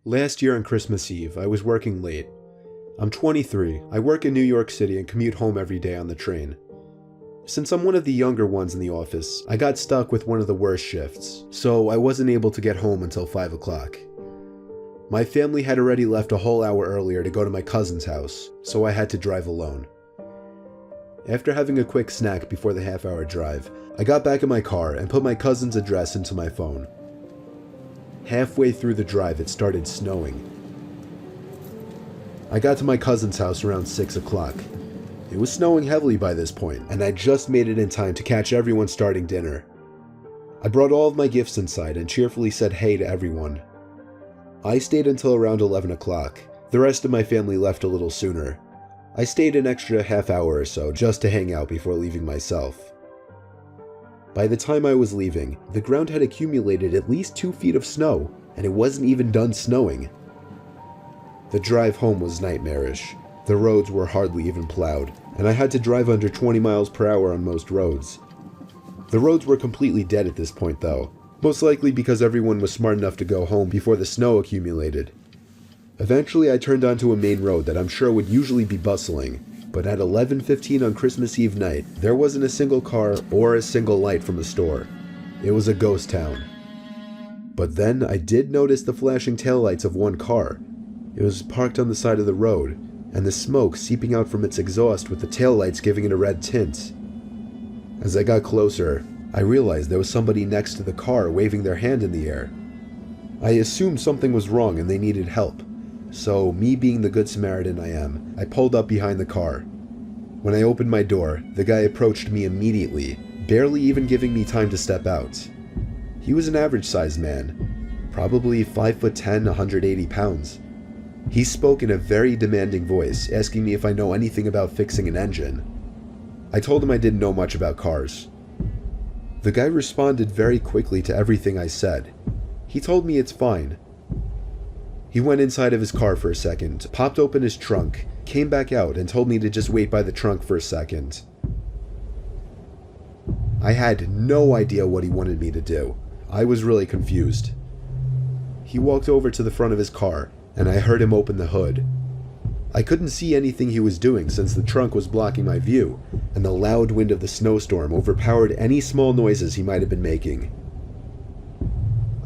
Last year on Christmas Eve, I was working late. I'm 23, I work in New York City and commute home every day on the train. Since I'm one of the younger ones in the office, I got stuck with one of the worst shifts, so I wasn't able to get home until 5 o'clock. My family had already left a whole hour earlier to go to my cousin's house, so I had to drive alone. After having a quick snack before the half-hour drive, I got back in my car and put my cousin's address into my phone. Halfway through the drive, it started snowing. I got to my cousin's house around 6 o'clock. It was snowing heavily by this point, and I just made it in time to catch everyone starting dinner. I brought all of my gifts inside and cheerfully said hey to everyone. I stayed until around 11 o'clock. The rest of my family left a little sooner. I stayed an extra half hour or so just to hang out before leaving myself. By the time I was leaving, the ground had accumulated at least 2 feet of snow, and it wasn't even done snowing. The drive home was nightmarish. The roads were hardly even plowed, and I had to drive under 20 miles per hour on most roads. The roads were completely dead at this point though, most likely because everyone was smart enough to go home before the snow accumulated. Eventually I turned onto a main road that I'm sure would usually be bustling, but at 11:15 on Christmas Eve night, there wasn't a single car or a single light from a store. It was a ghost town. But then I did notice the flashing taillights of one car. It was parked on the side of the road, and the smoke seeping out from its exhaust with the taillights giving it a red tint. As I got closer, I realized there was somebody next to the car waving their hand in the air. I assumed something was wrong and they needed help. So, me being the good Samaritan I am, I pulled up behind the car. When I opened my door, the guy approached me immediately, barely even giving me time to step out. He was an average-sized man, probably 5'10", 180 pounds. He spoke in a very demanding voice, asking me if I know anything about fixing an engine. I told him I didn't know much about cars. The guy responded very quickly to everything I said. He told me it's fine. He went inside of his car for a second, popped open his trunk, came back out and told me to just wait by the trunk for a second. I had no idea what he wanted me to do. I was really confused. He walked over to the front of his car, and I heard him open the hood. I couldn't see anything he was doing since the trunk was blocking my view, and the loud wind of the snowstorm overpowered any small noises he might have been making.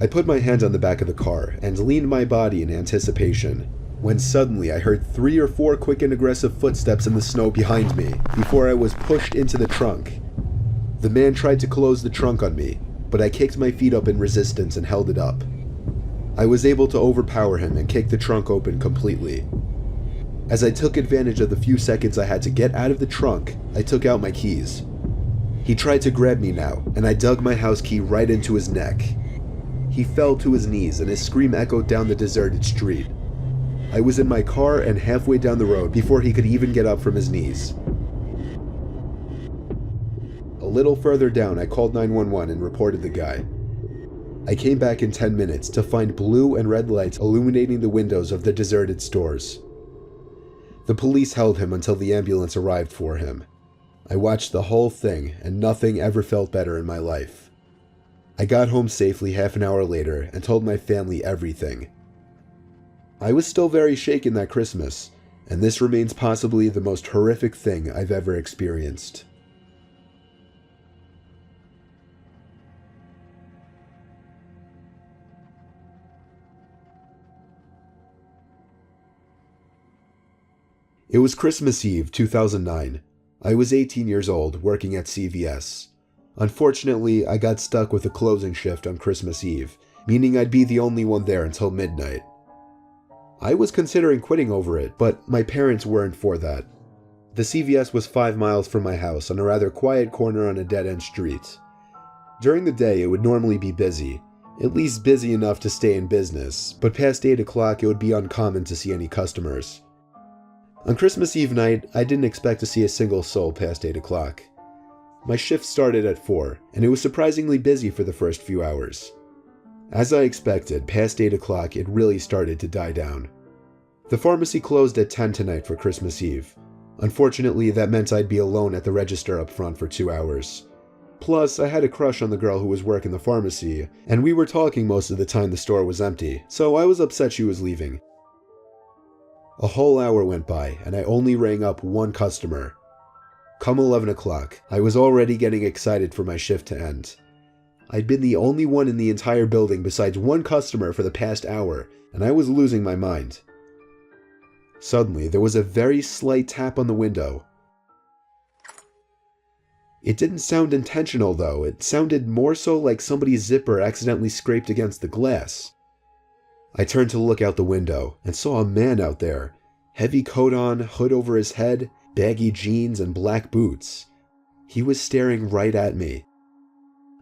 I put my hand on the back of the car and leaned my body in anticipation, when suddenly I heard 3 or 4 quick and aggressive footsteps in the snow behind me before I was pushed into the trunk. The man tried to close the trunk on me, but I kicked my feet up in resistance and held it up. I was able to overpower him and kick the trunk open completely. As I took advantage of the few seconds I had to get out of the trunk, I took out my keys. He tried to grab me now, and I dug my house key right into his neck. He fell to his knees and his scream echoed down the deserted street. I was in my car and halfway down the road before he could even get up from his knees. A little further down, I called 911 and reported the guy. I came back in 10 minutes to find blue and red lights illuminating the windows of the deserted stores. The police held him until the ambulance arrived for him. I watched the whole thing, and nothing ever felt better in my life. I got home safely half an hour later and told my family everything. I was still very shaken that Christmas, and this remains possibly the most horrific thing I've ever experienced. It was Christmas Eve, 2009. I was 18 years old, working at CVS. Unfortunately, I got stuck with a closing shift on Christmas Eve, meaning I'd be the only one there until midnight. I was considering quitting over it, but my parents weren't for that. The CVS was 5 miles from my house on a rather quiet corner on a dead-end street. During the day, it would normally be busy, at least busy enough to stay in business, but past 8 o'clock it would be uncommon to see any customers. On Christmas Eve night, I didn't expect to see a single soul past 8 o'clock. My shift started at 4, and it was surprisingly busy for the first few hours. As I expected, past 8 o'clock it really started to die down. The pharmacy closed at 10 tonight for Christmas Eve. Unfortunately, that meant I'd be alone at the register up front for 2 hours. Plus, I had a crush on the girl who was working the pharmacy, and we were talking most of the time the store was empty, so I was upset she was leaving. A whole hour went by, and I only rang up one customer. Come 11 o'clock, I was already getting excited for my shift to end. I'd been the only one in the entire building besides one customer for the past hour, and I was losing my mind. Suddenly, there was a very slight tap on the window. It didn't sound intentional though, it sounded more so like somebody's zipper accidentally scraped against the glass. I turned to look out the window and saw a man out there, heavy coat on, hood over his head, baggy jeans, and black boots. He was staring right at me.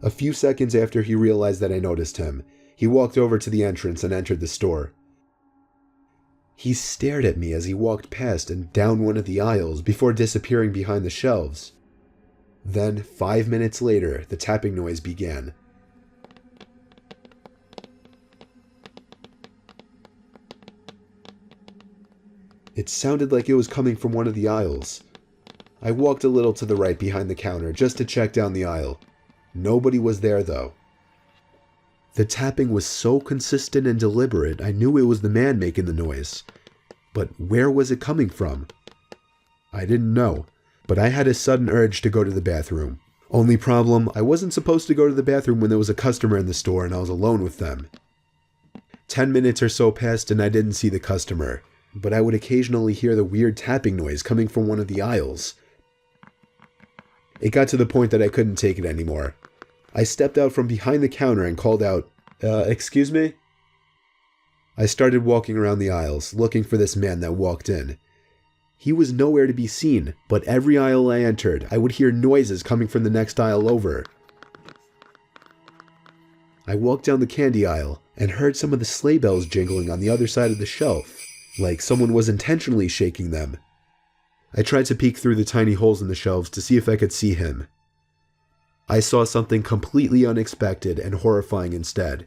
A few seconds after he realized that I noticed him, he walked over to the entrance and entered the store. He stared at me as he walked past and down one of the aisles before disappearing behind the shelves. Then, 5 minutes later, the tapping noise began. It sounded like it was coming from one of the aisles. I walked a little to the right behind the counter just to check down the aisle. Nobody was there though. The tapping was so consistent and deliberate, I knew it was the man making the noise. But where was it coming from? I didn't know, but I had a sudden urge to go to the bathroom. Only problem, I wasn't supposed to go to the bathroom when there was a customer in the store and I was alone with them. 10 minutes or so passed and I didn't see the customer, but I would occasionally hear the weird tapping noise coming from one of the aisles. It got to the point that I couldn't take it anymore. I stepped out from behind the counter and called out, excuse me? I started walking around the aisles, looking for this man that walked in. He was nowhere to be seen, but every aisle I entered, I would hear noises coming from the next aisle over. I walked down the candy aisle and heard some of the sleigh bells jingling on the other side of the shelf, like someone was intentionally shaking them. I tried to peek through the tiny holes in the shelves to see if I could see him. I saw something completely unexpected and horrifying instead.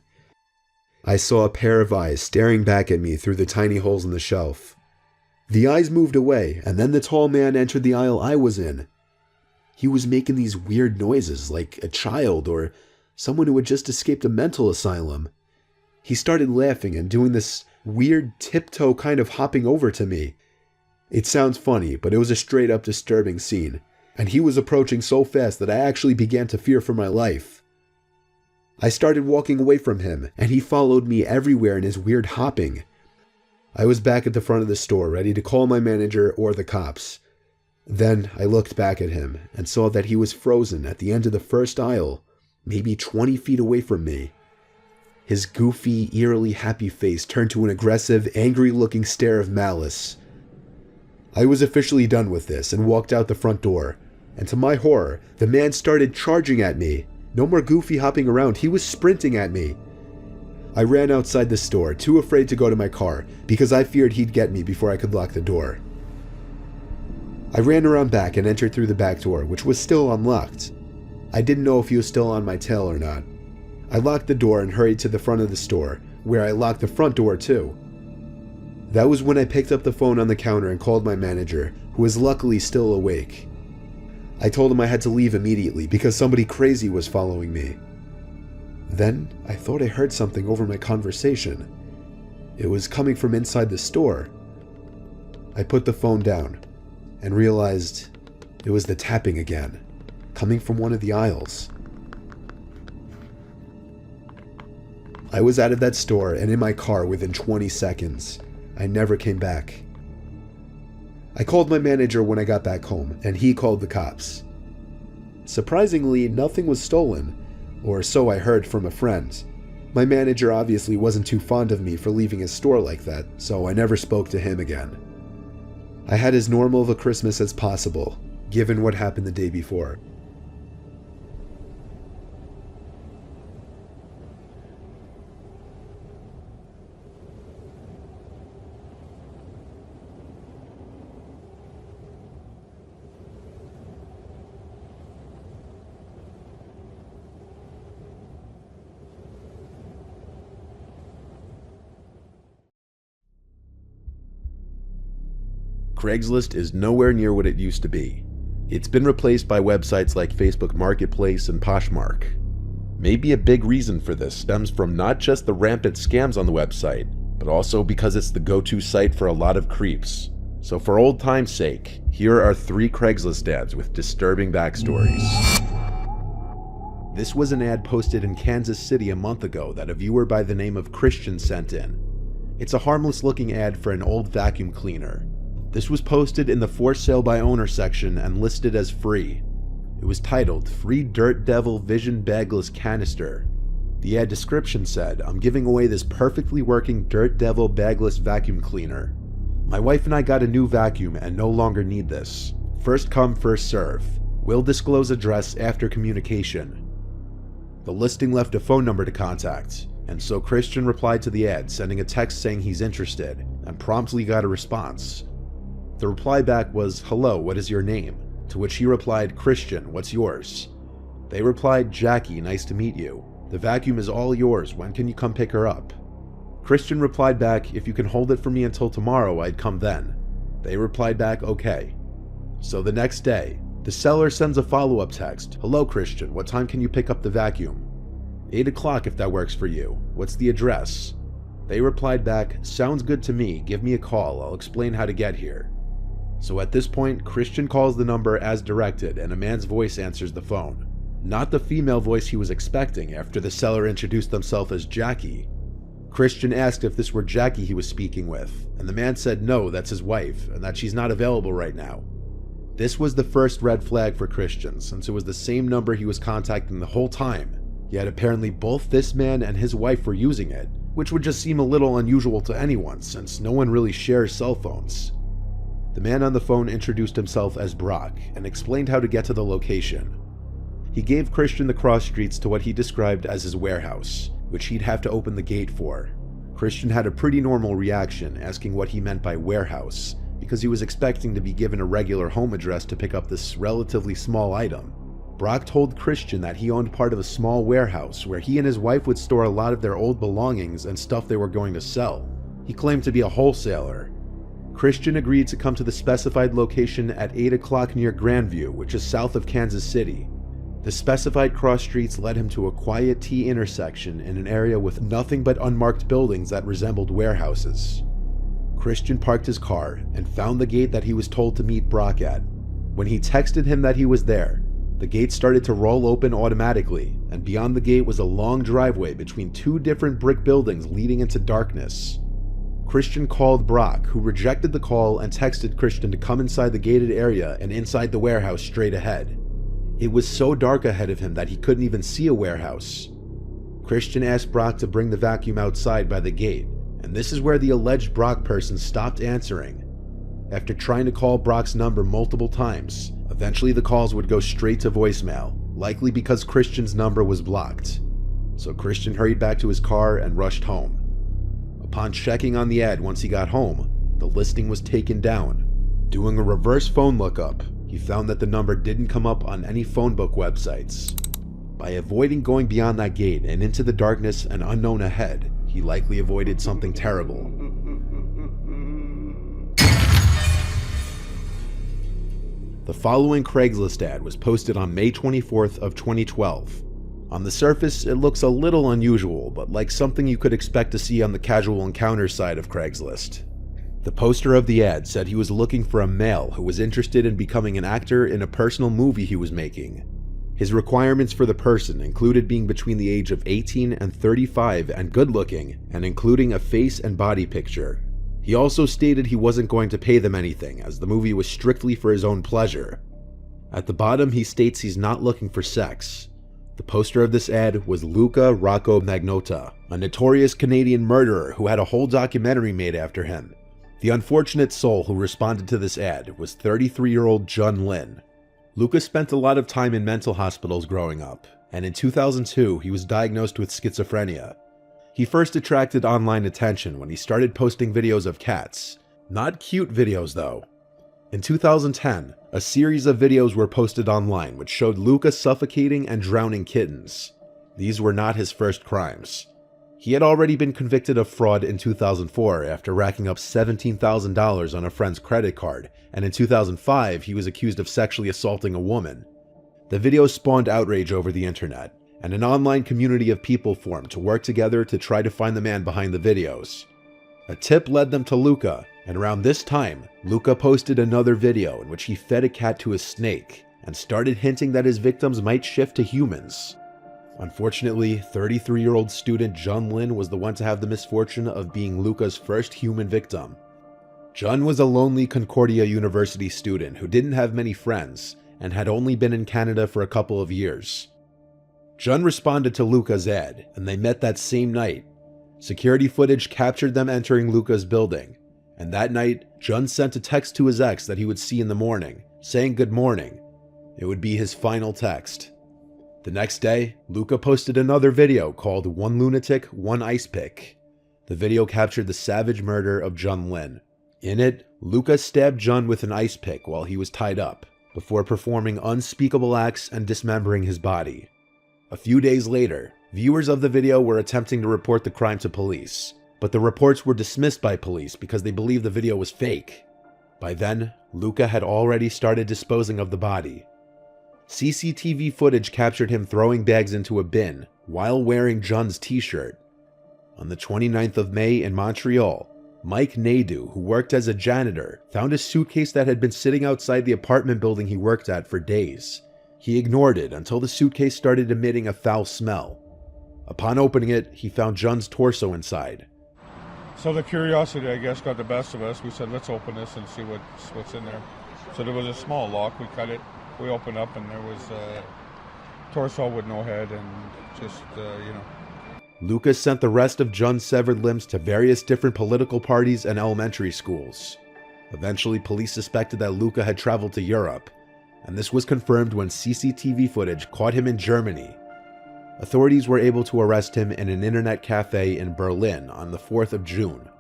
I saw a pair of eyes staring back at me through the tiny holes in the shelf. The eyes moved away, and then the tall man entered the aisle I was in. He was making these weird noises like a child or someone who had just escaped a mental asylum. He started laughing and doing this weird tiptoe kind of hopping over to me. It sounds funny, but it was a straight up disturbing scene, and he was approaching so fast that I actually began to fear for my life. I started walking away from him, and he followed me everywhere in his weird hopping. I was back at the front of the store, ready to call my manager or the cops. Then I looked back at him and saw that he was frozen at the end of the first aisle, maybe 20 feet away from me. His goofy, eerily happy face turned to an aggressive, angry-looking stare of malice. I was officially done with this and walked out the front door, and to my horror, the man started charging at me. No more goofy hopping around, he was sprinting at me. I ran outside the store, too afraid to go to my car, because I feared he'd get me before I could lock the door. I ran around back and entered through the back door, which was still unlocked. I didn't know if he was still on my tail or not. I locked the door and hurried to the front of the store, where I locked the front door too. That was when I picked up the phone on the counter and called my manager, who was luckily still awake. I told him I had to leave immediately because somebody crazy was following me. Then I thought I heard something over my conversation. It was coming from inside the store. I put the phone down and realized it was the tapping again, coming from one of the aisles. I was out of that store and in my car within 20 seconds. I never came back. I called my manager when I got back home, and he called the cops. Surprisingly, nothing was stolen, or so I heard from a friend. My manager obviously wasn't too fond of me for leaving his store like that, so I never spoke to him again. I had as normal of a Christmas as possible, given what happened the day before. Craigslist is nowhere near what it used to be. It's been replaced by websites like Facebook Marketplace and Poshmark. Maybe a big reason for this stems from not just the rampant scams on the website, but also because it's the go-to site for a lot of creeps. So for old time's sake, here are 3 Craigslist ads with disturbing backstories. This was an ad posted in Kansas City a month ago that a viewer by the name of Christian sent in. It's a harmless looking ad for an old vacuum cleaner. This was posted in the for sale by owner section and listed as free. It was titled Free Dirt Devil Vision Bagless Canister. The ad description said, "I'm giving away this perfectly working Dirt Devil bagless vacuum cleaner. My wife and I got a new vacuum and no longer need this. First come, first serve. Will disclose address after communication." The listing left a phone number to contact, and so Christian replied to the ad, sending a text saying he's interested, and promptly got a response. The reply back was, "Hello, what is your name?" To which he replied, "Christian, what's yours?" They replied, "Jackie, nice to meet you. The vacuum is all yours. When can you come pick her up?" Christian replied back, "If you can hold it for me until tomorrow, I'd come then." They replied back, "Okay." So the next day, the seller sends a follow-up text. "Hello, Christian, what time can you pick up the vacuum?" 8 o'clock if that works for you. What's the address?" They replied back, "Sounds good to me. Give me a call. I'll explain how to get here." So at this point, Christian calls the number as directed and a man's voice answers the phone. Not the female voice he was expecting after the seller introduced themselves as Jackie. Christian asked if this were Jackie he was speaking with, and the man said no, that's his wife, and that she's not available right now. This was the first red flag for Christian, since it was the same number he was contacting the whole time, yet apparently both this man and his wife were using it, which would just seem a little unusual to anyone since no one really shares cell phones. The man on the phone introduced himself as Brock and explained how to get to the location. He gave Christian the cross streets to what he described as his warehouse, which he'd have to open the gate for. Christian had a pretty normal reaction, asking what he meant by warehouse, because he was expecting to be given a regular home address to pick up this relatively small item. Brock told Christian that he owned part of a small warehouse where he and his wife would store a lot of their old belongings and stuff they were going to sell. He claimed to be a wholesaler. Christian agreed to come to the specified location at 8 o'clock near Grandview, which is south of Kansas City. The specified cross streets led him to a quiet T intersection in an area with nothing but unmarked buildings that resembled warehouses. Christian parked his car and found the gate that he was told to meet Brock at. When he texted him that he was there, the gate started to roll open automatically, and beyond the gate was a long driveway between 2 different brick buildings leading into darkness. Christian called Brock, who rejected the call and texted Christian to come inside the gated area and inside the warehouse straight ahead. It was so dark ahead of him that he couldn't even see a warehouse. Christian asked Brock to bring the vacuum outside by the gate, and this is where the alleged Brock person stopped answering. After trying to call Brock's number multiple times, eventually the calls would go straight to voicemail, likely because Christian's number was blocked. So Christian hurried back to his car and rushed home. Upon checking on the ad once he got home, the listing was taken down. Doing a reverse phone lookup, he found that the number didn't come up on any phone book websites. By avoiding going beyond that gate and into the darkness and unknown ahead, he likely avoided something terrible. The following Craigslist ad was posted on May 24th of 2012. On the surface, it looks a little unusual, but like something you could expect to see on the casual encounters side of Craigslist. The poster of the ad said he was looking for a male who was interested in becoming an actor in a personal movie he was making. His requirements for the person included being between the age of 18 and 35 and good-looking, and including a face and body picture. He also stated he wasn't going to pay them anything, as the movie was strictly for his own pleasure. At the bottom, he states he's not looking for sex. The poster of this ad was Luca Rocco Magnotta, a notorious Canadian murderer who had a whole documentary made after him. The unfortunate soul who responded to this ad was 33-year-old Jun Lin. Luca spent a lot of time in mental hospitals growing up, and in 2002 he was diagnosed with schizophrenia. He first attracted online attention when he started posting videos of cats. Not cute videos though. In 2010, a series of videos were posted online which showed Luca suffocating and drowning kittens. These were not his first crimes. He had already been convicted of fraud in 2004 after racking up $17,000 on a friend's credit card, and in 2005 he was accused of sexually assaulting a woman. The video spawned outrage over the internet, and an online community of people formed to work together to try to find the man behind the videos. A tip led them to Luca, and around this time, Luca posted another video in which he fed a cat to a snake and started hinting that his victims might shift to humans. Unfortunately, 33-year-old student Jun Lin was the one to have the misfortune of being Luca's first human victim. Jun was a lonely Concordia University student who didn't have many friends and had only been in Canada for a couple of years. Jun responded to Luca's ad, and they met that same night. Security footage captured them entering Luca's building, and that night, Jun sent a text to his ex that he would see in the morning, saying good morning. It would be his final text. The next day, Luca posted another video called One Lunatic, One Ice Pick. The video captured the savage murder of Jun Lin. In it, Luca stabbed Jun with an ice pick while he was tied up, before performing unspeakable acts and dismembering his body. A few days later, viewers of the video were attempting to report the crime to police, but the reports were dismissed by police because they believed the video was fake. By then, Luca had already started disposing of the body. CCTV footage captured him throwing bags into a bin while wearing Jun's t-shirt. On the 29th of May in Montreal, Mike Nadeau, who worked as a janitor, found a suitcase that had been sitting outside the apartment building he worked at for days. He ignored it until the suitcase started emitting a foul smell. Upon opening it, he found Jun's torso inside. So the curiosity, I guess, got the best of us. We said, let's open this and see what's in there. So there was a small lock. We cut it. We opened up and there was a torso with no head and just, Lucas sent the rest of Jun's severed limbs to various different political parties and elementary schools. Eventually, police suspected that Luca had traveled to Europe, and this was confirmed when CCTV footage caught him in Germany. Authorities were able to arrest him in an internet cafe in Berlin on the 4th of June,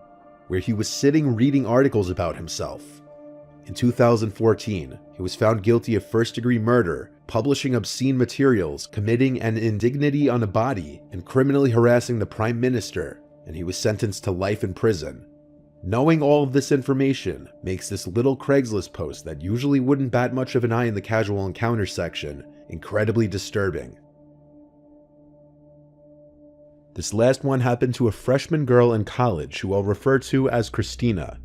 where he was sitting reading articles about himself. In 2014, he was found guilty of first-degree murder, publishing obscene materials, committing an indignity on a body, and criminally harassing the Prime Minister, and he was sentenced to life in prison. Knowing all of this information makes this little Craigslist post that usually wouldn't bat much of an eye in the casual encounter section incredibly disturbing. This last one happened to a freshman girl in college who I'll refer to as Christina.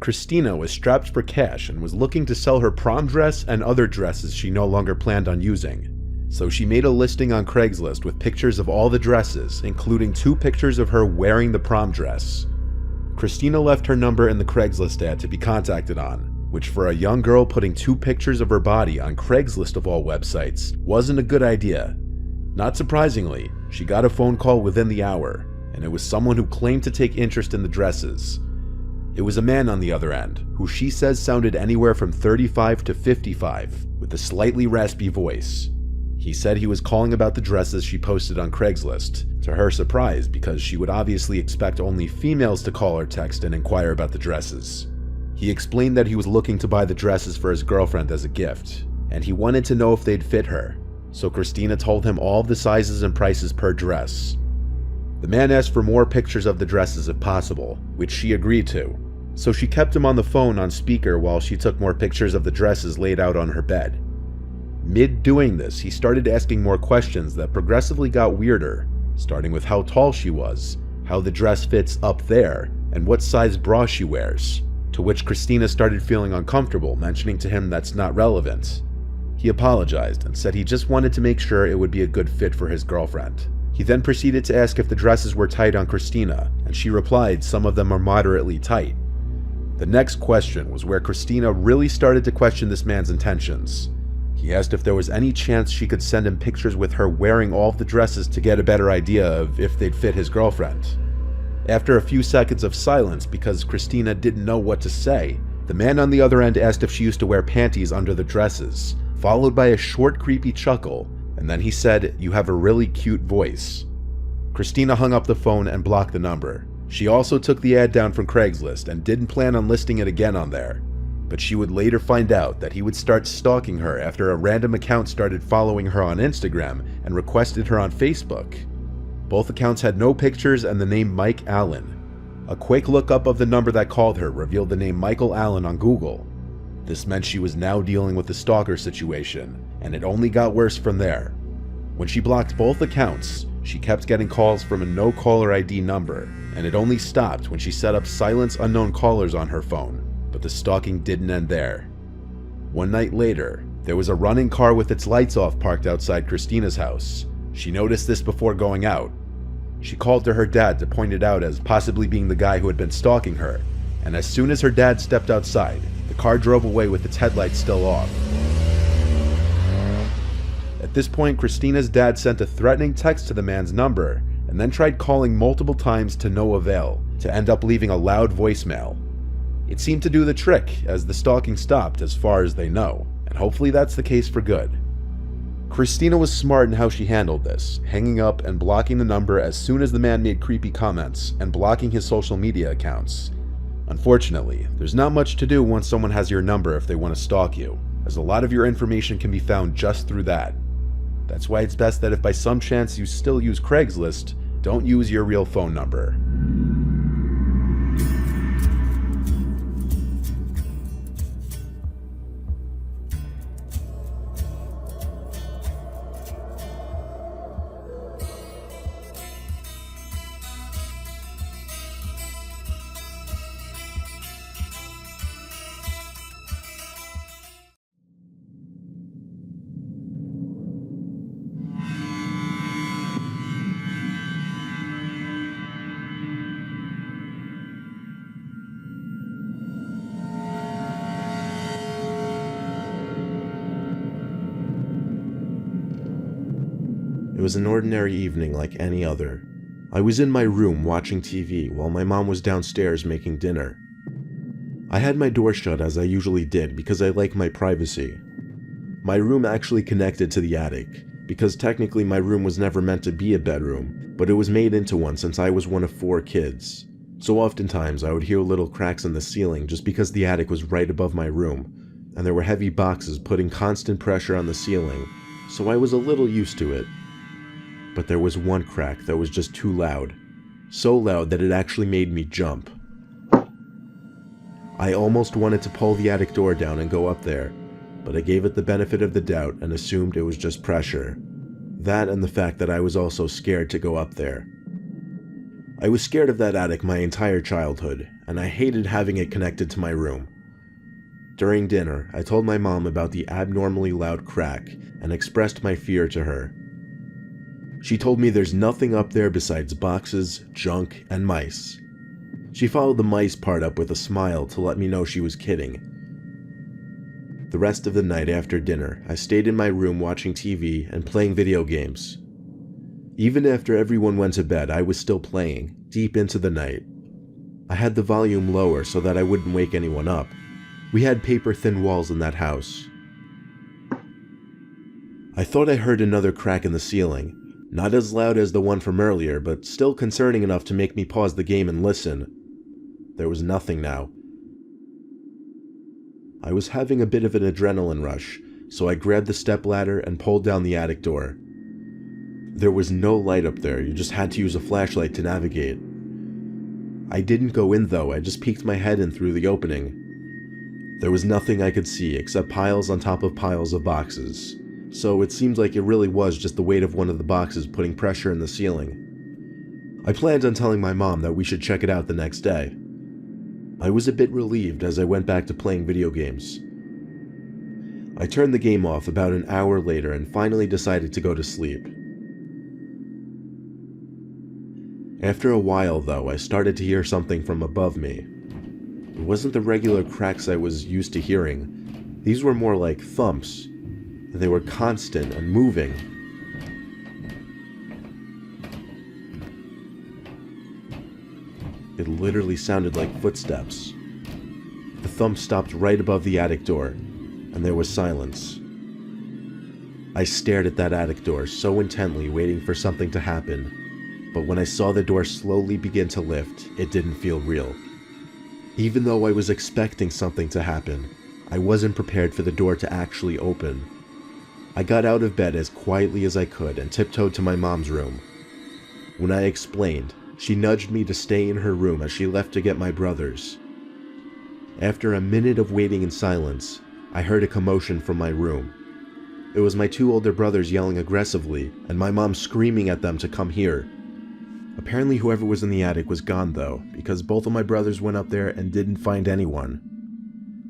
Christina was strapped for cash and was looking to sell her prom dress and other dresses she no longer planned on using. So she made a listing on Craigslist with pictures of all the dresses, including 2 pictures of her wearing the prom dress. Christina left her number in the Craigslist ad to be contacted on, which for a young girl putting 2 pictures of her body on Craigslist of all websites wasn't a good idea. Not surprisingly, she got a phone call within the hour, and it was someone who claimed to take interest in the dresses. It was a man on the other end, who she says sounded anywhere from 35 to 55, with a slightly raspy voice. He said he was calling about the dresses she posted on Craigslist, to her surprise because she would obviously expect only females to call or text and inquire about the dresses. He explained that he was looking to buy the dresses for his girlfriend as a gift, and he wanted to know if they'd fit her, so Christina told him all of the sizes and prices per dress. The man asked for more pictures of the dresses if possible, which she agreed to, so she kept him on the phone on speaker while she took more pictures of the dresses laid out on her bed. Mid-doing this, he started asking more questions that progressively got weirder, starting with how tall she was, how the dress fits up there, and what size bra she wears, to which Christina started feeling uncomfortable, mentioning to him that's not relevant. He apologized and said he just wanted to make sure it would be a good fit for his girlfriend. He then proceeded to ask if the dresses were tight on Christina, and she replied some of them are moderately tight. The next question was where Christina really started to question this man's intentions. He asked if there was any chance she could send him pictures with her wearing all of the dresses to get a better idea of if they'd fit his girlfriend. After a few seconds of silence because Christina didn't know what to say, the man on the other end asked if she used to wear panties under the dresses, followed by a short creepy chuckle, and then he said, "You have a really cute voice." Christina hung up the phone and blocked the number. She also took the ad down from Craigslist and didn't plan on listing it again on there. But she would later find out that he would start stalking her after a random account started following her on Instagram and requested her on Facebook. Both accounts had no pictures and the name Mike Allen. A quick lookup of the number that called her revealed the name Michael Allen on Google. This meant she was now dealing with a stalker situation, and it only got worse from there. When she blocked both accounts, she kept getting calls from a no caller ID number, and it only stopped when she set up silence unknown callers on her phone, but the stalking didn't end there. One night later, there was a running car with its lights off parked outside Christina's house. She noticed this before going out. She called to her dad to point it out as possibly being the guy who had been stalking her, and as soon as her dad stepped outside, the car drove away with its headlights still off. At this point, Christina's dad sent a threatening text to the man's number, and then tried calling multiple times to no avail, to end up leaving a loud voicemail. It seemed to do the trick, as the stalking stopped as far as they know, and hopefully that's the case for good. Christina was smart in how she handled this, hanging up and blocking the number as soon as the man made creepy comments, and blocking his social media accounts. Unfortunately, there's not much to do once someone has your number if they want to stalk you, as a lot of your information can be found just through that. That's why it's best that if by some chance you still use Craigslist, don't use your real phone number. It was an ordinary evening like any other. I was in my room watching TV while my mom was downstairs making dinner. I had my door shut as I usually did because I like my privacy. My room actually connected to the attic, because technically my room was never meant to be a bedroom, but it was made into one since I was one of 4 kids. So oftentimes I would hear little cracks in the ceiling just because the attic was right above my room, and there were heavy boxes putting constant pressure on the ceiling, so I was a little used to it. But there was one crack that was just too loud. So loud that it actually made me jump. I almost wanted to pull the attic door down and go up there, but I gave it the benefit of the doubt and assumed it was just pressure. That and the fact that I was also scared to go up there. I was scared of that attic my entire childhood, and I hated having it connected to my room. During dinner, I told my mom about the abnormally loud crack and expressed my fear to her. She told me there's nothing up there besides boxes, junk, and mice. She followed the mice part up with a smile to let me know she was kidding. The rest of the night after dinner, I stayed in my room watching TV and playing video games. Even after everyone went to bed, I was still playing, deep into the night. I had the volume lower so that I wouldn't wake anyone up. We had paper-thin walls in that house. I thought I heard another crack in the ceiling. Not as loud as the one from earlier, but still concerning enough to make me pause the game and listen. There was nothing now. I was having a bit of an adrenaline rush, so I grabbed the stepladder and pulled down the attic door. There was no light up there, you just had to use a flashlight to navigate. I didn't go in though, I just peeked my head in through the opening. There was nothing I could see except piles on top of piles of boxes. So it seemed like it really was just the weight of one of the boxes putting pressure in the ceiling. I planned on telling my mom that we should check it out the next day. I was a bit relieved as I went back to playing video games. I turned the game off about an hour later and finally decided to go to sleep. After a while though, I started to hear something from above me. It wasn't the regular cracks I was used to hearing. These were more like thumps. They were constant and moving. It literally sounded like footsteps. The thump stopped right above the attic door, and there was silence. I stared at that attic door so intently, waiting for something to happen, but when I saw the door slowly begin to lift, it didn't feel real. Even though I was expecting something to happen, I wasn't prepared for the door to actually open. I got out of bed as quietly as I could and tiptoed to my mom's room. When I explained, she nudged me to stay in her room as she left to get my brothers. After a minute of waiting in silence, I heard a commotion from my room. It was my 2 older brothers yelling aggressively, and my mom screaming at them to come here. Apparently whoever was in the attic was gone though, because both of my brothers went up there and didn't find anyone.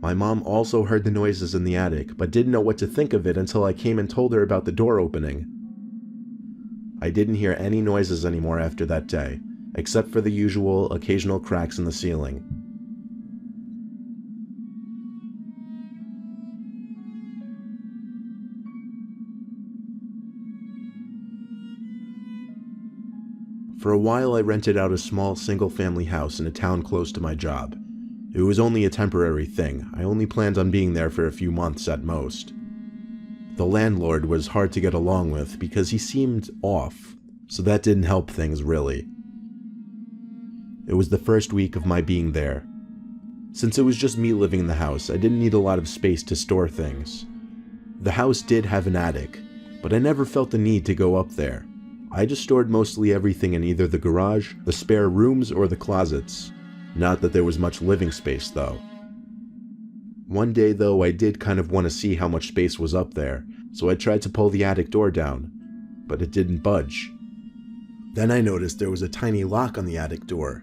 My mom also heard the noises in the attic, but didn't know what to think of it until I came and told her about the door opening. I didn't hear any noises anymore after that day, except for the usual occasional cracks in the ceiling. For a while I rented out a small single-family house in a town close to my job. It was only a temporary thing. I only planned on being there for a few months at most. The landlord was hard to get along with because he seemed off, so that didn't help things really. It was the first week of my being there. Since it was just me living in the house, I didn't need a lot of space to store things. The house did have an attic, but I never felt the need to go up there. I just stored mostly everything in either the garage, the spare rooms, or the closets. Not that there was much living space though. One day though, I did kind of want to see how much space was up there, so I tried to pull the attic door down, but it didn't budge. Then I noticed there was a tiny lock on the attic door.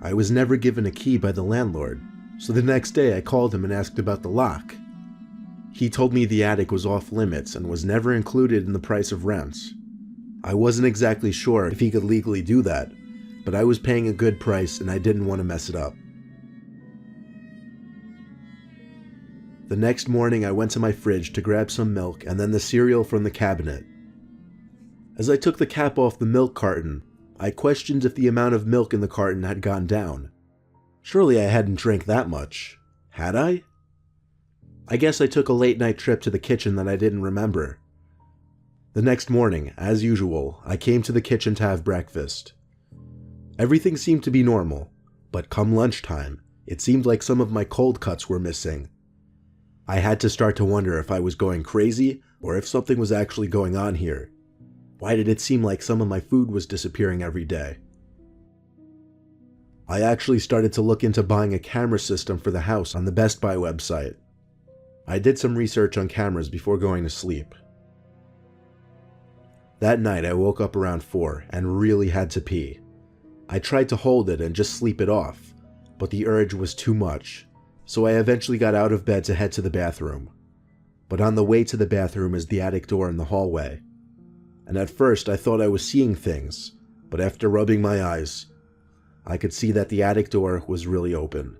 I was never given a key by the landlord, so the next day I called him and asked about the lock. He told me the attic was off limits and was never included in the price of rents. I wasn't exactly sure if he could legally do that, but I was paying a good price and I didn't want to mess it up. The next morning I went to my fridge to grab some milk and then the cereal from the cabinet. As I took the cap off the milk carton, I questioned if the amount of milk in the carton had gone down. Surely I hadn't drank that much. Had I? I guess I took a late night trip to the kitchen that I didn't remember. The next morning, as usual, I came to the kitchen to have breakfast. Everything seemed to be normal, but come lunchtime, it seemed like some of my cold cuts were missing. I had to start to wonder if I was going crazy or if something was actually going on here. Why did it seem like some of my food was disappearing every day? I actually started to look into buying a camera system for the house on the Best Buy website. I did some research on cameras before going to sleep. That night I woke up around 4 and really had to pee. I tried to hold it and just sleep it off, but the urge was too much, so I eventually got out of bed to head to the bathroom. But on the way to the bathroom is the attic door in the hallway. And at first I thought I was seeing things, but after rubbing my eyes, I could see that the attic door was really open.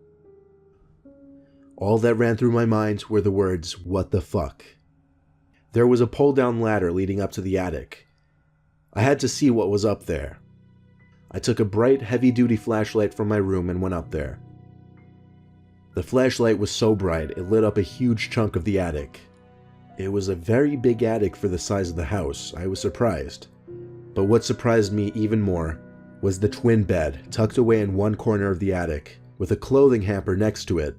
All that ran through my mind were the words, "What the fuck?" There was a pull-down ladder leading up to the attic. I had to see what was up there. I took a bright, heavy-duty flashlight from my room and went up there. The flashlight was so bright it lit up a huge chunk of the attic. It was a very big attic for the size of the house. I was surprised. But what surprised me even more was the twin bed tucked away in one corner of the attic, with a clothing hamper next to it.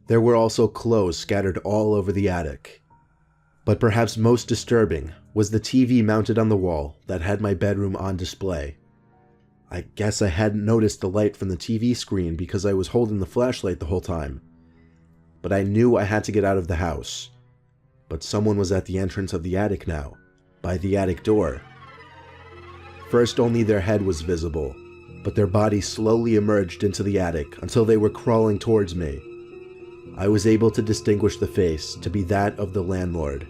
There were also clothes scattered all over the attic. But perhaps most disturbing was the TV mounted on the wall that had my bedroom on display. I guess I hadn't noticed the light from the TV screen because I was holding the flashlight the whole time. But I knew I had to get out of the house. But someone was at the entrance of the attic now, by the attic door. First only their head was visible, but their body slowly emerged into the attic until they were crawling towards me. I was able to distinguish the face to be that of the landlord.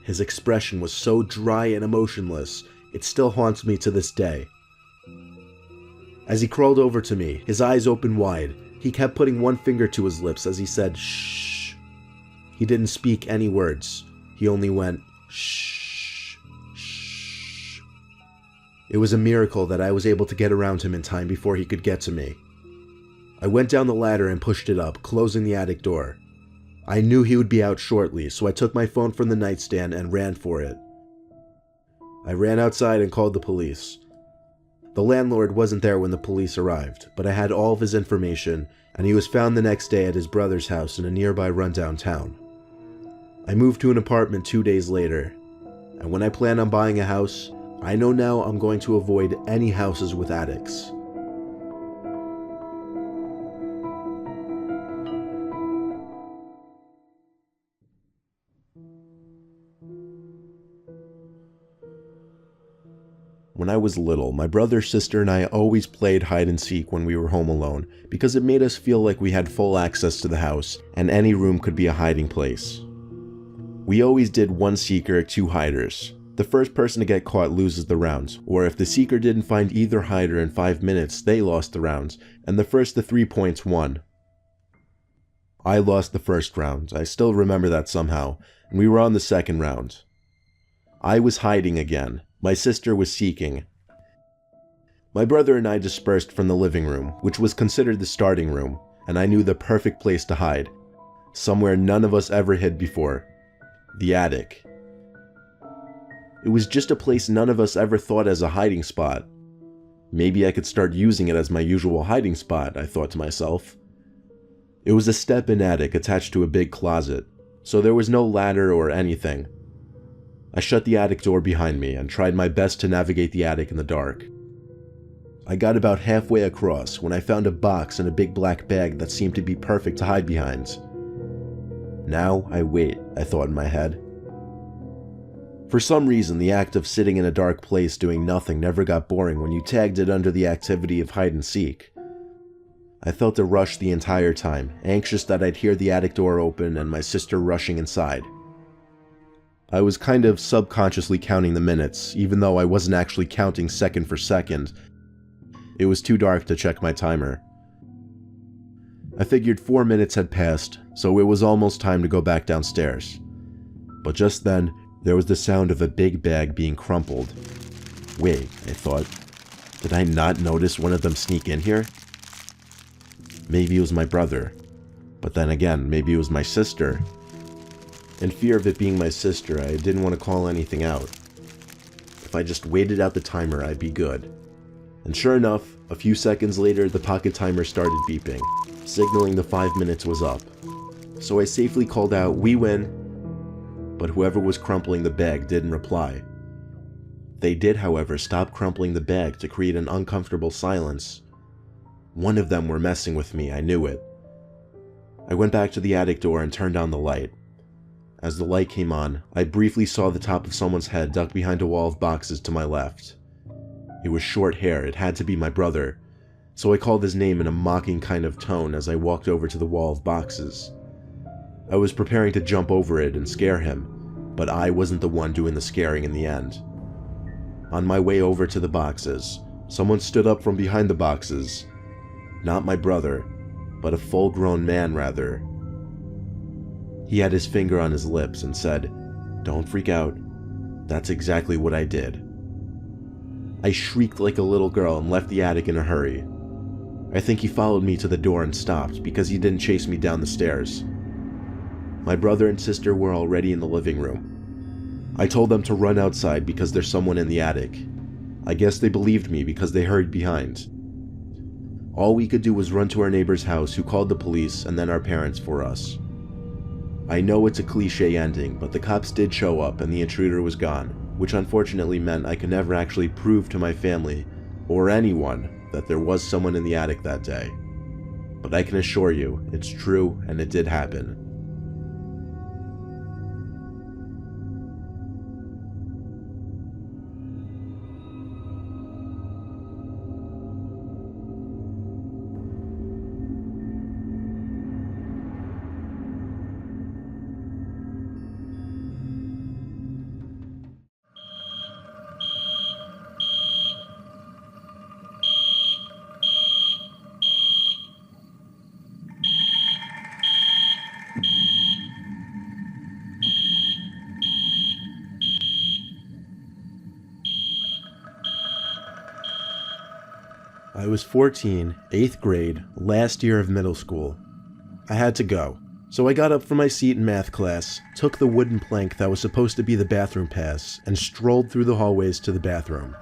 His expression was so dry and emotionless, it still haunts me to this day. As he crawled over to me, his eyes open wide, he kept putting one finger to his lips as he said, "Shh." He didn't speak any words. He only went, "Shh, shh." It was a miracle that I was able to get around him in time before he could get to me. I went down the ladder and pushed it up, closing the attic door. I knew he would be out shortly, so I took my phone from the nightstand and ran for it. I ran outside and called the police. The landlord wasn't there when the police arrived, but I had all of his information, and he was found the next day at his brother's house in a nearby rundown town. I moved to an apartment 2 days later, and when I planned on buying a house, I know now I'm going to avoid any houses with attics. When I was little, my brother, sister, and I always played hide and seek when we were home alone because it made us feel like we had full access to the house and any room could be a hiding place. We always did 1 seeker, 2 hiders. The first person to get caught loses the round, or if the seeker didn't find either hider in 5 minutes, they lost the round, and the first to 3 points won. I lost the first round, I still remember that somehow, and we were on the second round. I was hiding again. My sister was seeking. My brother and I dispersed from the living room, which was considered the starting room, and I knew the perfect place to hide. Somewhere none of us ever hid before. The attic. It was just a place none of us ever thought as a hiding spot. Maybe I could start using it as my usual hiding spot, I thought to myself. It was a step-in attic attached to a big closet, so there was no ladder or anything. I shut the attic door behind me and tried my best to navigate the attic in the dark. I got about halfway across when I found a box and a big black bag that seemed to be perfect to hide behind. Now I wait, I thought in my head. For some reason, the act of sitting in a dark place doing nothing never got boring when you tagged it under the activity of hide and seek. I felt a rush the entire time, anxious that I'd hear the attic door open and my sister rushing inside. I was kind of subconsciously counting the minutes, even though I wasn't actually counting second for second. It was too dark to check my timer. I figured 4 minutes had passed, so it was almost time to go back downstairs. But just then, there was the sound of a big bag being crumpled. Wait, I thought, did I not notice one of them sneak in here? Maybe it was my brother, but then again, maybe it was my sister. In fear of it being my sister, I didn't want to call anything out. If I just waited out the timer, I'd be good. And sure enough, a few seconds later, the pocket timer started beeping, signaling the 5 minutes was up. So I safely called out, "We win," but whoever was crumpling the bag didn't reply. They did, however, stop crumpling the bag to create an uncomfortable silence. One of them were messing with me, I knew it. I went back to the attic door and turned on the light. As the light came on, I briefly saw the top of someone's head ducked behind a wall of boxes to my left. It was short hair, it had to be my brother, so I called his name in a mocking kind of tone as I walked over to the wall of boxes. I was preparing to jump over it and scare him, but I wasn't the one doing the scaring in the end. On my way over to the boxes, someone stood up from behind the boxes. Not my brother, but a full-grown man rather. He had his finger on his lips and said, "Don't freak out." That's exactly what I did. I shrieked like a little girl and left the attic in a hurry. I think he followed me to the door and stopped because he didn't chase me down the stairs. My brother and sister were already in the living room. I told them to run outside because there's someone in the attic. I guess they believed me because they hurried behind. All we could do was run to our neighbor's house, who called the police and then our parents for us. I know it's a cliche ending, but the cops did show up and the intruder was gone, which unfortunately meant I could never actually prove to my family or anyone that there was someone in the attic that day. But I can assure you, it's true and it did happen. I was 14, 8th grade, last year of middle school. I had to go, so I got up from my seat in math class, took the wooden plank that was supposed to be the bathroom pass, and strolled through the hallways to the bathroom.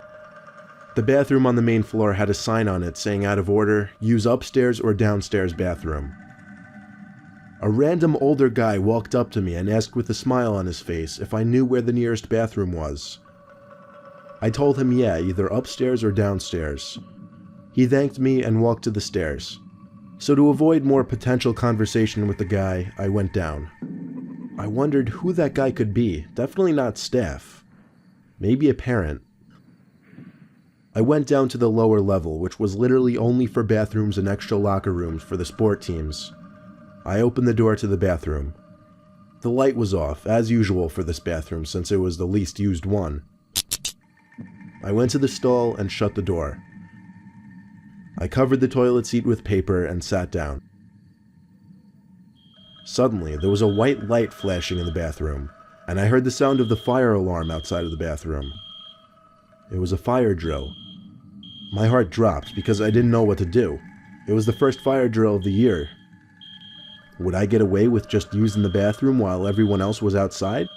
The bathroom on the main floor had a sign on it saying out of order, use upstairs or downstairs bathroom. A random older guy walked up to me and asked with a smile on his face if I knew where the nearest bathroom was. I told him yeah, either upstairs or downstairs. He thanked me and walked to the stairs. So to avoid more potential conversation with the guy, I went down. I wondered who that guy could be. Definitely not staff. Maybe a parent. I went down to the lower level, which was literally only for bathrooms and extra locker rooms for the sport teams. I opened the door to the bathroom. The light was off, as usual for this bathroom since it was the least used one. I went to the stall and shut the door. I covered the toilet seat with paper and sat down. Suddenly, there was a white light flashing in the bathroom, and I heard the sound of the fire alarm outside of the bathroom. It was a fire drill. My heart dropped because I didn't know what to do. It was the first fire drill of the year. Would I get away with just using the bathroom while everyone else was outside?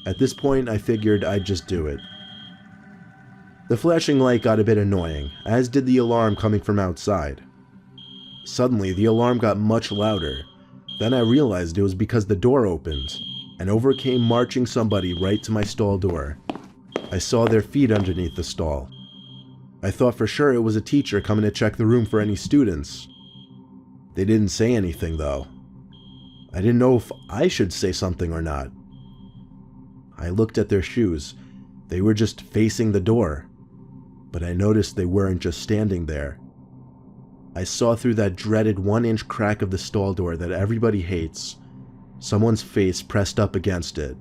At this point, I figured I'd just do it. The flashing light got a bit annoying, as did the alarm coming from outside. Suddenly, the alarm got much louder. Then I realized it was because the door opened, and over came marching somebody right to my stall door. I saw their feet underneath the stall. I thought for sure it was a teacher coming to check the room for any students. They didn't say anything though. I didn't know if I should say something or not. I looked at their shoes. They were just facing the door. But I noticed they weren't just standing there. I saw through that dreaded 1-inch crack of the stall door that everybody hates, someone's face pressed up against it.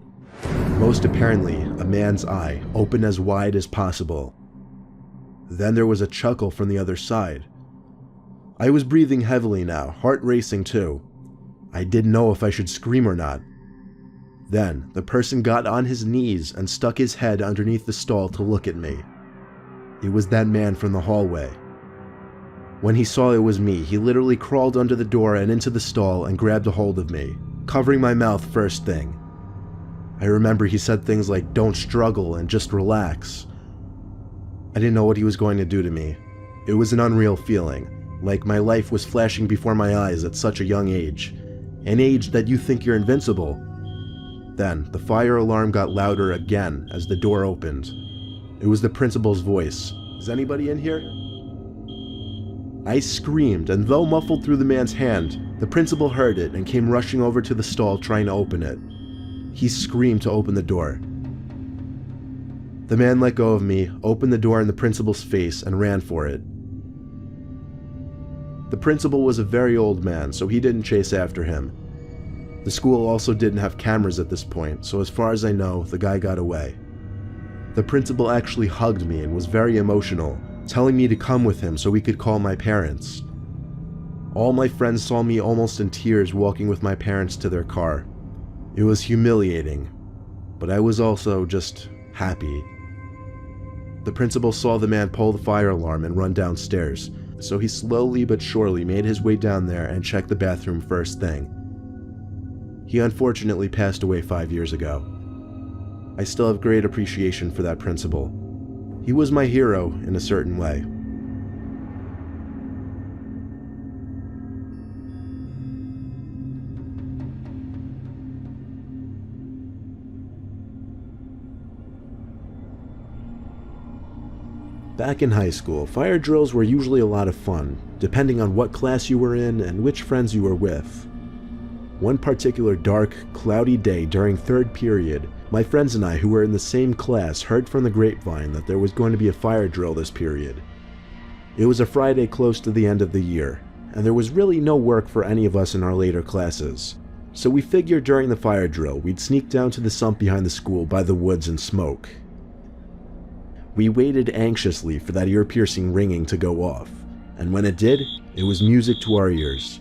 Most apparently, a man's eye, open as wide as possible. Then there was a chuckle from the other side. I was breathing heavily now, heart racing too. I didn't know if I should scream or not. Then, the person got on his knees and stuck his head underneath the stall to look at me. It was that man from the hallway. When he saw it was me, he literally crawled under the door and into the stall and grabbed a hold of me, covering my mouth first thing. I remember he said things like, "Don't struggle and just relax." I didn't know what he was going to do to me. It was an unreal feeling, like my life was flashing before my eyes at such a young age, an age that you think you're invincible. Then, the fire alarm got louder again as the door opened. It was the principal's voice. "Is anybody in here?" I screamed, and though muffled through the man's hand, the principal heard it and came rushing over to the stall trying to open it. He screamed to open the door. The man let go of me, opened the door in the principal's face, and ran for it. The principal was a very old man, so he didn't chase after him. The school also didn't have cameras at this point, so as far as I know, the guy got away. The principal actually hugged me and was very emotional, telling me to come with him so we could call my parents. All my friends saw me almost in tears walking with my parents to their car. It was humiliating, but I was also just happy. The principal saw the man pull the fire alarm and run downstairs, so he slowly but surely made his way down there and checked the bathroom first thing. He unfortunately passed away 5 years ago. I still have great appreciation for that principal. He was my hero in a certain way. Back in high school, fire drills were usually a lot of fun, depending on what class you were in and which friends you were with. One particular dark, cloudy day during third period, my friends and I who were in the same class heard from the grapevine that there was going to be a fire drill this period. It was a Friday close to the end of the year, and there was really no work for any of us in our later classes. So we figured during the fire drill we'd sneak down to the sump behind the school by the woods and smoke. We waited anxiously for that ear-piercing ringing to go off, and when it did, it was music to our ears.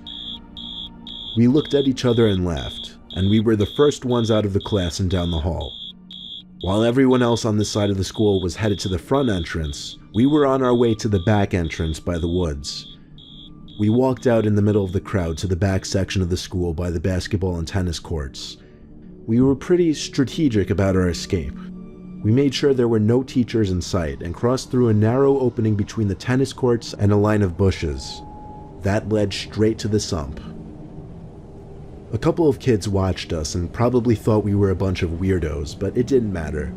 We looked at each other and laughed, and we were the first ones out of the class and down the hall. While everyone else on this side of the school was headed to the front entrance, we were on our way to the back entrance by the woods. We walked out in the middle of the crowd to the back section of the school by the basketball and tennis courts. We were pretty strategic about our escape. We made sure there were no teachers in sight and crossed through a narrow opening between the tennis courts and a line of bushes. That led straight to the sump. A couple of kids watched us and probably thought we were a bunch of weirdos, but it didn't matter.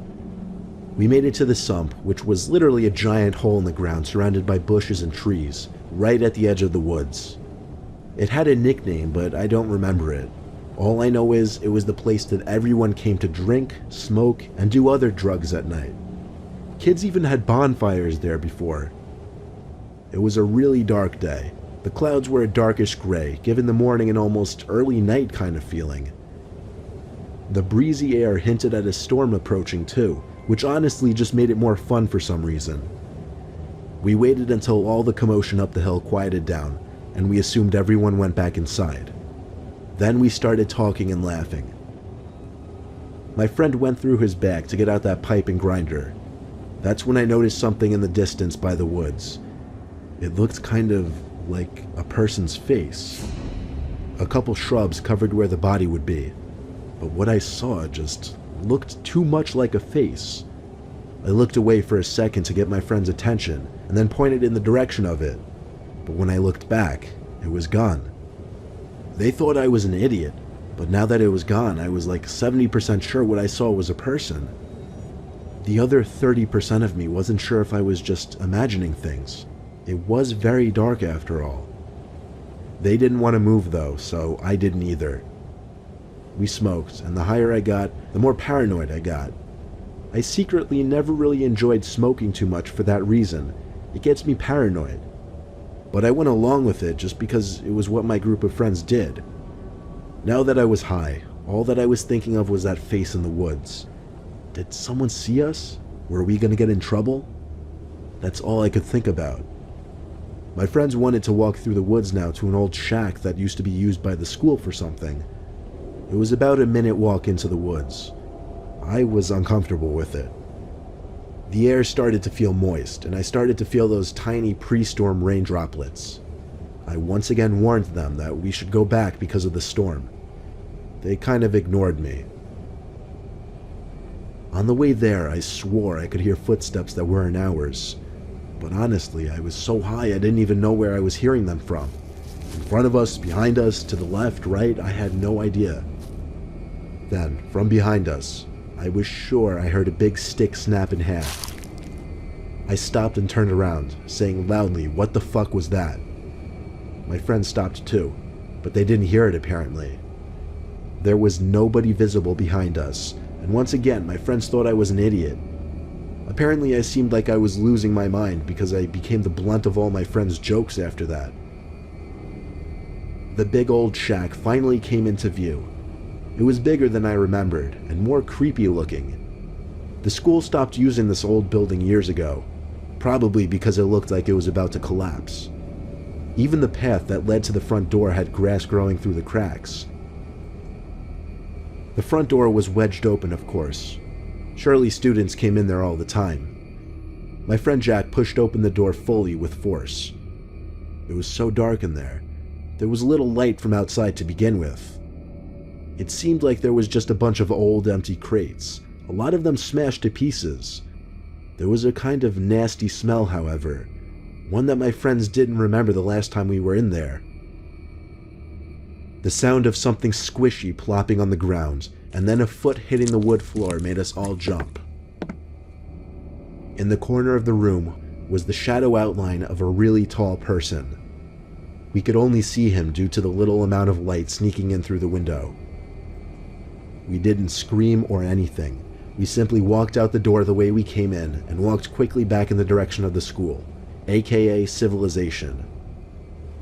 We made it to the sump, which was literally a giant hole in the ground surrounded by bushes and trees, right at the edge of the woods. It had a nickname, but I don't remember it. All I know is it was the place that everyone came to drink, smoke, and do other drugs at night. Kids even had bonfires there before. It was a really dark day. The clouds were a darkish gray, giving the morning an almost early night kind of feeling. The breezy air hinted at a storm approaching too, which honestly just made it more fun for some reason. We waited until all the commotion up the hill quieted down, and we assumed everyone went back inside. Then we started talking and laughing. My friend went through his bag to get out that pipe and grinder. That's when I noticed something in the distance by the woods. It looked kind of like a person's face. A couple shrubs covered where the body would be, but what I saw just looked too much like a face. I looked away for a second to get my friend's attention and then pointed in the direction of it, but when I looked back, it was gone. They thought I was an idiot, but now that it was gone, I was like 70% sure what I saw was a person. The other 30% of me wasn't sure if I was just imagining things. It was very dark after all. They didn't want to move though, so I didn't either. We smoked, and the higher I got, the more paranoid I got. I secretly never really enjoyed smoking too much for that reason. It gets me paranoid. But I went along with it just because it was what my group of friends did. Now that I was high, all that I was thinking of was that face in the woods. Did someone see us? Were we gonna get in trouble? That's all I could think about. My friends wanted to walk through the woods now to an old shack that used to be used by the school for something. It was about a minute walk into the woods. I was uncomfortable with it. The air started to feel moist, and I started to feel those tiny pre-storm rain droplets. I once again warned them that we should go back because of the storm. They kind of ignored me. On the way there, I swore I could hear footsteps that weren't ours. But honestly, I was so high I didn't even know where I was hearing them from. In front of us, behind us, to the left, right, I had no idea. Then, from behind us, I was sure I heard a big stick snap in half. I stopped and turned around, saying loudly, "What the fuck was that?" My friends stopped too, but they didn't hear it apparently. There was nobody visible behind us, and once again my friends thought I was an idiot. Apparently I seemed like I was losing my mind because I became the blunt of all my friends' jokes after that. The big old shack finally came into view. It was bigger than I remembered, and more creepy looking. The school stopped using this old building years ago, probably because it looked like it was about to collapse. Even the path that led to the front door had grass growing through the cracks. The front door was wedged open, of course. Surely students came in there all the time. My friend Jack pushed open the door fully with force. It was so dark in there. There was little light from outside to begin with. It seemed like there was just a bunch of old empty crates, a lot of them smashed to pieces. There was a kind of nasty smell, however, one that my friends didn't remember the last time we were in there. The sound of something squishy plopping on the ground, and then a foot hitting the wood floor made us all jump. In the corner of the room was the shadow outline of a really tall person. We could only see him due to the little amount of light sneaking in through the window. We didn't scream or anything. We simply walked out the door the way we came in and walked quickly back in the direction of the school, aka civilization.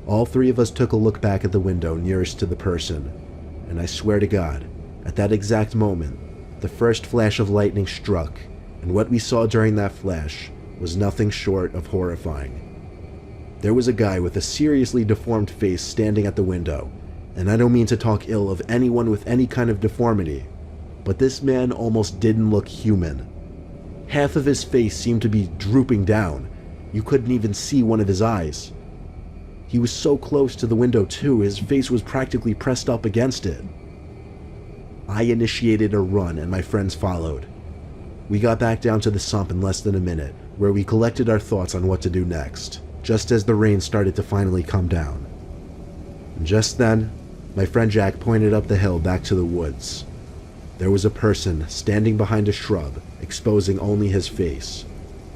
All three of us took a look back at the window nearest to the person, and I swear to God, at that exact moment, the first flash of lightning struck, and what we saw during that flash was nothing short of horrifying. There was a guy with a seriously deformed face standing at the window, and I don't mean to talk ill of anyone with any kind of deformity, but this man almost didn't look human. Half of his face seemed to be drooping down. You couldn't even see one of his eyes. He was so close to the window too, his face was practically pressed up against it. I initiated a run and my friends followed. We got back down to the sump in less than a minute, where we collected our thoughts on what to do next, just as the rain started to finally come down. And just then, my friend Jack pointed up the hill back to the woods. there was a person standing behind a shrub, exposing only his face,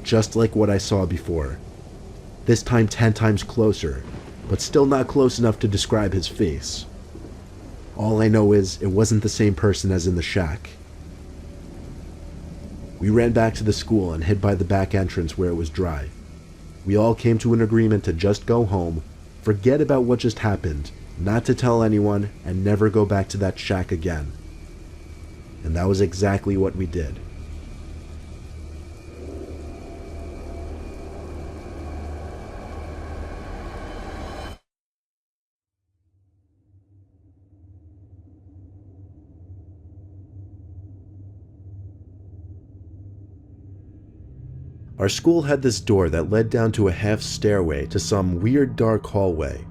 just like what I saw before. This time 10 times closer, but still not close enough to describe his face. All I know is it wasn't the same person as in the shack. We ran back to the school and hid by the back entrance where it was dry. We all came to an agreement to just go home, forget about what just happened, not to tell anyone, and never go back to that shack again. And that was exactly what we did. Our school had this door that led down to a half stairway to some weird dark hallway.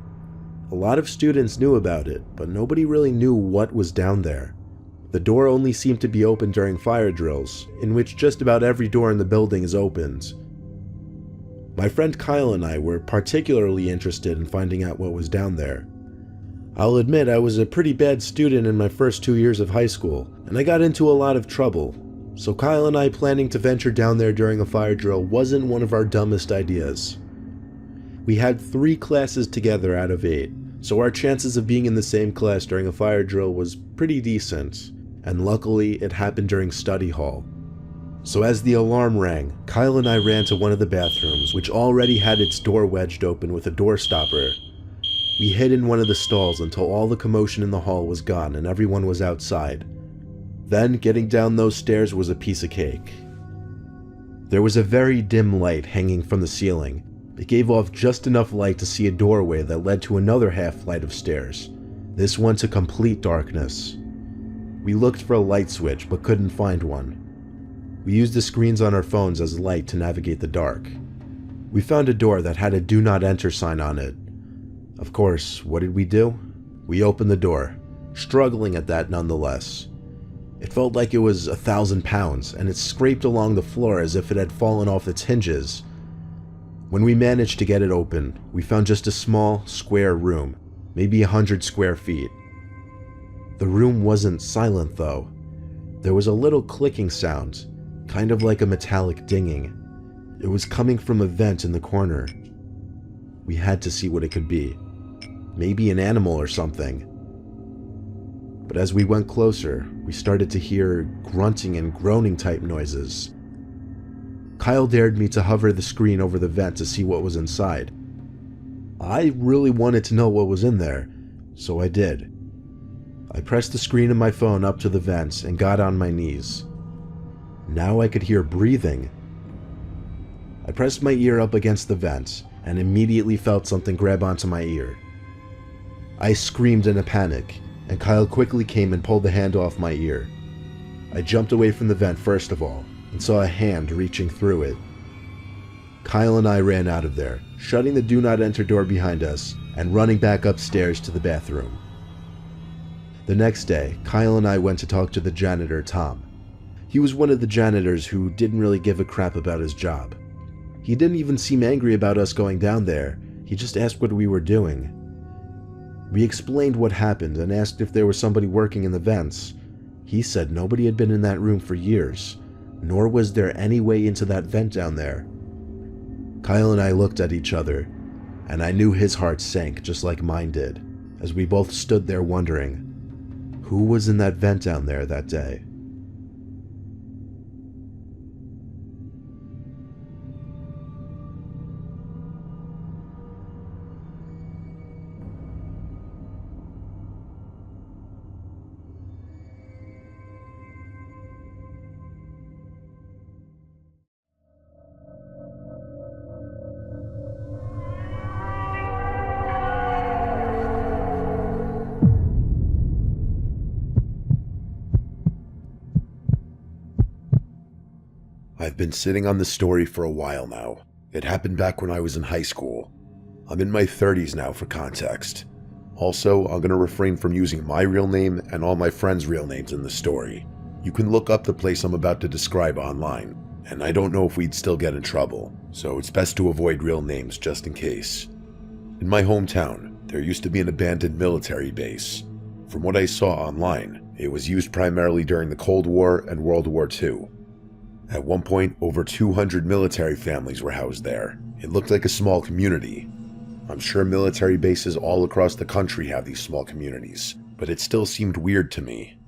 A lot of students knew about it, but nobody really knew what was down there. The door only seemed to be open during fire drills, in which just about every door in the building is opened. My friend Kyle and I were particularly interested in finding out what was down there. I'll admit I was a pretty bad student in my first 2 years of high school, and I got into a lot of trouble. So Kyle and I planning to venture down there during a fire drill wasn't one of our dumbest ideas. We had 3 classes together out of 8, so our chances of being in the same class during a fire drill was pretty decent, and luckily it happened during study hall. So as the alarm rang, Kyle and I ran to one of the bathrooms, which already had its door wedged open with a door stopper. We hid in one of the stalls until all the commotion in the hall was gone and everyone was outside. Then, getting down those stairs was a piece of cake. There was a very dim light hanging from the ceiling. It gave off just enough light to see a doorway that led to another half flight of stairs, this one to complete darkness. We looked for a light switch but couldn't find one. We used the screens on our phones as light to navigate the dark. We found a door that had a "Do Not Enter" sign on it. Of course, what did we do? We opened the door, struggling at that nonetheless. It felt like it was 1,000 pounds, and it scraped along the floor as if it had fallen off its hinges. When we managed to get it open, we found just a small, square room, maybe 100 square feet. The room wasn't silent though. There was a little clicking sound, kind of like a metallic dinging. It was coming from a vent in the corner. We had to see what it could be. Maybe an animal or something. But as we went closer, we started to hear grunting and groaning type noises. Kyle dared me to hover the screen over the vent to see what was inside. I really wanted to know what was in there, so I did. I pressed the screen of my phone up to the vents and got on my knees. Now I could hear breathing. I pressed my ear up against the vent and immediately felt something grab onto my ear. I screamed in a panic, and Kyle quickly came and pulled the hand off my ear. I jumped away from the vent first of all, and saw a hand reaching through it. Kyle and I ran out of there, shutting the "Do Not Enter" door behind us, and running back upstairs to the bathroom. The next day, Kyle and I went to talk to the janitor, Tom. He was one of the janitors who didn't really give a crap about his job. He didn't even seem angry about us going down there, he just asked what we were doing. We explained what happened and asked if there was somebody working in the vents. He said nobody had been in that room for years, nor was there any way into that vent down there. Kyle and I looked at each other, and I knew his heart sank just like mine did, as we both stood there wondering, who was in that vent down there that day? I've been sitting on this story for a while now. It happened back when I was in high school. I'm in my 30s now for context. Also, I'm going to refrain from using my real name and all my friends' real names in the story. You can look up the place I'm about to describe online, and I don't know if we'd still get in trouble, so it's best to avoid real names just in case. In my hometown, there used to be an abandoned military base. From what I saw online, it was used primarily during the Cold War and World War II. At one point, over 200 military families were housed there. It looked like a small community. I'm sure military bases all across the country have these small communities, but it still seemed weird to me.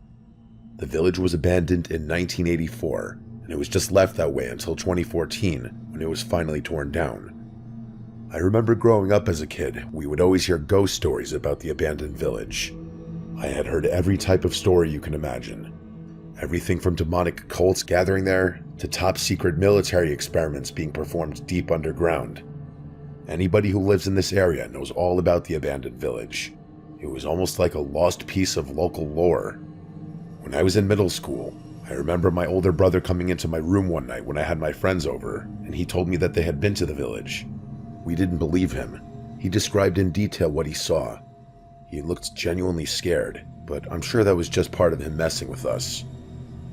The village was abandoned in 1984, and it was just left that way until 2014, when it was finally torn down. I remember growing up as a kid, we would always hear ghost stories about the abandoned village. I had heard every type of story you can imagine. Everything from demonic cults gathering there, to top-secret military experiments being performed deep underground. Anybody who lives in this area knows all about the abandoned village. It was almost like a lost piece of local lore. When I was in middle school, I remember my older brother coming into my room one night when I had my friends over, and he told me that they had been to the village. We didn't believe him. He described in detail what he saw. He looked genuinely scared, but I'm sure that was just part of him messing with us.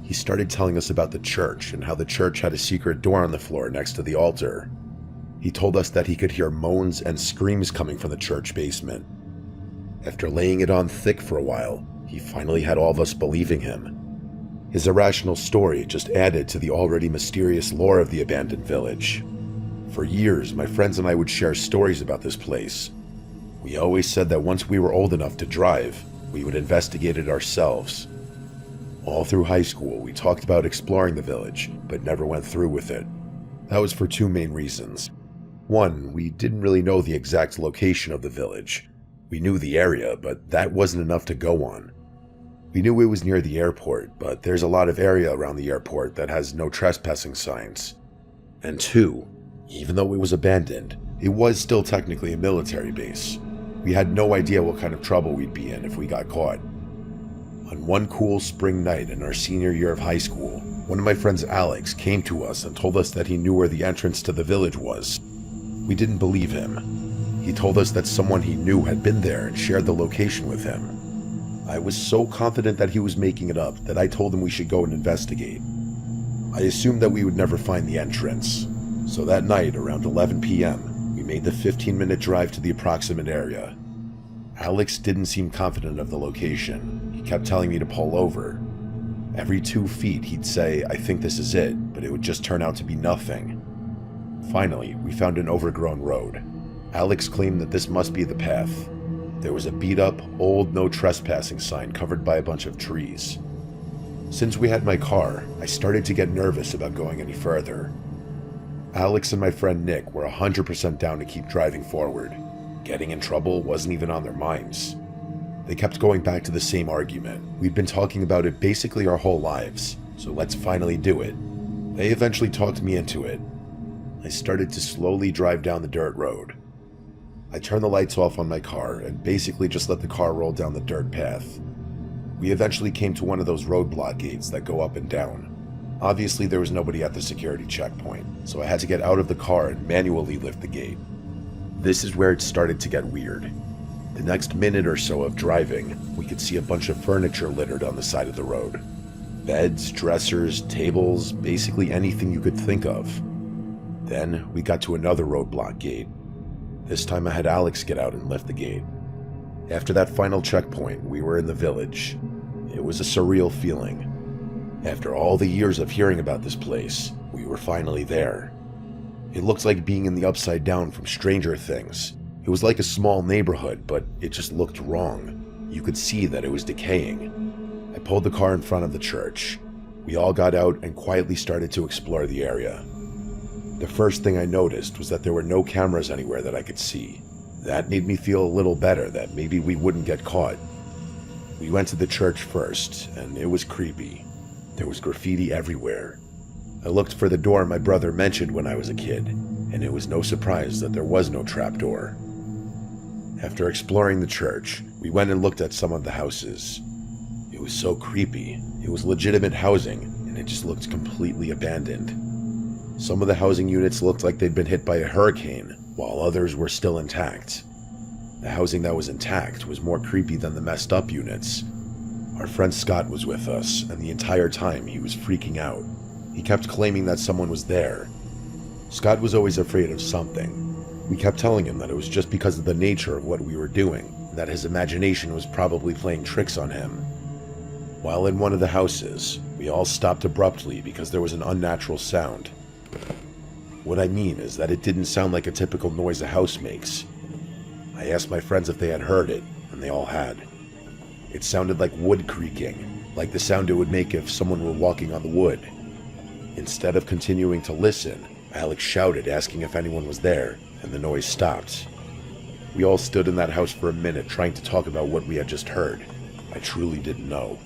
He started telling us about the church and how the church had a secret door on the floor next to the altar. He told us that he could hear moans and screams coming from the church basement. After laying it on thick for a while, he finally had all of us believing him. His irrational story just added to the already mysterious lore of the abandoned village. For years, my friends and I would share stories about this place. We always said that once we were old enough to drive, we would investigate it ourselves. All through high school, we talked about exploring the village, but never went through with it. That was for two main reasons. One, we didn't really know the exact location of the village. We knew the area, but that wasn't enough to go on. We knew it was near the airport, but there's a lot of area around the airport that has no trespassing signs. And two, even though it was abandoned, it was still technically a military base. We had no idea what kind of trouble we'd be in if we got caught. On one cool spring night in our senior year of high school, one of my friends, Alex, came to us and told us that he knew where the entrance to the village was. We didn't believe him. He told us that someone he knew had been there and shared the location with him. I was so confident that he was making it up that I told him we should go and investigate. I assumed that we would never find the entrance, so that night around 11 p.m., we made the 15-minute drive to the approximate area. Alex didn't seem confident of the location. He kept telling me to pull over. Every 2 feet he'd say, "I think this is it," but it would just turn out to be nothing. Finally, we found an overgrown road. Alex claimed that this must be the path. There was a beat-up, old no trespassing sign covered by a bunch of trees. Since we had my car, I started to get nervous about going any further. Alex and my friend Nick were 100% down to keep driving forward. Getting in trouble wasn't even on their minds. They kept going back to the same argument. We'd been talking about it basically our whole lives, so let's finally do it. They eventually talked me into it. I started to slowly drive down the dirt road. I turned the lights off on my car and basically just let the car roll down the dirt path. We eventually came to one of those roadblock gates that go up and down. Obviously there was nobody at the security checkpoint, so I had to get out of the car and manually lift the gate. This is where it started to get weird. The next minute or so of driving, we could see a bunch of furniture littered on the side of the road. Beds, dressers, tables, basically anything you could think of. Then we got to another roadblock gate. This time I had Alex get out and lift the gate. After that final checkpoint, we were in the village. It was a surreal feeling. After all the years of hearing about this place, we were finally there. It looked like being in the Upside Down from Stranger Things. It was like a small neighborhood, but it just looked wrong. You could see that it was decaying. I pulled the car in front of the church. We all got out and quietly started to explore the area. The first thing I noticed was that there were no cameras anywhere that I could see. That made me feel a little better that maybe we wouldn't get caught. We went to the church first, and it was creepy. There was graffiti everywhere. I looked for the door my brother mentioned when I was a kid, and it was no surprise that there was no trapdoor. After exploring the church, we went and looked at some of the houses. It was so creepy. It was legitimate housing, and it just looked completely abandoned. Some of the housing units looked like they'd been hit by a hurricane, while others were still intact. The housing that was intact was more creepy than the messed up units. Our friend Scott was with us, and the entire time he was freaking out. He kept claiming that someone was there. Scott was always afraid of something. We kept telling him that it was just because of the nature of what we were doing, that his imagination was probably playing tricks on him. While in one of the houses, we all stopped abruptly because there was an unnatural sound. What I mean is that it didn't sound like a typical noise a house makes. I asked my friends if they had heard it, and they all had. It sounded like wood creaking, like the sound it would make if someone were walking on the wood. Instead of continuing to listen, Alex shouted asking if anyone was there, and the noise stopped. We all stood in that house for a minute trying to talk about what we had just heard. I truly didn't know.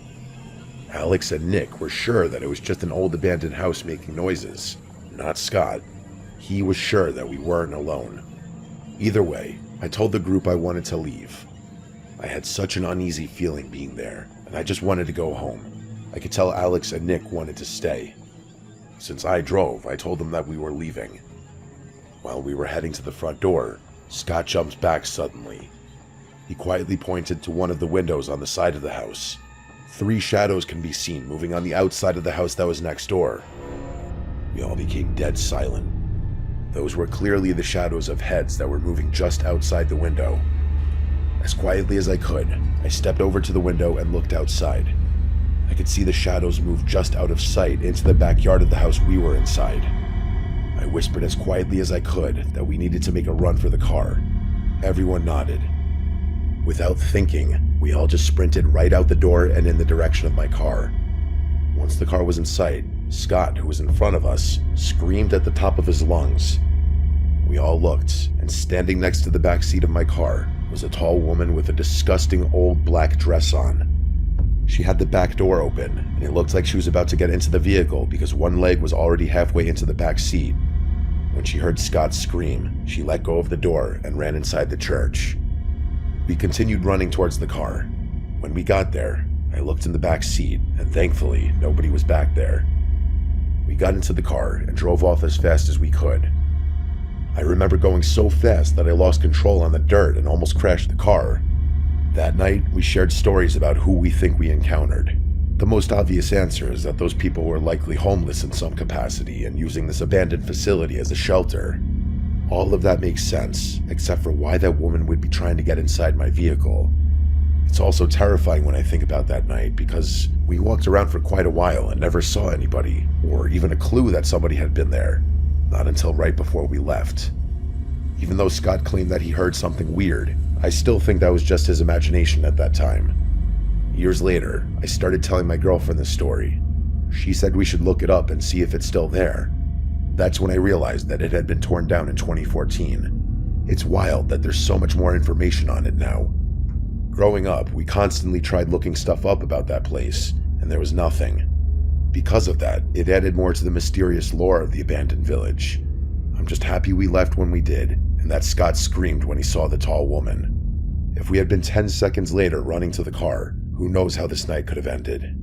Alex and Nick were sure that it was just an old abandoned house making noises, not Scott. He was sure that we weren't alone. Either way, I told the group I wanted to leave. I had such an uneasy feeling being there, and I just wanted to go home. I could tell Alex and Nick wanted to stay. Since I drove, I told them that we were leaving. While we were heading to the front door, Scott jumped back suddenly. He quietly pointed to one of the windows on the side of the house. 3 shadows can be seen moving on the outside of the house that was next door. We all became dead silent. Those were clearly the shadows of heads that were moving just outside the window. As quietly as I could, I stepped over to the window and looked outside. I could see the shadows move just out of sight into the backyard of the house we were inside. I whispered as quietly as I could that we needed to make a run for the car. Everyone nodded. Without thinking, we all just sprinted right out the door and in the direction of my car. Once the car was in sight, Scott, who was in front of us, screamed at the top of his lungs. We all looked, and standing next to the back seat of my car was a tall woman with a disgusting old black dress on. She had the back door open, and it looked like she was about to get into the vehicle because one leg was already halfway into the back seat. When she heard Scott scream, she let go of the door and ran inside the church. We continued running towards the car. When we got there, I looked in the back seat, and thankfully, nobody was back there. We got into the car and drove off as fast as we could. I remember going so fast that I lost control on the dirt and almost crashed the car. That night, we shared stories about who we think we encountered. The most obvious answer is that those people were likely homeless in some capacity and using this abandoned facility as a shelter. All of that makes sense, except for why that woman would be trying to get inside my vehicle. It's also terrifying when I think about that night because we walked around for quite a while and never saw anybody, or even a clue that somebody had been there. Not until right before we left. Even though Scott claimed that he heard something weird, I still think that was just his imagination at that time. Years later, I started telling my girlfriend this story. She said we should look it up and see if it's still there. That's when I realized that it had been torn down in 2014. It's wild that there's so much more information on it now. Growing up, we constantly tried looking stuff up about that place, and there was nothing. Because of that, it added more to the mysterious lore of the abandoned village. I'm just happy we left when we did, and that Scott screamed when he saw the tall woman. If we had been 10 seconds later running to the car, who knows how this night could have ended.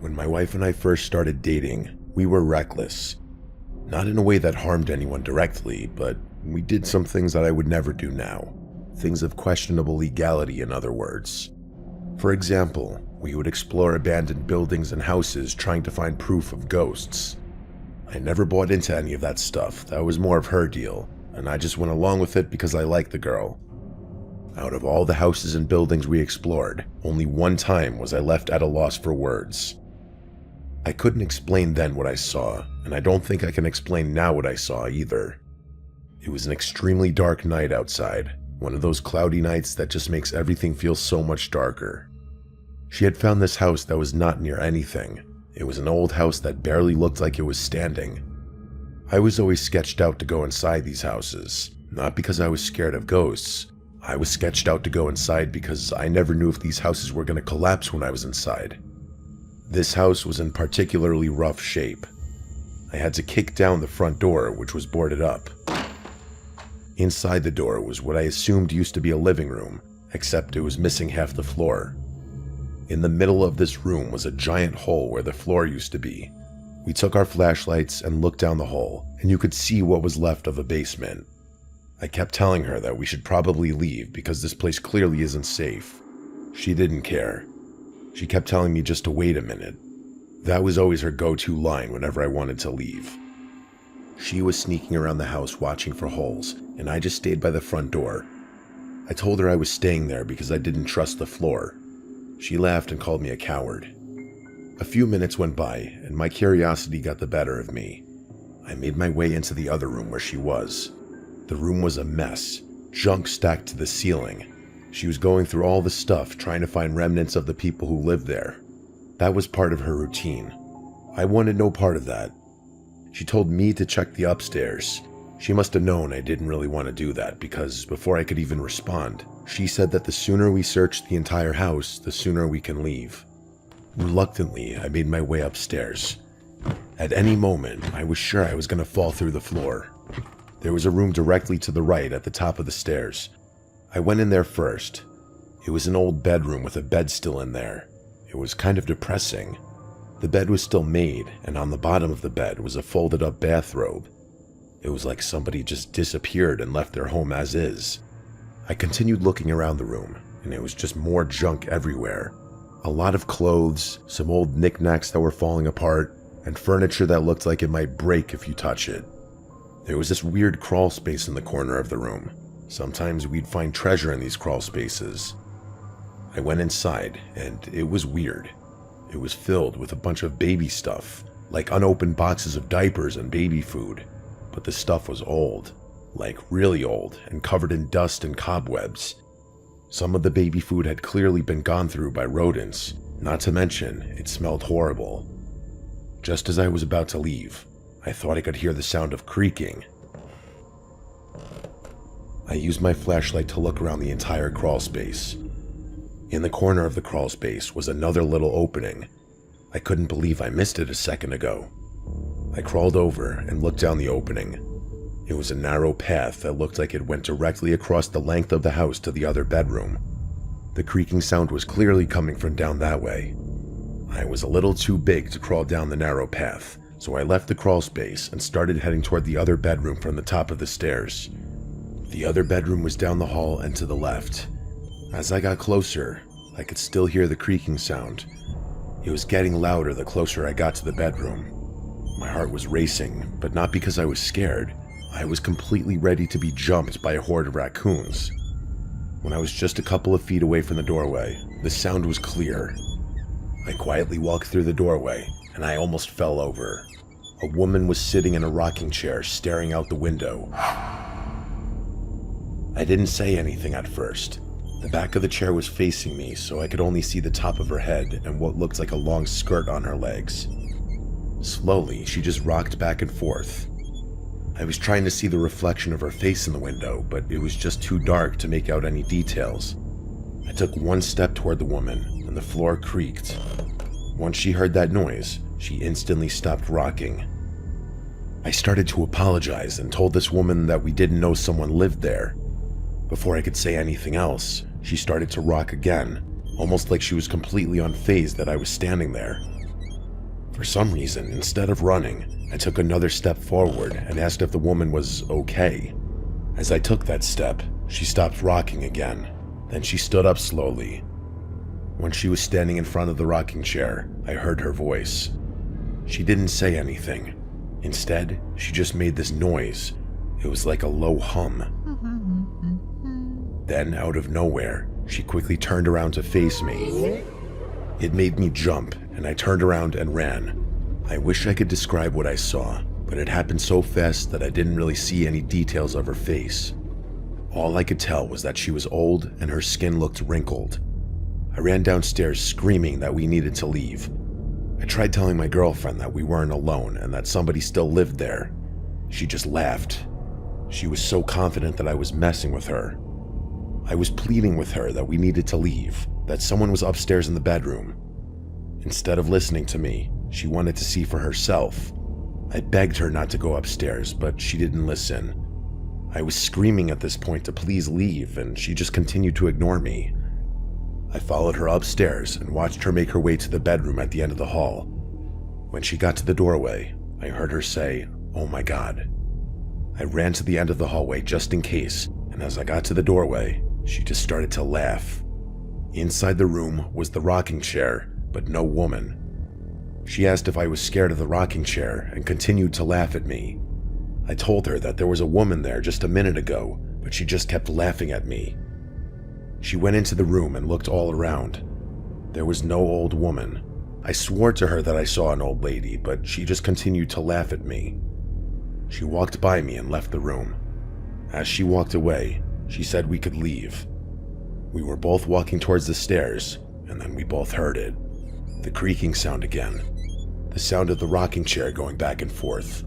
When my wife and I first started dating, we were reckless. Not in a way that harmed anyone directly, but we did some things that I would never do now. Things of questionable legality, in other words. For example, we would explore abandoned buildings and houses trying to find proof of ghosts. I never bought into any of that stuff. That was more of her deal, and I just went along with it because I liked the girl. Out of all the houses and buildings we explored, only one time was I left at a loss for words. I couldn't explain then what I saw, and I don't think I can explain now what I saw either. It was an extremely dark night outside, one of those cloudy nights that just makes everything feel so much darker. She had found this house that was not near anything. It was an old house that barely looked like it was standing. I was always sketched out to go inside these houses, not because I was scared of ghosts. I was sketched out to go inside because I never knew if these houses were going to collapse when I was inside. This house was in particularly rough shape. I had to kick down the front door, which was boarded up. Inside the door was what I assumed used to be a living room, except it was missing half the floor. In the middle of this room was a giant hole where the floor used to be. We took our flashlights and looked down the hole, and you could see what was left of a basement. I kept telling her that we should probably leave because this place clearly isn't safe. She didn't care. She kept telling me just to wait a minute. That was always her go-to line whenever I wanted to leave. She was sneaking around the house watching for holes, and I just stayed by the front door. I told her I was staying there because I didn't trust the floor. She laughed and called me a coward. A few minutes went by, and my curiosity got the better of me. I made my way into the other room where she was. The room was a mess, junk stacked to the ceiling. She was going through all the stuff trying to find remnants of the people who lived there. That was part of her routine. I wanted no part of that. She told me to check the upstairs. She must have known I didn't really want to do that because before I could even respond, she said that the sooner we search the entire house, the sooner we can leave. Reluctantly, I made my way upstairs. At any moment, I was sure I was going to fall through the floor. There was a room directly to the right at the top of the stairs. I went in there first. It was an old bedroom with a bed still in there. It was kind of depressing. The bed was still made, and on the bottom of the bed was a folded up bathrobe. It was like somebody just disappeared and left their home as is. I continued looking around the room, and it was just more junk everywhere. A lot of clothes, some old knickknacks that were falling apart, and furniture that looked like it might break if you touch it. There was this weird crawl space in the corner of the room. Sometimes we'd find treasure in these crawl spaces. I went inside, and it was weird. It was filled with a bunch of baby stuff, like unopened boxes of diapers and baby food. But the stuff was old, like really old, and covered in dust and cobwebs. Some of the baby food had clearly been gone through by rodents, not to mention it smelled horrible. Just as I was about to leave, I thought I could hear the sound of creaking. I used my flashlight to look around the entire crawl space. In the corner of the crawl space was another little opening. I couldn't believe I missed it a second ago. I crawled over and looked down the opening. It was a narrow path that looked like it went directly across the length of the house to the other bedroom. The creaking sound was clearly coming from down that way. I was a little too big to crawl down the narrow path, so I left the crawl space and started heading toward the other bedroom from the top of the stairs. The other bedroom was down the hall and to the left. As I got closer, I could still hear the creaking sound. It was getting louder the closer I got to the bedroom. My heart was racing, but not because I was scared. I was completely ready to be jumped by a horde of raccoons. When I was just a couple of feet away from the doorway, the sound was clear. I quietly walked through the doorway, and I almost fell over. A woman was sitting in a rocking chair, staring out the window. I didn't say anything at first. The back of the chair was facing me, so I could only see the top of her head and what looked like a long skirt on her legs. Slowly, she just rocked back and forth. I was trying to see the reflection of her face in the window, but it was just too dark to make out any details. I took one step toward the woman, and the floor creaked. Once she heard that noise, she instantly stopped rocking. I started to apologize and told this woman that we didn't know someone lived there. Before I could say anything else, she started to rock again, almost like she was completely unfazed that I was standing there. For some reason, instead of running, I took another step forward and asked if the woman was okay. As I took that step, she stopped rocking again. Then she stood up slowly. When she was standing in front of the rocking chair, I heard her voice. She didn't say anything. Instead, she just made this noise. It was like a low hum. Then, out of nowhere, she quickly turned around to face me. It made me jump, and I turned around and ran. I wish I could describe what I saw, but it happened so fast that I didn't really see any details of her face. All I could tell was that she was old and her skin looked wrinkled. I ran downstairs screaming that we needed to leave. I tried telling my girlfriend that we weren't alone and that somebody still lived there. She just laughed. She was so confident that I was messing with her. I was pleading with her that we needed to leave, that someone was upstairs in the bedroom. Instead of listening to me, she wanted to see for herself. I begged her not to go upstairs, but she didn't listen. I was screaming at this point to please leave, and she just continued to ignore me. I followed her upstairs and watched her make her way to the bedroom at the end of the hall. When she got to the doorway, I heard her say, "Oh my God." I ran to the end of the hallway just in case, and as I got to the doorway, she just started to laugh. Inside the room was the rocking chair, but no woman. She asked if I was scared of the rocking chair and continued to laugh at me. I told her that there was a woman there just a minute ago, but she just kept laughing at me. She went into the room and looked all around. There was no old woman. I swore to her that I saw an old lady, but she just continued to laugh at me. She walked by me and left the room. As she walked away, she said we could leave. We were both walking towards the stairs, and then we both heard it. The creaking sound again. The sound of the rocking chair going back and forth.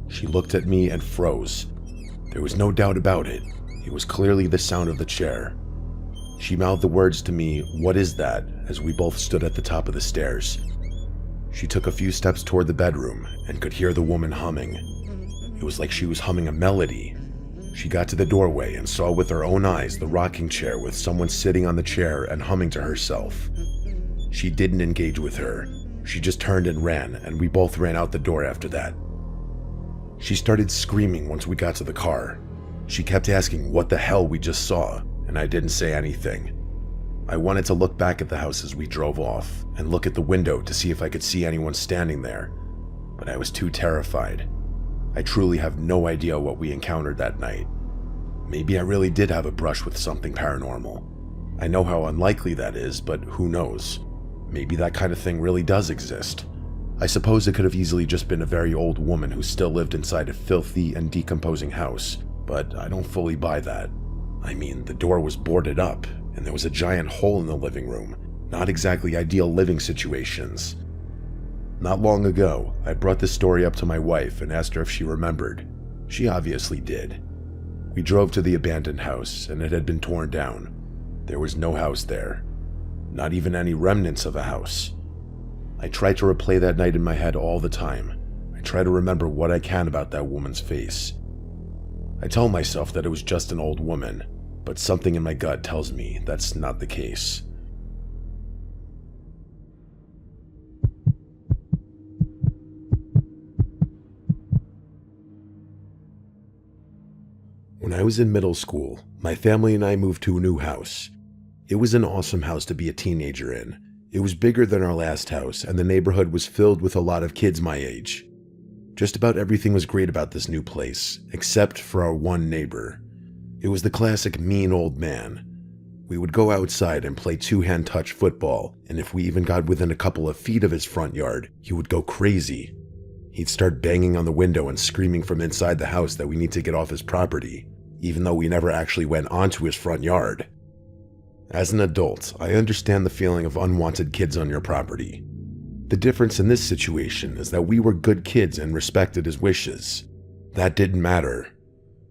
She looked at me and froze. There was no doubt about it. It was clearly the sound of the chair. She mouthed the words to me, "What is that?" as we both stood at the top of the stairs. She took a few steps toward the bedroom and could hear the woman humming. It was like she was humming a melody. She got to the doorway and saw with her own eyes the rocking chair with someone sitting on the chair and humming to herself. She didn't engage with her. She just turned and ran, and we both ran out the door after that. She started screaming once we got to the car. She kept asking what the hell we just saw, and I didn't say anything. I wanted to look back at the house as we drove off and look at the window to see if I could see anyone standing there, but I was too terrified. I truly have no idea what we encountered that night. Maybe I really did have a brush with something paranormal. I know how unlikely that is, but who knows? Maybe that kind of thing really does exist. I suppose it could have easily just been a very old woman who still lived inside a filthy and decomposing house, but I don't fully buy that. I mean, the door was boarded up, and there was a giant hole in the living room. Not exactly ideal living situations. Not long ago, I brought this story up to my wife and asked her if she remembered. She obviously did. We drove to the abandoned house, and it had been torn down. There was no house there. Not even any remnants of a house. I try to replay that night in my head all the time. I try to remember what I can about that woman's face. I tell myself that it was just an old woman, but something in my gut tells me that's not the case. When I was in middle school, my family and I moved to a new house. It was an awesome house to be a teenager in. It was bigger than our last house, and the neighborhood was filled with a lot of kids my age. Just about everything was great about this new place, except for our one neighbor. It was the classic mean old man. We would go outside and play two-hand touch football, and if we even got within a couple of feet of his front yard, he would go crazy. He'd start banging on the window and screaming from inside the house that we need to get off his property, even though we never actually went onto his front yard. As an adult, I understand the feeling of unwanted kids on your property. The difference in this situation is that we were good kids and respected his wishes. That didn't matter.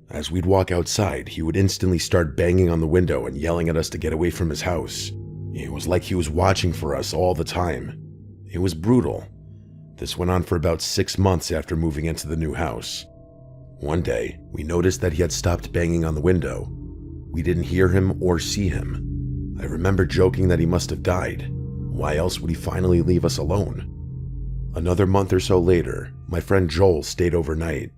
As we'd walk outside, he would instantly start banging on the window and yelling at us to get away from his house. It was like he was watching for us all the time. It was brutal. This went on for about 6 months after moving into the new house. One day, we noticed that he had stopped banging on the window. We didn't hear him or see him. I remember joking that he must have died. Why else would he finally leave us alone? Another month or so later, my friend Joel stayed overnight.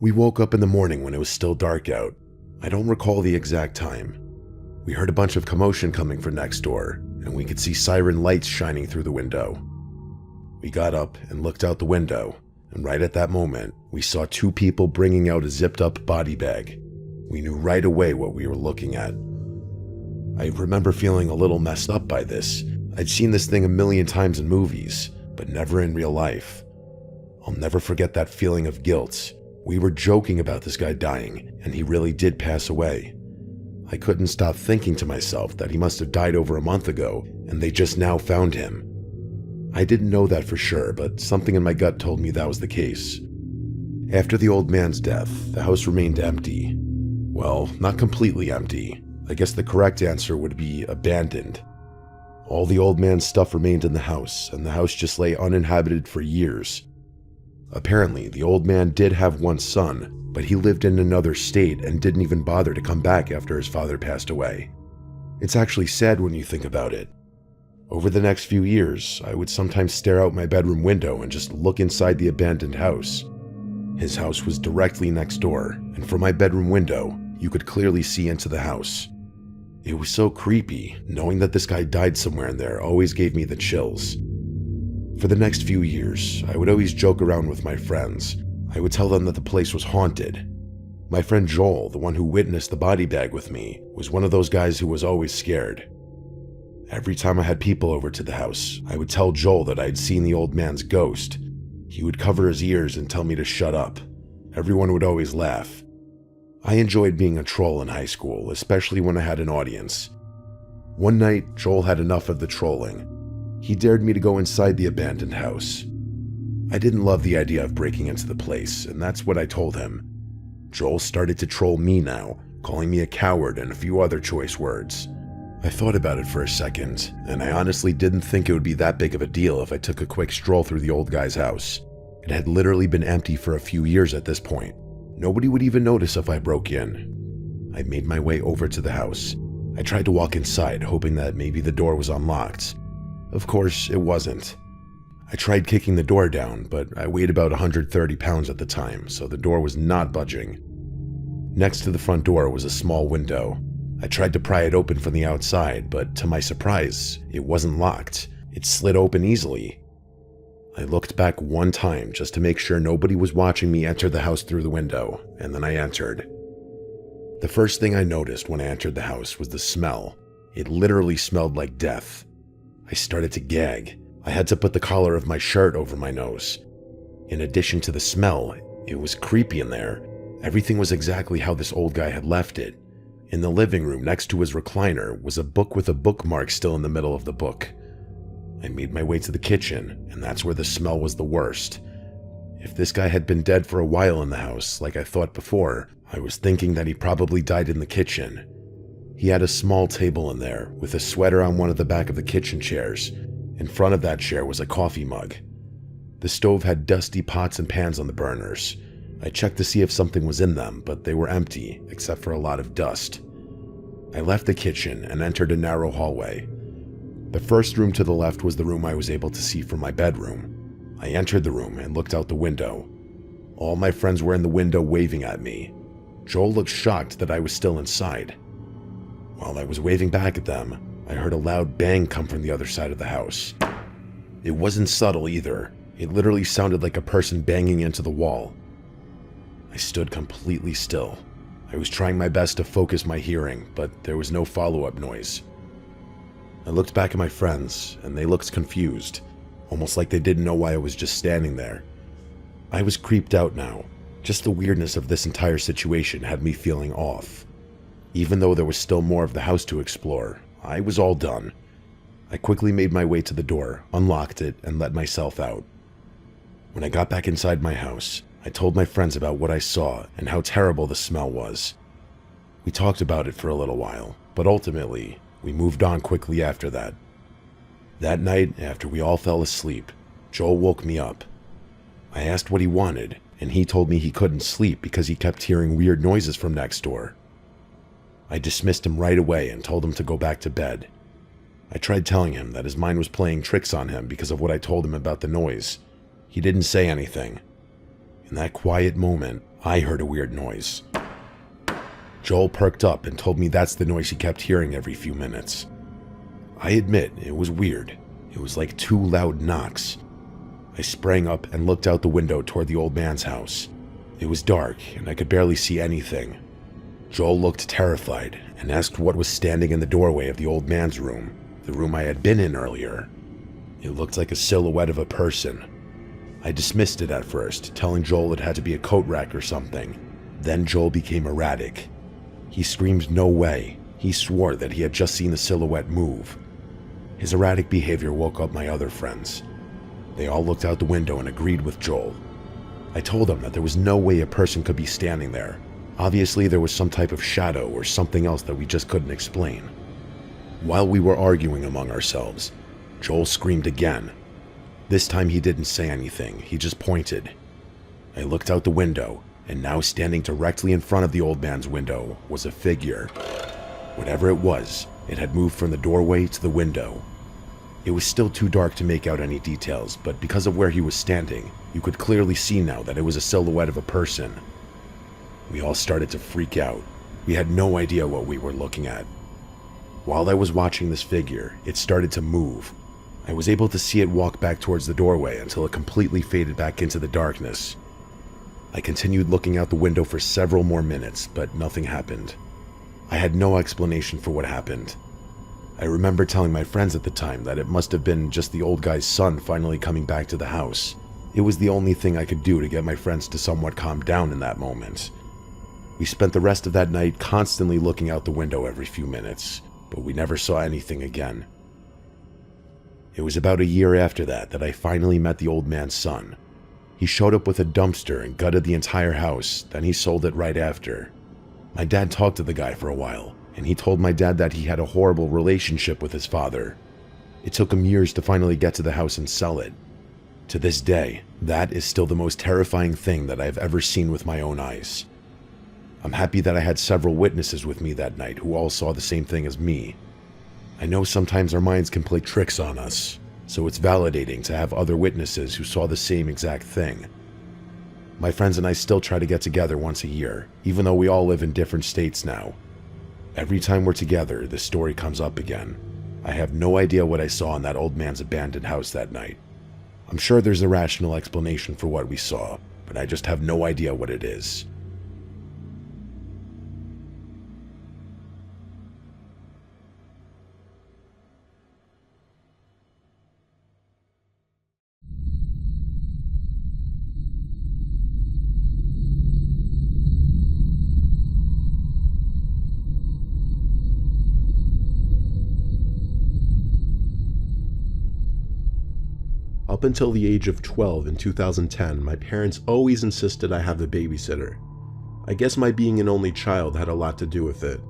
We woke up in the morning when it was still dark out. I don't recall the exact time. We heard a bunch of commotion coming from next door, and we could see siren lights shining through the window. We got up and looked out the window, and right at that moment, we saw 2 people bringing out a zipped-up body bag. We knew right away what we were looking at. I remember feeling a little messed up by this. I'd seen this thing a million times in movies, but never in real life. I'll never forget that feeling of guilt. We were joking about this guy dying, and he really did pass away. I couldn't stop thinking to myself that he must have died over a month ago, and they just now found him. I didn't know that for sure, but something in my gut told me that was the case. After the old man's death, the house remained empty. Well, not completely empty. I guess the correct answer would be abandoned. All the old man's stuff remained in the house, and the house just lay uninhabited for years. Apparently, the old man did have one son, but he lived in another state and didn't even bother to come back after his father passed away. It's actually sad when you think about it. Over the next few years, I would sometimes stare out my bedroom window and just look inside the abandoned house. His house was directly next door, and from my bedroom window, you could clearly see into the house. It was so creepy. Knowing that this guy died somewhere in there always gave me the chills. For the next few years, I would always joke around with my friends. I would tell them that the place was haunted. My friend Joel, the one who witnessed the body bag with me, was one of those guys who was always scared. Every time I had people over to the house, I would tell Joel that I'd seen the old man's ghost. He would cover his ears and tell me to shut up. Everyone would always laugh. I enjoyed being a troll in high school, especially when I had an audience. One night, Joel had enough of the trolling. He dared me to go inside the abandoned house. I didn't love the idea of breaking into the place, and that's what I told him. Joel started to troll me now, calling me a coward and a few other choice words. I thought about it for a second, and I honestly didn't think it would be that big of a deal if I took a quick stroll through the old guy's house. It had literally been empty for a few years at this point. Nobody would even notice if I broke in. I made my way over to the house. I tried to walk inside, hoping that maybe the door was unlocked. Of course, it wasn't. I tried kicking the door down, but I weighed about 130 pounds at the time, so the door was not budging. Next to the front door was a small window. I tried to pry it open from the outside, but to my surprise, it wasn't locked. It slid open easily. I looked back one time just to make sure nobody was watching me enter the house through the window, and then I entered. The first thing I noticed when I entered the house was the smell. It literally smelled like death. I started to gag. I had to put the collar of my shirt over my nose. In addition to the smell, it was creepy in there. Everything was exactly how this old guy had left it. In the living room next to his recliner was a book with a bookmark still in the middle of the book. I made my way to the kitchen, and that's where the smell was the worst. If this guy had been dead for a while in the house, like I thought before, I was thinking that he probably died in the kitchen. He had a small table in there, with a sweater on one of the back of the kitchen chairs. In front of that chair was a coffee mug. The stove had dusty pots and pans on the burners. I checked to see if something was in them, but they were empty, except for a lot of dust. I left the kitchen and entered a narrow hallway. The first room to the left was the room I was able to see from my bedroom. I entered the room and looked out the window. All my friends were in the window waving at me. Joel looked shocked that I was still inside. While I was waving back at them, I heard a loud bang come from the other side of the house. It wasn't subtle either. It literally sounded like a person banging into the wall. I stood completely still. I was trying my best to focus my hearing, but there was no follow-up noise. I looked back at my friends, and they looked confused, almost like they didn't know why I was just standing there. I was creeped out now. Just the weirdness of this entire situation had me feeling off. Even though there was still more of the house to explore, I was all done. I quickly made my way to the door, unlocked it, and let myself out. When I got back inside my house, I told my friends about what I saw and how terrible the smell was. We talked about it for a little while, but ultimately, we moved on quickly after that. That night, after we all fell asleep, Joel woke me up. I asked what he wanted, and he told me he couldn't sleep because he kept hearing weird noises from next door. I dismissed him right away and told him to go back to bed. I tried telling him that his mind was playing tricks on him because of what I told him about the noise. He didn't say anything. In that quiet moment, I heard a weird noise. Joel perked up and told me that's the noise he kept hearing every few minutes. I admit, it was weird. It was like two loud knocks. I sprang up and looked out the window toward the old man's house. It was dark, and I could barely see anything. Joel looked terrified and asked what was standing in the doorway of the old man's room, the room I had been in earlier. It looked like a silhouette of a person. I dismissed it at first, telling Joel it had to be a coat rack or something. Then Joel became erratic. He screamed no way. He swore that he had just seen the silhouette move. His erratic behavior woke up my other friends. They all looked out the window and agreed with Joel. I told them that there was no way a person could be standing there. Obviously, there was some type of shadow or something else that we just couldn't explain. While we were arguing among ourselves, Joel screamed again. This time he didn't say anything, he just pointed. I looked out the window, and now standing directly in front of the old man's window was a figure. Whatever it was, it had moved from the doorway to the window. It was still too dark to make out any details, but because of where he was standing, you could clearly see now that it was a silhouette of a person. We all started to freak out. We had no idea what we were looking at. While I was watching this figure, it started to move. I was able to see it walk back towards the doorway until it completely faded back into the darkness. I continued looking out the window for several more minutes, but nothing happened. I had no explanation for what happened. I remember telling my friends at the time that it must have been just the old guy's son finally coming back to the house. It was the only thing I could do to get my friends to somewhat calm down in that moment. We spent the rest of that night constantly looking out the window every few minutes, but we never saw anything again. It was about a year after that I finally met the old man's son. He showed up with a dumpster and gutted the entire house, then he sold it right after. My dad talked to the guy for a while, and he told my dad that he had a horrible relationship with his father. It took him years to finally get to the house and sell it. To this day, that is still the most terrifying thing that I've ever seen with my own eyes. I'm happy that I had several witnesses with me that night who all saw the same thing as me. I know sometimes our minds can play tricks on us, so it's validating to have other witnesses who saw the same exact thing. My friends and I still try to get together once a year, even though we all live in different states now. Every time we're together, this story comes up again. I have no idea what I saw in that old man's abandoned house that night. I'm sure there's a rational explanation for what we saw, but I just have no idea what it is. Up until the age of 12 in 2010, my parents always insisted I have a babysitter. I guess my being an only child had a lot to do with it.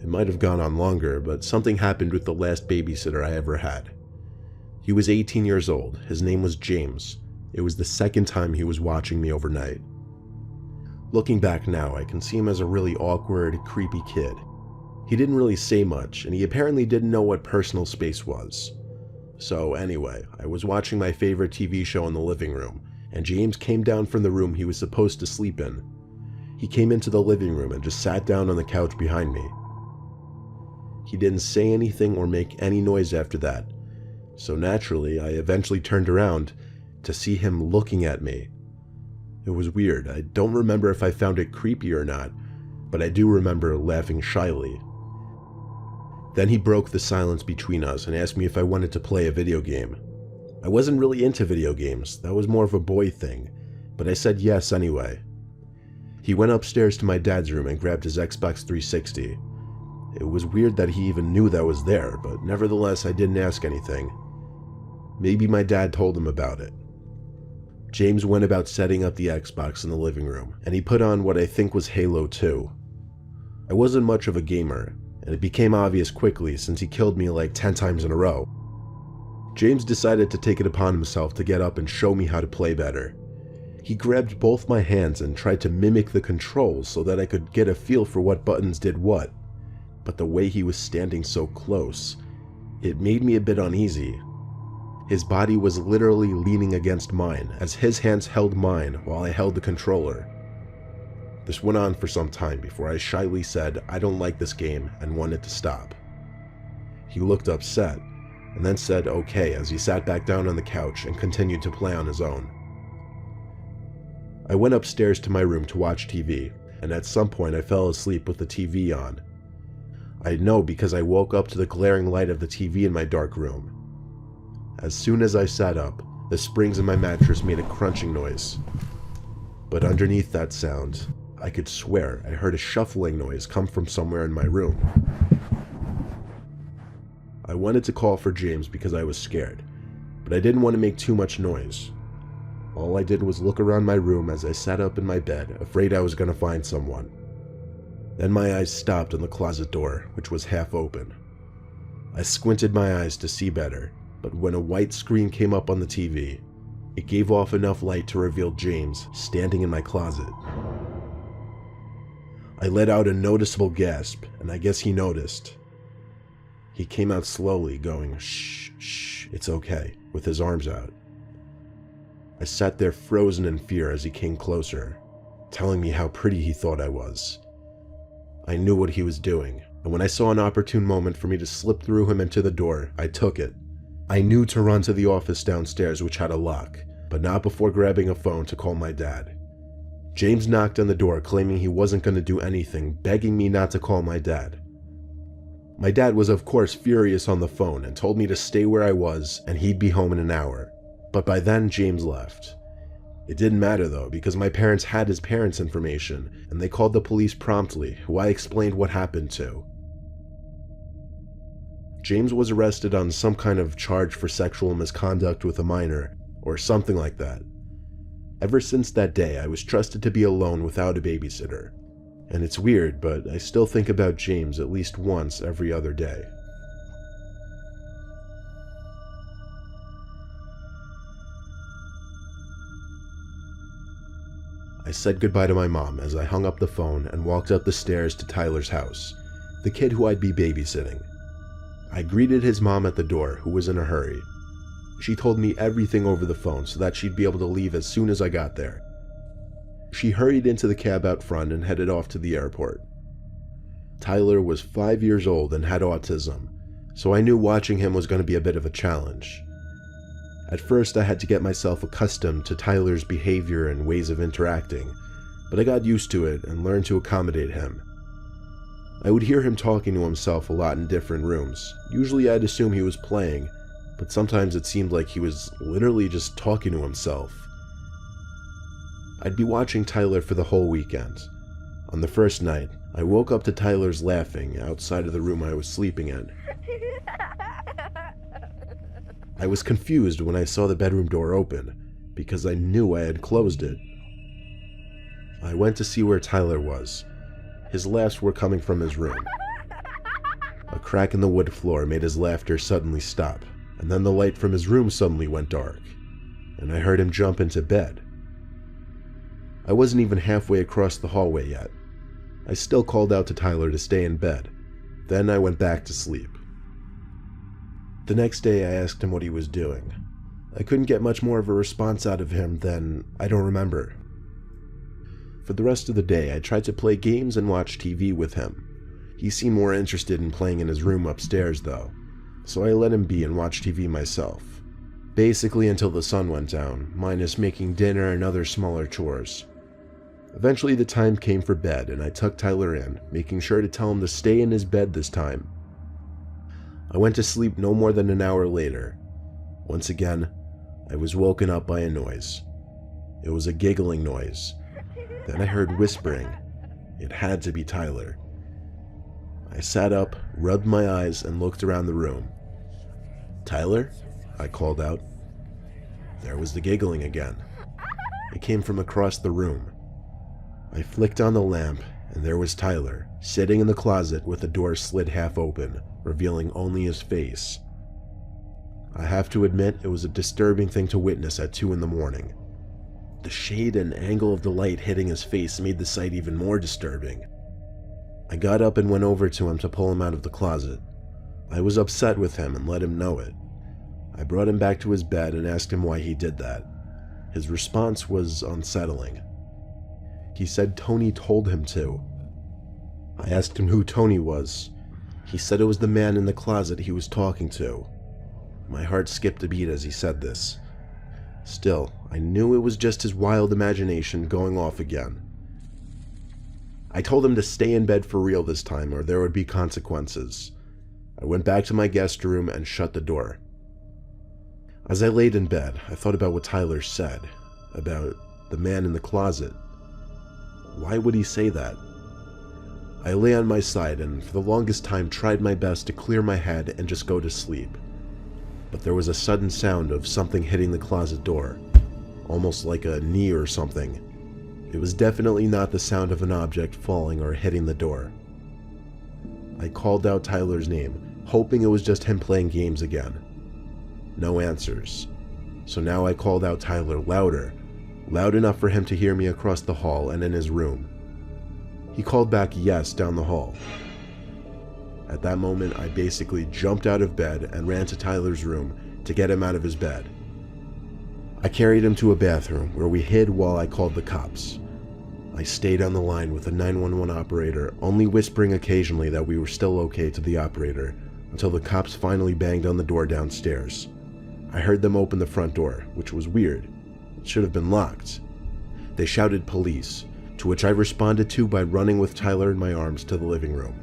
It might have gone on longer, but something happened with the last babysitter I ever had. He was 18 years old. His name was James. It was the second time he was watching me overnight. Looking back now, I can see him as a really awkward, creepy kid. He didn't really say much, and he apparently didn't know what personal space was. So anyway, I was watching my favorite TV show in the living room, and James came down from the room he was supposed to sleep in. He came into the living room and just sat down on the couch behind me. He didn't say anything or make any noise after that, so naturally I eventually turned around to see him looking at me. It was weird. I don't remember if I found it creepy or not, but I do remember laughing shyly. Then he broke the silence between us and asked me if I wanted to play a video game. I wasn't really into video games, that was more of a boy thing, but I said yes anyway. He went upstairs to my dad's room and grabbed his Xbox 360. It was weird that he even knew that was there, but nevertheless I didn't ask anything. Maybe my dad told him about it. James went about setting up the Xbox in the living room, and he put on what I think was Halo 2. I wasn't much of a gamer, and it became obvious quickly since he killed me like 10 times in a row. James decided to take it upon himself to get up and show me how to play better. He grabbed both my hands and tried to mimic the controls so that I could get a feel for what buttons did what, but the way he was standing so close, it made me a bit uneasy. His body was literally leaning against mine as his hands held mine while I held the controller. This went on for some time before I shyly said I don't like this game and wanted to stop. He looked upset and then said okay as he sat back down on the couch and continued to play on his own. I went upstairs to my room to watch TV, and at some point I fell asleep with the TV on. I know because I woke up to the glaring light of the TV in my dark room. As soon as I sat up, the springs in my mattress made a crunching noise. But underneath that sound, I could swear I heard a shuffling noise come from somewhere in my room. I wanted to call for James because I was scared, but I didn't want to make too much noise. All I did was look around my room as I sat up in my bed, afraid I was going to find someone. Then my eyes stopped on the closet door, which was half open. I squinted my eyes to see better, but when a white screen came up on the TV, it gave off enough light to reveal James standing in my closet. I let out a noticeable gasp, and I guess he noticed. He came out slowly, going, "Shh, shh, it's okay," with his arms out. I sat there frozen in fear as he came closer, telling me how pretty he thought I was. I knew what he was doing, and when I saw an opportune moment for me to slip through him into the door, I took it. I knew to run to the office downstairs, which had a lock, but not before grabbing a phone to call my dad. James knocked on the door claiming he wasn't going to do anything, begging me not to call my dad. My dad was of course furious on the phone and told me to stay where I was and he'd be home in an hour, but by then James left. It didn't matter though, because my parents had his parents' information and they called the police promptly, who I explained what happened to. James was arrested on some kind of charge for sexual misconduct with a minor, or something like that. Ever since that day, I was trusted to be alone without a babysitter. And it's weird, but I still think about James at least once every other day. I said goodbye to my mom as I hung up the phone and walked up the stairs to Tyler's house, the kid who I'd be babysitting. I greeted his mom at the door, who was in a hurry. She told me everything over the phone so that she'd be able to leave as soon as I got there. She hurried into the cab out front and headed off to the airport. Tyler was 5 years old and had autism, so I knew watching him was going to be a bit of a challenge. At first, I had to get myself accustomed to Tyler's behavior and ways of interacting, but I got used to it and learned to accommodate him. I would hear him talking to himself a lot in different rooms. Usually I'd assume he was playing, but sometimes it seemed like he was literally just talking to himself. I'd be watching Tyler for the whole weekend. On the first night, I woke up to Tyler's laughing outside of the room I was sleeping in. I was confused when I saw the bedroom door open, because I knew I had closed it. I went to see where Tyler was. His laughs were coming from his room. A crack in the wood floor made his laughter suddenly stop, and then the light from his room suddenly went dark, and I heard him jump into bed. I wasn't even halfway across the hallway yet. I still called out to Tyler to stay in bed. Then I went back to sleep. The next day I asked him what he was doing. I couldn't get much more of a response out of him than, "I don't remember." For the rest of the day, I tried to play games and watch TV with him. He seemed more interested in playing in his room upstairs though, so I let him be and watched TV myself. Basically until the sun went down, minus making dinner and other smaller chores. Eventually the time came for bed and I tucked Tyler in, making sure to tell him to stay in his bed this time. I went to sleep no more than an hour later. Once again, I was woken up by a noise. It was a giggling noise. Then I heard whispering. It had to be Tyler. I sat up, rubbed my eyes, and looked around the room. "Tyler?" I called out. There was the giggling again. It came from across the room. I flicked on the lamp, and there was Tyler, sitting in the closet with the door slid half open, revealing only his face. I have to admit, it was a disturbing thing to witness at 2 in the morning. The shade and angle of the light hitting his face made the sight even more disturbing. I got up and went over to him to pull him out of the closet. I was upset with him and let him know it. I brought him back to his bed and asked him why he did that. His response was unsettling. He said Tony told him to. I asked him who Tony was. He said it was the man in the closet he was talking to. My heart skipped a beat as he said this. Still, I knew it was just his wild imagination going off again. I told him to stay in bed for real this time or there would be consequences. I went back to my guest room and shut the door. As I laid in bed, I thought about what Tyler said, about the man in the closet. Why would he say that? I lay on my side and for the longest time tried my best to clear my head and just go to sleep. But there was a sudden sound of something hitting the closet door, almost like a knee or something. It was definitely not the sound of an object falling or hitting the door. I called out Tyler's name, hoping it was just him playing games again. No answers. So now I called out Tyler louder, loud enough for him to hear me across the hall and in his room. He called back yes down the hall. At that moment, I basically jumped out of bed and ran to Tyler's room to get him out of his bed. I carried him to a bathroom where we hid while I called the cops. I stayed on the line with the 911 operator, only whispering occasionally that we were still okay to the operator, until the cops finally banged on the door downstairs. I heard them open the front door, which was weird. It should have been locked. They shouted police, to which I responded to by running with Tyler in my arms to the living room.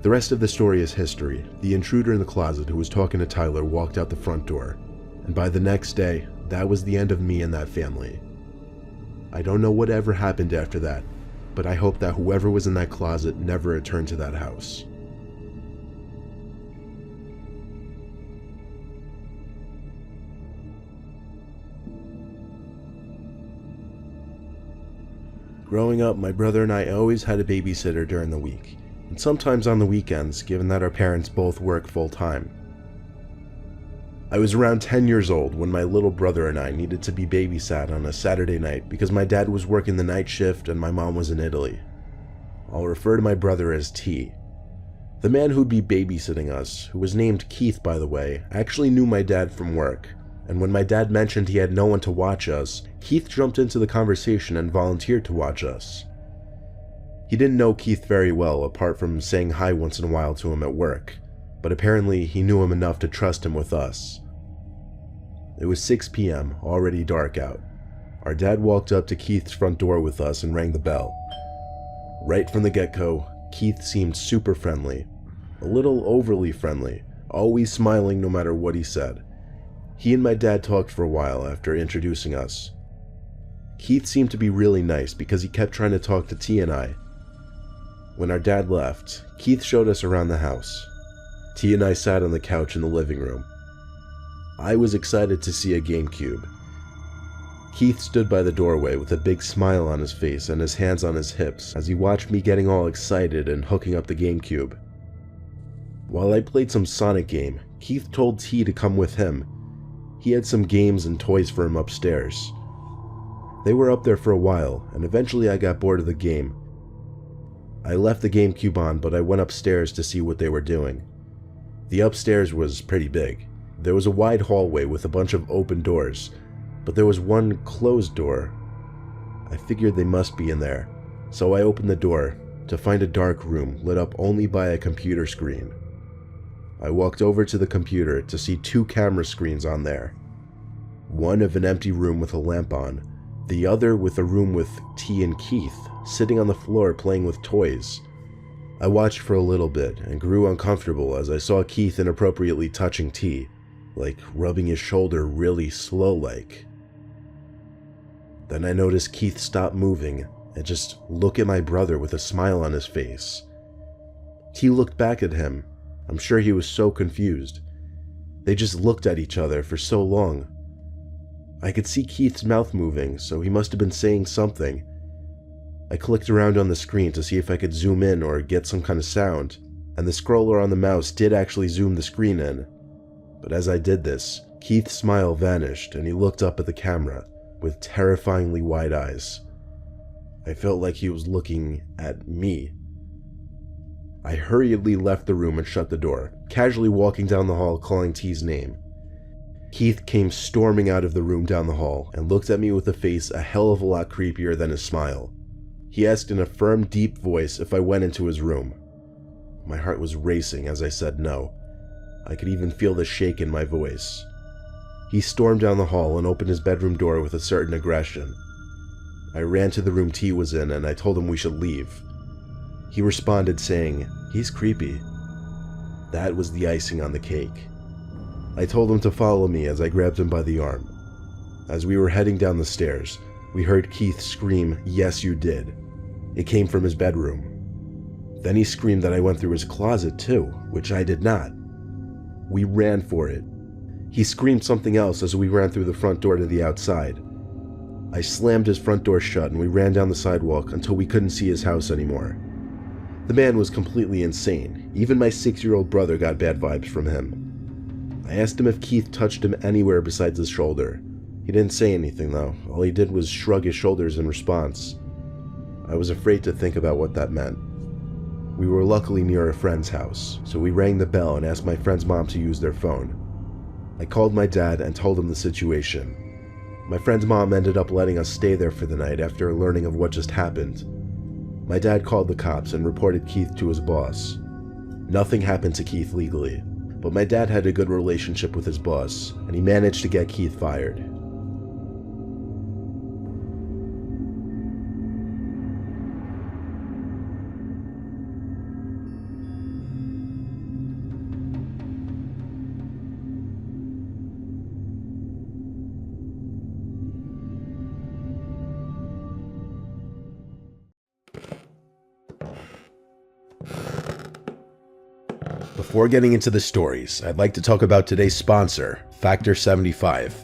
The rest of the story is history. The intruder in the closet who was talking to Tyler walked out the front door, and by the next day, that was the end of me and that family. I don't know what ever happened after that, but I hope that whoever was in that closet never returned to that house. Growing up, my brother and I always had a babysitter during the week, and sometimes on the weekends, given that our parents both work full-time. I was around 10 years old when my little brother and I needed to be babysat on a Saturday night because my dad was working the night shift and my mom was in Italy. I'll refer to my brother as T. The man who'd be babysitting us, who was named Keith by the way, actually knew my dad from work, and when my dad mentioned he had no one to watch us, Keith jumped into the conversation and volunteered to watch us. He didn't know Keith very well, apart from saying hi once in a while to him at work, but apparently he knew him enough to trust him with us. It was 6 p.m., already dark out. Our dad walked up to Keith's front door with us and rang the bell. Right from the get-go, Keith seemed super friendly, a little overly friendly, always smiling no matter what he said. He and my dad talked for a while after introducing us. Keith seemed to be really nice because he kept trying to talk to T and I. When our dad left, Keith showed us around the house. T and I sat on the couch in the living room. I was excited to see a GameCube. Keith stood by the doorway with a big smile on his face and his hands on his hips as he watched me getting all excited and hooking up the GameCube. While I played some Sonic game, Keith told T to come with him. He had some games and toys for him upstairs. They were up there for a while, and eventually I got bored of the game. I left the GameCube on, but I went upstairs to see what they were doing. The upstairs was pretty big. There was a wide hallway with a bunch of open doors, but there was one closed door. I figured they must be in there, so I opened the door to find a dark room lit up only by a computer screen. I walked over to the computer to see 2 camera screens on there. One of an empty room with a lamp on, the other with a room with T and Keith sitting on the floor playing with toys. I watched for a little bit and grew uncomfortable as I saw Keith inappropriately touching T, like rubbing his shoulder really slow-like. Then I noticed Keith stop moving and just look at my brother with a smile on his face. T looked back at him. I'm sure he was so confused. They just looked at each other for so long. I could see Keith's mouth moving, so he must have been saying something. I clicked around on the screen to see if I could zoom in or get some kind of sound, and the scroller on the mouse did actually zoom the screen in. But as I did this, Keith's smile vanished and he looked up at the camera with terrifyingly wide eyes. I felt like he was looking at me. I hurriedly left the room and shut the door, casually walking down the hall calling T's name. Keith came storming out of the room down the hall and looked at me with a face a hell of a lot creepier than his smile. He asked in a firm, deep voice if I went into his room. My heart was racing as I said no. I could even feel the shake in my voice. He stormed down the hall and opened his bedroom door with a certain aggression. I ran to the room T was in and I told him we should leave. He responded saying, "He's creepy." That was the icing on the cake. I told him to follow me as I grabbed him by the arm. As we were heading down the stairs, we heard Keith scream, "Yes, you did." It came from his bedroom. Then he screamed that I went through his closet too, which I did not. We ran for it. He screamed something else as we ran through the front door to the outside. I slammed his front door shut and we ran down the sidewalk until we couldn't see his house anymore. The man was completely insane. Even my 6-year-old brother got bad vibes from him. I asked him if Keith touched him anywhere besides his shoulder. He didn't say anything though. All he did was shrug his shoulders in response. I was afraid to think about what that meant. We were luckily near a friend's house, so we rang the bell and asked my friend's mom to use their phone. I called my dad and told him the situation. My friend's mom ended up letting us stay there for the night after learning of what just happened. My dad called the cops and reported Keith to his boss. Nothing happened to Keith legally, but my dad had a good relationship with his boss, and he managed to get Keith fired. Before getting into the stories, I'd like to talk about today's sponsor, Factor 75.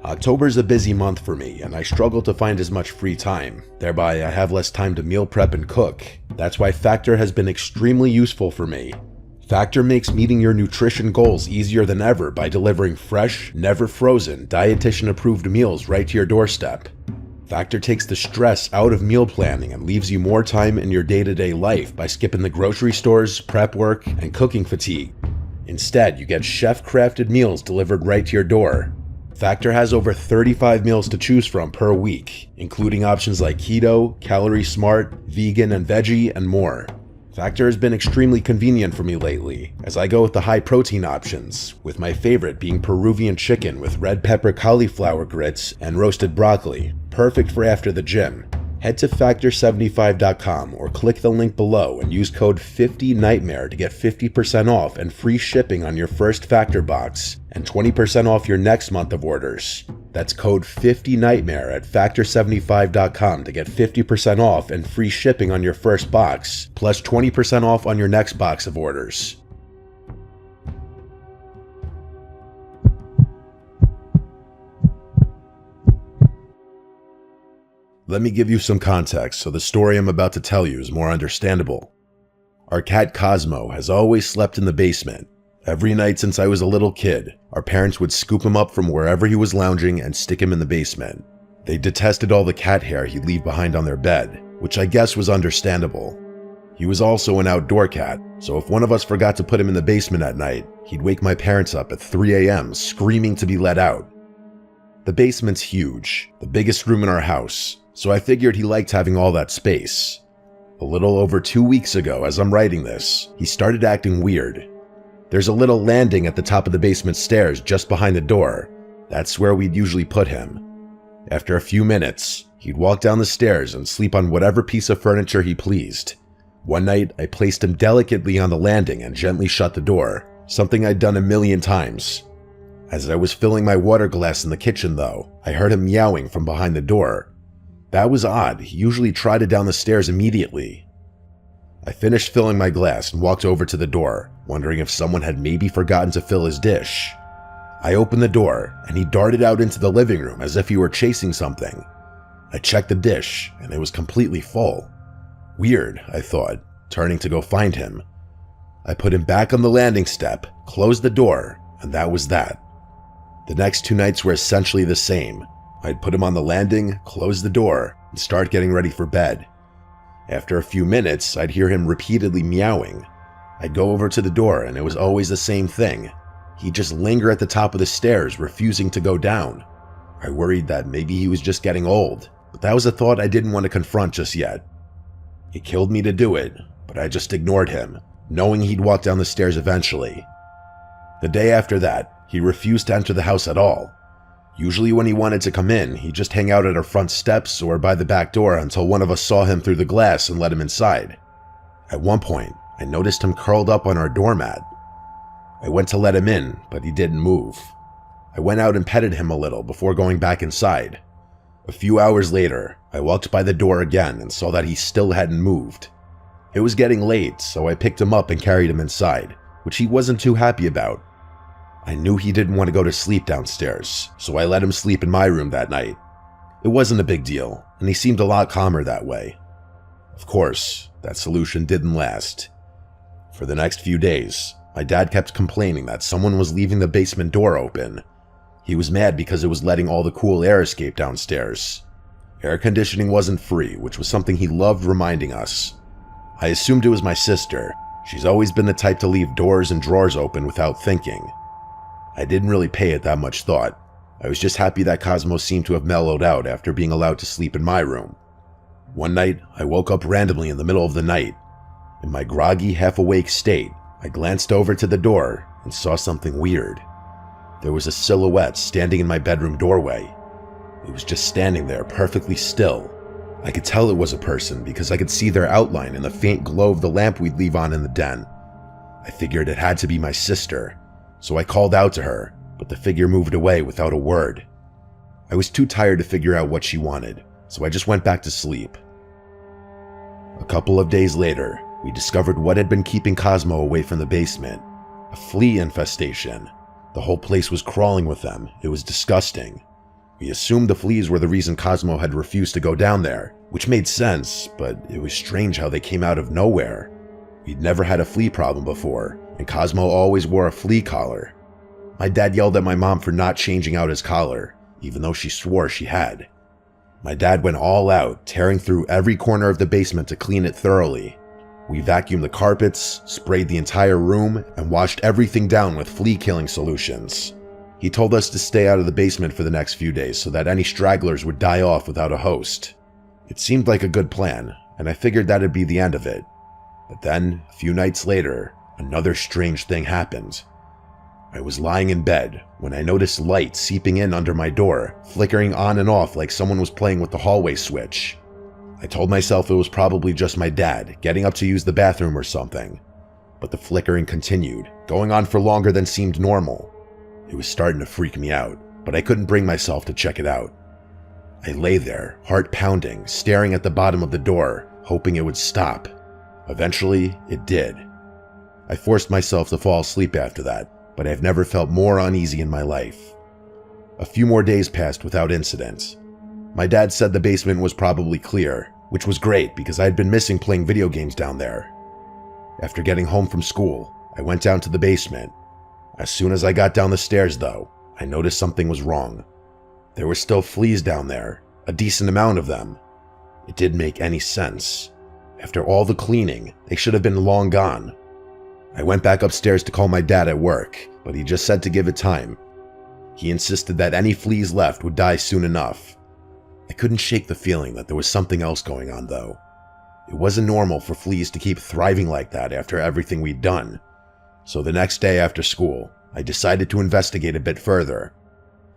October's a busy month for me, and I struggle to find as much free time. Thereby, I have less time to meal prep and cook. That's why Factor has been extremely useful for me. Factor makes meeting your nutrition goals easier than ever by delivering fresh, never frozen, dietitian-approved meals right to your doorstep. Factor takes the stress out of meal planning and leaves you more time in your day-to-day life by skipping the grocery stores, prep work, and cooking fatigue. Instead, you get chef-crafted meals delivered right to your door. Factor has over 35 meals to choose from per week, including options like keto, calorie smart, vegan and veggie, and more. Factor has been extremely convenient for me lately, as I go with the high protein options, with my favorite being Peruvian chicken with red pepper cauliflower grits and roasted broccoli, perfect for after the gym. Head to factor75.com or click the link below and use code 50nightmare to get 50% off and free shipping on your first Factor box and 20% off your next month of orders. That's code 50nightmare at factor75.com to get 50% off and free shipping on your first box, plus 20% off on your next box of orders. Let me give you some context so the story I'm about to tell you is more understandable. Our cat Cosmo has always slept in the basement. Every night since I was a little kid, our parents would scoop him up from wherever he was lounging and stick him in the basement. They detested all the cat hair he'd leave behind on their bed, which I guess was understandable. He was also an outdoor cat, so if one of us forgot to put him in the basement at night, he'd wake my parents up at 3 a.m. screaming to be let out. The basement's huge, the biggest room in our house, so I figured he liked having all that space. A little over 2 weeks ago, as I'm writing this, he started acting weird. There's a little landing at the top of the basement stairs just behind the door. That's where we'd usually put him. After a few minutes, he'd walk down the stairs and sleep on whatever piece of furniture he pleased. One night, I placed him delicately on the landing and gently shut the door, something I'd done a million times. As I was filling my water glass in the kitchen though, I heard him meowing from behind the door. That was odd. He usually trotted down the stairs immediately. I finished filling my glass and walked over to the door, wondering if someone had maybe forgotten to fill his dish. I opened the door, and he darted out into the living room as if he were chasing something. I checked the dish, and it was completely full. Weird, I thought, turning to go find him. I put him back on the landing step, closed the door, and that was that. The next 2 nights were essentially the same. I'd put him on the landing, close the door, and start getting ready for bed. After a few minutes, I'd hear him repeatedly meowing. I'd go over to the door, and it was always the same thing. He'd just linger at the top of the stairs, refusing to go down. I worried that maybe he was just getting old, but that was a thought I didn't want to confront just yet. It killed me to do it, but I just ignored him, knowing he'd walk down the stairs eventually. The day after that, he refused to enter the house at all. Usually when he wanted to come in, he'd just hang out at our front steps or by the back door until one of us saw him through the glass and let him inside. At one point, I noticed him curled up on our doormat. I went to let him in, but he didn't move. I went out and petted him a little before going back inside. A few hours later, I walked by the door again and saw that he still hadn't moved. It was getting late, so I picked him up and carried him inside, which he wasn't too happy about. I knew he didn't want to go to sleep downstairs, so I let him sleep in my room that night. It wasn't a big deal, and he seemed a lot calmer that way. Of course, that solution didn't last. For the next few days, my dad kept complaining that someone was leaving the basement door open. He was mad because it was letting all the cool air escape downstairs. Air conditioning wasn't free, which was something he loved reminding us. I assumed it was my sister. She's always been the type to leave doors and drawers open without thinking. I didn't really pay it that much thought. I was just happy that Cosmo seemed to have mellowed out after being allowed to sleep in my room. One night, I woke up randomly in the middle of the night. In my groggy, half-awake state, I glanced over to the door and saw something weird. There was a silhouette standing in my bedroom doorway. It was just standing there, perfectly still. I could tell it was a person because I could see their outline in the faint glow of the lamp we'd leave on in the den. I figured it had to be my sister, so I called out to her, but the figure moved away without a word. I was too tired to figure out what she wanted, so I just went back to sleep. A couple of days later, we discovered what had been keeping Cosmo away from the basement. A flea infestation. The whole place was crawling with them. It was disgusting. We assumed the fleas were the reason Cosmo had refused to go down there, which made sense, but it was strange how they came out of nowhere. We'd never had a flea problem before, and Cosmo always wore a flea collar. My dad yelled at my mom for not changing out his collar, even though she swore she had. My dad went all out, tearing through every corner of the basement to clean it thoroughly. We vacuumed the carpets, sprayed the entire room, and washed everything down with flea-killing solutions. He told us to stay out of the basement for the next few days so that any stragglers would die off without a host. It seemed like a good plan, and I figured that'd be the end of it. But then, a few nights later, another strange thing happened. I was lying in bed when I noticed light seeping in under my door, flickering on and off like someone was playing with the hallway switch. I told myself it was probably just my dad getting up to use the bathroom or something. But the flickering continued, going on for longer than seemed normal. It was starting to freak me out, but I couldn't bring myself to check it out. I lay there, heart pounding, staring at the bottom of the door, hoping it would stop. Eventually, it did. I forced myself to fall asleep after that, but I've never felt more uneasy in my life. A few more days passed without incident. My dad said the basement was probably clear, which was great because I had been missing playing video games down there. After getting home from school, I went down to the basement. As soon as I got down the stairs, though, I noticed something was wrong. There were still fleas down there, a decent amount of them. It didn't make any sense. After all the cleaning, they should have been long gone. I went back upstairs to call my dad at work, but he just said to give it time. He insisted that any fleas left would die soon enough. I couldn't shake the feeling that there was something else going on, though. It wasn't normal for fleas to keep thriving like that after everything we'd done. So the next day after school, I decided to investigate a bit further.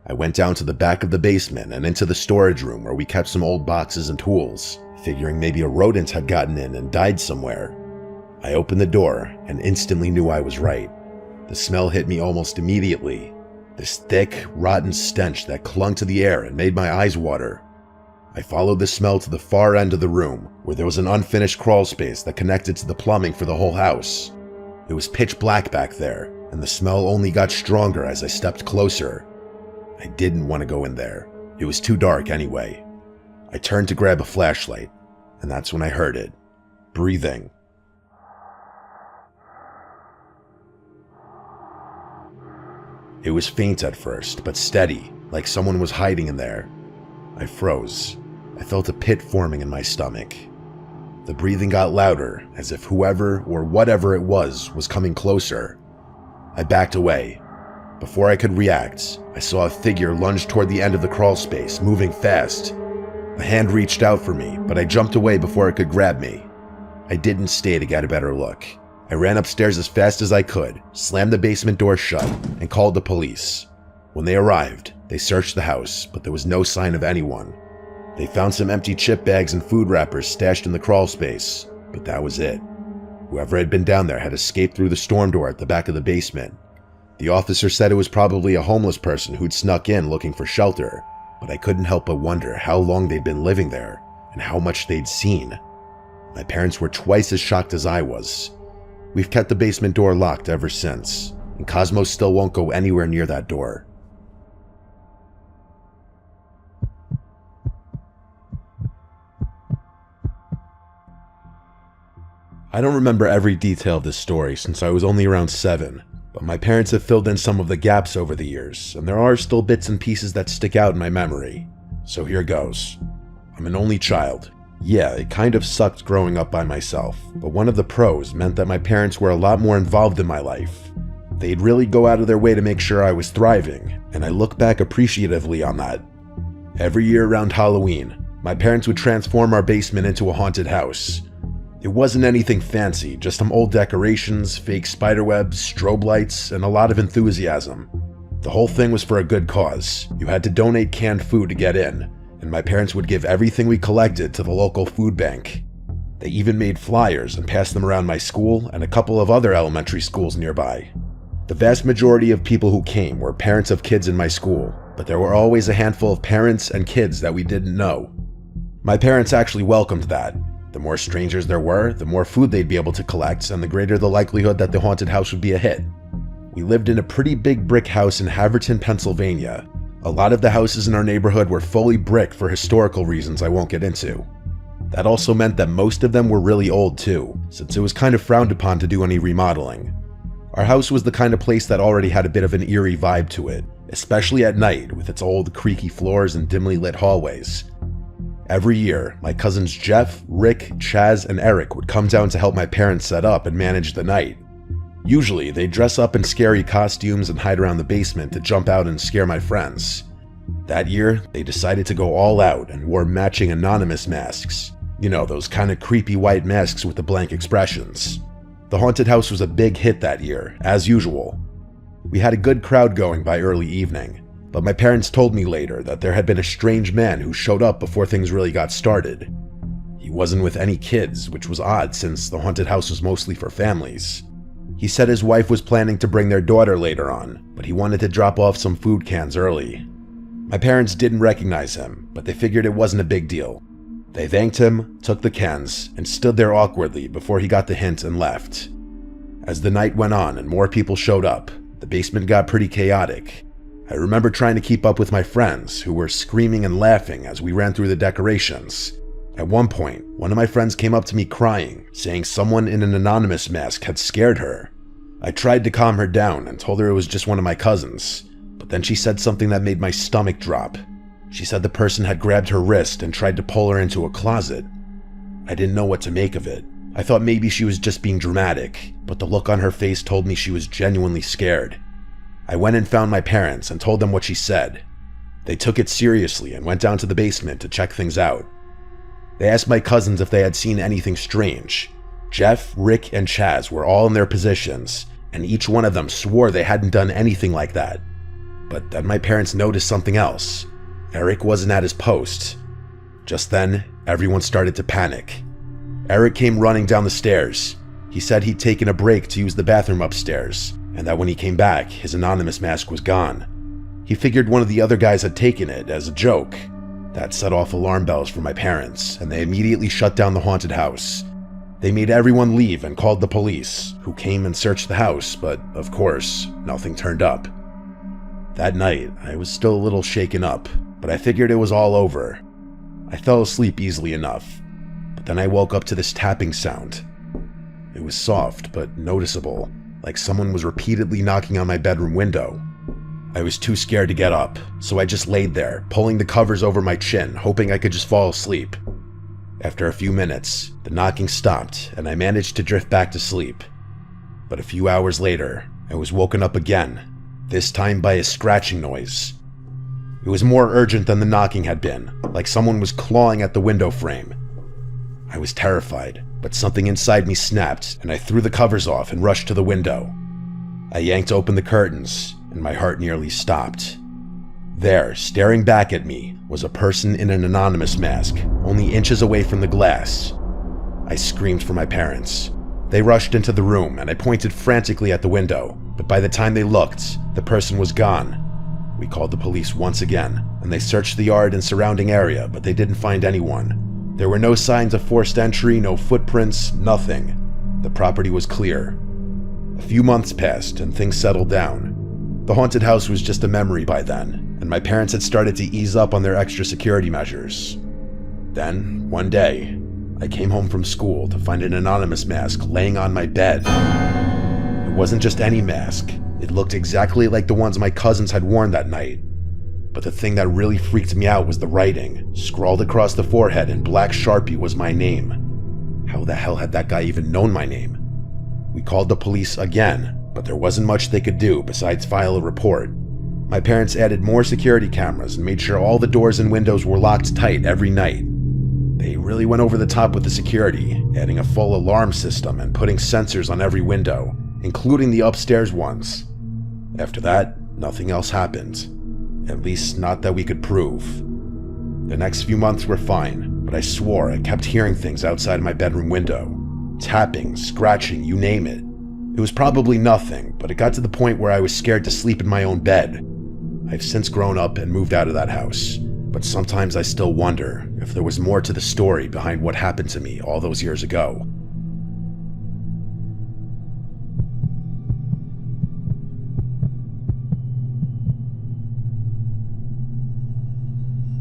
I went down to the back of the basement and into the storage room where we kept some old boxes and tools, figuring maybe a rodent had gotten in and died somewhere. I opened the door and instantly knew I was right. The smell hit me almost immediately. This thick, rotten stench that clung to the air and made my eyes water. I followed the smell to the far end of the room, where there was an unfinished crawl space that connected to the plumbing for the whole house. It was pitch black back there, and the smell only got stronger as I stepped closer. I didn't want to go in there. It was too dark anyway. I turned to grab a flashlight, and that's when I heard it. Breathing. It was faint at first, but steady, like someone was hiding in there. I froze. I felt a pit forming in my stomach. The breathing got louder, as if whoever or whatever it was coming closer. I backed away. Before I could react, I saw a figure lunge toward the end of the crawl space, moving fast. A hand reached out for me, but I jumped away before it could grab me. I didn't stay to get a better look. I ran upstairs as fast as I could, slammed the basement door shut, and called the police. When they arrived, they searched the house, but there was no sign of anyone. They found some empty chip bags and food wrappers stashed in the crawl space, but that was it. Whoever had been down there had escaped through the storm door at the back of the basement. The officer said it was probably a homeless person who'd snuck in looking for shelter, but I couldn't help but wonder how long they'd been living there and how much they'd seen. My parents were twice as shocked as I was. We've kept the basement door locked ever since, and Cosmo still won't go anywhere near that door. I don't remember every detail of this story since I was only around 7, but my parents have filled in some of the gaps over the years, and there are still bits and pieces that stick out in my memory. So here goes. I'm an only child. Yeah, it kind of sucked growing up by myself, but one of the pros meant that my parents were a lot more involved in my life. They'd really go out of their way to make sure I was thriving, and I look back appreciatively on that. Every year around Halloween, my parents would transform our basement into a haunted house. It wasn't anything fancy, just some old decorations, fake spiderwebs, strobe lights, and a lot of enthusiasm. The whole thing was for a good cause. You had to donate canned food to get in, and my parents would give everything we collected to the local food bank. They even made flyers and passed them around my school and a couple of other elementary schools nearby. The vast majority of people who came were parents of kids in my school, but there were always a handful of parents and kids that we didn't know. My parents actually welcomed that. The more strangers there were, the more food they'd be able to collect, and the greater the likelihood that the haunted house would be a hit. We lived in a pretty big brick house in Haverton, Pennsylvania. A lot of the houses in our neighborhood were fully brick for historical reasons I won't get into. That also meant that most of them were really old too, since it was kind of frowned upon to do any remodeling. Our house was the kind of place that already had a bit of an eerie vibe to it, especially at night with its old creaky floors and dimly lit hallways. Every year, my cousins Jeff, Rick, Chaz, and Eric would come down to help my parents set up and manage the night. Usually, they'd dress up in scary costumes and hide around the basement to jump out and scare my friends. That year, they decided to go all out and wore matching anonymous masks. You know, those kind of creepy white masks with the blank expressions. The haunted house was a big hit that year, as usual. We had a good crowd going by early evening, but my parents told me later that there had been a strange man who showed up before things really got started. He wasn't with any kids, which was odd since the haunted house was mostly for families. He said his wife was planning to bring their daughter later on, but he wanted to drop off some food cans early. My parents didn't recognize him, but they figured it wasn't a big deal. They thanked him, took the cans, and stood there awkwardly before he got the hint and left. As the night went on and more people showed up, the basement got pretty chaotic. I remember trying to keep up with my friends, who were screaming and laughing as we ran through the decorations. At one point, one of my friends came up to me crying, saying someone in an anonymous mask had scared her. I tried to calm her down and told her it was just one of my cousins, but then she said something that made my stomach drop. She said the person had grabbed her wrist and tried to pull her into a closet. I didn't know what to make of it. I thought maybe she was just being dramatic, but the look on her face told me she was genuinely scared. I went and found my parents and told them what she said. They took it seriously and went down to the basement to check things out. They asked my cousins if they had seen anything strange. Jeff, Rick, and Chaz were all in their positions, and each one of them swore they hadn't done anything like that. But then my parents noticed something else. Eric wasn't at his post. Just then, everyone started to panic. Eric came running down the stairs. He said he'd taken a break to use the bathroom upstairs, and that when he came back, his anonymous mask was gone. He figured one of the other guys had taken it as a joke. That set off alarm bells for my parents, and they immediately shut down the haunted house. They made everyone leave and called the police, who came and searched the house, but of course, nothing turned up. That night, I was still a little shaken up, but I figured it was all over. I fell asleep easily enough, but then I woke up to this tapping sound. It was soft but noticeable, like someone was repeatedly knocking on my bedroom window. I was too scared to get up, so I just laid there, pulling the covers over my chin, hoping I could just fall asleep. After a few minutes, the knocking stopped and I managed to drift back to sleep. But a few hours later, I was woken up again, this time by a scratching noise. It was more urgent than the knocking had been, like someone was clawing at the window frame. I was terrified, but something inside me snapped and I threw the covers off and rushed to the window. I yanked open the curtains and my heart nearly stopped. There, staring back at me, was a person in an anonymous mask, only inches away from the glass. I screamed for my parents. They rushed into the room and I pointed frantically at the window, but by the time they looked, the person was gone. We called the police once again, and they searched the yard and surrounding area, but they didn't find anyone. There were no signs of forced entry, no footprints, nothing. The property was clear. A few months passed and things settled down. The haunted house was just a memory by then, and my parents had started to ease up on their extra security measures. Then, one day, I came home from school to find an anonymous mask laying on my bed. It wasn't just any mask. It looked exactly like the ones my cousins had worn that night. But the thing that really freaked me out was the writing. Scrawled across the forehead in black Sharpie was my name. How the hell had that guy even known my name? We called the police again, but there wasn't much they could do besides file a report. My parents added more security cameras and made sure all the doors and windows were locked tight every night. They really went over the top with the security, adding a full alarm system and putting sensors on every window, including the upstairs ones. After that, nothing else happened. At least not that we could prove. The next few months were fine, but I swore I kept hearing things outside my bedroom window. Tapping, scratching, you name it. It was probably nothing, but it got to the point where I was scared to sleep in my own bed. I've since grown up and moved out of that house, but sometimes I still wonder if there was more to the story behind what happened to me all those years ago.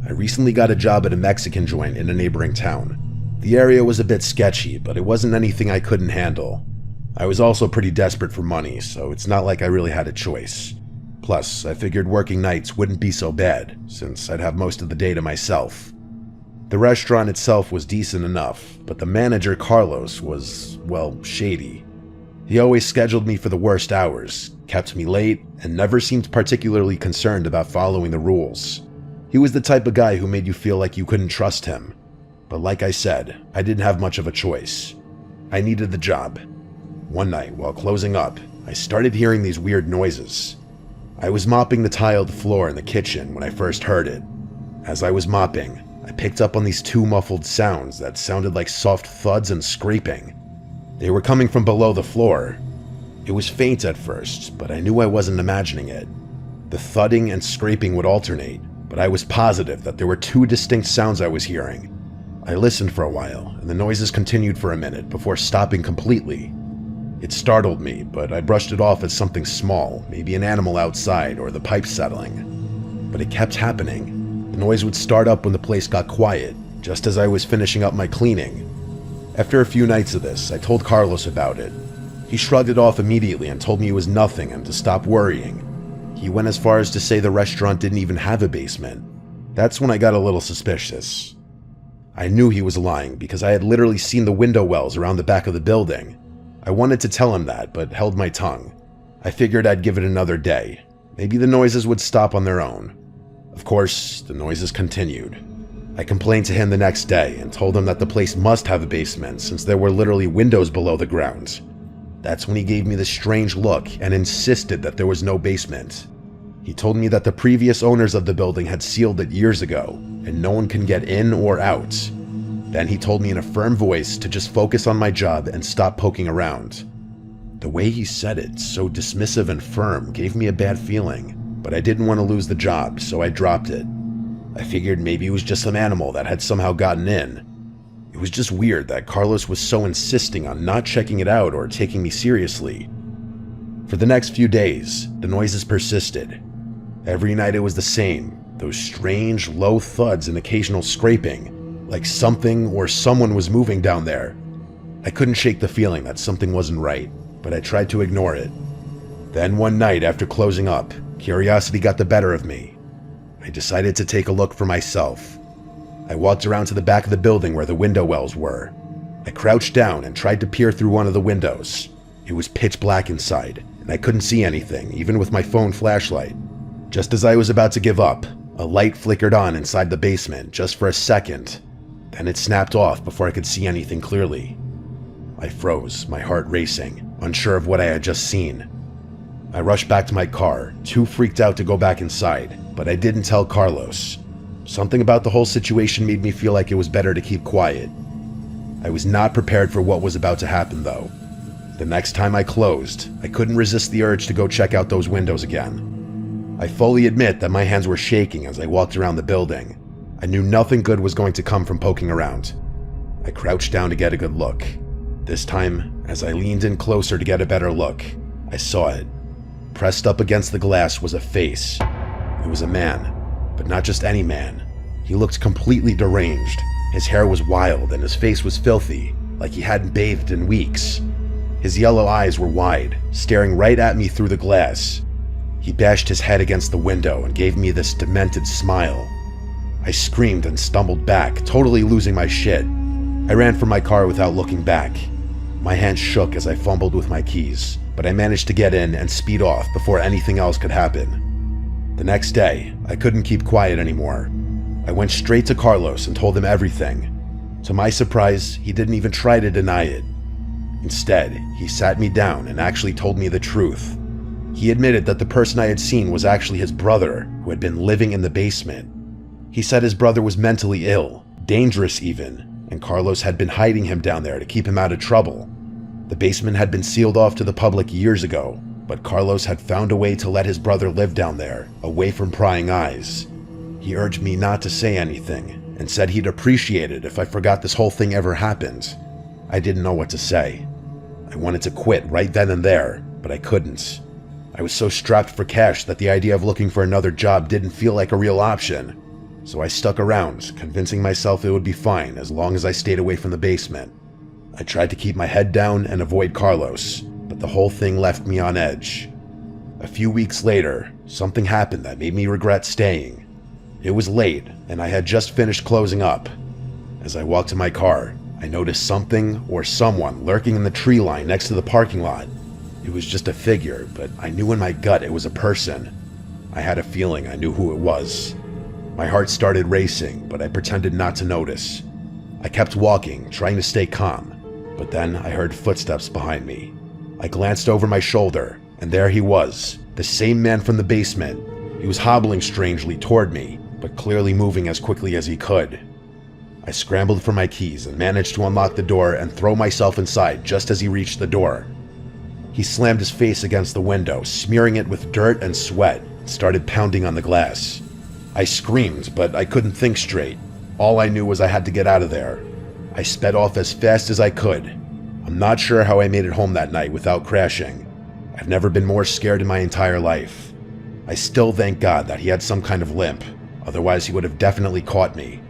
I recently got a job at a Mexican joint in a neighboring town. The area was a bit sketchy, but it wasn't anything I couldn't handle. I was also pretty desperate for money, so it's not like I really had a choice. Plus, I figured working nights wouldn't be so bad, since I'd have most of the day to myself. The restaurant itself was decent enough, but the manager, Carlos, was, well, shady. He always scheduled me for the worst hours, kept me late, and never seemed particularly concerned about following the rules. He was the type of guy who made you feel like you couldn't trust him. But like I said, I didn't have much of a choice. I needed the job. One night, while closing up, I started hearing these weird noises. I was mopping the tiled floor in the kitchen when I first heard it. As I was mopping, I picked up on these two muffled sounds that sounded like soft thuds and scraping. They were coming from below the floor. It was faint at first, but I knew I wasn't imagining it. The thudding and scraping would alternate, but I was positive that there were two distinct sounds I was hearing. I listened for a while, and the noises continued for a minute before stopping completely. It startled me, but I brushed it off as something small, maybe an animal outside or the pipes settling. But it kept happening. The noise would start up when the place got quiet, just as I was finishing up my cleaning. After a few nights of this, I told Carlos about it. He shrugged it off immediately and told me it was nothing and to stop worrying. He went as far as to say the restaurant didn't even have a basement. That's when I got a little suspicious. I knew he was lying because I had literally seen the window wells around the back of the building. I wanted to tell him that, but held my tongue. I figured I'd give it another day. Maybe the noises would stop on their own. Of course, the noises continued. I complained to him the next day and told him that the place must have a basement since there were literally windows below the ground. That's when he gave me this strange look and insisted that there was no basement. He told me that the previous owners of the building had sealed it years ago, and no one can get in or out. Then he told me in a firm voice to just focus on my job and stop poking around. The way he said it, so dismissive and firm, gave me a bad feeling, but I didn't want to lose the job, so I dropped it. I figured maybe it was just some animal that had somehow gotten in. It was just weird that Carlos was so insisting on not checking it out or taking me seriously. For the next few days, the noises persisted. Every night it was the same, those strange, low thuds and occasional scraping, like something or someone was moving down there. I couldn't shake the feeling that something wasn't right, but I tried to ignore it. Then one night after closing up, curiosity got the better of me. I decided to take a look for myself. I walked around to the back of the building where the window wells were. I crouched down and tried to peer through one of the windows. It was pitch black inside, and I couldn't see anything, even with my phone flashlight. Just as I was about to give up, a light flickered on inside the basement just for a second. Then it snapped off before I could see anything clearly. I froze, my heart racing, unsure of what I had just seen. I rushed back to my car, too freaked out to go back inside, but I didn't tell Carlos. Something about the whole situation made me feel like it was better to keep quiet. I was not prepared for what was about to happen, though. The next time I closed, I couldn't resist the urge to go check out those windows again. I fully admit that my hands were shaking as I walked around the building. I knew nothing good was going to come from poking around. I crouched down to get a good look. This time, as I leaned in closer to get a better look, I saw it. Pressed up against the glass was a face. It was a man, but not just any man. He looked completely deranged. His hair was wild and his face was filthy, like he hadn't bathed in weeks. His yellow eyes were wide, staring right at me through the glass. He bashed his head against the window and gave me this demented smile. I screamed and stumbled back, totally losing my shit. I ran for my car without looking back. My hands shook as I fumbled with my keys, but I managed to get in and speed off before anything else could happen. The next day, I couldn't keep quiet anymore. I went straight to Carlos and told him everything. To my surprise, he didn't even try to deny it. Instead, he sat me down and actually told me the truth. He admitted that the person I had seen was actually his brother, who had been living in the basement. He said his brother was mentally ill, dangerous even, and Carlos had been hiding him down there to keep him out of trouble. The basement had been sealed off to the public years ago, but Carlos had found a way to let his brother live down there, away from prying eyes. He urged me not to say anything, and said he'd appreciate it if I forgot this whole thing ever happened. I didn't know what to say. I wanted to quit right then and there, but I couldn't. I was so strapped for cash that the idea of looking for another job didn't feel like a real option. So I stuck around, convincing myself it would be fine as long as I stayed away from the basement. I tried to keep my head down and avoid Carlos, but the whole thing left me on edge. A few weeks later, something happened that made me regret staying. It was late, and I had just finished closing up. As I walked to my car, I noticed something or someone lurking in the tree line next to the parking lot. It was just a figure, but I knew in my gut it was a person. I had a feeling I knew who it was. My heart started racing, but I pretended not to notice. I kept walking, trying to stay calm, but then I heard footsteps behind me. I glanced over my shoulder, and there he was, the same man from the basement. He was hobbling strangely toward me, but clearly moving as quickly as he could. I scrambled for my keys and managed to unlock the door and throw myself inside just as he reached the door. He slammed his face against the window, smearing it with dirt and sweat, and started pounding on the glass. I screamed, but I couldn't think straight. All I knew was I had to get out of there. I sped off as fast as I could. I'm not sure how I made it home that night without crashing. I've never been more scared in my entire life. I still thank God that he had some kind of limp, otherwise he would have definitely caught me.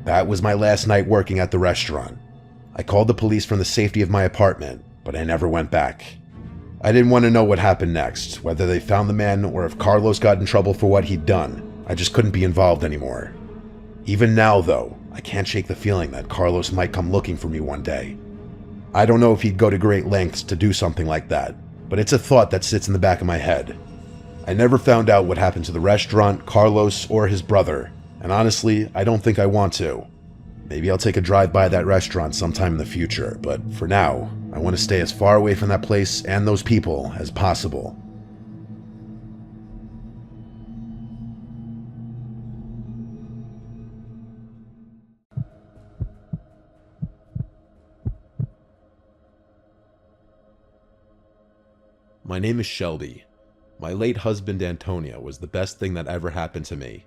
That was my last night working at the restaurant. I called the police from the safety of my apartment, but I never went back. I didn't want to know what happened next, whether they found the man or if Carlos got in trouble for what he'd done. I just couldn't be involved anymore. Even now, though, I can't shake the feeling that Carlos might come looking for me one day. I don't know if he'd go to great lengths to do something like that, but it's a thought that sits in the back of my head. I never found out what happened to the restaurant, Carlos, or his brother, and honestly, I don't think I want to. Maybe I'll take a drive by that restaurant sometime in the future, but for now, I want to stay as far away from that place and those people as possible. My name is Shelby. My late husband Antonio was the best thing that ever happened to me.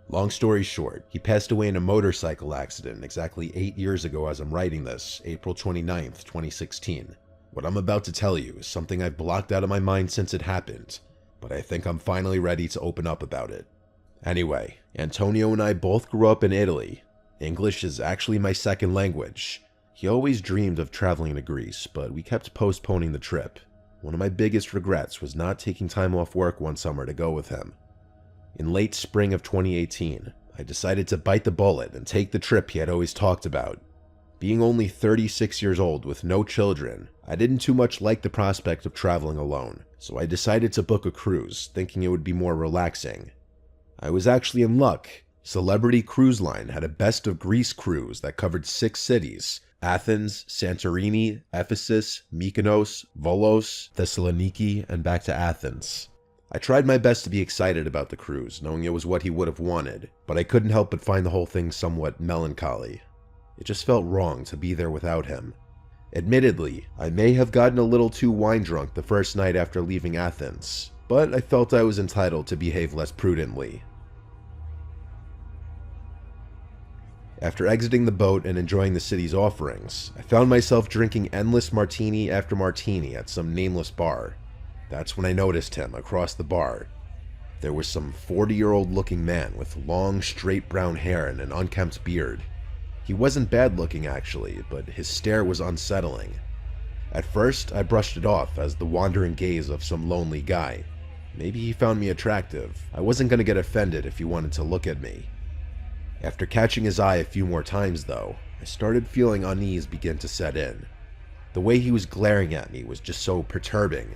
Long story short, he passed away in a motorcycle accident exactly 8 years ago as I'm writing this, April 29th, 2016. What I'm about to tell you is something I've blocked out of my mind since it happened, but I think I'm finally ready to open up about it. Anyway, Antonio and I both grew up in Italy. English is actually my second language. He always dreamed of traveling to Greece, but we kept postponing the trip. One of my biggest regrets was not taking time off work one summer to go with him. In late spring of 2018, I decided to bite the bullet and take the trip he had always talked about. Being only 36 years old with no children, I didn't too much like the prospect of traveling alone, so I decided to book a cruise, thinking it would be more relaxing. I was actually in luck. Celebrity Cruise Line had a Best of Greece cruise that covered 6 cities: Athens, Santorini, Ephesus, Mykonos, Volos, Thessaloniki, and back to Athens. I tried my best to be excited about the cruise, knowing it was what he would have wanted, but I couldn't help but find the whole thing somewhat melancholy. It just felt wrong to be there without him. Admittedly, I may have gotten a little too wine drunk the first night after leaving Athens, but I felt I was entitled to behave less prudently. After exiting the boat and enjoying the city's offerings, I found myself drinking endless martini after martini at some nameless bar. That's when I noticed him across the bar. There was some 40-year-old looking man with long, straight brown hair and an unkempt beard. He wasn't bad looking actually, but his stare was unsettling. At first, I brushed it off as the wandering gaze of some lonely guy. Maybe he found me attractive. I wasn't going to get offended if he wanted to look at me. After catching his eye a few more times though, I started feeling unease begin to set in. The way he was glaring at me was just so perturbing.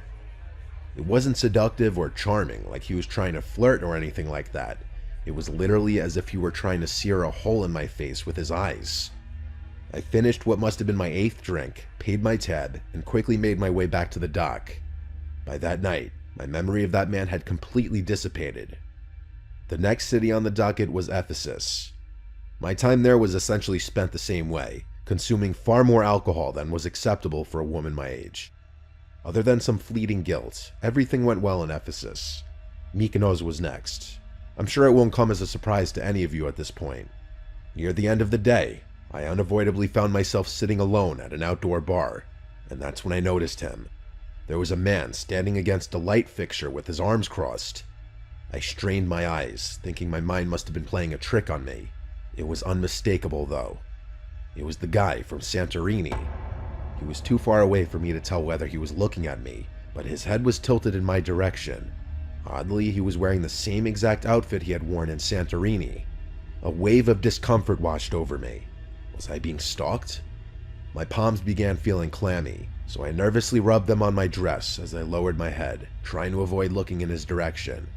It wasn't seductive or charming, like he was trying to flirt or anything like that. It was literally as if he were trying to sear a hole in my face with his eyes. I finished what must have been my 8th drink, paid my tab, and quickly made my way back to the dock. By that night, my memory of that man had completely dissipated. The next city on the docket was Ephesus. My time there was essentially spent the same way, consuming far more alcohol than was acceptable for a woman my age. Other than some fleeting guilt, everything went well in Ephesus. Mykonos was next. I'm sure it won't come as a surprise to any of you at this point. Near the end of the day, I unavoidably found myself sitting alone at an outdoor bar, and that's when I noticed him. There was a man standing against a light fixture with his arms crossed. I strained my eyes, thinking my mind must have been playing a trick on me. It was unmistakable, though. It was the guy from Santorini. He was too far away for me to tell whether he was looking at me, but his head was tilted in my direction. Oddly, he was wearing the same exact outfit he had worn in Santorini. A wave of discomfort washed over me. Was I being stalked? My palms began feeling clammy, so I nervously rubbed them on my dress as I lowered my head, trying to avoid looking in his direction.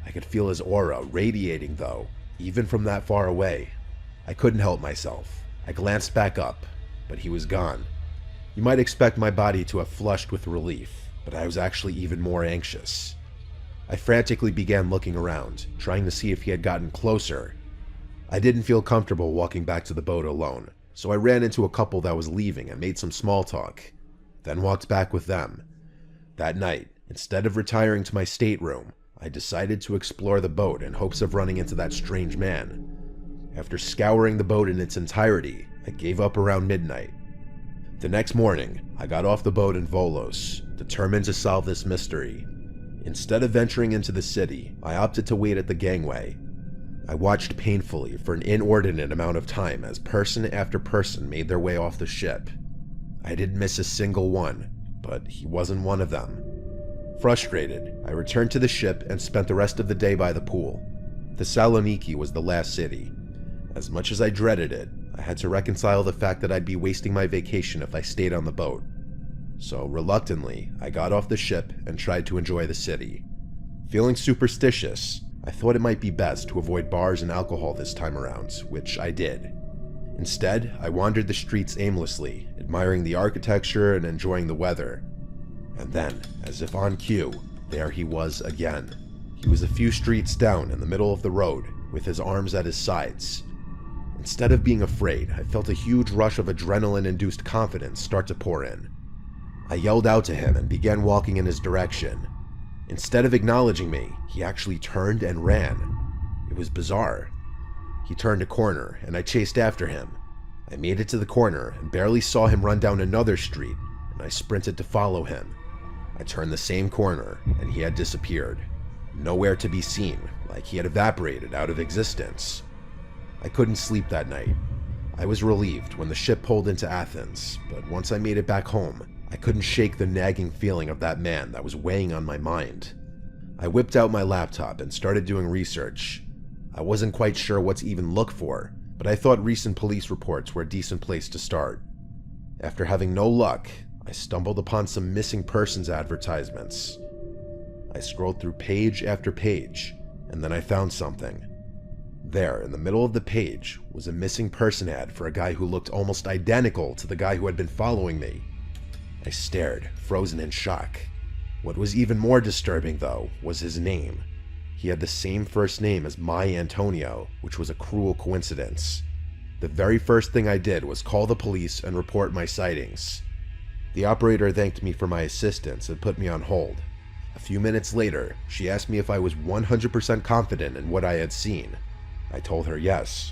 I could feel his aura radiating, though, even from that far away. I couldn't help myself. I glanced back up, but he was gone. You might expect my body to have flushed with relief, but I was actually even more anxious. I frantically began looking around, trying to see if he had gotten closer. I didn't feel comfortable walking back to the boat alone, so I ran into a couple that was leaving and made some small talk, then walked back with them. That night, instead of retiring to my stateroom, I decided to explore the boat in hopes of running into that strange man. After scouring the boat in its entirety, I gave up around midnight. The next morning, I got off the boat in Volos, determined to solve this mystery. Instead of venturing into the city, I opted to wait at the gangway. I watched painfully for an inordinate amount of time as person after person made their way off the ship. I didn't miss a single one, but he wasn't one of them. Frustrated, I returned to the ship and spent the rest of the day by the pool. Thessaloniki was the last city. As much as I dreaded it, I had to reconcile the fact that I'd be wasting my vacation if I stayed on the boat. So reluctantly, I got off the ship and tried to enjoy the city. Feeling superstitious, I thought it might be best to avoid bars and alcohol this time around, which I did. Instead, I wandered the streets aimlessly, admiring the architecture and enjoying the weather. And then, as if on cue, there he was again. He was a few streets down in the middle of the road, with his arms at his sides. Instead of being afraid, I felt a huge rush of adrenaline-induced confidence start to pour in. I yelled out to him and began walking in his direction. Instead of acknowledging me, he actually turned and ran. It was bizarre. He turned a corner, and I chased after him. I made it to the corner and barely saw him run down another street, and I sprinted to follow him. I turned the same corner, and he had disappeared. Nowhere to be seen, like he had evaporated out of existence. I couldn't sleep that night. I was relieved when the ship pulled into Athens, but once I made it back home, I couldn't shake the nagging feeling of that man that was weighing on my mind. I whipped out my laptop and started doing research. I wasn't quite sure what to even look for, but I thought recent police reports were a decent place to start. After having no luck, I stumbled upon some missing persons advertisements. I scrolled through page after page, and then I found something. There, in the middle of the page, was a missing person ad for a guy who looked almost identical to the guy who had been following me. I stared, frozen in shock. What was even more disturbing, though, was his name. He had the same first name as my Antonio, which was a cruel coincidence. The very first thing I did was call the police and report my sightings. The operator thanked me for my assistance and put me on hold. A few minutes later, she asked me if I was 100% confident in what I had seen. I told her yes.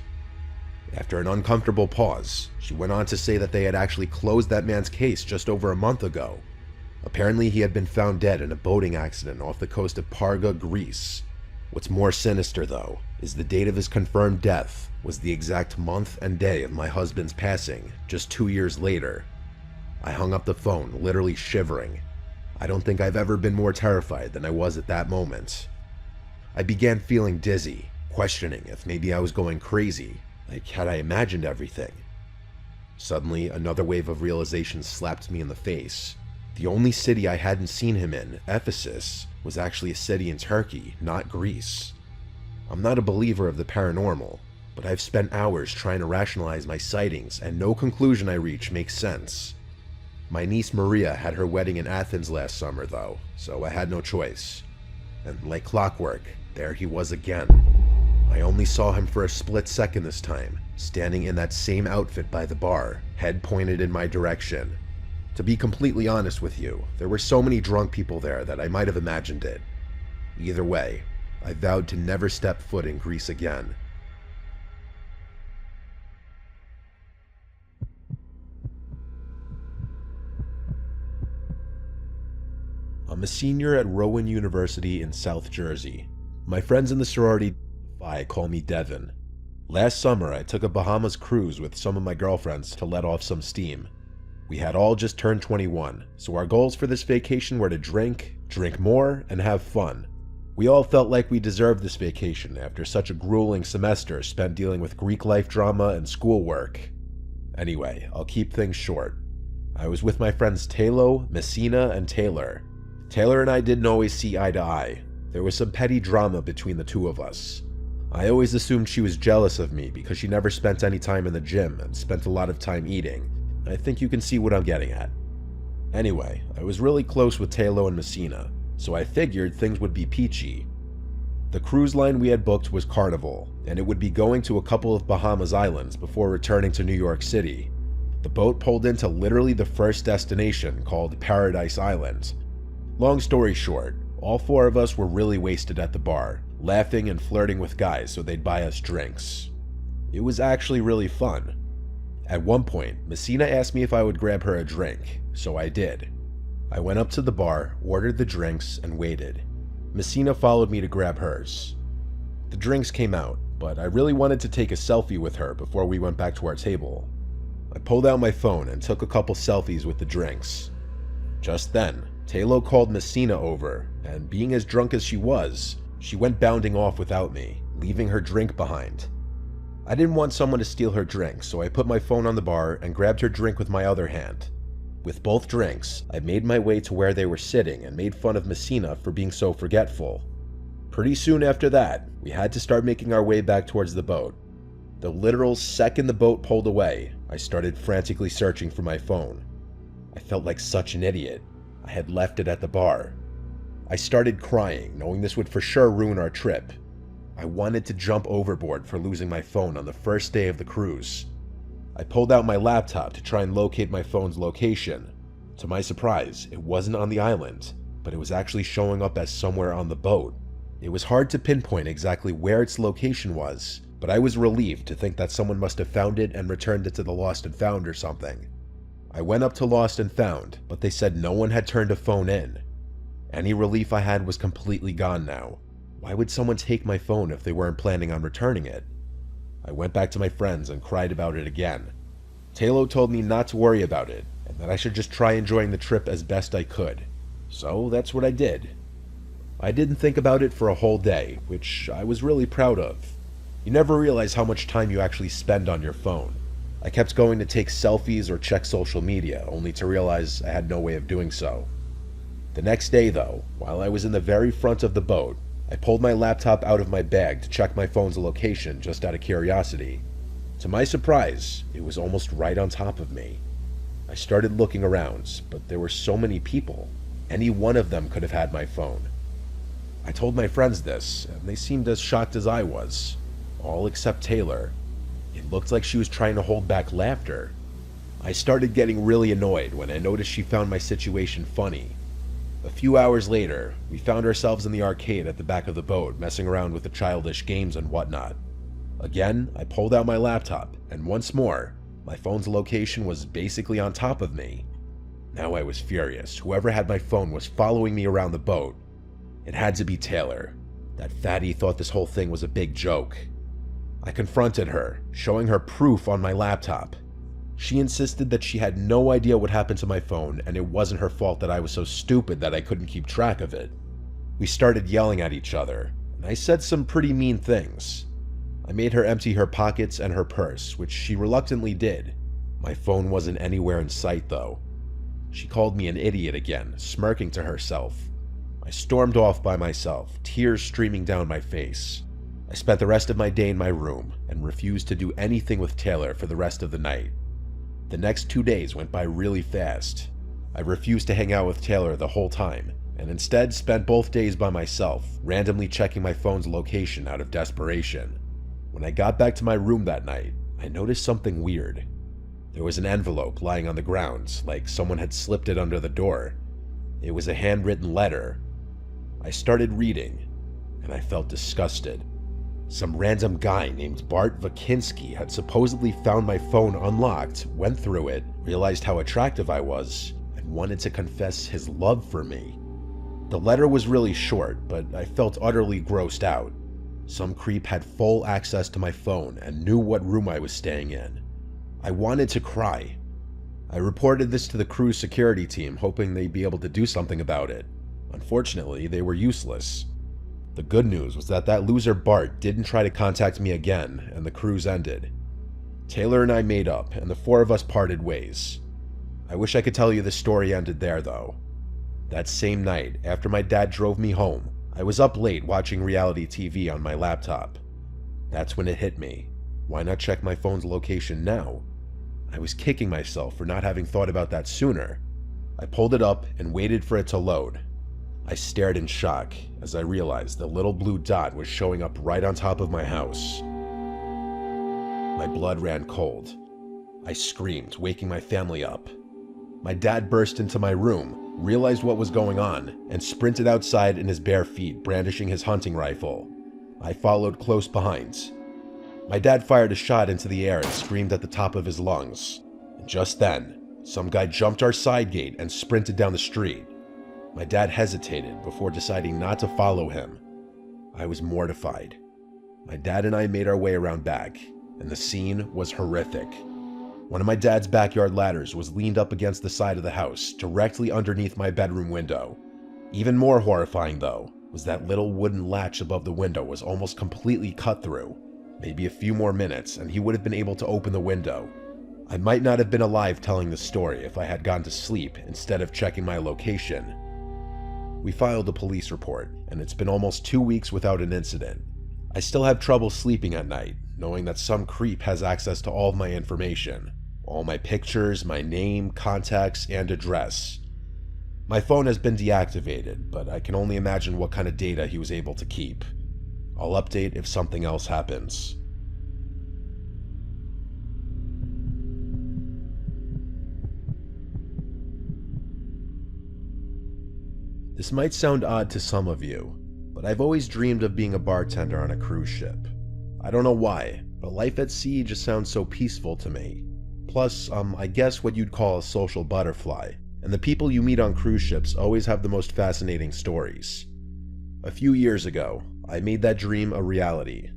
After an uncomfortable pause, she went on to say that they had actually closed that man's case just over a month ago. Apparently, he had been found dead in a boating accident off the coast of Parga, Greece. What's more sinister, though, is the date of his confirmed death was the exact month and day of my husband's passing, just 2 years later. I hung up the phone, literally shivering. I don't think I've ever been more terrified than I was at that moment. I began feeling dizzy, questioning if maybe I was going crazy, like had I imagined everything. Suddenly, another wave of realization slapped me in the face. The only city I hadn't seen him in, Ephesus, was actually a city in Turkey, not Greece. I'm not a believer of the paranormal, but I've spent hours trying to rationalize my sightings, and no conclusion I reach makes sense. My niece Maria had her wedding in Athens last summer, though, so I had no choice. And like clockwork, there he was again. I only saw him for a split second this time, standing in that same outfit by the bar, head pointed in my direction. To be completely honest with you, there were so many drunk people there that I might have imagined it. Either way, I vowed to never step foot in Greece again. I'm a senior at Rowan University in South Jersey. My friends in the sorority Phi call me Devin. Last summer, I took a Bahamas cruise with some of my girlfriends to let off some steam. We had all just turned 21, so our goals for this vacation were to drink more, and have fun. We all felt like we deserved this vacation after such a grueling semester spent dealing with Greek life drama and schoolwork. Anyway, I'll keep things short. I was with my friends Talo, Messina, and Taylor. Taylor and I didn't always see eye to eye. There was some petty drama between the two of us. I always assumed she was jealous of me because she never spent any time in the gym and spent a lot of time eating. I think you can see what I'm getting at. Anyway, I was really close with Talo and Messina, so I figured things would be peachy. The cruise line we had booked was Carnival, and it would be going to a couple of Bahamas islands before returning to New York City. The boat pulled into literally the first destination, called Paradise Island. Long story short, all four of us were really wasted at the bar, laughing and flirting with guys so they'd buy us drinks. It was actually really fun. At one point, Messina asked me if I would grab her a drink, so I did. I went up to the bar, ordered the drinks, and waited. Messina followed me to grab hers. The drinks came out, but I really wanted to take a selfie with her before we went back to our table. I pulled out my phone and took a couple selfies with the drinks. Just then, Talo called Messina over, and being as drunk as she was, she went bounding off without me, leaving her drink behind. I didn't want someone to steal her drink, so I put my phone on the bar and grabbed her drink with my other hand. With both drinks, I made my way to where they were sitting and made fun of Messina for being so forgetful. Pretty soon after that, we had to start making our way back towards the boat. The literal second the boat pulled away, I started frantically searching for my phone. I felt like such an idiot. I had left it at the bar. I started crying, knowing this would for sure ruin our trip. I wanted to jump overboard for losing my phone on the first day of the cruise. I pulled out my laptop to try and locate my phone's location. To my surprise, it wasn't on the island, but it was actually showing up as somewhere on the boat. It was hard to pinpoint exactly where its location was, but I was relieved to think that someone must have found it and returned it to the Lost and Found or something. I went up to Lost and Found, but they said no one had turned a phone in. Any relief I had was completely gone now. Why would someone take my phone if they weren't planning on returning it? I went back to my friends and cried about it again. Talo told me not to worry about it, and that I should just try enjoying the trip as best I could. So that's what I did. I didn't think about it for a whole day, which I was really proud of. You never realize how much time you actually spend on your phone. I kept going to take selfies or check social media, only to realize I had no way of doing so. The next day, though, while I was in the very front of the boat, I pulled my laptop out of my bag to check my phone's location just out of curiosity. To my surprise, it was almost right on top of me. I started looking around, but there were so many people. Any one of them could have had my phone. I told my friends this, and they seemed as shocked as I was, all except Taylor. It looked like she was trying to hold back laughter. I started getting really annoyed when I noticed she found my situation funny. A few hours later, we found ourselves in the arcade at the back of the boat, messing around with the childish games and whatnot. Again, I pulled out my laptop, and once more, my phone's location was basically on top of me. Now I was furious. Whoever had my phone was following me around the boat. It had to be Taylor. That fatty thought this whole thing was a big joke. I confronted her, showing her proof on my laptop. She insisted that she had no idea what happened to my phone, and it wasn't her fault that I was so stupid that I couldn't keep track of it. We started yelling at each other, and I said some pretty mean things. I made her empty her pockets and her purse, which she reluctantly did. My phone wasn't anywhere in sight, though. She called me an idiot again, smirking to herself. I stormed off by myself, tears streaming down my face. I spent the rest of my day in my room and refused to do anything with Taylor for the rest of the night. The next 2 days went by really fast. I refused to hang out with Taylor the whole time, and instead spent both days by myself, randomly checking my phone's location out of desperation. When I got back to my room that night, I noticed something weird. There was an envelope lying on the ground, like someone had slipped it under the door. It was a handwritten letter. I started reading, and I felt disgusted. Some random guy named Bart Vakinski had supposedly found my phone unlocked, went through it, realized how attractive I was, and wanted to confess his love for me. The letter was really short, but I felt utterly grossed out. Some creep had full access to my phone and knew what room I was staying in. I wanted to cry. I reported this to the crew's security team, hoping they'd be able to do something about it. Unfortunately, they were useless. The good news was that loser Bart didn't try to contact me again, and the cruise ended. Taylor and I made up, and the four of us parted ways. I wish I could tell you the story ended there, though. That same night, after my dad drove me home, I was up late watching reality TV on my laptop. That's when it hit me. Why not check my phone's location now? I was kicking myself for not having thought about that sooner. I pulled it up and waited for it to load. I stared in shock as I realized the little blue dot was showing up right on top of my house. My blood ran cold. I screamed, waking my family up. My dad burst into my room, realized what was going on, and sprinted outside in his bare feet, brandishing his hunting rifle. I followed close behind. My dad fired a shot into the air and screamed at the top of his lungs. And just then, some guy jumped our side gate and sprinted down the street. My dad hesitated before deciding not to follow him. I was mortified. My dad and I made our way around back, and the scene was horrific. One of my dad's backyard ladders was leaned up against the side of the house, directly underneath my bedroom window. Even more horrifying, though, was that little wooden latch above the window was almost completely cut through. Maybe a few more minutes, and he would have been able to open the window. I might not have been alive telling the story if I had gone to sleep instead of checking my location. We filed a police report, and it's been almost 2 weeks without an incident. I still have trouble sleeping at night, knowing that some creep has access to all of my information. All my pictures, my name, contacts, and address. My phone has been deactivated, but I can only imagine what kind of data he was able to keep. I'll update if something else happens. This might sound odd to some of you, but I've always dreamed of being a bartender on a cruise ship. I don't know why, but life at sea just sounds so peaceful to me. Plus, I guess what you'd call a social butterfly, and the people you meet on cruise ships always have the most fascinating stories. A few years ago, I made that dream a reality.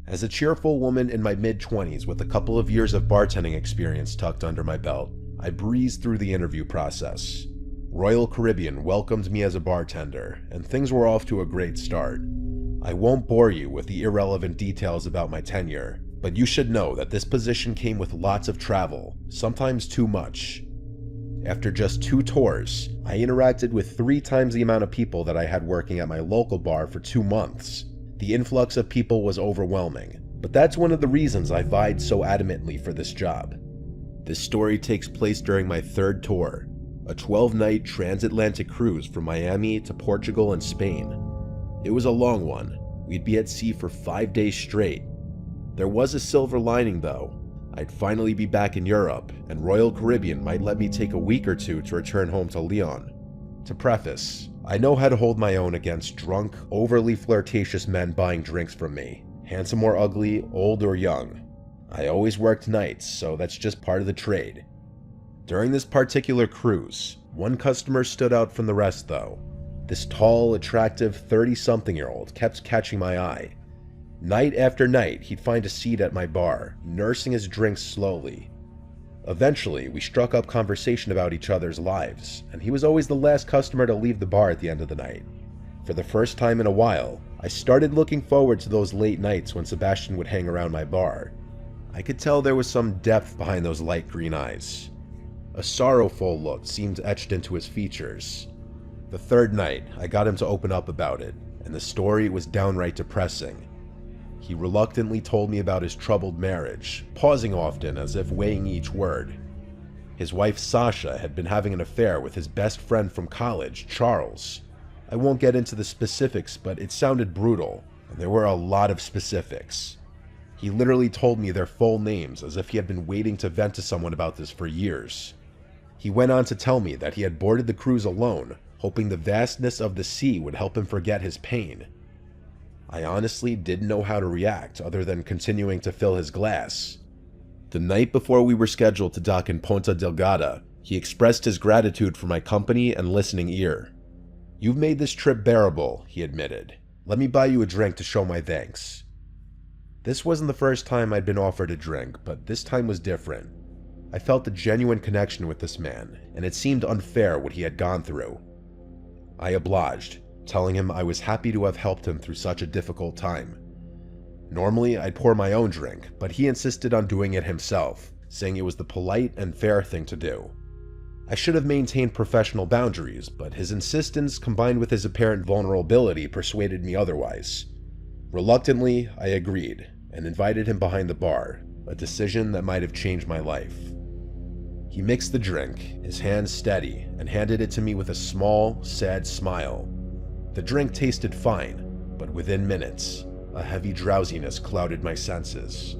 As a cheerful woman in my mid-20s with a couple of years of bartending experience tucked under my belt, I breezed through the interview process. Royal Caribbean welcomed me as a bartender, and things were off to a great start. I won't bore you with the irrelevant details about my tenure, but you should know that this position came with lots of travel, sometimes too much. After just 2 tours, I interacted with 3 times the amount of people that I had working at my local bar for 2 months. The influx of people was overwhelming, but that's one of the reasons I vied so adamantly for this job. This story takes place during my 3rd tour, a 12-night transatlantic cruise from Miami to Portugal and Spain. It was a long one. We'd be at sea for 5 days straight. There was a silver lining though. I'd finally be back in Europe, and Royal Caribbean might let me take a week or 2 to return home to Lyon. To preface, I know how to hold my own against drunk, overly flirtatious men buying drinks from me, handsome or ugly, old or young. I always worked nights, so that's just part of the trade. During this particular cruise, one customer stood out from the rest though. This tall, attractive 30-something-year-old kept catching my eye. Night after night, he'd find a seat at my bar, nursing his drinks slowly. Eventually, we struck up conversation about each other's lives, and he was always the last customer to leave the bar at the end of the night. For the first time in a while, I started looking forward to those late nights when Sebastian would hang around my bar. I could tell there was some depth behind those light green eyes. A sorrowful look seemed etched into his features. The 3rd night, I got him to open up about it, and the story was downright depressing. He reluctantly told me about his troubled marriage, pausing often as if weighing each word. His wife Sasha had been having an affair with his best friend from college, Charles. I won't get into the specifics, but it sounded brutal, and there were a lot of specifics. He literally told me their full names as if he had been waiting to vent to someone about this for years. He went on to tell me that he had boarded the cruise alone, hoping the vastness of the sea would help him forget his pain. I honestly didn't know how to react other than continuing to fill his glass. The night before we were scheduled to dock in Ponta Delgada, he expressed his gratitude for my company and listening ear. "You've made this trip bearable," he admitted. "Let me buy you a drink to show my thanks." This wasn't the first time I'd been offered a drink, but this time was different. I felt a genuine connection with this man, and it seemed unfair what he had gone through. I obliged, telling him I was happy to have helped him through such a difficult time. Normally, I'd pour my own drink, but he insisted on doing it himself, saying it was the polite and fair thing to do. I should have maintained professional boundaries, but his insistence combined with his apparent vulnerability persuaded me otherwise. Reluctantly, I agreed, and invited him behind the bar, a decision that might have changed my life. He mixed the drink, his hands steady, and handed it to me with a small, sad smile. The drink tasted fine, but within minutes, a heavy drowsiness clouded my senses.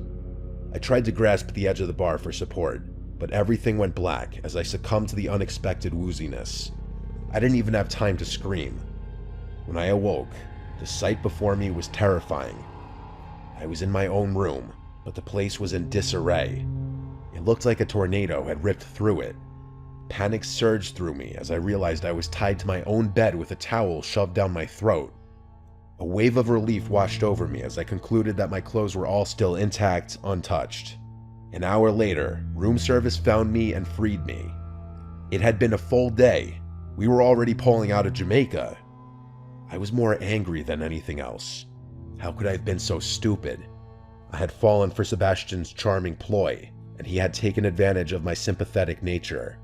I tried to grasp the edge of the bar for support, but everything went black as I succumbed to the unexpected wooziness. I didn't even have time to scream. When I awoke, the sight before me was terrifying. I was in my own room, but the place was in disarray. It looked like a tornado had ripped through it. Panic surged through me as I realized I was tied to my own bed with a towel shoved down my throat. A wave of relief washed over me as I concluded that my clothes were all still intact, untouched. An hour later, room service found me and freed me. It had been a full day. We were already pulling out of Jamaica. I was more angry than anything else. How could I have been so stupid? I had fallen for Sebastian's charming ploy, and he had taken advantage of my sympathetic nature.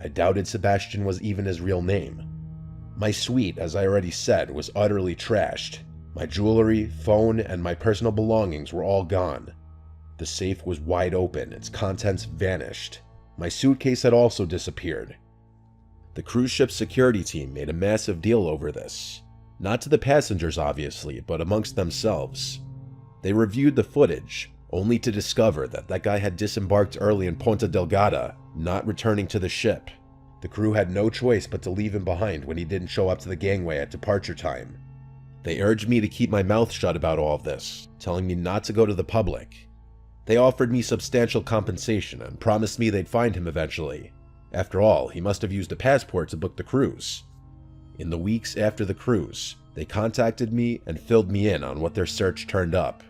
I doubted Sebastian was even his real name. My suite, as I already said, was utterly trashed. My jewelry, phone, and my personal belongings were all gone. The safe was wide open, its contents vanished. My suitcase had also disappeared. The cruise ship's security team made a massive deal over this. Not to the passengers, obviously, but amongst themselves. They reviewed the footage, only to discover that that guy had disembarked early in Ponta Delgada, not returning to the ship. The crew had no choice but to leave him behind when he didn't show up to the gangway at departure time. They urged me to keep my mouth shut about all of this, telling me not to go to the public. They offered me substantial compensation and promised me they'd find him eventually. After all, he must have used a passport to book the cruise. In the weeks after the cruise, they contacted me and filled me in on what their search turned up.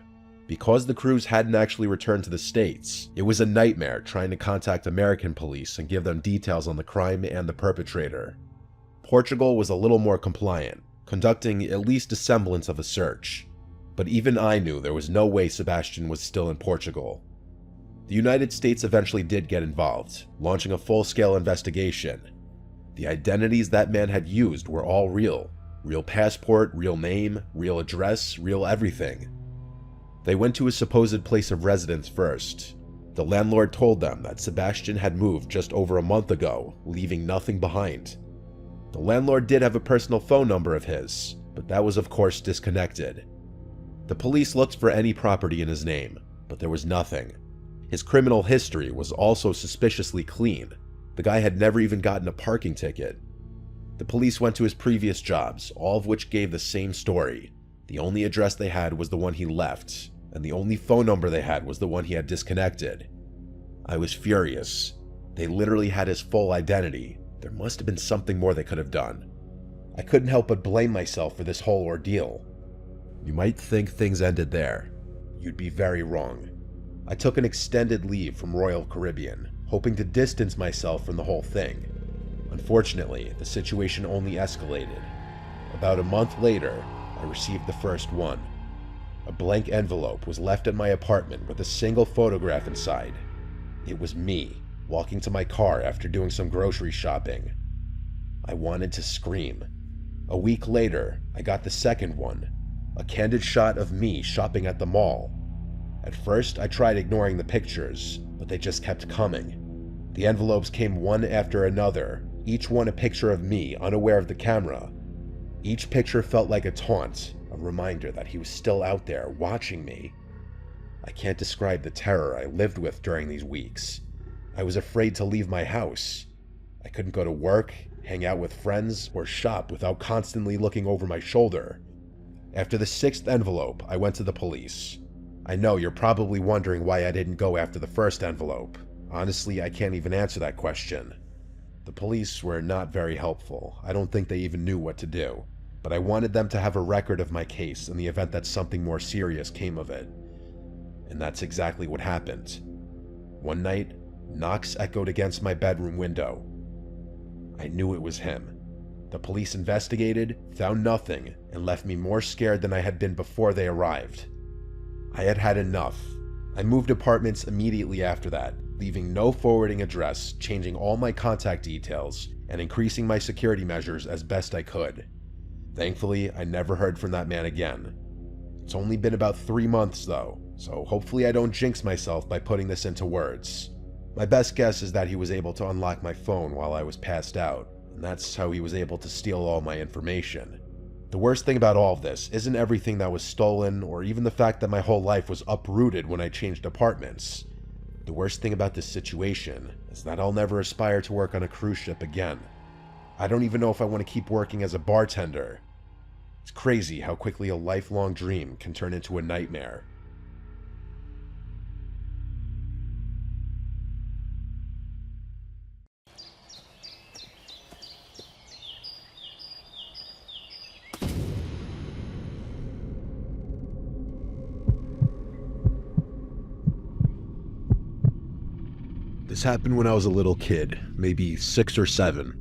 Because the cruise hadn't actually returned to the States, it was a nightmare trying to contact American police and give them details on the crime and the perpetrator. Portugal was a little more compliant, conducting at least a semblance of a search. But even I knew there was no way Sebastian was still in Portugal. The United States eventually did get involved, launching a full-scale investigation. The identities that man had used were all real. Real passport, real name, real address, real everything. They went to his supposed place of residence first. The landlord told them that Sebastian had moved just over a month ago, leaving nothing behind. The landlord did have a personal phone number of his, but that was of course disconnected. The police looked for any property in his name, but there was nothing. His criminal history was also suspiciously clean. The guy had never even gotten a parking ticket. The police went to his previous jobs, all of which gave the same story. The only address they had was the one he left, and the only phone number they had was the one he had disconnected. I was furious. They literally had his full identity. There must have been something more they could have done. I couldn't help but blame myself for this whole ordeal. You might think things ended there. You'd be very wrong. I took an extended leave from Royal Caribbean, hoping to distance myself from the whole thing. Unfortunately, the situation only escalated. About a month later, I received the first one. A blank envelope was left at my apartment with a single photograph inside. It was me, walking to my car after doing some grocery shopping. I wanted to scream. A week later, I got the second one. A candid shot of me shopping at the mall. At first, I tried ignoring the pictures, but they just kept coming. The envelopes came one after another, each one a picture of me, unaware of the camera. Each picture felt like a taunt, a reminder that he was still out there, watching me. I can't describe the terror I lived with during these weeks. I was afraid to leave my house. I couldn't go to work, hang out with friends, or shop without constantly looking over my shoulder. After the 6th envelope, I went to the police. I know you're probably wondering why I didn't go after the first envelope. Honestly, I can't even answer that question. The police were not very helpful. I don't think they even knew what to do. But I wanted them to have a record of my case in the event that something more serious came of it. And that's exactly what happened. One night, knocks echoed against my bedroom window. I knew it was him. The police investigated, found nothing, and left me more scared than I had been before they arrived. I had had enough. I moved apartments immediately after that, leaving no forwarding address, changing all my contact details, and increasing my security measures as best I could. Thankfully, I never heard from that man again. It's only been about 3 months though, so hopefully I don't jinx myself by putting this into words. My best guess is that he was able to unlock my phone while I was passed out, and that's how he was able to steal all my information. The worst thing about all of this isn't everything that was stolen, or even the fact that my whole life was uprooted when I changed apartments. The worst thing about this situation is that I'll never aspire to work on a cruise ship again. I don't even know if I want to keep working as a bartender. It's crazy how quickly a lifelong dream can turn into a nightmare. This happened when I was a little kid, maybe 6 or 7.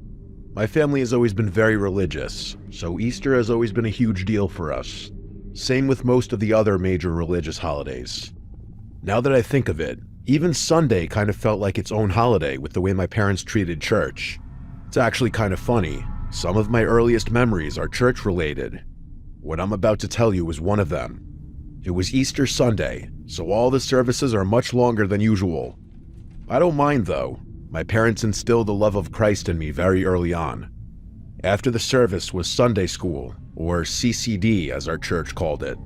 My family has always been very religious, so Easter has always been a huge deal for us. Same with most of the other major religious holidays. Now that I think of it, even Sunday kind of felt like its own holiday with the way my parents treated church. It's actually kind of funny. Some of my earliest memories are church-related. What I'm about to tell you is one of them. It was Easter Sunday, so all the services are much longer than usual. I don't mind though. My parents instilled the love of Christ in me very early on. After the service was Sunday school, or CCD as our church called it.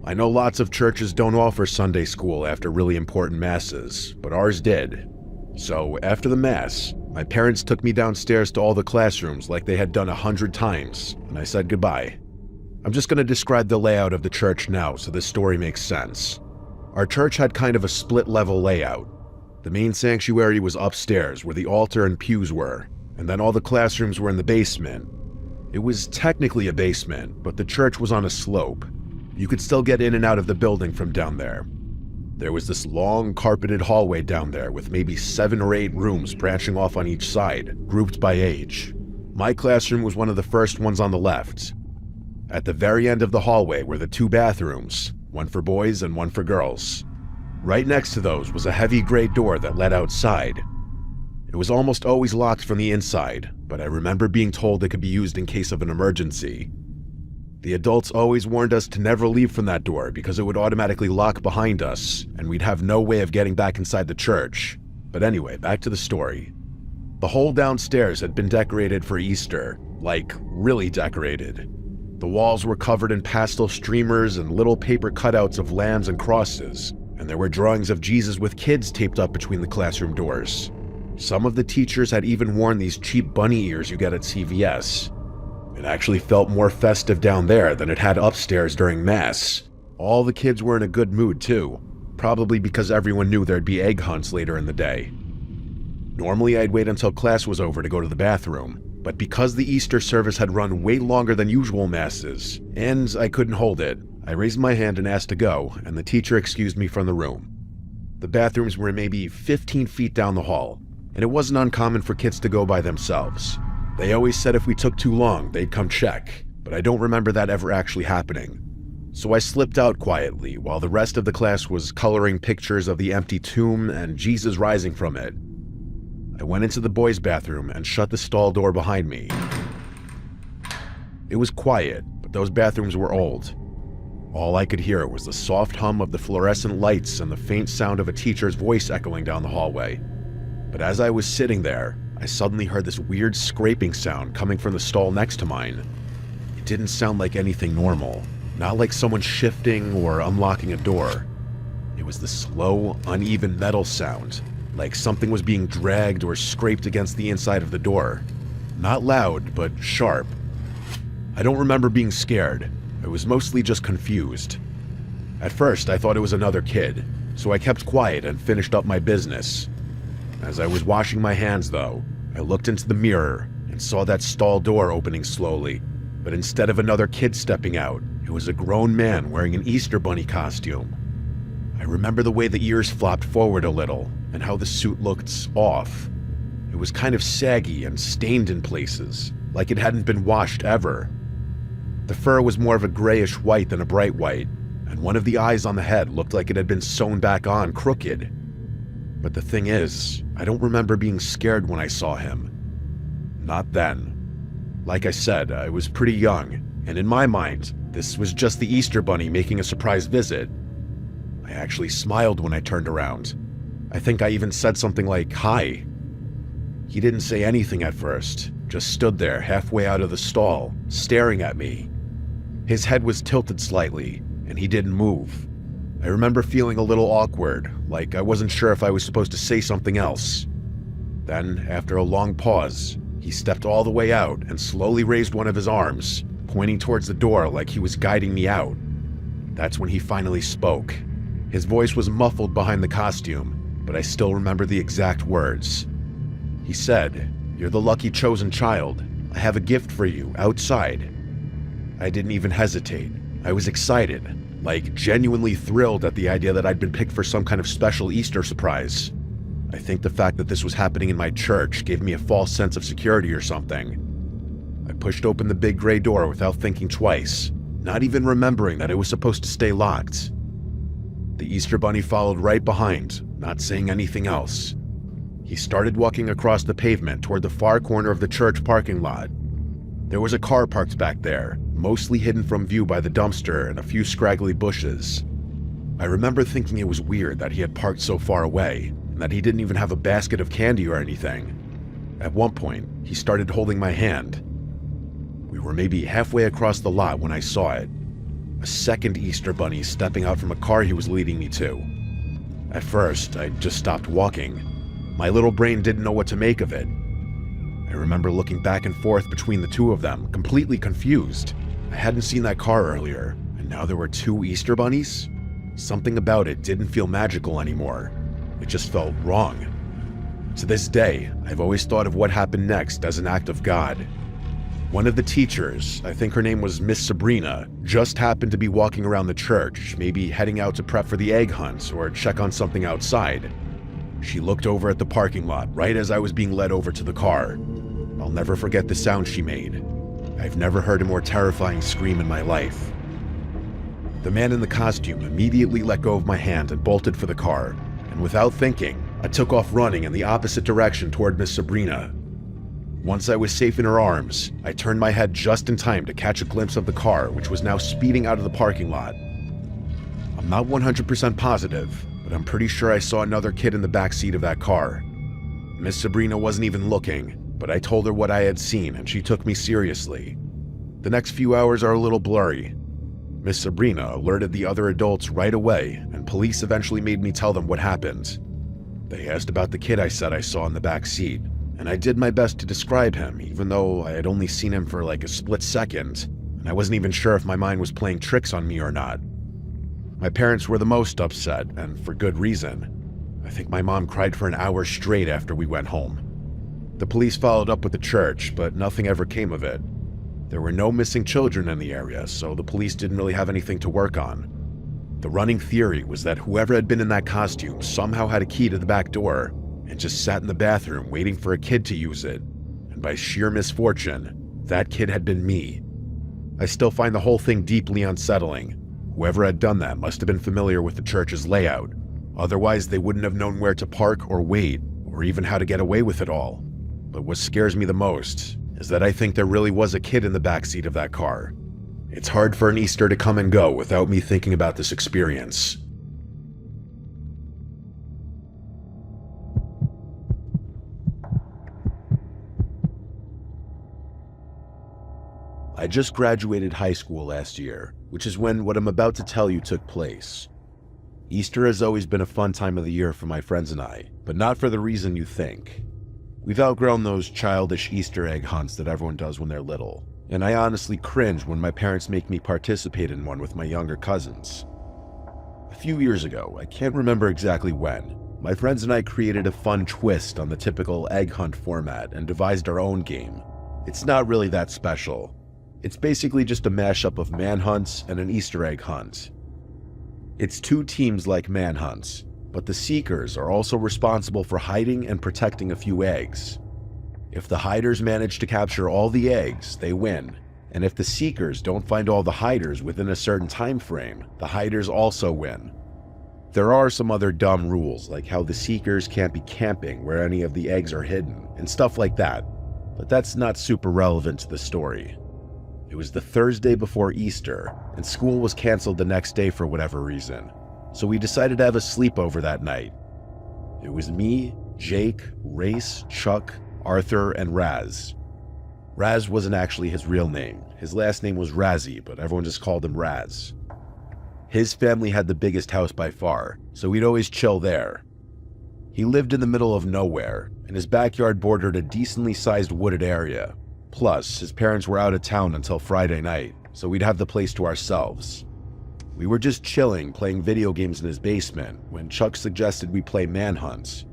I know lots of churches don't offer Sunday school after really important masses, but ours did. So after the mass, my parents took me downstairs to all the classrooms like they had done 100 times, and I said goodbye. I'm just going to describe the layout of the church now so this story makes sense. Our church had kind of a split-level layout. The main sanctuary was upstairs, where the altar and pews were, and then all the classrooms were in the basement. It was technically a basement, but the church was on a slope. You could still get in and out of the building from down there. There was this long, carpeted hallway down there with maybe 7 or 8 rooms branching off on each side, grouped by age. My classroom was one of the first ones on the left. At the very end of the hallway were the 2 bathrooms, one for boys and one for girls. Right next to those was a heavy gray door that led outside. It was almost always locked from the inside, but I remember being told it could be used in case of an emergency. The adults always warned us to never leave from that door because it would automatically lock behind us, and we'd have no way of getting back inside the church. But anyway, back to the story. The whole downstairs had been decorated for Easter, like really decorated. The walls were covered in pastel streamers and little paper cutouts of lambs and crosses, and there were drawings of Jesus with kids taped up between the classroom doors. Some of the teachers had even worn these cheap bunny ears you get at CVS. It actually felt more festive down there than it had upstairs during Mass. All the kids were in a good mood too, probably because everyone knew there'd be egg hunts later in the day. Normally I'd wait until class was over to go to the bathroom, but because the Easter service had run way longer than usual Masses, and I couldn't hold it, I raised my hand and asked to go, and the teacher excused me from the room. The bathrooms were maybe 15 feet down the hall, and it wasn't uncommon for kids to go by themselves. They always said if we took too long, they'd come check, but I don't remember that ever actually happening. So I slipped out quietly while the rest of the class was coloring pictures of the empty tomb and Jesus rising from it. I went into the boys' bathroom and shut the stall door behind me. It was quiet, but those bathrooms were old. All I could hear was the soft hum of the fluorescent lights and the faint sound of a teacher's voice echoing down the hallway. But as I was sitting there, I suddenly heard this weird scraping sound coming from the stall next to mine. It didn't sound like anything normal, not like someone shifting or unlocking a door. It was the slow, uneven metal sound, like something was being dragged or scraped against the inside of the door. Not loud, but sharp. I don't remember being scared. I was mostly just confused. At first, I thought it was another kid, so I kept quiet and finished up my business. As I was washing my hands, though, I looked into the mirror and saw that stall door opening slowly, but instead of another kid stepping out, it was a grown man wearing an Easter Bunny costume. I remember the way the ears flopped forward a little and how the suit looked off. It was kind of saggy and stained in places, like it hadn't been washed ever. The fur was more of a grayish white than a bright white, and one of the eyes on the head looked like it had been sewn back on crooked. But the thing is, I don't remember being scared when I saw him. Not then. Like I said, I was pretty young, and in my mind, this was just the Easter Bunny making a surprise visit. I actually smiled when I turned around. I think I even said something like, "Hi." He didn't say anything at first, just stood there halfway out of the stall, staring at me. His head was tilted slightly, and he didn't move. I remember feeling a little awkward, like I wasn't sure if I was supposed to say something else. Then, after a long pause, he stepped all the way out and slowly raised one of his arms, pointing towards the door like he was guiding me out. That's when he finally spoke. His voice was muffled behind the costume, but I still remember the exact words. He said, "You're the lucky chosen child. I have a gift for you, outside." I didn't even hesitate. I was excited, like genuinely thrilled at the idea that I'd been picked for some kind of special Easter surprise. I think the fact that this was happening in my church gave me a false sense of security or something. I pushed open the big gray door without thinking twice, not even remembering that it was supposed to stay locked. The Easter Bunny followed right behind, not saying anything else. He started walking across the pavement toward the far corner of the church parking lot. There was a car parked back there, mostly hidden from view by the dumpster and a few scraggly bushes. I remember thinking it was weird that he had parked so far away, and that he didn't even have a basket of candy or anything. At one point, he started holding my hand. We were maybe halfway across the lot when I saw it. A second Easter Bunny stepping out from a car he was leading me to. At first, I just stopped walking. My little brain didn't know what to make of it. I remember looking back and forth between the two of them, completely confused. I hadn't seen that car earlier, and now there were two Easter Bunnies? Something about it didn't feel magical anymore. It just felt wrong. To this day, I've always thought of what happened next as an act of God. One of the teachers, I think her name was Miss Sabrina, just happened to be walking around the church, maybe heading out to prep for the egg hunt or check on something outside. She looked over at the parking lot right as I was being led over to the car. I'll never forget the sound she made. I've never heard a more terrifying scream in my life. The man in the costume immediately let go of my hand and bolted for the car, and without thinking, I took off running in the opposite direction toward Miss Sabrina. Once I was safe in her arms, I turned my head just in time to catch a glimpse of the car, which was now speeding out of the parking lot. I'm not 100% positive, but I'm pretty sure I saw another kid in the back seat of that car. Miss Sabrina wasn't even looking, but I told her what I had seen and she took me seriously. The next few hours are a little blurry. Miss Sabrina alerted the other adults right away, and police eventually made me tell them what happened. They asked about the kid I said I saw in the back seat, and I did my best to describe him, even though I had only seen him for like a split second, and I wasn't even sure if my mind was playing tricks on me or not. My parents were the most upset, and for good reason. I think my mom cried for an hour straight after we went home. The police followed up with the church, but nothing ever came of it. There were no missing children in the area, so the police didn't really have anything to work on. The running theory was that whoever had been in that costume somehow had a key to the back door and just sat in the bathroom waiting for a kid to use it. And by sheer misfortune, that kid had been me. I still find the whole thing deeply unsettling. Whoever had done that must have been familiar with the church's layout. Otherwise, they wouldn't have known where to park or wait, or even how to get away with it all. But what scares me the most is that I think there really was a kid in the backseat of that car. It's hard for an Easter to come and go without me thinking about this experience. I just graduated high school last year, which is when what I'm about to tell you took place. Easter has always been a fun time of the year for my friends and I, but not for the reason you think. We've outgrown those childish Easter egg hunts that everyone does when they're little, and I honestly cringe when my parents make me participate in one with my younger cousins. A few years ago, I can't remember exactly when, my friends and I created a fun twist on the typical egg hunt format and devised our own game. It's not really that special. It's basically just a mashup of manhunts and an Easter egg hunt. It's two teams like manhunts, but the seekers are also responsible for hiding and protecting a few eggs. If the hiders manage to capture all the eggs, they win, and if the seekers don't find all the hiders within a certain time frame, the hiders also win. There are some other dumb rules, like how the seekers can't be camping where any of the eggs are hidden, and stuff like that, but that's not super relevant to the story. It was the Thursday before Easter, and school was canceled the next day for whatever reason, so we decided to have a sleepover that night. It was me, Jake, Race, Chuck, Arthur, and Raz. Raz wasn't actually his real name. His last name was Razzie, but everyone just called him Raz. His family had the biggest house by far, so we'd always chill there. He lived in the middle of nowhere, and his backyard bordered a decently sized wooded area. Plus, his parents were out of town until Friday night, so we'd have the place to ourselves. We were just chilling, playing video games in his basement, when Chuck suggested we play manhunts.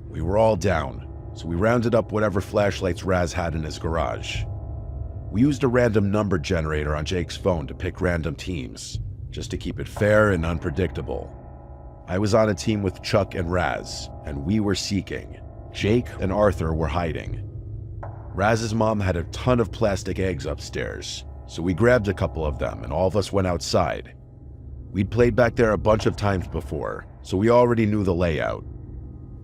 We were all down, so we rounded up whatever flashlights Raz had in his garage. We used a random number generator on Jake's phone to pick random teams, just to keep it fair and unpredictable. I was on a team with Chuck and Raz, and we were seeking. Jake and Arthur were hiding. Raz's mom had a ton of plastic eggs upstairs, so we grabbed a couple of them and all of us went outside. We'd played back there a bunch of times before, so we already knew the layout.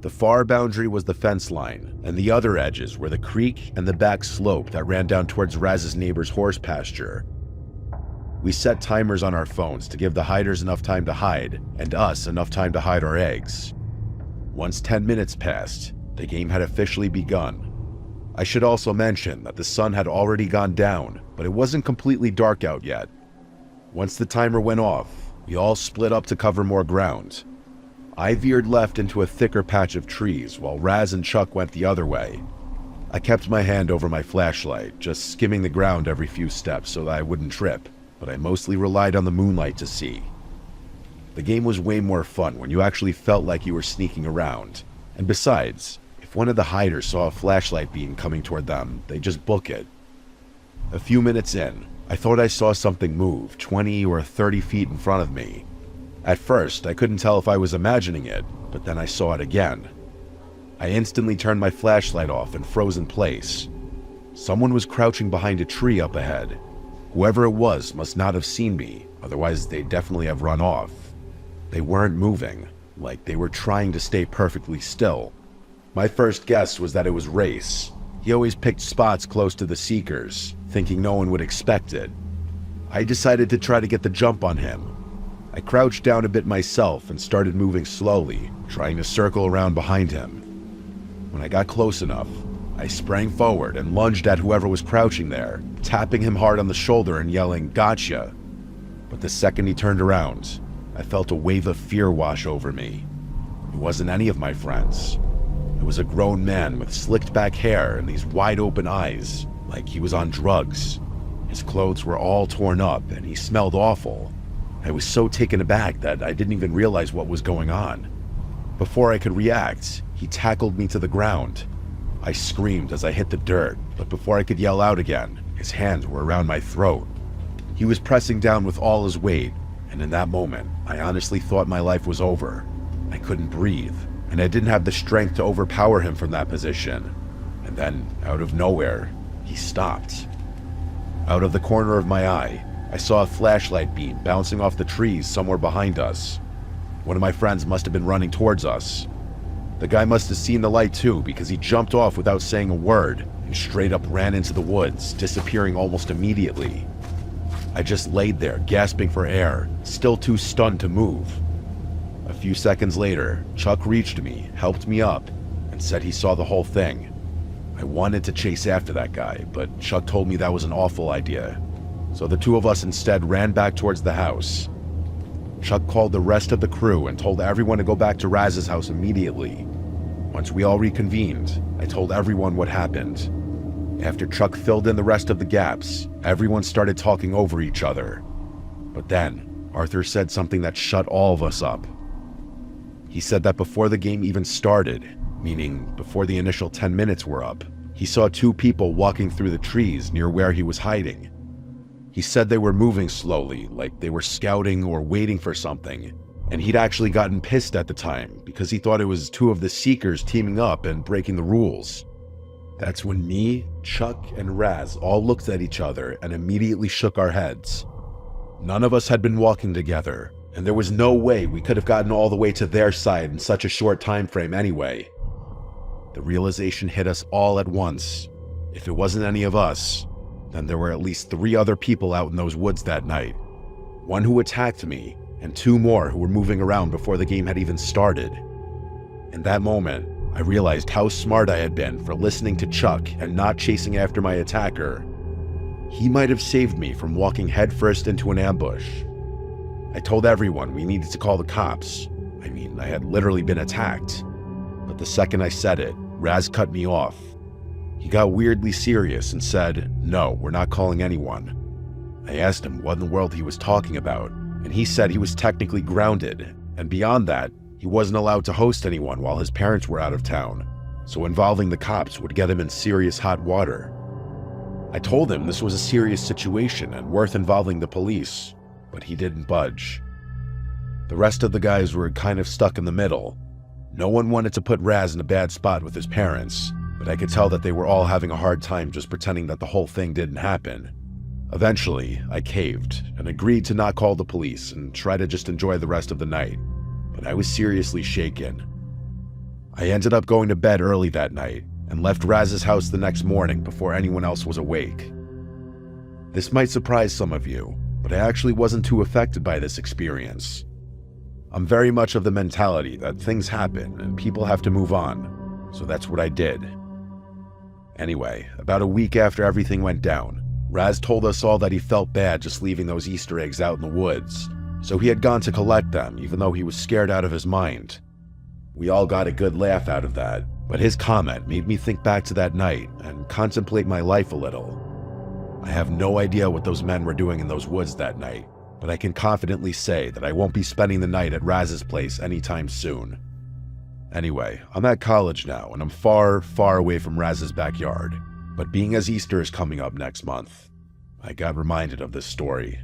The far boundary was the fence line, and the other edges were the creek and the back slope that ran down towards Raz's neighbor's horse pasture. We set timers on our phones to give the hiders enough time to hide, and us enough time to hide our eggs. Once 10 minutes passed, the game had officially begun. I should also mention that the sun had already gone down, but it wasn't completely dark out yet. Once the timer went off, we all split up to cover more ground. I veered left into a thicker patch of trees while Raz and Chuck went the other way. I kept my hand over my flashlight, just skimming the ground every few steps so that I wouldn't trip, but I mostly relied on the moonlight to see. The game was way more fun when you actually felt like you were sneaking around, and besides, if one of the hiders saw a flashlight beam coming toward them, they'd just book it. A few minutes in, I thought I saw something move 20 or 30 feet in front of me. At first, I couldn't tell if I was imagining it, but then I saw it again. I instantly turned my flashlight off and froze in place. Someone was crouching behind a tree up ahead. Whoever it was must not have seen me, otherwise they'd definitely have run off. They weren't moving, like they were trying to stay perfectly still. My first guess was that it was Race. He always picked spots close to the seekers, thinking no one would expect it. I decided to try to get the jump on him. I crouched down a bit myself and started moving slowly, trying to circle around behind him. When I got close enough, I sprang forward and lunged at whoever was crouching there, tapping him hard on the shoulder and yelling, "Gotcha!" But the second he turned around, I felt a wave of fear wash over me. It wasn't any of my friends. It was a grown man with slicked back hair and these wide open eyes, like he was on drugs. His clothes were all torn up and he smelled awful. I was so taken aback that I didn't even realize what was going on. Before I could react, he tackled me to the ground. I screamed as I hit the dirt, but before I could yell out again, his hands were around my throat. He was pressing down with all his weight, and in that moment, I honestly thought my life was over. I couldn't breathe, and I didn't have the strength to overpower him from that position. And then, out of nowhere, he stopped. Out of the corner of my eye, I saw a flashlight beam bouncing off the trees somewhere behind us. One of my friends must have been running towards us. The guy must have seen the light too, because he jumped off without saying a word and straight up ran into the woods, disappearing almost immediately. I just laid there, gasping for air, still too stunned to move. A few seconds later, Chuck reached me, helped me up, and said he saw the whole thing. I wanted to chase after that guy, but Chuck told me that was an awful idea. So the two of us instead ran back towards the house. Chuck called the rest of the crew and told everyone to go back to Raz's house immediately. Once we all reconvened, I told everyone what happened. After Chuck filled in the rest of the gaps, everyone started talking over each other. But then, Arthur said something that shut all of us up. He said that before the game even started, meaning before the initial 10 minutes were up, he saw two people walking through the trees near where he was hiding. He said they were moving slowly, like they were scouting or waiting for something, and he'd actually gotten pissed at the time because he thought it was two of the Seekers teaming up and breaking the rules. That's when me, Chuck, and Raz all looked at each other and immediately shook our heads. None of us had been walking together, and there was no way we could have gotten all the way to their side in such a short time frame anyway. The realization hit us all at once. If it wasn't any of us, then there were at least 3 other people out in those woods that night. One who attacked me, and 2 more who were moving around before the game had even started. In that moment, I realized how smart I had been for listening to Chuck and not chasing after my attacker. He might have saved me from walking headfirst into an ambush. I told everyone we needed to call the cops. I mean, I had literally been attacked. But the second I said it, Raz cut me off. He got weirdly serious and said, "No, we're not calling anyone." I asked him what in the world he was talking about, and he said he was technically grounded, and beyond that, he wasn't allowed to host anyone while his parents were out of town, so involving the cops would get him in serious hot water. I told him this was a serious situation and worth involving the police, but he didn't budge. The rest of the guys were kind of stuck in the middle. No one wanted to put Raz in a bad spot with his parents, but I could tell that they were all having a hard time just pretending that the whole thing didn't happen. Eventually, I caved and agreed to not call the police and try to just enjoy the rest of the night, but I was seriously shaken. I ended up going to bed early that night and left Raz's house the next morning before anyone else was awake. This might surprise some of you, but I actually wasn't too affected by this experience. I'm very much of the mentality that things happen and people have to move on, so that's what I did. Anyway, about a week after everything went down, Raz told us all that he felt bad just leaving those Easter eggs out in the woods, so he had gone to collect them even though he was scared out of his mind. We all got a good laugh out of that, but his comment made me think back to that night and contemplate my life a little. I have no idea what those men were doing in those woods that night, but I can confidently say that I won't be spending the night at Raz's place anytime soon. Anyway, I'm at college now and I'm far, far away from Raz's backyard, but being as Easter is coming up next month, I got reminded of this story.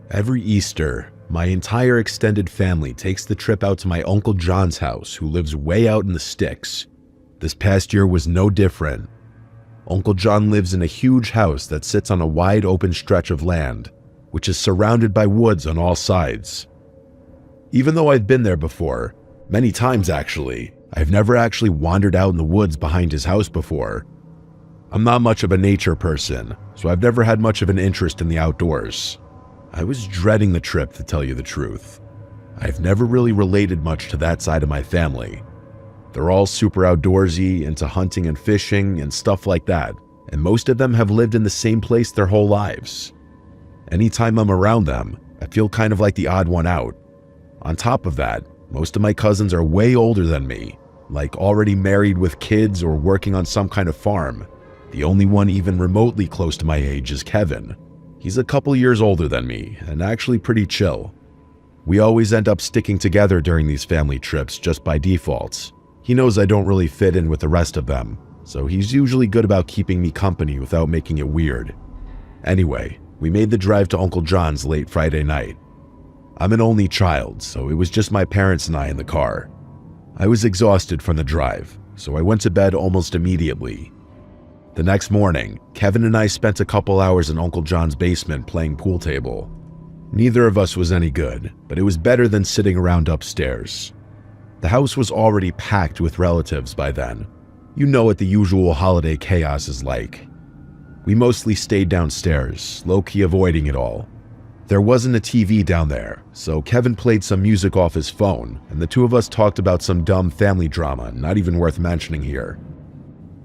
Every Easter, my entire extended family takes the trip out to my Uncle John's house, who lives way out in the sticks. This past year was no different. Uncle John lives in a huge house that sits on a wide open stretch of land, which is surrounded by woods on all sides. Even though I've been there before, many times actually, I've never actually wandered out in the woods behind his house before. I'm not much of a nature person, so I've never had much of an interest in the outdoors. I was dreading the trip, to tell you the truth. I've never really related much to that side of my family. They're all super outdoorsy, into hunting and fishing and stuff like that, and most of them have lived in the same place their whole lives. Anytime I'm around them, I feel kind of like the odd one out. On top of that, most of my cousins are way older than me, like already married with kids or working on some kind of farm. The only one even remotely close to my age is Kevin. He's a couple years older than me, and actually pretty chill. We always end up sticking together during these family trips just by default. He knows I don't really fit in with the rest of them, so he's usually good about keeping me company without making it weird. Anyway, we made the drive to Uncle John's late Friday night. I'm an only child, so it was just my parents and I in the car. I was exhausted from the drive, so I went to bed almost immediately. The next morning, Kevin and I spent a couple hours in Uncle John's basement playing pool table. Neither of us was any good, but it was better than sitting around upstairs. The house was already packed with relatives by then. You know what the usual holiday chaos is like. We mostly stayed downstairs, low-key avoiding it all. There wasn't a TV down there, so Kevin played some music off his phone, and the two of us talked about some dumb family drama not even worth mentioning here.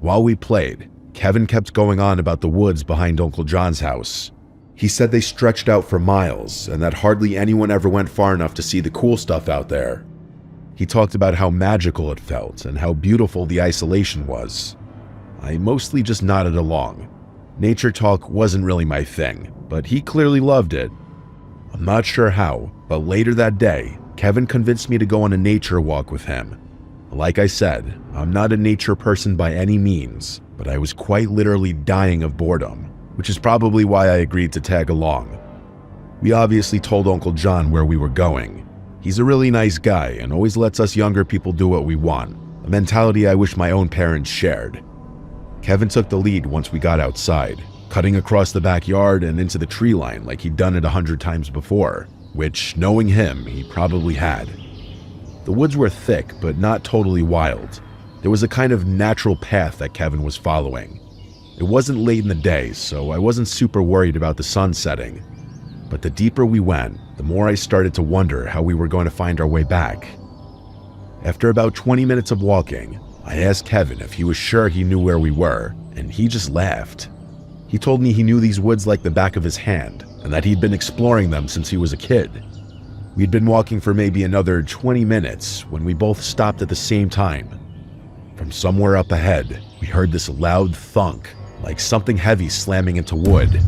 While we played, Kevin kept going on about the woods behind Uncle John's house. He said they stretched out for miles, and that hardly anyone ever went far enough to see the cool stuff out there. He talked about how magical it felt and how beautiful the isolation was. I mostly just nodded along. Nature talk wasn't really my thing, but he clearly loved it. I'm not sure how, but later that day, Kevin convinced me to go on a nature walk with him. Like I said, I'm not a nature person by any means, but I was quite literally dying of boredom, which is probably why I agreed to tag along. We obviously told Uncle John where we were going. He's a really nice guy and always lets us younger people do what we want, a mentality I wish my own parents shared. Kevin took the lead once we got outside, cutting across the backyard and into the tree line like he'd done it 100 times before, which, knowing him, he probably had. The woods were thick, but not totally wild. There was a kind of natural path that Kevin was following. It wasn't late in the day, so I wasn't super worried about the sun setting. But the deeper we went, the more I started to wonder how we were going to find our way back. After about 20 minutes of walking, I asked Kevin if he was sure he knew where we were, and he just laughed. He told me he knew these woods like the back of his hand, and that he'd been exploring them since he was a kid. We'd been walking for maybe another 20 minutes when we both stopped at the same time. From somewhere up ahead, we heard this loud thunk, like something heavy slamming into wood.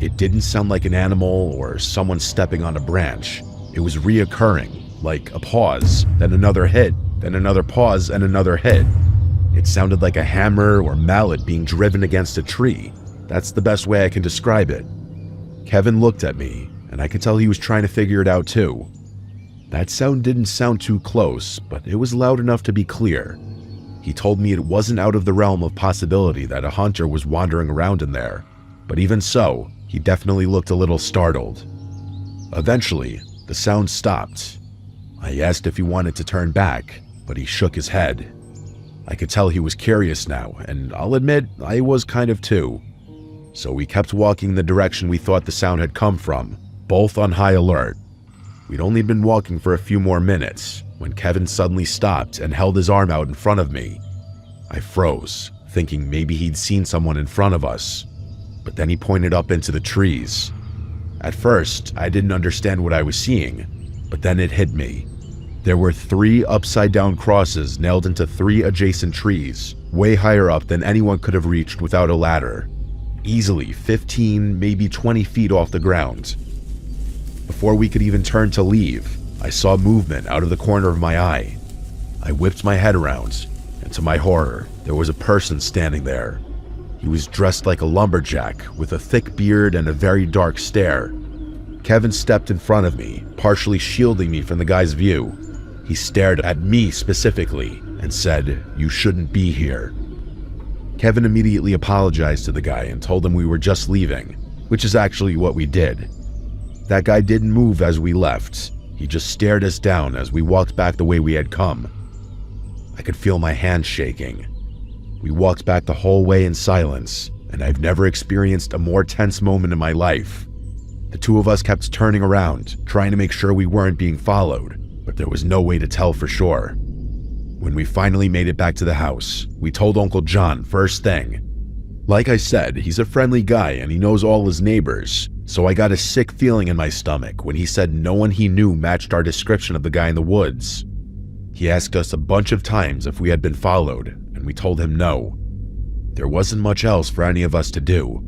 It didn't sound like an animal or someone stepping on a branch. It was reoccurring, like a pause, then another hit, then another pause and another hit. It sounded like a hammer or mallet being driven against a tree. That's the best way I can describe it. Kevin looked at me, and I could tell he was trying to figure it out too. That sound didn't sound too close, but it was loud enough to be clear. He told me it wasn't out of the realm of possibility that a hunter was wandering around in there, but even so, he definitely looked a little startled. Eventually, the sound stopped. I asked if he wanted to turn back, but he shook his head. I could tell he was curious now, and I'll admit I was kind of too. So we kept walking the direction we thought the sound had come from, both on high alert. We'd only been walking for a few more minutes when Kevin suddenly stopped and held his arm out in front of me. I froze, thinking maybe he'd seen someone in front of us, but then he pointed up into the trees. At first, I didn't understand what I was seeing, but then it hit me. There were 3 upside-down crosses nailed into 3 adjacent trees, way higher up than anyone could have reached without a ladder. Easily 15, maybe 20 feet off the ground. Before we could even turn to leave, I saw movement out of the corner of my eye. I whipped my head around, and to my horror, there was a person standing there. He was dressed like a lumberjack, with a thick beard and a very dark stare. Kevin stepped in front of me, partially shielding me from the guy's view. He stared at me specifically and said, "You shouldn't be here." Kevin immediately apologized to the guy and told him we were just leaving, which is actually what we did. That guy didn't move as we left. He just stared us down as we walked back the way we had come. I could feel my hands shaking. We walked back the whole way in silence, and I've never experienced a more tense moment in my life. The two of us kept turning around, trying to make sure we weren't being followed, but there was no way to tell for sure. When we finally made it back to the house, we told Uncle John first thing. Like I said, he's a friendly guy and he knows all his neighbors, so I got a sick feeling in my stomach when he said no one he knew matched our description of the guy in the woods. He asked us a bunch of times if we had been followed, and we told him no. There wasn't much else for any of us to do.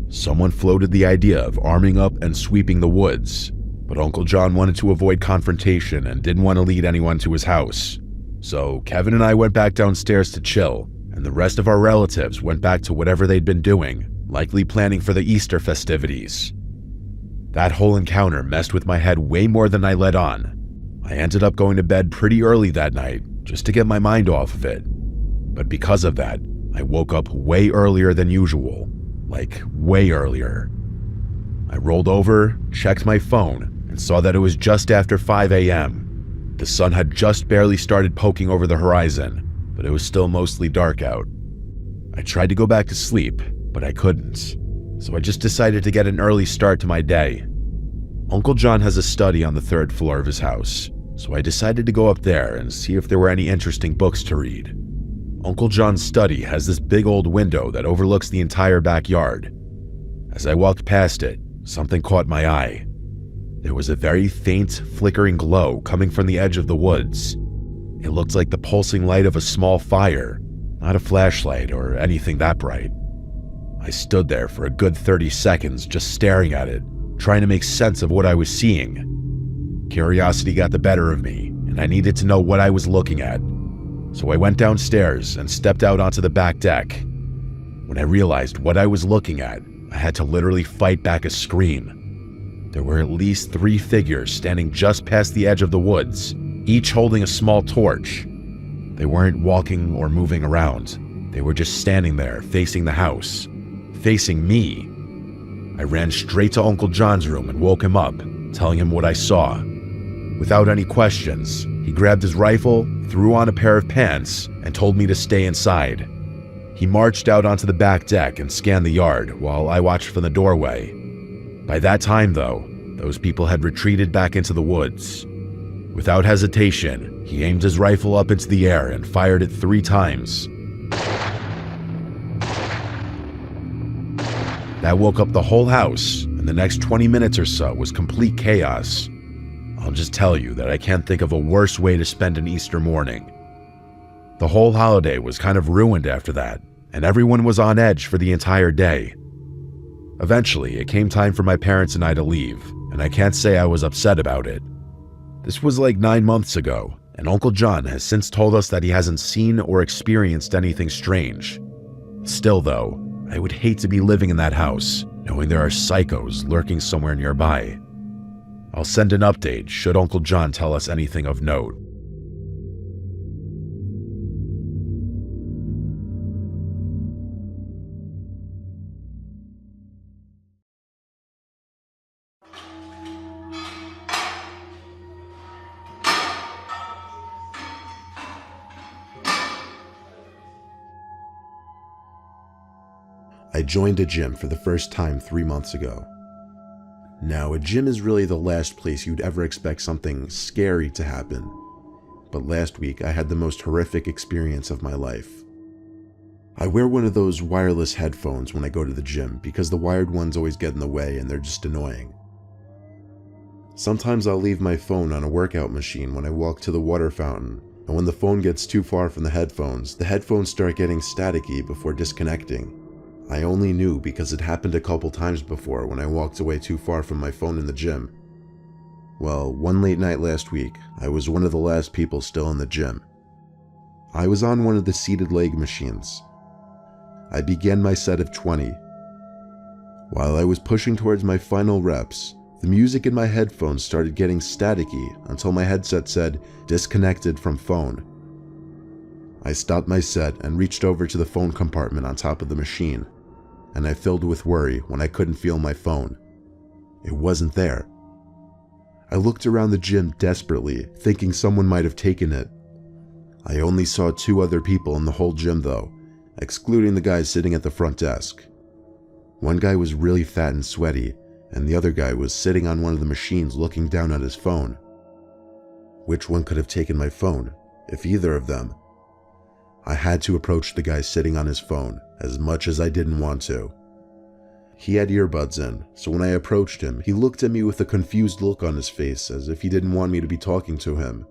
Someone floated the idea of arming up and sweeping the woods, but Uncle John wanted to avoid confrontation and didn't want to lead anyone to his house. So Kevin and I went back downstairs to chill, and the rest of our relatives went back to whatever they'd been doing, likely planning for the Easter festivities. That whole encounter messed with my head way more than I let on. I ended up going to bed pretty early that night, just to get my mind off of it. But because of that, I woke up way earlier than usual. Like, way earlier. I rolled over, checked my phone, and saw that it was just after 5 a.m. The sun had just barely started poking over the horizon, but it was still mostly dark out. I tried to go back to sleep, but I couldn't, so I just decided to get an early start to my day. Uncle John has a study on the 3rd floor of his house, so I decided to go up there and see if there were any interesting books to read. Uncle John's study has this big old window that overlooks the entire backyard. As I walked past it, something caught my eye. There was a very faint, flickering glow coming from the edge of the woods. It looked like the pulsing light of a small fire, not a flashlight or anything that bright. I stood there for a good 30 seconds just staring at it, trying to make sense of what I was seeing. Curiosity got the better of me, and I needed to know what I was looking at. So I went downstairs and stepped out onto the back deck. When I realized what I was looking at, I had to literally fight back a scream. There were at least 3 figures standing just past the edge of the woods, each holding a small torch. They weren't walking or moving around. They were just standing there, facing the house, facing me. I ran straight to Uncle John's room and woke him up, telling him what I saw. Without any questions, he grabbed his rifle, threw on a pair of pants, and told me to stay inside. He marched out onto the back deck and scanned the yard while I watched from the doorway. By that time, though, those people had retreated back into the woods. Without hesitation, he aimed his rifle up into the air and fired it 3 times. That woke up the whole house, and the next 20 minutes or so was complete chaos. I'll just tell you that I can't think of a worse way to spend an Easter morning. The whole holiday was kind of ruined after that, and everyone was on edge for the entire day. Eventually, it came time for my parents and I to leave, and I can't say I was upset about it. This was like 9 months ago, and Uncle John has since told us that he hasn't seen or experienced anything strange. Still though, I would hate to be living in that house, knowing there are psychos lurking somewhere nearby. I'll send an update should Uncle John tell us anything of note. I joined a gym for the first time 3 months ago. Now, a gym is really the last place you'd ever expect something scary to happen. But last week, I had the most horrific experience of my life. I wear one of those wireless headphones when I go to the gym because the wired ones always get in the way and they're just annoying. Sometimes I'll leave my phone on a workout machine when I walk to the water fountain, and when the phone gets too far from the headphones start getting staticky before disconnecting. I only knew because it happened a couple times before when I walked away too far from my phone in the gym. Well, one late night last week, I was one of the last people still in the gym. I was on one of the seated leg machines. I began my set of 20. While I was pushing towards my final reps, the music in my headphones started getting staticky until my headset said, "Disconnected from phone." I stopped my set and reached over to the phone compartment on top of the machine, and I filled with worry when I couldn't feel my phone. It wasn't there. I looked around the gym desperately, thinking someone might have taken it. I only saw 2 other people in the whole gym though, excluding the guy sitting at the front desk. One guy was really fat and sweaty, and the other guy was sitting on one of the machines looking down at his phone. Which one could have taken my phone, if either of them? I had to approach the guy sitting on his phone, as much as I didn't want to. He had earbuds in, so when I approached him, he looked at me with a confused look on his face, as if he didn't want me to be talking to him.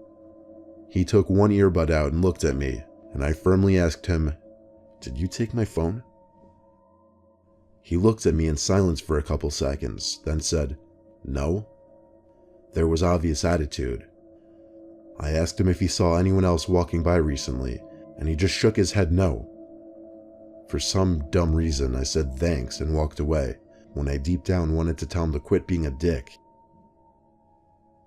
He took one earbud out and looked at me, and I firmly asked him, "Did you take my phone?" He looked at me in silence for a couple seconds, then said, "No." There was obvious attitude. I asked him if he saw anyone else walking by recently, and he just shook his head no. For some dumb reason, I said thanks and walked away, when I deep down wanted to tell him to quit being a dick.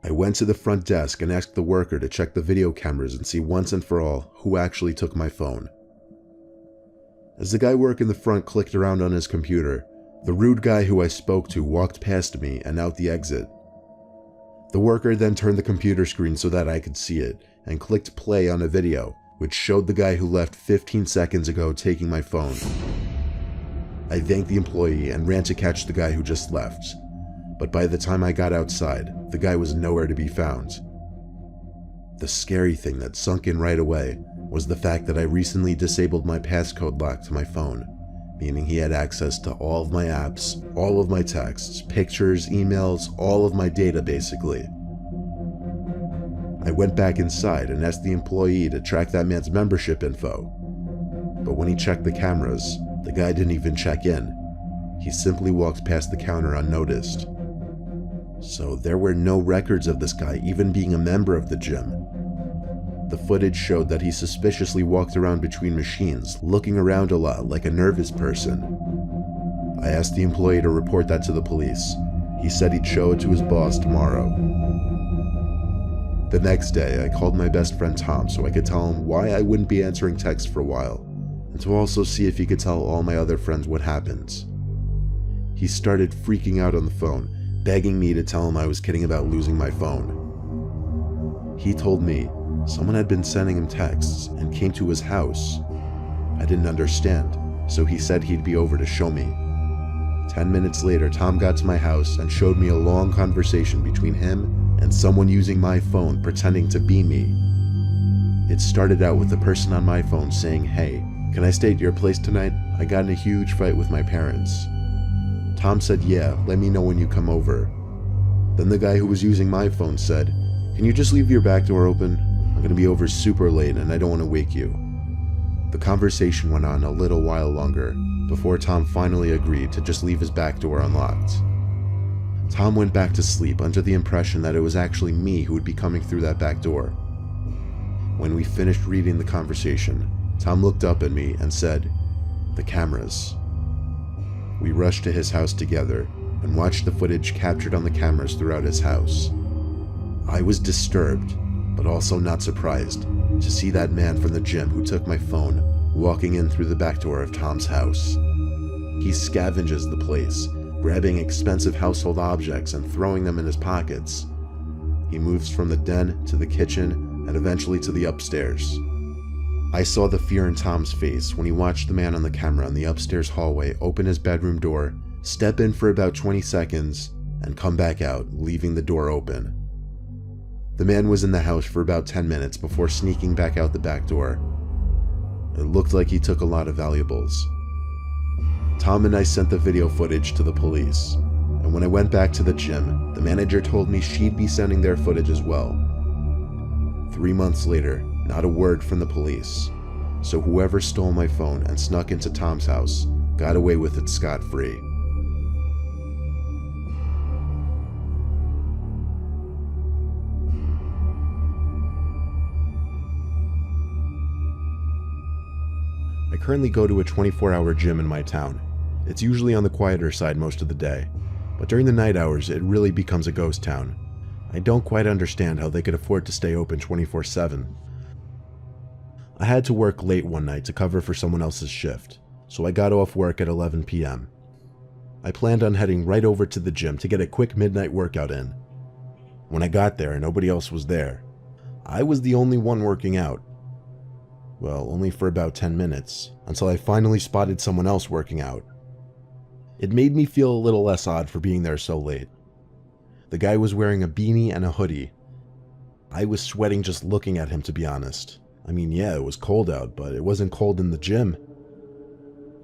I went to the front desk and asked the worker to check the video cameras and see once and for all who actually took my phone. As the guy working the front clicked around on his computer, The rude guy who I spoke to walked past me and out the exit. The worker then turned the computer screen so that I could see it and clicked play on a video, which showed the guy who left 15 seconds ago taking my phone. I thanked the employee and ran to catch the guy who just left, but by the time I got outside, the guy was nowhere to be found. The scary thing that sunk in right away was the fact that I recently disabled my passcode lock to my phone, meaning he had access to all of my apps, all of my texts, pictures, emails, all of my data basically. I went back inside and asked the employee to track that man's membership info, but when he checked the cameras, the guy didn't even check in. He simply walked past the counter unnoticed. So there were no records of this guy even being a member of the gym. The footage showed that he suspiciously walked around between machines, looking around a lot like a nervous person. I asked the employee to report that to the police. He said he'd show it to his boss tomorrow. The next day, I called my best friend Tom so I could tell him why I wouldn't be answering texts for a while, and to also see if he could tell all my other friends what happened. He started freaking out on the phone, begging me to tell him I was kidding about losing my phone. He told me someone had been sending him texts and came to his house. I didn't understand, so he said he'd be over to show me. 10 minutes later, Tom got to my house and showed me a long conversation between him and someone using my phone pretending to be me. It started out with the person on my phone saying, "Hey, can I stay at your place tonight? I got in a huge fight with my parents." Tom said, "Yeah, let me know when you come over." Then the guy who was using my phone said, "Can you just leave your back door open? I'm going to be over super late and I don't want to wake you." The conversation went on a little while longer before Tom finally agreed to just leave his back door unlocked. Tom went back to sleep under the impression that it was actually me who would be coming through that back door. When we finished reading the conversation, Tom looked up at me and said, "The cameras." We rushed to his house together and watched the footage captured on the cameras throughout his house. I was disturbed, but also not surprised, to see that man from the gym who took my phone walking in through the back door of Tom's house. He scavenges the place, grabbing expensive household objects and throwing them in his pockets. He moves from the den to the kitchen and eventually to the upstairs. I saw the fear in Tom's face when he watched the man on the camera in the upstairs hallway open his bedroom door, step in for about 20 seconds, and come back out, leaving the door open. The man was in the house for about 10 minutes before sneaking back out the back door. It looked like he took a lot of valuables. Tom and I sent the video footage to the police, and when I went back to the gym, the manager told me she'd be sending their footage as well. 3 months later, not a word from the police, so whoever stole my phone and snuck into Tom's house got away with it scot-free. I currently go to a 24-hour gym in my town. It's usually on the quieter side most of the day, but during the night hours it really becomes a ghost town. I don't quite understand how they could afford to stay open 24/7. I had to work late one night to cover for someone else's shift, so I got off work at 11 p.m. I planned on heading right over to the gym to get a quick midnight workout in. When I got there, nobody else was there. I was the only one working out. Well, only for about 10 minutes, until I finally spotted someone else working out. It made me feel a little less odd for being there so late. The guy was wearing a beanie and a hoodie. I was sweating just looking at him, to be honest. I mean, yeah, it was cold out, but it wasn't cold in the gym.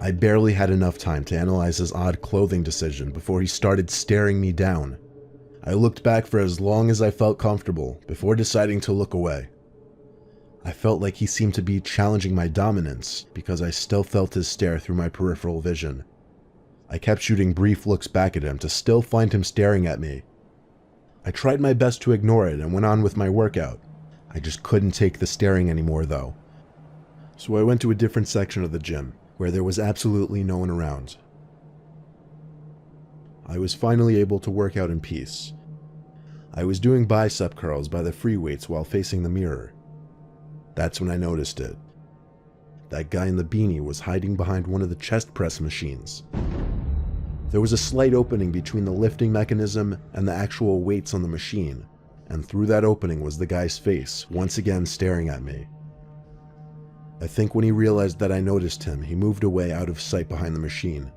I barely had enough time to analyze his odd clothing decision before he started staring me down. I looked back for as long as I felt comfortable before deciding to look away. I felt like he seemed to be challenging my dominance because I still felt his stare through my peripheral vision. I kept shooting brief looks back at him to still find him staring at me. I tried my best to ignore it and went on with my workout. I just couldn't take the staring anymore though. So I went to a different section of the gym, where there was absolutely no one around. I was finally able to work out in peace. I was doing bicep curls by the free weights while facing the mirror. That's when I noticed it. That guy in the beanie was hiding behind one of the chest press machines. There was a slight opening between the lifting mechanism and the actual weights on the machine, and through that opening was the guy's face, once again staring at me. I think when he realized that I noticed him, he moved away out of sight behind the machine.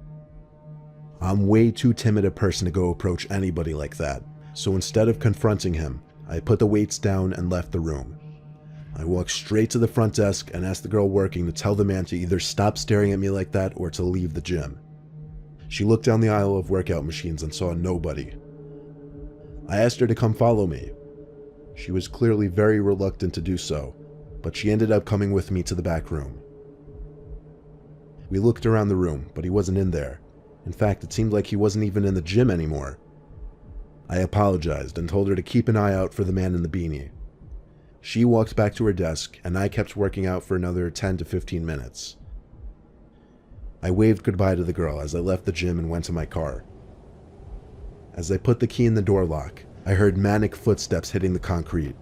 I'm way too timid a person to go approach anybody like that, so instead of confronting him, I put the weights down and left the room. I walked straight to the front desk and asked the girl working to tell the man to either stop staring at me like that or to leave the gym. She looked down the aisle of workout machines and saw nobody. I asked her to come follow me. She was clearly very reluctant to do so, but she ended up coming with me to the back room. We looked around the room, but he wasn't in there. In fact, it seemed like he wasn't even in the gym anymore. I apologized and told her to keep an eye out for the man in the beanie. She walked back to her desk, and I kept working out for another 10 to 15 minutes. I waved goodbye to the girl as I left the gym and went to my car. As I put the key in the door lock, I heard manic footsteps hitting the concrete.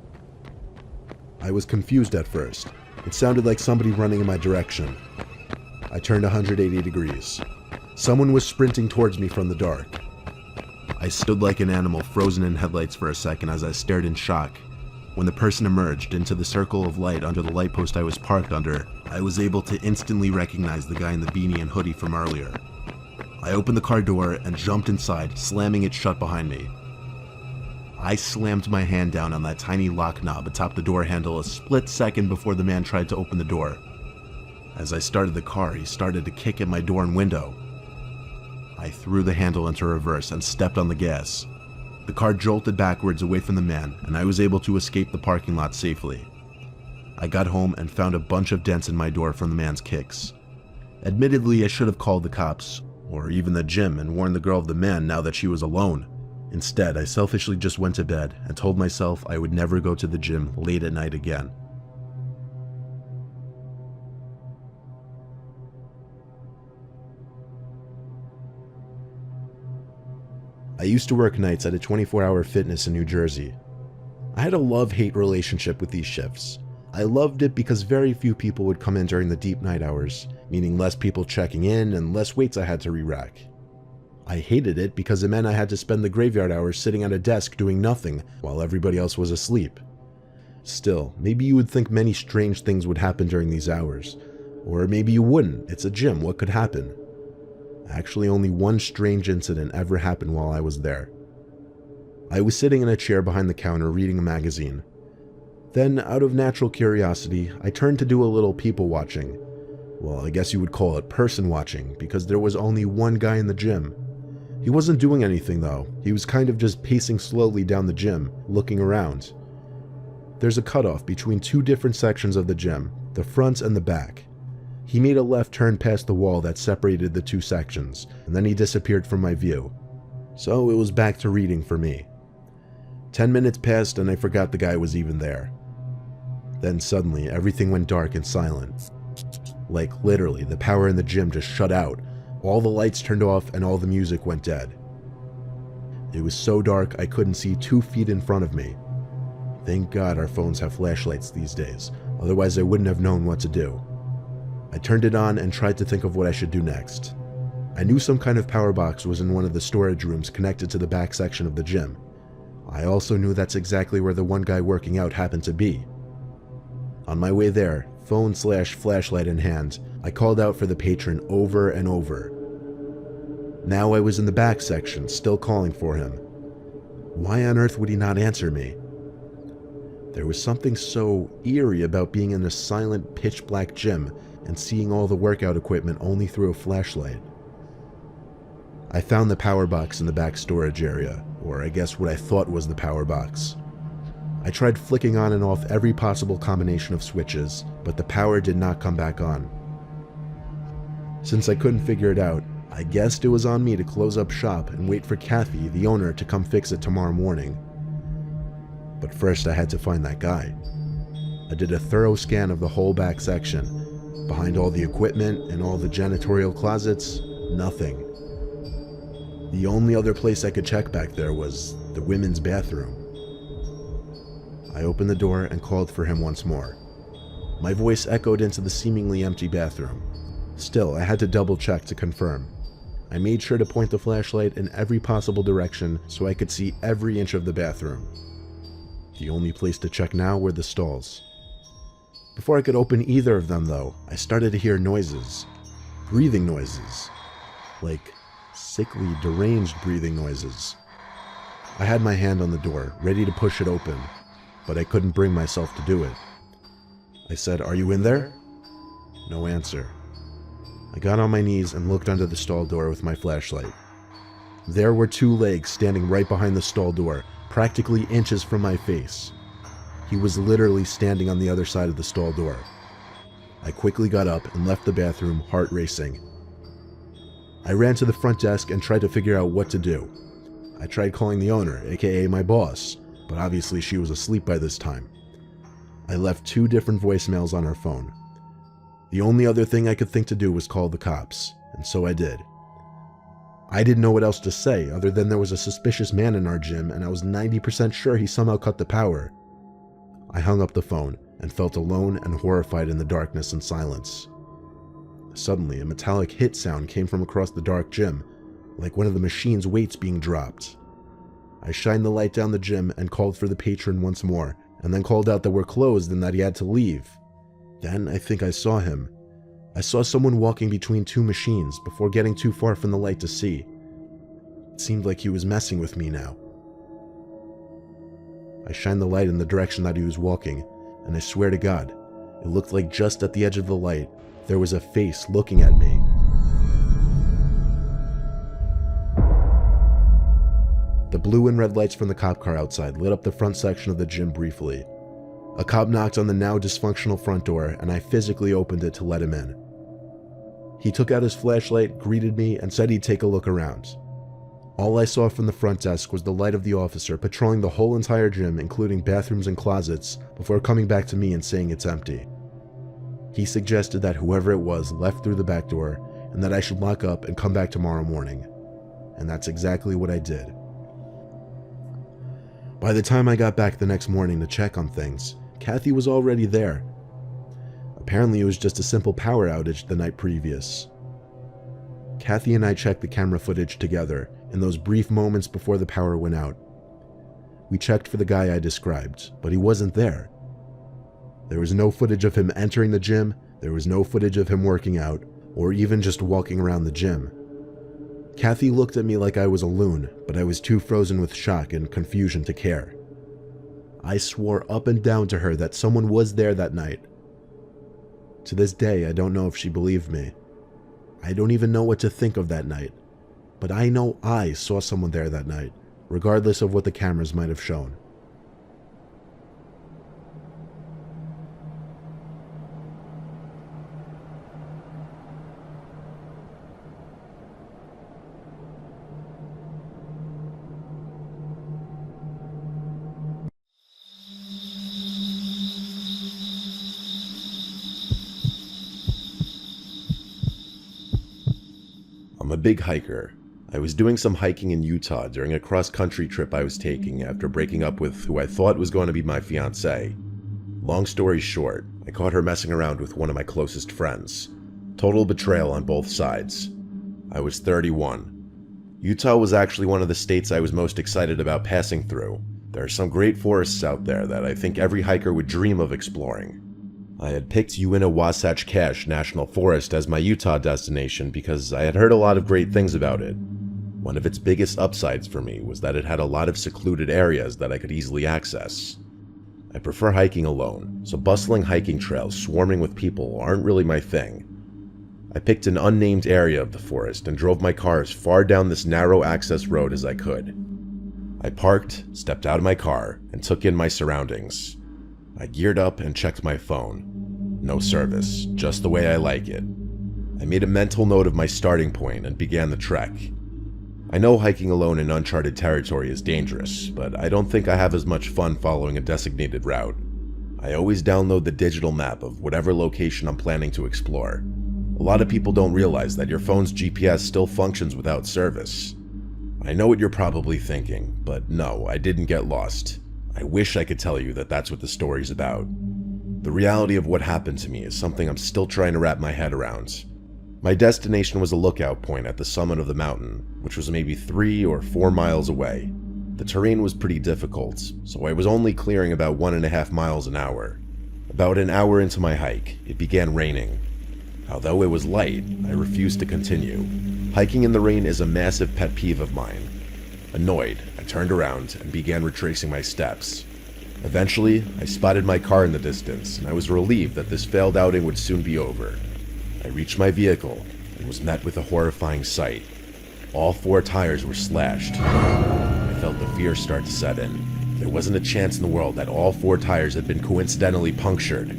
I was confused at first. It sounded like somebody running in my direction. I turned 180 degrees. Someone was sprinting towards me from the dark. I stood like an animal frozen in headlights for a second as I stared in shock. When the person emerged into the circle of light under the light post I was parked under, I was able to instantly recognize the guy in the beanie and hoodie from earlier. I opened the car door and jumped inside, slamming it shut behind me. I slammed my hand down on that tiny lock knob atop the door handle a split second before the man tried to open the door. As I started the car, he started to kick at my door and window. I threw the handle into reverse and stepped on the gas. The car jolted backwards away from the man, and I was able to escape the parking lot safely. I got home and found a bunch of dents in my door from the man's kicks. Admittedly, I should have called the cops, or even the gym, and warned the girl of the man now that she was alone. Instead, I selfishly just went to bed and told myself I would never go to the gym late at night again. I used to work nights at a 24-hour fitness in New Jersey. I had a love-hate relationship with these shifts. I loved it because very few people would come in during the deep night hours, meaning less people checking in and less weights I had to re-rack. I hated it because it meant I had to spend the graveyard hours sitting at a desk doing nothing while everybody else was asleep. Still, maybe you would think many strange things would happen during these hours. Or maybe you wouldn't. It's a gym, what could happen? Actually, only one strange incident ever happened while I was there. I was sitting in a chair behind the counter reading a magazine. Then, out of natural curiosity, I turned to do a little people watching. Well, I guess you would call it person watching, because there was only one guy in the gym. He wasn't doing anything though. He was kind of just pacing slowly down the gym, looking around. There's a cutoff between two different sections of the gym, the front and the back. He made a left turn past the wall that separated the two sections, and then he disappeared from my view. So it was back to reading for me. 10 minutes passed and I forgot the guy was even there. Then suddenly everything went dark and silent. Like literally, the power in the gym just shut out. All the lights turned off and all the music went dead. It was so dark I couldn't see 2 feet in front of me. Thank God our phones have flashlights these days, otherwise I wouldn't have known what to do. I turned it on and tried to think of what I should do next. I knew some kind of power box was in one of the storage rooms connected to the back section of the gym. I also knew that's exactly where the one guy working out happened to be. On my way there, phone/flashlight in hand, I called out for the patron over and over. Now I was in the back section, still calling for him. Why on earth would he not answer me? There was something so eerie about being in a silent, pitch-black gym and seeing all the workout equipment only through a flashlight. I found the power box in the back storage area, or I guess what I thought was the power box. I tried flicking on and off every possible combination of switches, but the power did not come back on. Since I couldn't figure it out, I guessed it was on me to close up shop and wait for Kathy, the owner, to come fix it tomorrow morning. But first I had to find that guy. I did a thorough scan of the whole back section. Behind all the equipment and all the janitorial closets, nothing. The only other place I could check back there was the women's bathroom. I opened the door and called for him once more. My voice echoed into the seemingly empty bathroom. Still, I had to double check to confirm. I made sure to point the flashlight in every possible direction so I could see every inch of the bathroom. The only place to check now were the stalls. Before I could open either of them, though, I started to hear noises. Breathing noises. Like sickly, deranged breathing noises. I had my hand on the door, ready to push it open, but I couldn't bring myself to do it. I said, "Are you in there?" No answer. I got on my knees and looked under the stall door with my flashlight. There were two legs standing right behind the stall door, practically inches from my face. He was literally standing on the other side of the stall door. I quickly got up and left the bathroom, heart racing. I ran to the front desk and tried to figure out what to do. I tried calling the owner, aka my boss, but obviously she was asleep by this time. I left 2 different voicemails on her phone. The only other thing I could think to do was call the cops, and so I did. I didn't know what else to say other than there was a suspicious man in our gym and I was 90% sure he somehow cut the power. I hung up the phone and felt alone and horrified in the darkness and silence. Suddenly, a metallic hit sound came from across the dark gym, like one of the machine's weights being dropped. I shined the light down the gym and called for the patron once more, and then called out that we're closed and that he had to leave. Then I think I saw him. I saw someone walking between 2 machines before getting too far from the light to see. It seemed like he was messing with me now. I shined the light in the direction that he was walking, and I swear to God, it looked like just at the edge of the light, there was a face looking at me. The blue and red lights from the cop car outside lit up the front section of the gym briefly. A cop knocked on the now dysfunctional front door, and I physically opened it to let him in. He took out his flashlight, greeted me, and said he'd take a look around. All I saw from the front desk was the light of the officer patrolling the whole entire gym, including bathrooms and closets, before coming back to me and saying it's empty. He suggested that whoever it was left through the back door, and that I should lock up and come back tomorrow morning. And that's exactly what I did. By the time I got back the next morning to check on things, Kathy was already there. Apparently it was just a simple power outage the night previous. Kathy and I checked the camera footage together in those brief moments before the power went out. We checked for the guy I described, but he wasn't there. There was no footage of him entering the gym, there was no footage of him working out, or even just walking around the gym. Kathy looked at me like I was a loon, but I was too frozen with shock and confusion to care. I swore up and down to her that someone was there that night. To this day, I don't know if she believed me. I don't even know what to think of that night, but I know I saw someone there that night, regardless of what the cameras might have shown. I'm a big hiker. I was doing some hiking in Utah during a cross-country trip I was taking after breaking up with who I thought was going to be my fiancée. Long story short, I caught her messing around with one of my closest friends. Total betrayal on both sides. I was 31. Utah was actually one of the states I was most excited about passing through. There are some great forests out there that I think every hiker would dream of exploring. I had picked Uinta-Wasatch Cache National Forest as my Utah destination because I had heard a lot of great things about it. One of its biggest upsides for me was that it had a lot of secluded areas that I could easily access. I prefer hiking alone, so bustling hiking trails swarming with people aren't really my thing. I picked an unnamed area of the forest and drove my car as far down this narrow access road as I could. I parked, stepped out of my car, and took in my surroundings. I geared up and checked my phone. No service, just the way I like it. I made a mental note of my starting point and began the trek. I know hiking alone in uncharted territory is dangerous, but I don't think I have as much fun following a designated route. I always download the digital map of whatever location I'm planning to explore. A lot of people don't realize that your phone's GPS still functions without service. I know what you're probably thinking, but no, I didn't get lost. I wish I could tell you that that's what the story's about. The reality of what happened to me is something I'm still trying to wrap my head around. My destination was a lookout point at the summit of the mountain, which was maybe 3 or 4 miles away. The terrain was pretty difficult, so I was only clearing about 1.5 miles an hour. About an hour into my hike, it began raining. Although it was light, I refused to continue. Hiking in the rain is a massive pet peeve of mine. Annoyed, I turned around and began retracing my steps. Eventually, I spotted my car in the distance, and I was relieved that this failed outing would soon be over. I reached my vehicle and was met with a horrifying sight. All 4 tires were slashed. I felt the fear start to set in. There wasn't a chance in the world that all 4 tires had been coincidentally punctured.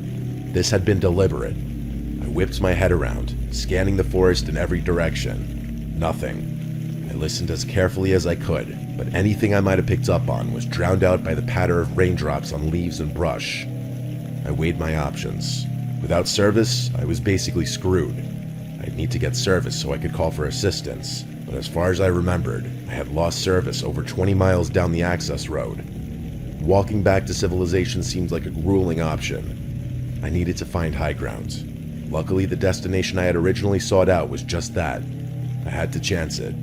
This had been deliberate. I whipped my head around, scanning the forest in every direction. Nothing. I listened as carefully as I could, but anything I might have picked up on was drowned out by the patter of raindrops on leaves and brush. I weighed my options. Without service, I was basically screwed. I'd need to get service so I could call for assistance, but as far as I remembered, I had lost service over 20 miles down the access road. Walking back to civilization seemed like a grueling option. I needed to find high ground. Luckily, the destination I had originally sought out was just that. I had to chance it.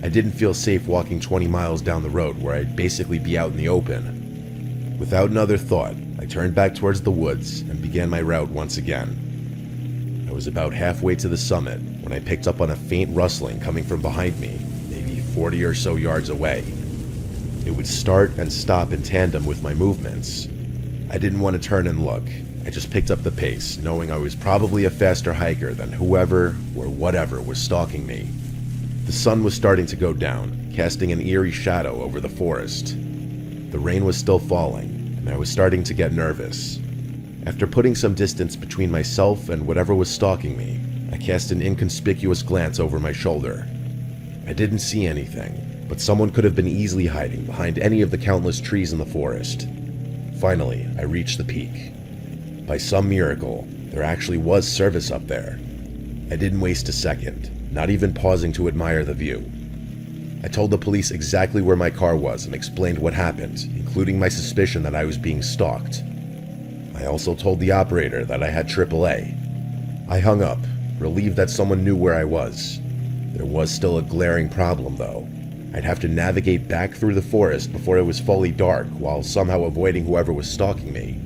I didn't feel safe walking 20 miles down the road where I'd basically be out in the open. Without another thought, I turned back towards the woods and began my route once again. I was about halfway to the summit when I picked up on a faint rustling coming from behind me, maybe 40 or so yards away. It would start and stop in tandem with my movements. I didn't want to turn and look. I just picked up the pace, knowing I was probably a faster hiker than whoever or whatever was stalking me. The sun was starting to go down, casting an eerie shadow over the forest. The rain was still falling, and I was starting to get nervous. After putting some distance between myself and whatever was stalking me, I cast an inconspicuous glance over my shoulder. I didn't see anything, but someone could have been easily hiding behind any of the countless trees in the forest. Finally, I reached the peak. By some miracle, there actually was service up there. I didn't waste a second, not even pausing to admire the view. I told the police exactly where my car was and explained what happened, including my suspicion that I was being stalked. I also told the operator that I had AAA. I hung up, relieved that someone knew where I was. There was still a glaring problem, though. I'd have to navigate back through the forest before it was fully dark while somehow avoiding whoever was stalking me.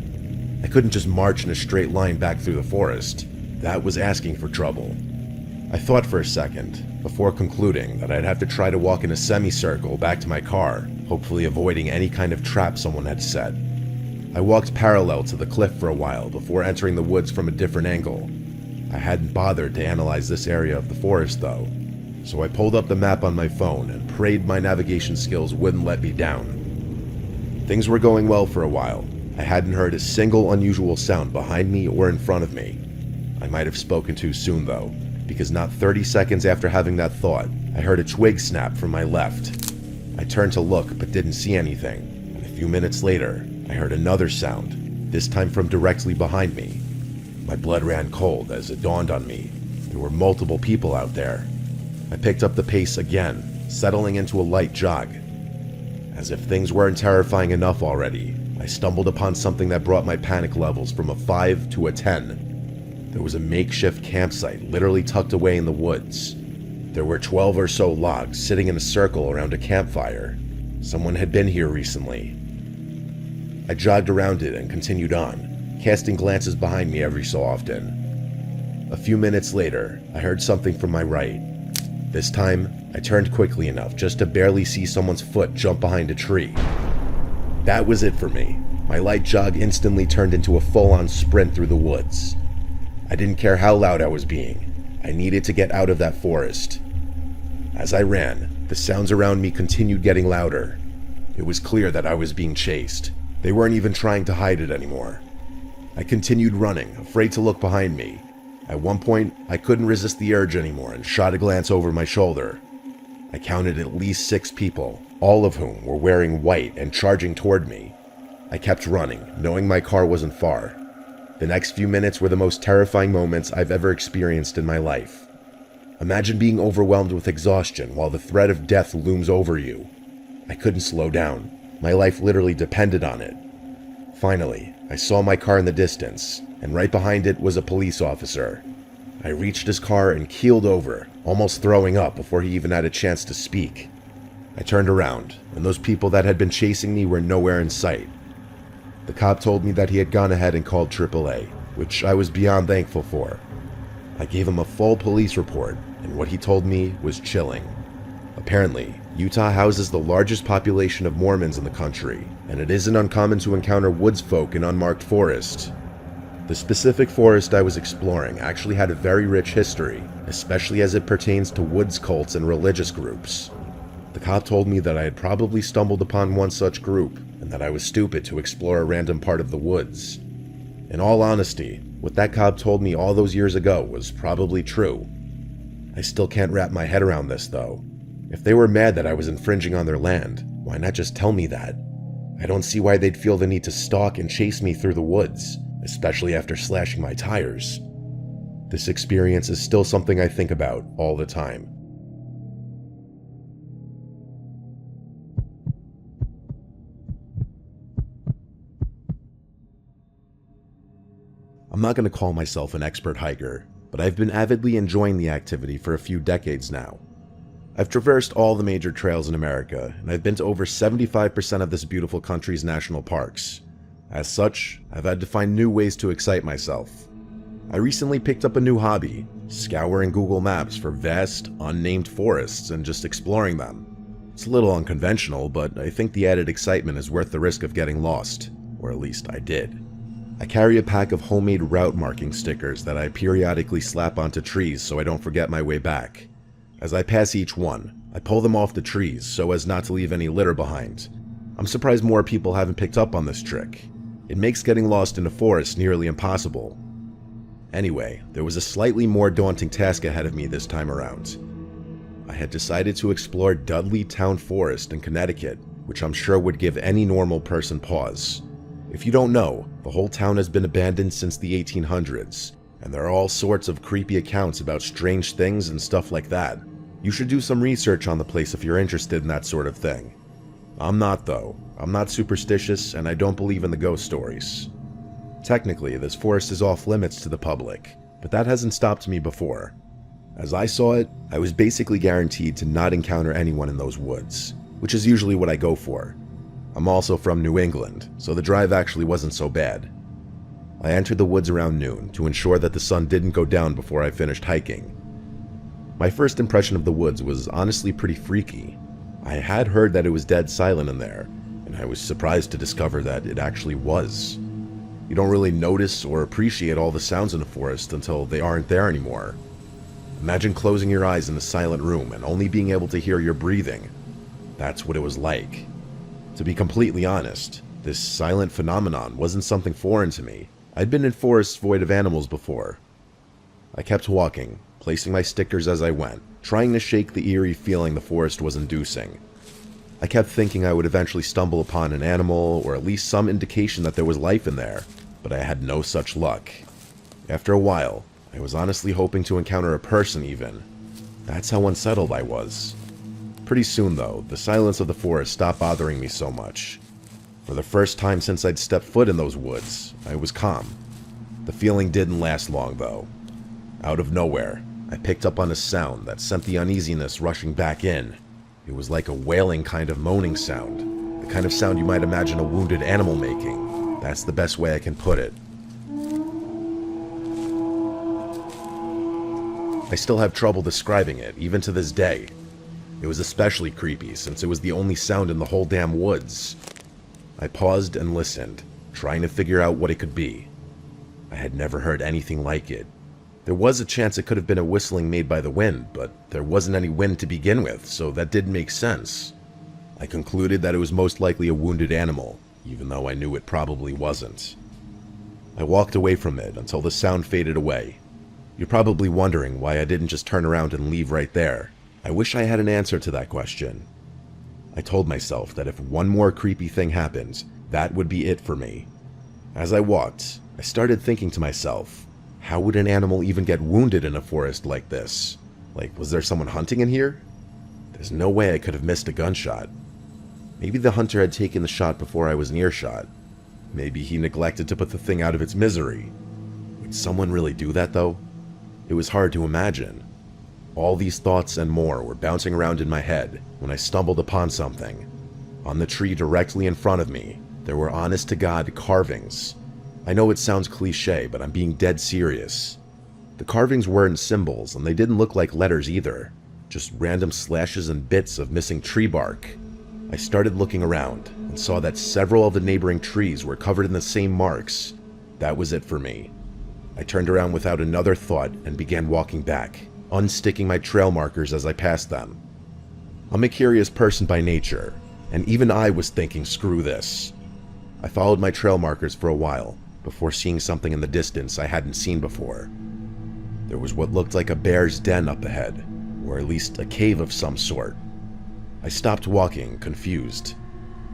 I couldn't just march in a straight line back through the forest. That was asking for trouble. I thought for a second, before concluding that I'd have to try to walk in a semicircle back to my car, hopefully avoiding any kind of trap someone had set. I walked parallel to the cliff for a while before entering the woods from a different angle. I hadn't bothered to analyze this area of the forest though, so I pulled up the map on my phone and prayed my navigation skills wouldn't let me down. Things were going well for a while. I hadn't heard a single unusual sound behind me or in front of me. I might have spoken too soon though, because not 30 seconds after having that thought, I heard a twig snap from my left. I turned to look but didn't see anything, and a few minutes later, I heard another sound, this time from directly behind me. My blood ran cold as it dawned on me. There were multiple people out there. I picked up the pace again, settling into a light jog. As if things weren't terrifying enough already, I stumbled upon something that brought my panic levels from a 5 to a 10. There was a makeshift campsite literally tucked away in the woods. There were 12 or so logs sitting in a circle around a campfire. Someone had been here recently. I jogged around it and continued on, casting glances behind me every so often. A few minutes later, I heard something from my right. This time, I turned quickly enough just to barely see someone's foot jump behind a tree. That was it for me. My light jog instantly turned into a full-on sprint through the woods. I didn't care how loud I was being. I needed to get out of that forest. As I ran, the sounds around me continued getting louder. It was clear that I was being chased. They weren't even trying to hide it anymore. I continued running, afraid to look behind me. At one point, I couldn't resist the urge anymore and shot a glance over my shoulder. I counted at least 6 people, all of whom were wearing white and charging toward me. I kept running, knowing my car wasn't far. The next few minutes were the most terrifying moments I've ever experienced in my life. Imagine being overwhelmed with exhaustion while the threat of death looms over you. I couldn't slow down. My life literally depended on it. Finally, I saw my car in the distance, and right behind it was a police officer. I reached his car and keeled over, almost throwing up before he even had a chance to speak. I turned around, and those people that had been chasing me were nowhere in sight. The cop told me that he had gone ahead and called AAA, which I was beyond thankful for. I gave him a full police report, and what he told me was chilling. Apparently, Utah houses the largest population of Mormons in the country, and it isn't uncommon to encounter woods folk in unmarked forests. The specific forest I was exploring actually had a very rich history, especially as it pertains to woods cults and religious groups. The cop told me that I had probably stumbled upon one such group, and that I was stupid to explore a random part of the woods. In all honesty, what that cop told me all those years ago was probably true. I still can't wrap my head around this, though. If they were mad that I was infringing on their land, why not just tell me that? I don't see why they'd feel the need to stalk and chase me through the woods, especially after slashing my tires. This experience is still something I think about all the time. I'm not going to call myself an expert hiker, but I've been avidly enjoying the activity for a few decades now. I've traversed all the major trails in America, and I've been to over 75% of this beautiful country's national parks. As such, I've had to find new ways to excite myself. I recently picked up a new hobby, scouring Google Maps for vast, unnamed forests and just exploring them. It's a little unconventional, but I think the added excitement is worth the risk of getting lost, or at least I did. I carry a pack of homemade route marking stickers that I periodically slap onto trees so I don't forget my way back. As I pass each one, I pull them off the trees so as not to leave any litter behind. I'm surprised more people haven't picked up on this trick. It makes getting lost in a forest nearly impossible. Anyway, there was a slightly more daunting task ahead of me this time around. I had decided to explore Dudley Town Forest in Connecticut, which I'm sure would give any normal person pause. If you don't know, the whole town has been abandoned since the 1800s, and there are all sorts of creepy accounts about strange things and stuff like that. You should do some research on the place if you're interested in that sort of thing. I'm not, though. I'm not superstitious, and I don't believe in the ghost stories. Technically, this forest is off limits to the public, but that hasn't stopped me before. As I saw it, I was basically guaranteed to not encounter anyone in those woods, which is usually what I go for. I'm also from New England, so the drive actually wasn't so bad. I entered the woods around noon to ensure that the sun didn't go down before I finished hiking. My first impression of the woods was honestly pretty freaky. I had heard that it was dead silent in there, and I was surprised to discover that it actually was. You don't really notice or appreciate all the sounds in a forest until they aren't there anymore. Imagine closing your eyes in a silent room and only being able to hear your breathing. That's what it was like. To be completely honest, this silent phenomenon wasn't something foreign to me. I'd been in forests void of animals before. I kept walking, placing my stickers as I went, trying to shake the eerie feeling the forest was inducing. I kept thinking I would eventually stumble upon an animal, or at least some indication that there was life in there, but I had no such luck. After a while, I was honestly hoping to encounter a person even. That's how unsettled I was. Pretty soon, though, the silence of the forest stopped bothering me so much. For the first time since I'd stepped foot in those woods, I was calm. The feeling didn't last long, though. Out of nowhere, I picked up on a sound that sent the uneasiness rushing back in. It was like a wailing kind of moaning sound, the kind of sound you might imagine a wounded animal making. That's the best way I can put it. I still have trouble describing it, even to this day. It was especially creepy since it was the only sound in the whole damn woods. I paused and listened, trying to figure out what it could be. I had never heard anything like it. There was a chance it could have been a whistling made by the wind, but there wasn't any wind to begin with, so that didn't make sense. I concluded that it was most likely a wounded animal, even though I knew it probably wasn't. I walked away from it until the sound faded away. You're probably wondering why I didn't just turn around and leave right there. I wish I had an answer to that question. I told myself that if one more creepy thing happened, that would be it for me. As I walked, I started thinking to myself, how would an animal even get wounded in a forest like this? Like, was there someone hunting in here? There's no way I could have missed a gunshot. Maybe the hunter had taken the shot before I was in earshot. Maybe he neglected to put the thing out of its misery. Would someone really do that, though? It was hard to imagine. All these thoughts and more were bouncing around in my head when I stumbled upon something. On the tree directly in front of me, there were honest-to-God carvings. I know it sounds cliche, but I'm being dead serious. The carvings weren't symbols, and they didn't look like letters either. Just random slashes and bits of missing tree bark. I started looking around and saw that several of the neighboring trees were covered in the same marks. That was it for me. I turned around without another thought and began walking back, unsticking my trail markers as I passed them. I'm a curious person by nature, and even I was thinking, screw this. I followed my trail markers for a while before seeing something in the distance I hadn't seen before. There was what looked like a bear's den up ahead, or at least a cave of some sort. I stopped walking, confused.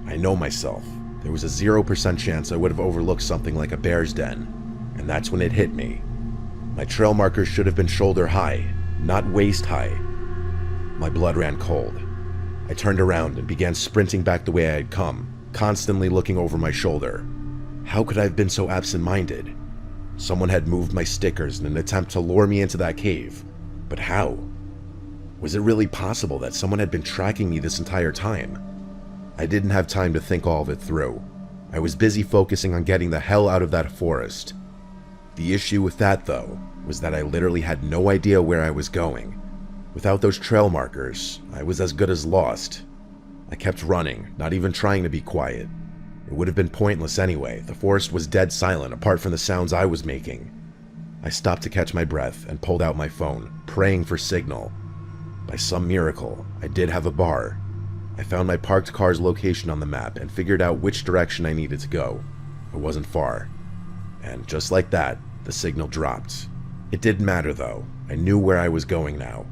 I know myself. There was a 0% chance I would have overlooked something like a bear's den, and that's when it hit me. My trail markers should have been shoulder high, not waist high. My blood ran cold. I turned around and began sprinting back the way I had come, constantly looking over my shoulder. How could I have been so absent-minded? Someone had moved my stickers in an attempt to lure me into that cave. But how? Was it really possible that someone had been tracking me this entire time? I didn't have time to think all of it through. I was busy focusing on getting the hell out of that forest. The issue with that, though, was that I literally had no idea where I was going. Without those trail markers, I was as good as lost. I kept running, not even trying to be quiet. It would have been pointless anyway. The forest was dead silent apart from the sounds I was making. I stopped to catch my breath and pulled out my phone, praying for signal. By some miracle, I did have a bar. I found my parked car's location on the map and figured out which direction I needed to go. It wasn't far. And just like that, the signal dropped. It didn't matter though. I knew where I was going now.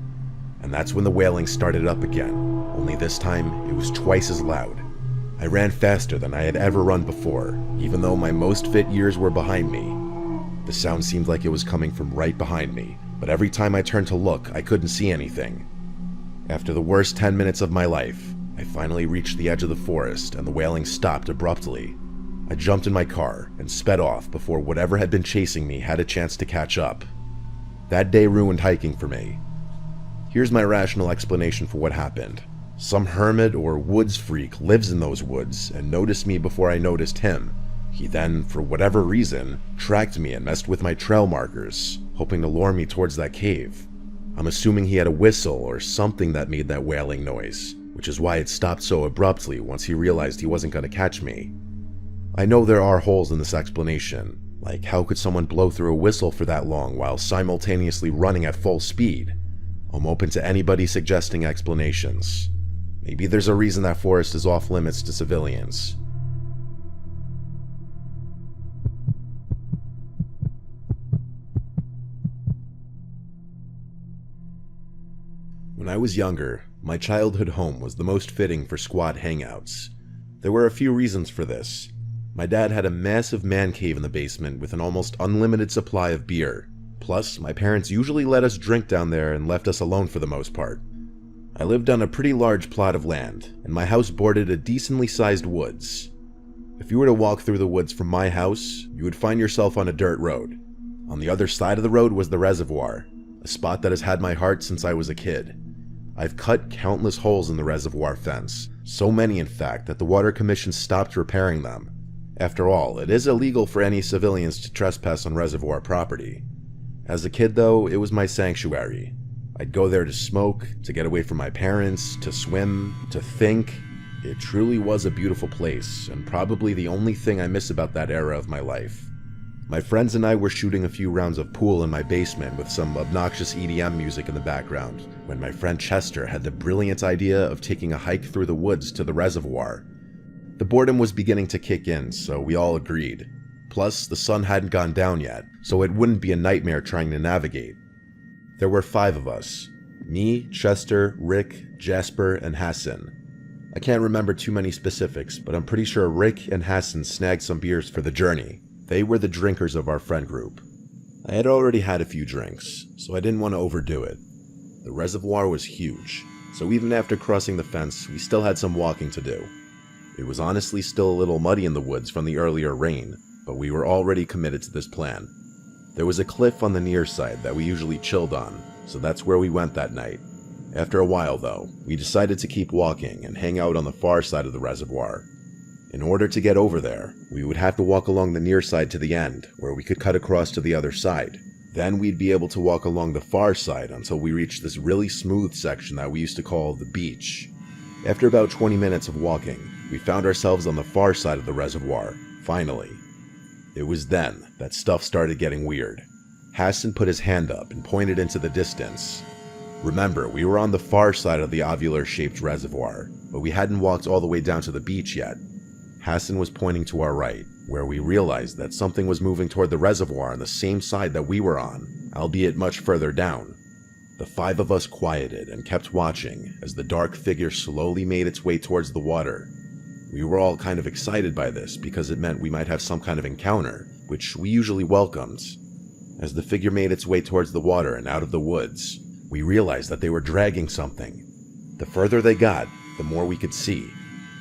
And that's when the wailing started up again, only this time it was twice as loud. I ran faster than I had ever run before, even though my most fit years were behind me. The sound seemed like it was coming from right behind me, but every time I turned to look, I couldn't see anything. After the worst 10 minutes of my life, I finally reached the edge of the forest and the wailing stopped abruptly. I jumped in my car and sped off before whatever had been chasing me had a chance to catch up. That day ruined hiking for me. Here's my rational explanation for what happened. Some hermit or woods freak lives in those woods and noticed me before I noticed him. He then, for whatever reason, tracked me and messed with my trail markers, hoping to lure me towards that cave. I'm assuming he had a whistle or something that made that wailing noise, which is why it stopped so abruptly once he realized he wasn't going to catch me. I know there are holes in this explanation, like how could someone blow through a whistle for that long while simultaneously running at full speed? I'm open to anybody suggesting explanations. Maybe there's a reason that forest is off limits to civilians. When I was younger, my childhood home was the most fitting for squad hangouts. There were a few reasons for this. My dad had a massive man cave in the basement with an almost unlimited supply of beer. Plus, my parents usually let us drink down there and left us alone for the most part. I lived on a pretty large plot of land, and my house bordered a decently sized woods. If you were to walk through the woods from my house, you would find yourself on a dirt road. On the other side of the road was the reservoir, a spot that has had my heart since I was a kid. I've cut countless holes in the reservoir fence, so many in fact that the Water Commission stopped repairing them. After all, it is illegal for any civilians to trespass on reservoir property. As a kid though, it was my sanctuary. I'd go there to smoke, to get away from my parents, to swim, to think. It truly was a beautiful place, and probably the only thing I miss about that era of my life. My friends and I were shooting a few rounds of pool in my basement with some obnoxious EDM music in the background, when my friend Chester had the brilliant idea of taking a hike through the woods to the reservoir. The boredom was beginning to kick in, so we all agreed. Plus, the sun hadn't gone down yet, so it wouldn't be a nightmare trying to navigate. There were 5 of us. Me, Chester, Rick, Jasper, and Hassan. I can't remember too many specifics, but I'm pretty sure Rick and Hassan snagged some beers for the journey. They were the drinkers of our friend group. I had already had a few drinks, so I didn't want to overdo it. The reservoir was huge, so even after crossing the fence, we still had some walking to do. It was honestly still a little muddy in the woods from the earlier rain, but we were already committed to this plan. There was a cliff on the near side that we usually chilled on, so that's where we went that night. After a while, though, we decided to keep walking and hang out on the far side of the reservoir. In order to get over there, we would have to walk along the near side to the end, where we could cut across to the other side. Then we'd be able to walk along the far side until we reached this really smooth section that we used to call the beach. After about 20 minutes of walking, we found ourselves on the far side of the reservoir, finally. It was then that stuff started getting weird. Hassan put his hand up and pointed into the distance. Remember, we were on the far side of the ovular-shaped reservoir, but we hadn't walked all the way down to the beach yet. Hassan was pointing to our right, where we realized that something was moving toward the reservoir on the same side that we were on, albeit much further down. The 5 of us quieted and kept watching as the dark figure slowly made its way towards the water. We were all kind of excited by this because it meant we might have some kind of encounter, which we usually welcomed. As the figure made its way towards the water and out of the woods, we realized that they were dragging something. The further they got, the more we could see.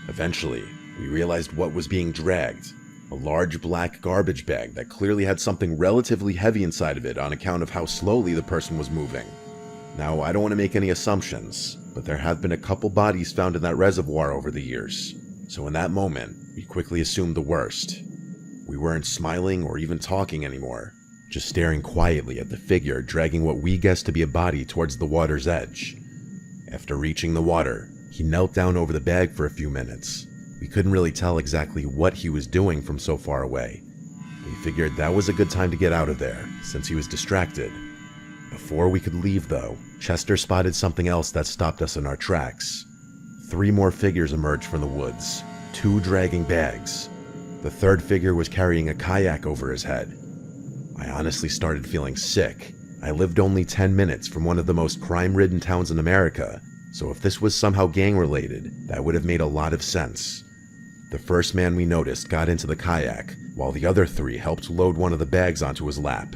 Eventually, we realized what was being dragged. A large black garbage bag that clearly had something relatively heavy inside of it on account of how slowly the person was moving. Now, I don't want to make any assumptions, but there have been a couple bodies found in that reservoir over the years. So in that moment, we quickly assumed the worst. We weren't smiling or even talking anymore, just staring quietly at the figure dragging what we guessed to be a body towards the water's edge. After reaching the water, he knelt down over the bag for a few minutes. We couldn't really tell exactly what he was doing from so far away. We figured that was a good time to get out of there, since he was distracted. Before we could leave, though, Chester spotted something else that stopped us in our tracks. 3 more figures emerged from the woods, 2 dragging bags. The 3rd figure was carrying a kayak over his head. I honestly started feeling sick. I lived only 10 minutes from one of the most crime-ridden towns in America, so if this was somehow gang-related, that would have made a lot of sense. The first man we noticed got into the kayak, while the other 3 helped load one of the bags onto his lap.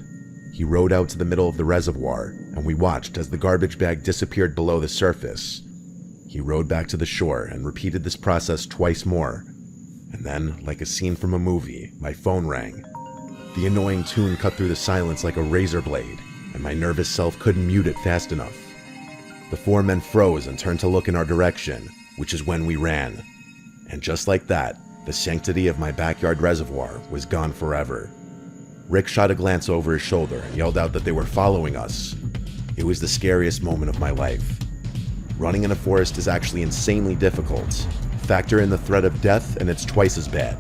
He rowed out to the middle of the reservoir, and we watched as the garbage bag disappeared below the surface. He rowed back to the shore and repeated this process twice more. And then, like a scene from a movie, my phone rang. The annoying tune cut through the silence like a razor blade, and my nervous self couldn't mute it fast enough. The 4 men froze and turned to look in our direction, which is when we ran. And just like that, the sanctity of my backyard reservoir was gone forever. Rick shot a glance over his shoulder and yelled out that they were following us. It was the scariest moment of my life. Running in a forest is actually insanely difficult. Factor in the threat of death and it's twice as bad.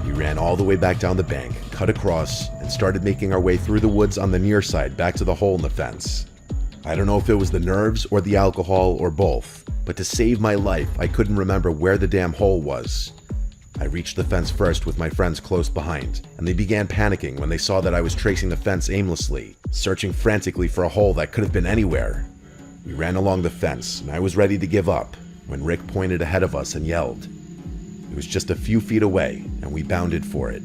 We ran all the way back down the bank, cut across, and started making our way through the woods on the near side back to the hole in the fence. I don't know if it was the nerves or the alcohol or both, but to save my life, I couldn't remember where the damn hole was. I reached the fence first with my friends close behind, and they began panicking when they saw that I was tracing the fence aimlessly, searching frantically for a hole that could have been anywhere. We ran along the fence, and I was ready to give up, when Rick pointed ahead of us and yelled. It was just a few feet away, and we bounded for it.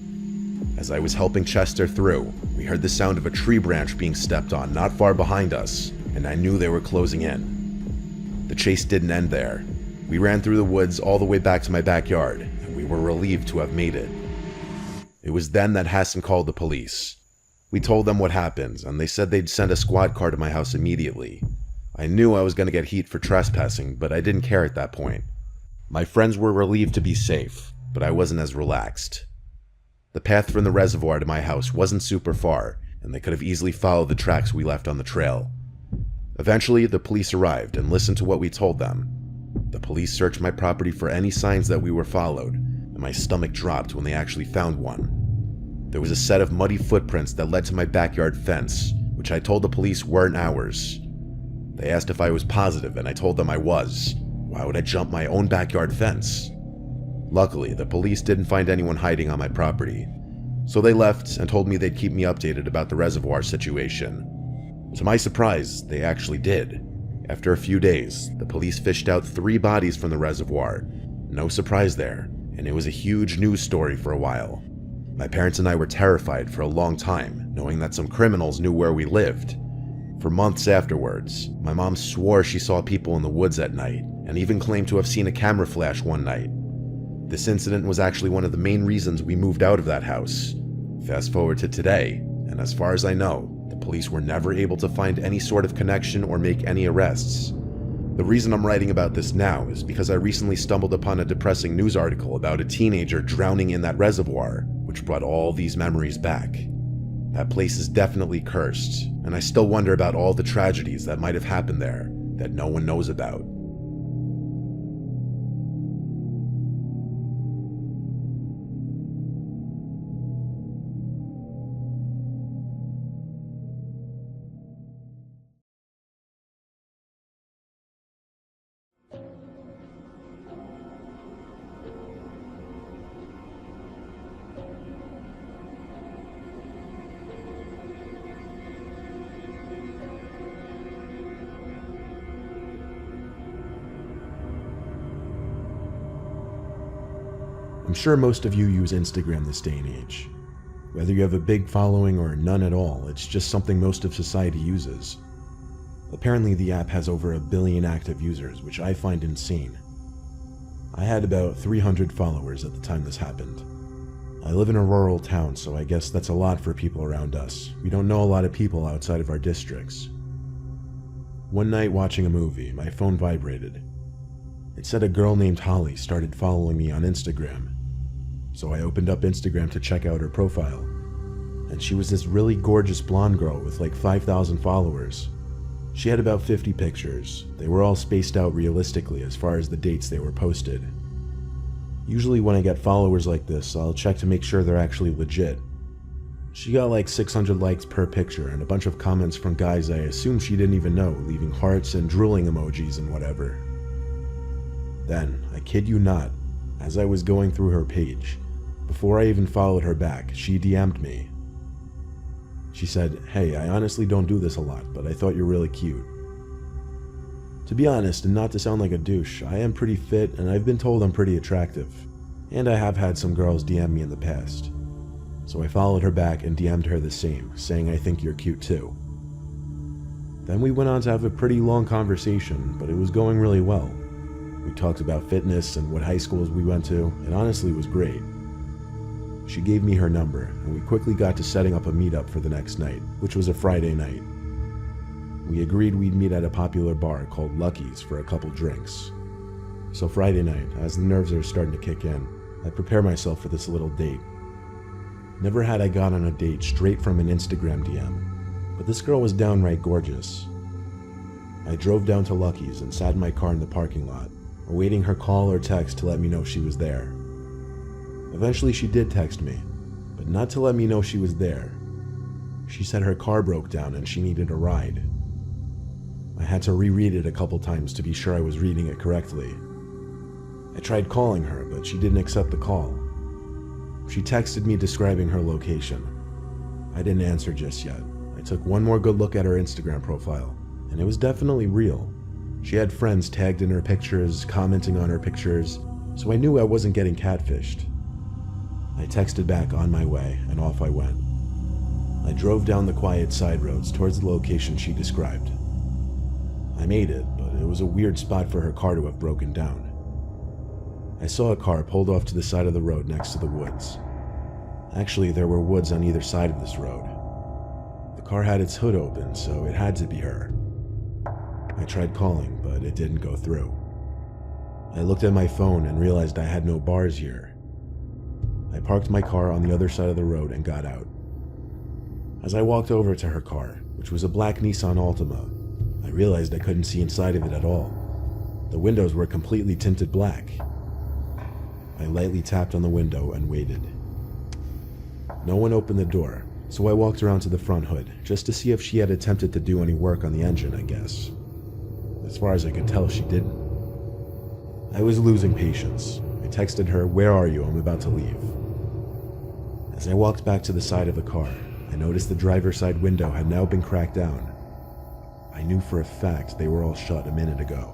As I was helping Chester through, we heard the sound of a tree branch being stepped on not far behind us, and I knew they were closing in. The chase didn't end there. We ran through the woods all the way back to my backyard, and we were relieved to have made it. It was then that Hassan called the police. We told them what happened, and they said they'd send a squad car to my house immediately. I knew I was going to get heat for trespassing, but I didn't care at that point. My friends were relieved to be safe, but I wasn't as relaxed. The path from the reservoir to my house wasn't super far, and they could have easily followed the tracks we left on the trail. Eventually, the police arrived and listened to what we told them. The police searched my property for any signs that we were followed, and my stomach dropped when they actually found one. There was a set of muddy footprints that led to my backyard fence, which I told the police weren't ours. They asked if I was positive, and I told them I was. Why would I jump my own backyard fence? Luckily, the police didn't find anyone hiding on my property, so they left and told me they'd keep me updated about the reservoir situation. To my surprise, they actually did. After a few days, the police fished out 3 bodies from the reservoir. No surprise there, and it was a huge news story for a while. My parents and I were terrified for a long time, knowing that some criminals knew where we lived. For months afterwards, my mom swore she saw people in the woods at night, and even claimed to have seen a camera flash one night. This incident was actually one of the main reasons we moved out of that house. Fast forward to today, and as far as I know, the police were never able to find any sort of connection or make any arrests. The reason I'm writing about this now is because I recently stumbled upon a depressing news article about a teenager drowning in that reservoir, which brought all these memories back. That place is definitely cursed, and I still wonder about all the tragedies that might have happened there that no one knows about. I'm sure most of you use Instagram this day and age. Whether you have a big following or none at all, it's just something most of society uses. Apparently the app has over 1 billion active users, which I find insane. I had about 300 followers at the time this happened. I live in a rural town, so I guess that's a lot for people around us. We don't know a lot of people outside of our districts. One night watching a movie, my phone vibrated. It said a girl named Holly started following me on Instagram. So I opened up Instagram to check out her profile. And she was this really gorgeous blonde girl with like 5,000 followers. She had about 50 pictures. They were all spaced out realistically as far as the dates they were posted. Usually when I get followers like this, I'll check to make sure they're actually legit. She got like 600 likes per picture and a bunch of comments from guys I assume she didn't even know, leaving hearts and drooling emojis and whatever. Then, I kid you not, as I was going through her page, before I even followed her back, she DM'd me. She said, "Hey, I honestly don't do this a lot, but I thought you're really cute." To be honest, and not to sound like a douche, I am pretty fit and I've been told I'm pretty attractive. And I have had some girls DM me in the past. So I followed her back and DM'd her the same, saying I think you're cute too. Then we went on to have a pretty long conversation, but it was going really well. We talked about fitness and what high schools we went to. It honestly was great. She gave me her number, and we quickly got to setting up a meetup for the next night, which was a Friday night. We agreed we'd meet at a popular bar called Lucky's for a couple drinks. So Friday night, as the nerves are starting to kick in, I prepare myself for this little date. Never had I gone on a date straight from an Instagram DM, but this girl was downright gorgeous. I drove down to Lucky's and sat in my car in the parking lot, awaiting her call or text to let me know she was there. Eventually she did text me, but not to let me know she was there. She said her car broke down and she needed a ride. I had to reread it a couple times to be sure I was reading it correctly. I tried calling her, but she didn't accept the call. She texted me describing her location. I didn't answer just yet. I took one more good look at her Instagram profile, and it was definitely real. She had friends tagged in her pictures, commenting on her pictures, so I knew I wasn't getting catfished. I texted back on my way, and off I went. I drove down the quiet side roads towards the location she described. I made it, but it was a weird spot for her car to have broken down. I saw a car pulled off to the side of the road next to the woods. Actually, there were woods on either side of this road. The car had its hood open, so it had to be her. I tried calling, but it didn't go through. I looked at my phone and realized I had no bars here. I parked my car on the other side of the road and got out. As I walked over to her car, which was a black Nissan Altima, I realized I couldn't see inside of it at all. The windows were completely tinted black. I lightly tapped on the window and waited. No one opened the door, so I walked around to the front hood, just to see if she had attempted to do any work on the engine, I guess. As far as I could tell, she didn't. I was losing patience. I texted her, "Where are you? I'm about to leave." As I walked back to the side of the car, I noticed the driver's side window had now been cracked down. I knew for a fact they were all shut a minute ago.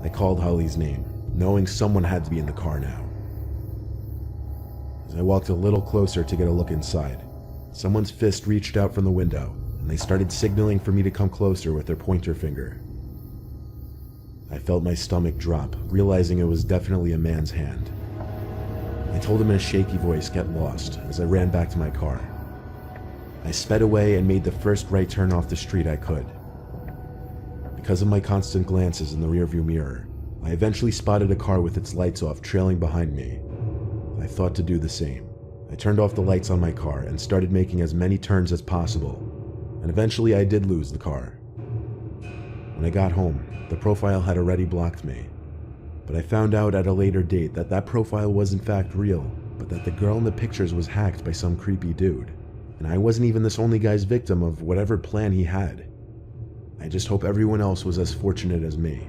I called Holly's name, knowing someone had to be in the car now. As I walked a little closer to get a look inside, someone's fist reached out from the window, and they started signaling for me to come closer with their pointer finger. I felt my stomach drop, realizing it was definitely a man's hand. I told him in a shaky voice, "Get lost," as I ran back to my car. I sped away and made the first right turn off the street I could. Because of my constant glances in the rearview mirror, I eventually spotted a car with its lights off trailing behind me. I thought to do the same. I turned off the lights on my car and started making as many turns as possible, and eventually I did lose the car. When I got home, the profile had already blocked me, but I found out at a later date that that profile was in fact real, but that the girl in the pictures was hacked by some creepy dude, and I wasn't even this only guy's victim of whatever plan he had. I just hope everyone else was as fortunate as me.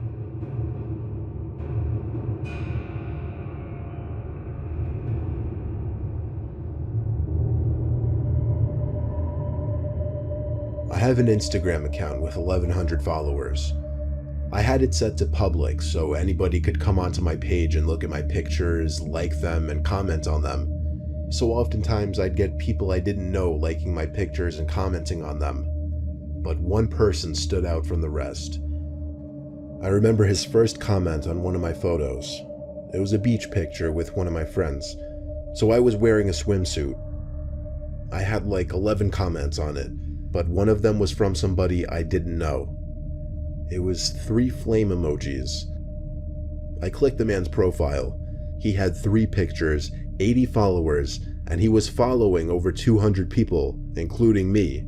I have an Instagram account with 1,100 followers. I had it set to public so anybody could come onto my page and look at my pictures, like them, and comment on them. So oftentimes I'd get people I didn't know liking my pictures and commenting on them. But one person stood out from the rest. I remember his first comment on one of my photos. It was a beach picture with one of my friends, so I was wearing a swimsuit. I had like 11 comments on it, but one of them was from somebody I didn't know. It was 3 flame emojis. I clicked the man's profile. He had 3 pictures, 80 followers, and he was following over 200 people, including me.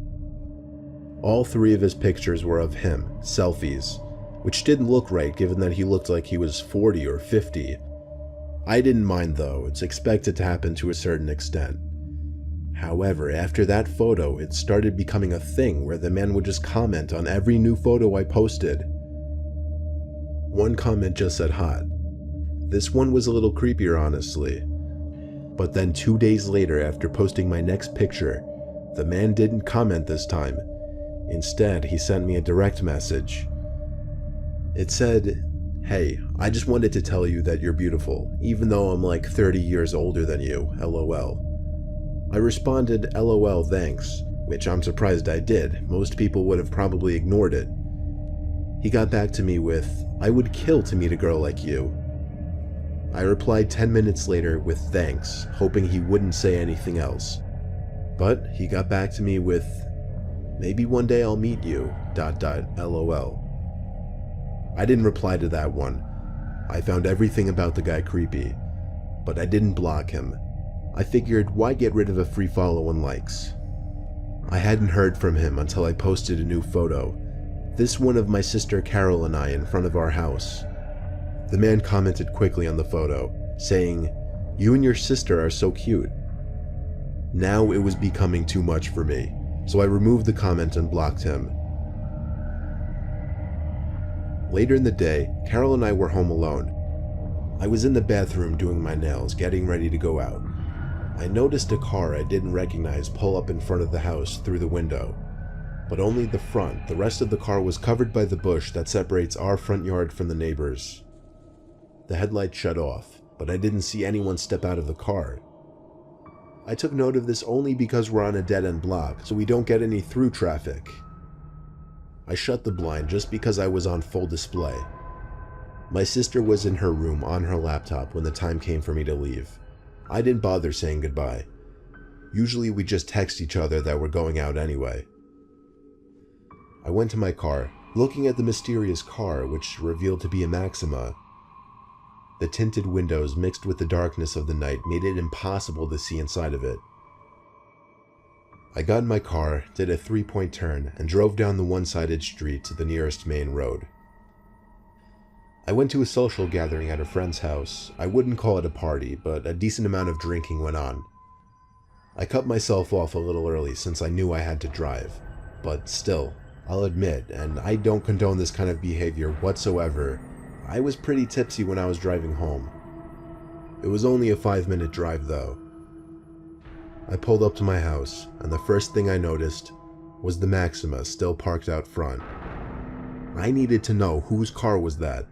All 3 of his pictures were of him, selfies, which didn't look right given that he looked like he was 40 or 50. I didn't mind though, it's expected to happen to a certain extent. However, after that photo, it started becoming a thing where the man would just comment on every new photo I posted. One comment just said hot. This one was a little creepier, honestly. But then 2 days later, after posting my next picture, the man didn't comment this time. Instead, he sent me a direct message. It said, "Hey, I just wanted to tell you that you're beautiful, even though I'm like 30 years older than you, LOL. I responded, LOL, thanks, which I'm surprised I did. Most people would have probably ignored it. He got back to me with, I would kill to meet a girl like you. I replied 10 minutes later with thanks, hoping he wouldn't say anything else. But he got back to me with, maybe one day I'll meet you, ... LOL. I didn't reply to that one. I found everything about the guy creepy, but I didn't block him. I figured, why get rid of a free follow and likes? I hadn't heard from him until I posted a new photo. This one of my sister Carol and I in front of our house. The man commented quickly on the photo, saying, "You and your sister are so cute." Now it was becoming too much for me, so I removed the comment and blocked him. Later in the day, Carol and I were home alone. I was in the bathroom doing my nails, getting ready to go out. I noticed a car I didn't recognize pull up in front of the house through the window, but only the front. The rest of the car was covered by the bush that separates our front yard from the neighbors. The headlights shut off, but I didn't see anyone step out of the car. I took note of this only because we're on a dead-end block, so we don't get any through traffic. I shut the blind just because I was on full display. My sister was in her room on her laptop when the time came for me to leave. I didn't bother saying goodbye. Usually we just text each other that we're going out anyway. I went to my car, looking at the mysterious car, which revealed to be a Maxima. The tinted windows mixed with the darkness of the night made it impossible to see inside of it. I got in my car, did a 3-point turn, and drove down the one-sided street to the nearest main road. I went to a social gathering at a friend's house. I wouldn't call it a party, but a decent amount of drinking went on. I cut myself off a little early since I knew I had to drive, but still, I'll admit, and I don't condone this kind of behavior whatsoever, I was pretty tipsy when I was driving home. It was only a 5-minute drive though. I pulled up to my house, and the first thing I noticed was the Maxima still parked out front. I needed to know whose car was that.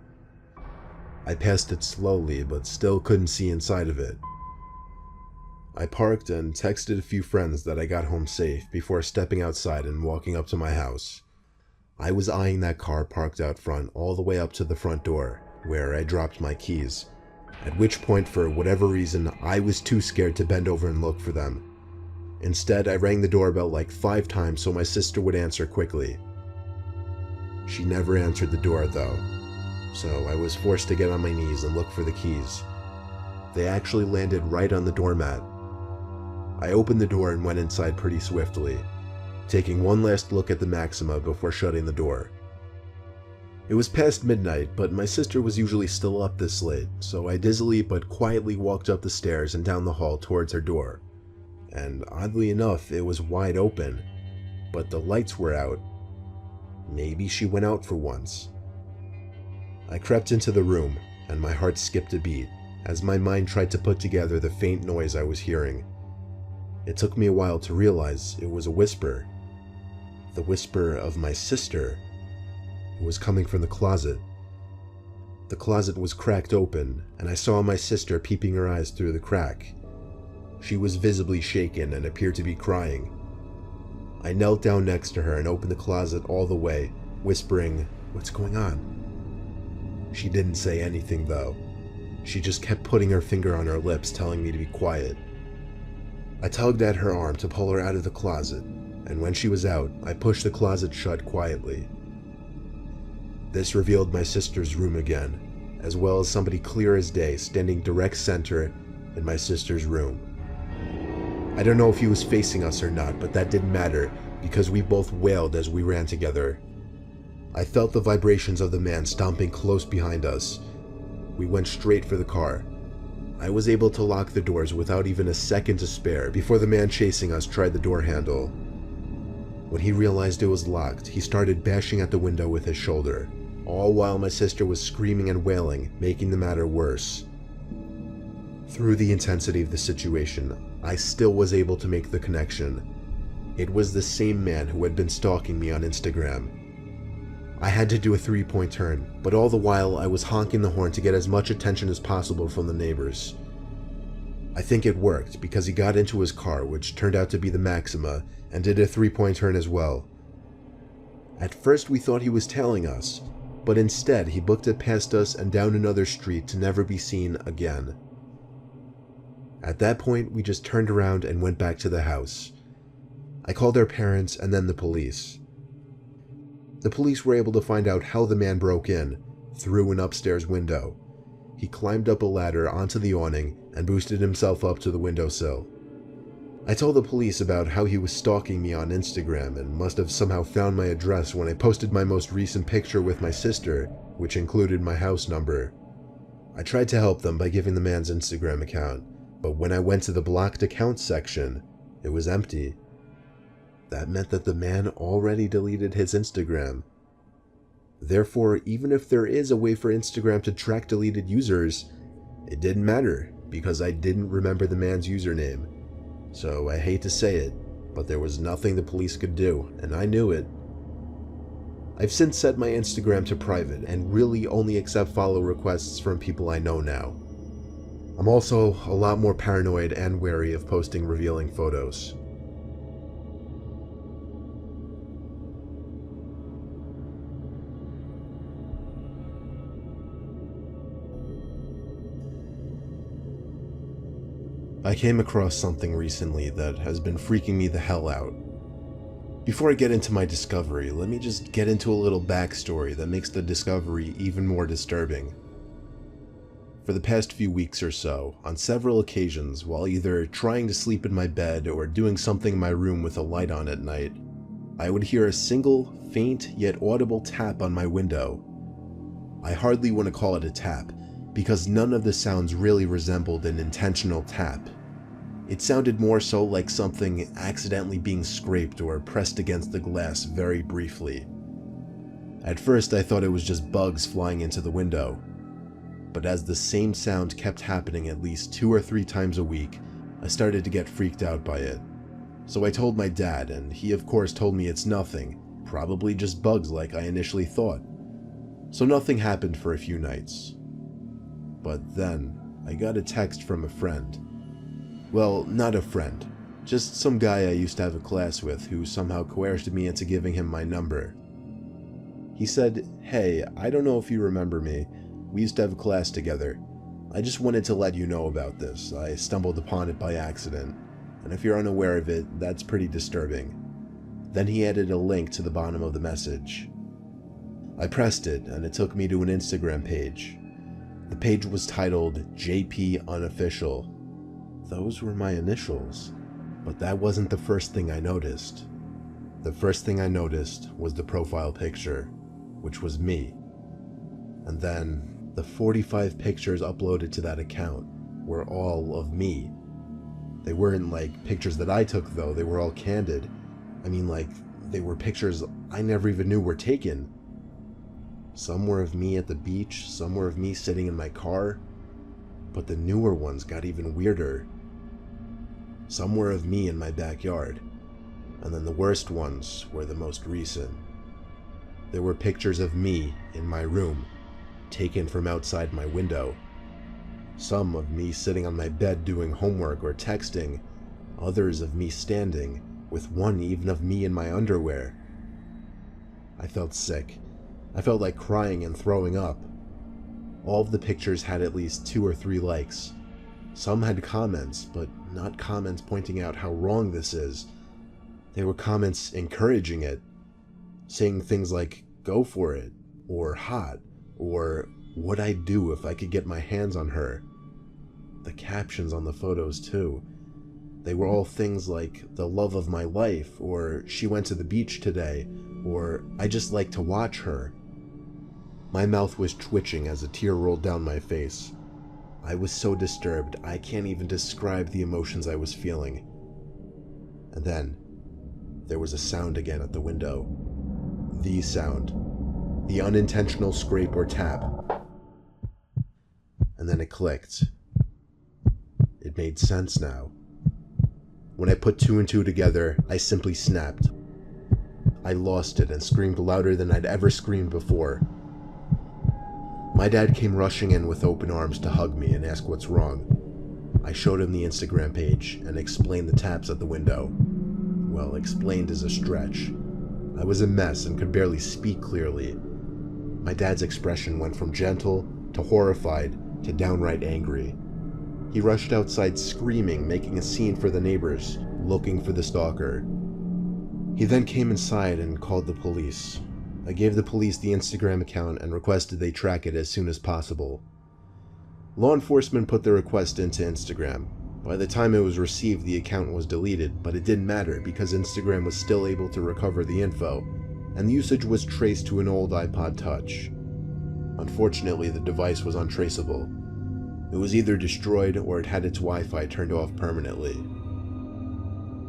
I passed it slowly, but still couldn't see inside of it. I parked and texted a few friends that I got home safe before stepping outside and walking up to my house. I was eyeing that car parked out front all the way up to the front door, where I dropped my keys, at which point, for whatever reason, I was too scared to bend over and look for them. Instead, I rang the doorbell like 5 times so my sister would answer quickly. She never answered the door though, so I was forced to get on my knees and look for the keys. They actually landed right on the doormat. I opened the door and went inside pretty swiftly, taking one last look at the Maxima before shutting the door. It was past midnight, but my sister was usually still up this late, so I dizzily but quietly walked up the stairs and down the hall towards her door. And oddly enough, it was wide open, but the lights were out. Maybe she went out for once. I crept into the room, and my heart skipped a beat as my mind tried to put together the faint noise I was hearing. It took me a while to realize it was a whisper. The whisper of my sister. It was coming from the closet. The closet was cracked open, and I saw my sister peeping her eyes through the crack. She was visibly shaken and appeared to be crying. I knelt down next to her and opened the closet all the way, whispering, "What's going on?" She didn't say anything though. She just kept putting her finger on her lips, telling me to be quiet. I tugged at her arm to pull her out of the closet, and when she was out, I pushed the closet shut quietly. This revealed my sister's room again, as well as somebody clear as day standing direct center in my sister's room. I don't know if he was facing us or not, but that didn't matter because we both wailed as we ran together. I felt the vibrations of the man stomping close behind us. We went straight for the car. I was able to lock the doors without even a second to spare before the man chasing us tried the door handle. When he realized it was locked, he started bashing at the window with his shoulder, all while my sister was screaming and wailing, making the matter worse. Through the intensity of the situation, I still was able to make the connection. It was the same man who had been stalking me on Instagram. I had to do a 3-point turn, but all the while I was honking the horn to get as much attention as possible from the neighbors. I think it worked because he got into his car, which turned out to be the Maxima, and did a 3-point turn as well. At first we thought he was tailing us, but instead he booked it past us and down another street to never be seen again. At that point, we just turned around and went back to the house. I called our parents and then the police. The police were able to find out how the man broke in, through an upstairs window. He climbed up a ladder onto the awning and boosted himself up to the windowsill. I told the police about how he was stalking me on Instagram and must have somehow found my address when I posted my most recent picture with my sister, which included my house number. I tried to help them by giving the man's Instagram account, but when I went to the blocked accounts section, it was empty. That meant that the man already deleted his Instagram. Therefore, even if there is a way for Instagram to track deleted users, it didn't matter because I didn't remember the man's username. So I hate to say it, but there was nothing the police could do, and I knew it. I've since set my Instagram to private and really only accept follow requests from people I know now. I'm also a lot more paranoid and wary of posting revealing photos. I came across something recently that has been freaking me the hell out. Before I get into my discovery, let me just get into a little backstory that makes the discovery even more disturbing. For the past few weeks or so, on several occasions, while either trying to sleep in my bed or doing something in my room with a light on at night, I would hear a single, faint yet audible tap on my window. I hardly want to call it a tap, because none of the sounds really resembled an intentional tap. It sounded more so like something accidentally being scraped or pressed against the glass very briefly. At first I thought it was just bugs flying into the window, but as the same sound kept happening at least 2 or 3 times a week, I started to get freaked out by it. So I told my dad, and he of course told me it's nothing, probably just bugs like I initially thought. So nothing happened for a few nights. But then, I got a text from a friend. Well, not a friend, just some guy I used to have a class with who somehow coerced me into giving him my number. He said, "Hey, I don't know if you remember me. We used to have a class together. I just wanted to let you know about this. I stumbled upon it by accident. and if you're unaware of it, that's pretty disturbing. Then he added a link to the bottom of the message. I pressed it, and it took me to an Instagram page. The page was titled JP Unofficial. Those were my initials. But that wasn't the first thing I noticed. The first thing I noticed was the profile picture, which was me. And then the 45 pictures uploaded to that account were all of me. They weren't like pictures that I took though, they were all candid. I mean, like, they were pictures I never even knew were taken. Some were of me at the beach, some were of me sitting in my car, but the newer ones got even weirder. Some were of me in my backyard, and then the worst ones were the most recent. There were pictures of me in my room, taken from outside my window. Some of me sitting on my bed doing homework or texting, others of me standing, with one even of me in my underwear. I felt sick. I felt like crying and throwing up. All of the pictures had at least 2 or 3 likes. Some had comments, but not comments pointing out how wrong this is. They were comments encouraging it, saying things like, go for it, or hot, or what'd I do if I could get my hands on her. The captions on the photos too. They were all things like, the love of my life, or she went to the beach today, or I just like to watch her. My mouth was twitching as a tear rolled down my face. I was so disturbed, I can't even describe the emotions I was feeling. And then, there was a sound again at the window. The sound. The unintentional scrape or tap. And then it clicked. It made sense now. When I put 2 and 2 together, I simply snapped. I lost it and screamed louder than I'd ever screamed before. My dad came rushing in with open arms to hug me and ask what's wrong. I showed him the Instagram page and explained the taps at the window. Well, explained is a stretch. I was a mess and could barely speak clearly. My dad's expression went from gentle to horrified to downright angry. He rushed outside screaming, making a scene for the neighbors, looking for the stalker. He then came inside and called the police. I gave the police the Instagram account and requested they track it as soon as possible. Law enforcement put the request into Instagram. By the time it was received, the account was deleted, but it didn't matter because Instagram was still able to recover the info, and the usage was traced to an old iPod Touch. Unfortunately, the device was untraceable. It was either destroyed or it had its Wi-Fi turned off permanently.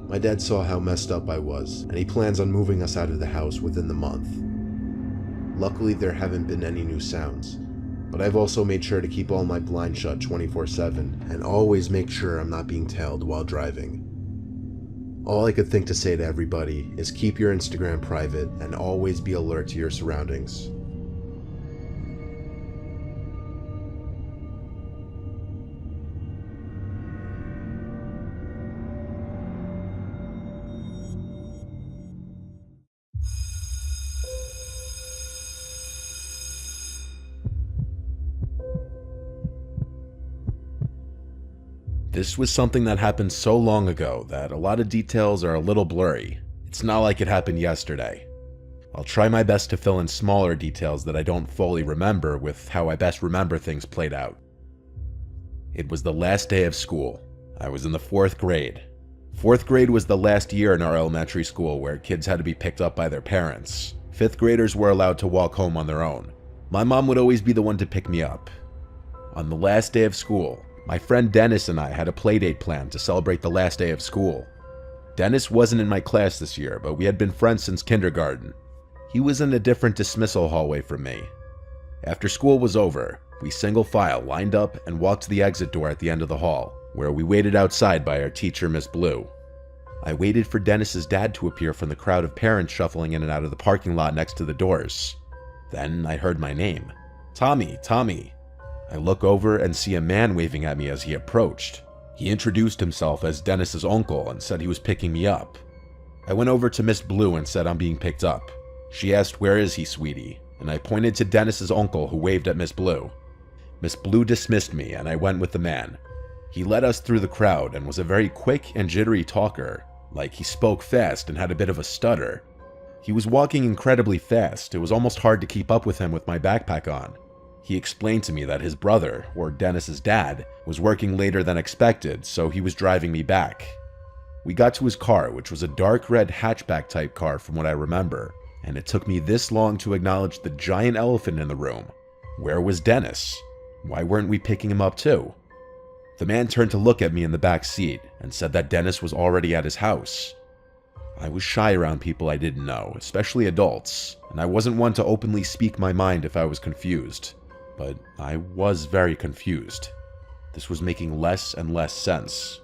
My dad saw how messed up I was, and he plans on moving us out of the house within the month. Luckily, there haven't been any new sounds, but I've also made sure to keep all my blinds shut 24/7 and always make sure I'm not being tailed while driving. All I could think to say to everybody is keep your Instagram private and always be alert to your surroundings. This was something that happened so long ago that a lot of details are a little blurry. It's not like it happened yesterday. I'll try my best to fill in smaller details that I don't fully remember with how I best remember things played out. It was the last day of school. I was in the 4th grade. 4th grade was the last year in our elementary school where kids had to be picked up by their parents. 5th graders were allowed to walk home on their own. My mom would always be the one to pick me up. On the last day of school, my friend Dennis and I had a playdate planned to celebrate the last day of school. Dennis wasn't in my class this year, but we had been friends since kindergarten. He was in a different dismissal hallway from me. After school was over, we single file lined up and walked to the exit door at the end of the hall, where we waited outside by our teacher, Miss Blue. I waited for Dennis's dad to appear from the crowd of parents shuffling in and out of the parking lot next to the doors. Then I heard my name. Tommy, Tommy. I look over and see a man waving at me as he approached. He introduced himself as Dennis's uncle and said he was picking me up. I went over to Miss Blue and said I'm being picked up. She asked, "Where is he, sweetie?" And I pointed to Dennis's uncle who waved at Miss Blue. Miss Blue dismissed me and I went with the man. He led us through the crowd and was a very quick and jittery talker, like he spoke fast and had a bit of a stutter. He was walking incredibly fast. It was almost hard to keep up with him with my backpack on. He explained to me that his brother, or Dennis's dad, was working later than expected, so he was driving me back. We got to his car, which was a dark red hatchback type car from what I remember, and it took me this long to acknowledge the giant elephant in the room. Where was Dennis? Why weren't we picking him up too? The man turned to look at me in the back seat and said that Dennis was already at his house. I was shy around people I didn't know, especially adults, and I wasn't one to openly speak my mind if I was confused. But I was very confused. This was making less and less sense.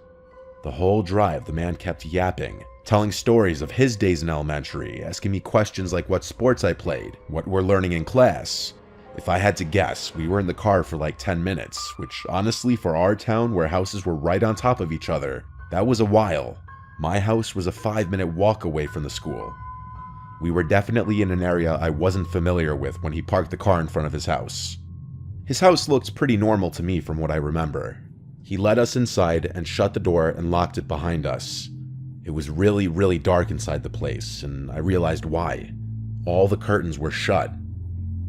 The whole drive, the man kept yapping, telling stories of his days in elementary, asking me questions like what sports I played, what we're learning in class. If I had to guess, we were in the car for like 10 minutes, which honestly for our town where houses were right on top of each other, that was a while. My house was a 5-minute walk away from the school. We were definitely in an area I wasn't familiar with when he parked the car in front of his house. His house looked pretty normal to me from what I remember. He led us inside and shut the door and locked it behind us. It was really, really dark inside the place, and I realized why. All the curtains were shut.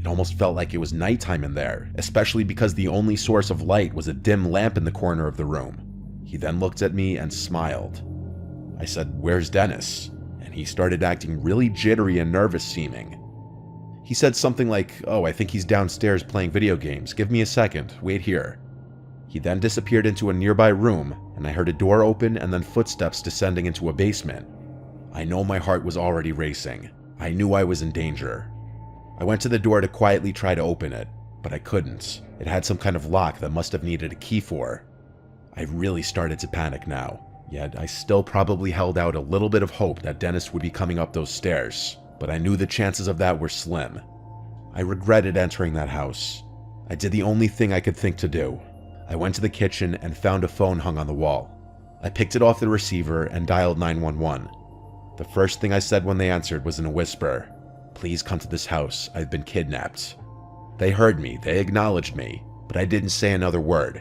It almost felt like it was nighttime in there, especially because the only source of light was a dim lamp in the corner of the room. He then looked at me and smiled. I said, "Where's Dennis?" And he started acting really jittery and nervous seeming. He said something like, "Oh, I think he's downstairs playing video games. Give me a second. Wait here." He then disappeared into a nearby room, and I heard a door open and then footsteps descending into a basement. I know my heart was already racing. I knew I was in danger. I went to the door to quietly try to open it, but I couldn't. It had some kind of lock that must have needed a key for. I really started to panic now, yet I still probably held out a little bit of hope that Dennis would be coming up those stairs, but I knew the chances of that were slim. I regretted entering that house. I did the only thing I could think to do. I went to the kitchen and found a phone hung on the wall. I picked it off the receiver and dialed 911. The first thing I said when they answered was in a whisper, "Please come to this house. I've been kidnapped." They heard me, they acknowledged me, but I didn't say another word.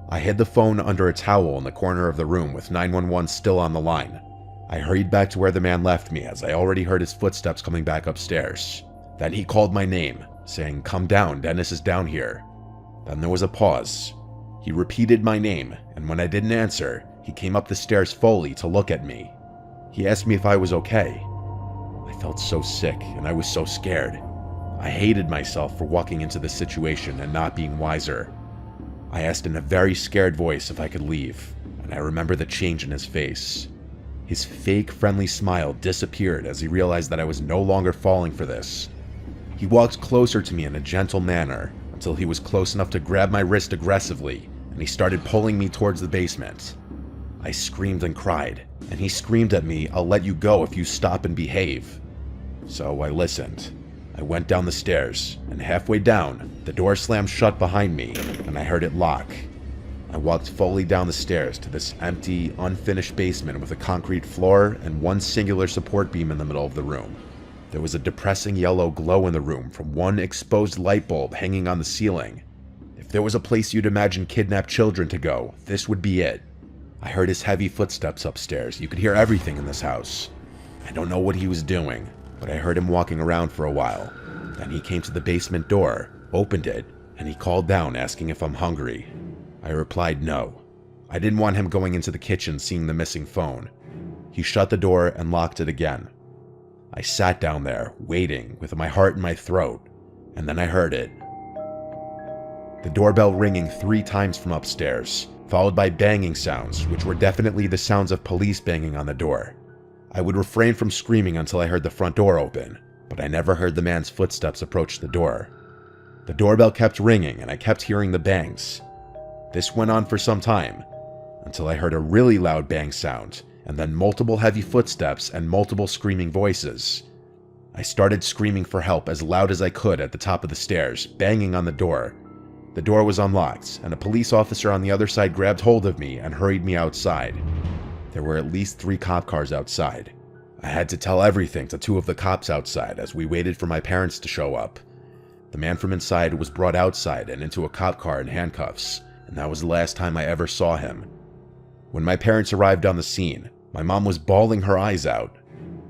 I hid the phone under a towel in the corner of the room with 911 still on the line. I hurried back to where the man left me as I already heard his footsteps coming back upstairs. Then he called my name, saying, "Come down, Dennis is down here." Then there was a pause. He repeated my name, and when I didn't answer, he came up the stairs fully to look at me. He asked me if I was okay. I felt so sick, and I was so scared. I hated myself for walking into this situation and not being wiser. I asked in a very scared voice if I could leave, and I remember the change in his face. His fake friendly smile disappeared as he realized that I was no longer falling for this. He walked closer to me in a gentle manner until he was close enough to grab my wrist aggressively, and he started pulling me towards the basement. I screamed and cried, and he screamed at me, "I'll let you go if you stop and behave." So I listened. I went down the stairs, and halfway down, the door slammed shut behind me, and I heard it lock. I walked fully down the stairs to this empty, unfinished basement with a concrete floor and one singular support beam in the middle of the room. There was a depressing yellow glow in the room from one exposed light bulb hanging on the ceiling. If there was a place you'd imagine kidnapped children to go, this would be it. I heard his heavy footsteps upstairs. You could hear everything in this house. I don't know what he was doing, but I heard him walking around for a while. Then he came to the basement door, opened it, and he called down asking if I'm hungry. I replied no. I didn't want him going into the kitchen seeing the missing phone. He shut the door and locked it again. I sat down there, waiting, with my heart in my throat, and then I heard it. The doorbell ringing 3 times from upstairs, followed by banging sounds, which were definitely the sounds of police banging on the door. I would refrain from screaming until I heard the front door open, but I never heard the man's footsteps approach the door. The doorbell kept ringing, and I kept hearing the bangs. This went on for some time, until I heard a really loud bang sound, and then multiple heavy footsteps and multiple screaming voices. I started screaming for help as loud as I could at the top of the stairs, banging on the door. The door was unlocked, and a police officer on the other side grabbed hold of me and hurried me outside. There were at least 3 cop cars outside. I had to tell everything to 2 of the cops outside as we waited for my parents to show up. The man from inside was brought outside and into a cop car in handcuffs, and that was the last time I ever saw him. When my parents arrived on the scene, my mom was bawling her eyes out.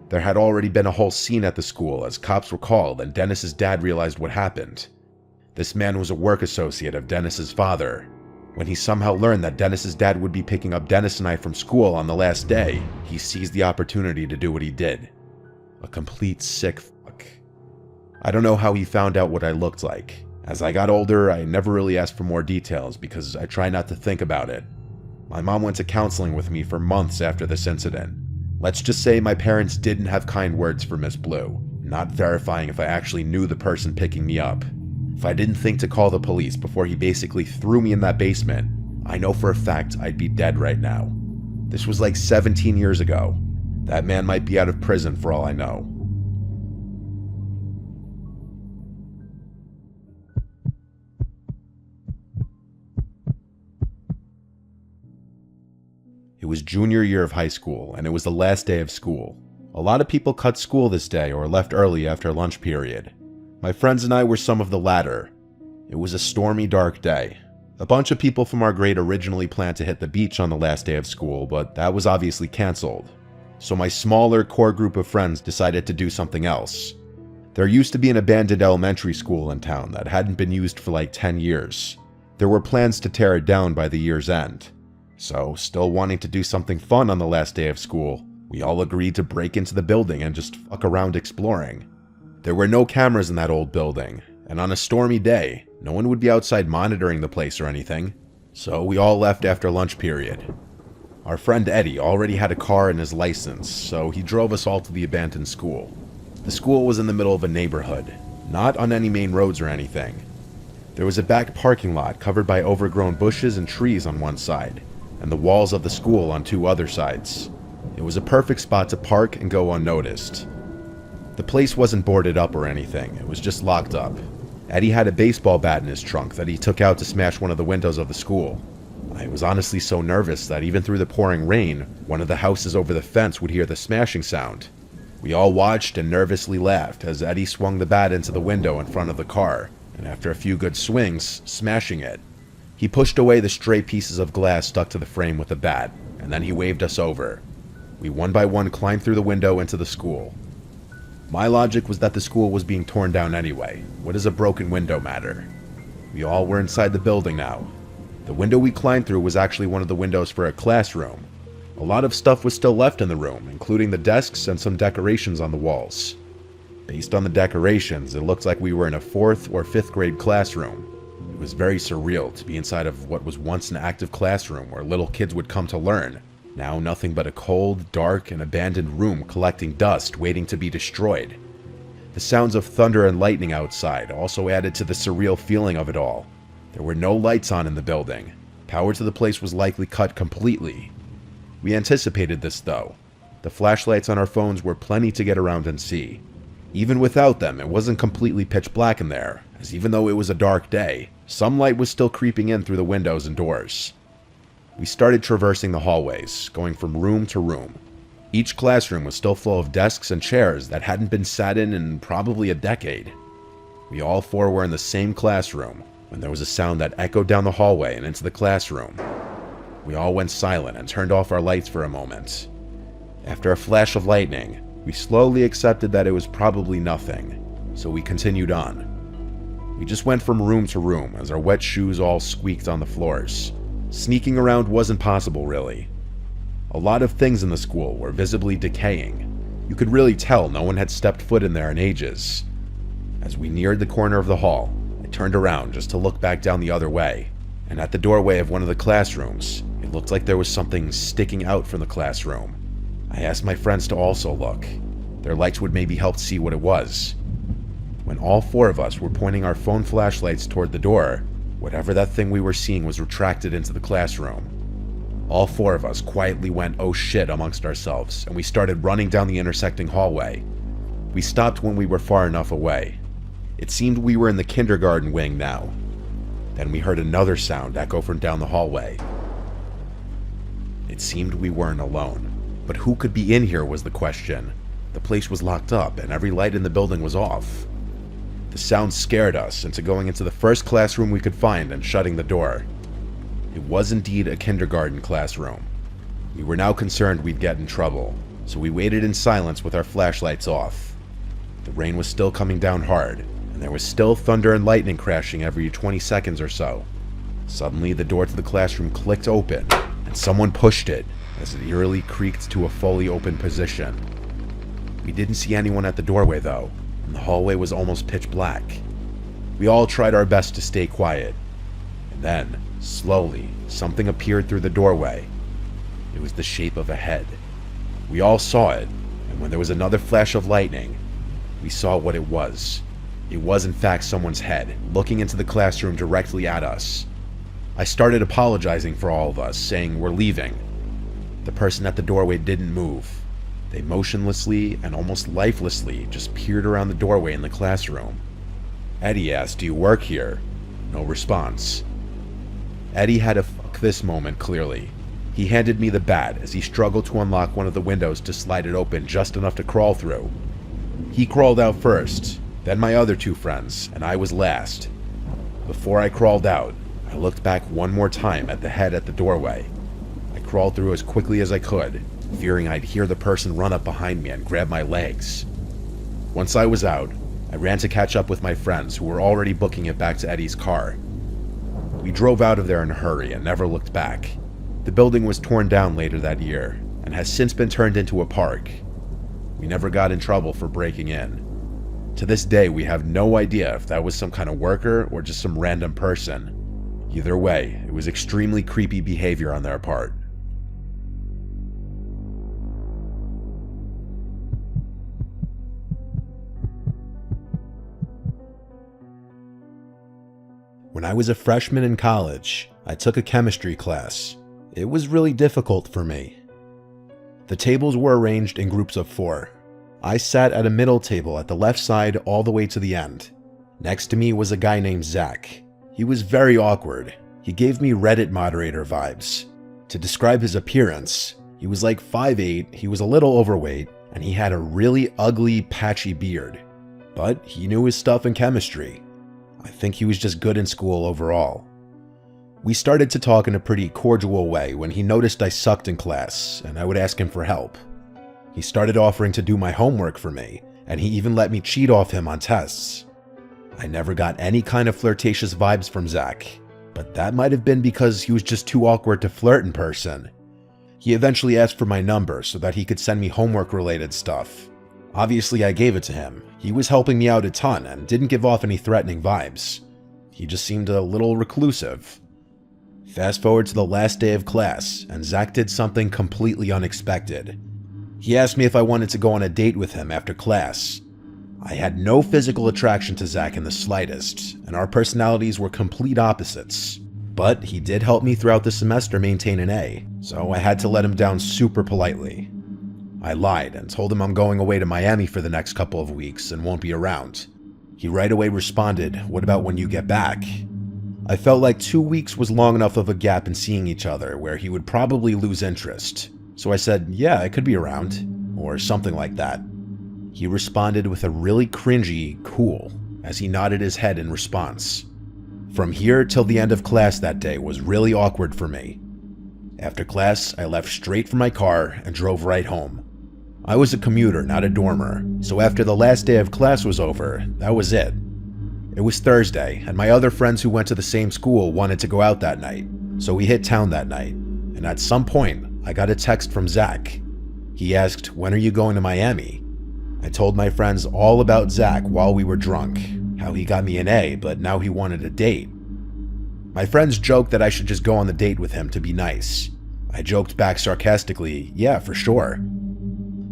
There had already been a whole scene at the school as cops were called and Dennis's dad realized what happened. This man was a work associate of Dennis's father. When he somehow learned that Dennis's dad would be picking up Dennis and I from school on the last day, he seized the opportunity to do what he did. A complete sick fuck. I don't know how he found out what I looked like. As I got older, I never really asked for more details because I try not to think about it. My mom went to counseling with me for months after this incident. Let's just say my parents didn't have kind words for Miss Blue, not verifying if I actually knew the person picking me up. If I didn't think to call the police before he basically threw me in that basement, I know for a fact I'd be dead right now. This was like 17 years ago. That man might be out of prison for all I know. It was junior year of high school, and it was the last day of school. A lot of people cut school this day or left early after lunch period. My friends and I were some of the latter. It was a stormy, dark day. A bunch of people from our grade originally planned to hit the beach on the last day of school, but that was obviously canceled. So my smaller core group of friends decided to do something else. There used to be an abandoned elementary school in town that hadn't been used for like 10 years. There were plans to tear it down by the year's end. So, still wanting to do something fun on the last day of school, we all agreed to break into the building and just fuck around exploring. There were no cameras in that old building, and on a stormy day, no one would be outside monitoring the place or anything. So we all left after lunch period. Our friend Eddie already had a car and his license, so he drove us all to the abandoned school. The school was in the middle of a neighborhood, not on any main roads or anything. There was a back parking lot covered by overgrown bushes and trees on one side, and the walls of the school on two other sides. It was a perfect spot to park and go unnoticed. The place wasn't boarded up or anything, it was just locked up. Eddie had a baseball bat in his trunk that he took out to smash one of the windows of the school. I was honestly so nervous that even through the pouring rain, one of the houses over the fence would hear the smashing sound. We all watched and nervously laughed as Eddie swung the bat into the window in front of the car, and after a few good swings, smashing it. He pushed away the stray pieces of glass stuck to the frame with the bat, and then he waved us over. We one by one climbed through the window into the school. My logic was that the school was being torn down anyway. What does a broken window matter? We all were inside the building now. The window we climbed through was actually one of the windows for a classroom. A lot of stuff was still left in the room, including the desks and some decorations on the walls. Based on the decorations, it looked like we were in a 4th or 5th grade classroom. It was very surreal to be inside of what was once an active classroom where little kids would come to learn. Now nothing but a cold, dark, and abandoned room collecting dust waiting to be destroyed. The sounds of thunder and lightning outside also added to the surreal feeling of it all. There were no lights on in the building. Power to the place was likely cut completely. We anticipated this though. The flashlights on our phones were plenty to get around and see. Even without them, it wasn't completely pitch black in there, as even though it was a dark day, some light was still creeping in through the windows and doors. We started traversing the hallways, going from room to room. Each classroom was still full of desks and chairs that hadn't been sat in probably a decade. We all four were in the same classroom when there was a sound that echoed down the hallway and into the classroom. We all went silent and turned off our lights for a moment. After a flash of lightning, we slowly accepted that it was probably nothing, so we continued on. We just went from room to room as our wet shoes all squeaked on the floors. Sneaking around wasn't possible, really. A lot of things in the school were visibly decaying. You could really tell no one had stepped foot in there in ages. As we neared the corner of the hall, I turned around just to look back down the other way, and at the doorway of one of the classrooms, it looked like there was something sticking out from the classroom. I asked my friends to also look. Their lights would maybe help see what it was. When all four of us were pointing our phone flashlights toward the door, whatever that thing we were seeing was retracted into the classroom. All four of us quietly went "oh shit" amongst ourselves, and we started running down the intersecting hallway. We stopped when we were far enough away. It seemed we were in the kindergarten wing now. Then we heard another sound echo from down the hallway. It seemed we weren't alone. But who could be in here was the question. The place was locked up, and every light in the building was off. The sound scared us into going into the first classroom we could find and shutting the door. It was indeed a kindergarten classroom. We were now concerned we'd get in trouble, so we waited in silence with our flashlights off. The rain was still coming down hard, and there was still thunder and lightning crashing every 20 seconds or so. Suddenly, the door to the classroom clicked open, and someone pushed it as it eerily creaked to a fully open position. We didn't see anyone at the doorway though, and the hallway was almost pitch black. We all tried our best to stay quiet, and then, slowly, something appeared through the doorway. It was the shape of a head. We all saw it, and when there was another flash of lightning, we saw what it was. It was in fact someone's head, looking into the classroom directly at us. I started apologizing for all of us, saying we're leaving. The person at the doorway didn't move. They motionlessly and almost lifelessly just peered around the doorway in the classroom. Eddie asked, "Do you work here?" No response. Eddie had a fuck this moment clearly. He handed me the bat as he struggled to unlock one of the windows to slide it open just enough to crawl through. He crawled out first, then my other two friends, and I was last. Before I crawled out, I looked back one more time at the head at the doorway. I crawled through as quickly as I could, fearing I'd hear the person run up behind me and grab my legs. Once I was out, I ran to catch up with my friends who were already booking it back to Eddie's car. We drove out of there in a hurry and never looked back. The building was torn down later that year and has since been turned into a park. We never got in trouble for breaking in. To this day, we have no idea if that was some kind of worker or just some random person. Either way, it was extremely creepy behavior on their part. When I was a freshman in college, I took a chemistry class. It was really difficult for me. The tables were arranged in groups of 4. I sat at a middle table at the left side all the way to the end. Next to me was a guy named Zach. He was very awkward. He gave me Reddit moderator vibes. To describe his appearance, he was like 5'8", he was a little overweight, and he had a really ugly, patchy beard. But he knew his stuff in chemistry. I think he was just good in school overall. We started to talk in a pretty cordial way when he noticed I sucked in class, and I would ask him for help. He started offering to do my homework for me, and he even let me cheat off him on tests. I never got any kind of flirtatious vibes from Zach, but that might have been because he was just too awkward to flirt in person. He eventually asked for my number so that he could send me homework-related stuff. Obviously, I gave it to him. He was helping me out a ton and didn't give off any threatening vibes. He just seemed a little reclusive. Fast forward to the last day of class, and Zach did something completely unexpected. He asked me if I wanted to go on a date with him after class. I had no physical attraction to Zach in the slightest, and our personalities were complete opposites. But he did help me throughout the semester maintain an A, so I had to let him down super politely. I lied and told him I'm going away to Miami for the next couple of weeks and won't be around. He right away responded, "What about when you get back?" I felt like 2 weeks was long enough of a gap in seeing each other where he would probably lose interest. So I said, "Yeah, I could be around," or something like that. He responded with a really cringy, "Cool," as he nodded his head in response. From here till the end of class that day was really awkward for me. After class, I left straight for my car and drove right home. I was a commuter, not a dormer, so after the last day of class was over, that was it. It was Thursday, and my other friends who went to the same school wanted to go out that night, so we hit town that night, and at some point, I got a text from Zach. He asked, "When are you going to Miami?" I told my friends all about Zach while we were drunk, how he got me an A, but now he wanted a date. My friends joked that I should just go on the date with him to be nice. I joked back sarcastically, "Yeah, for sure."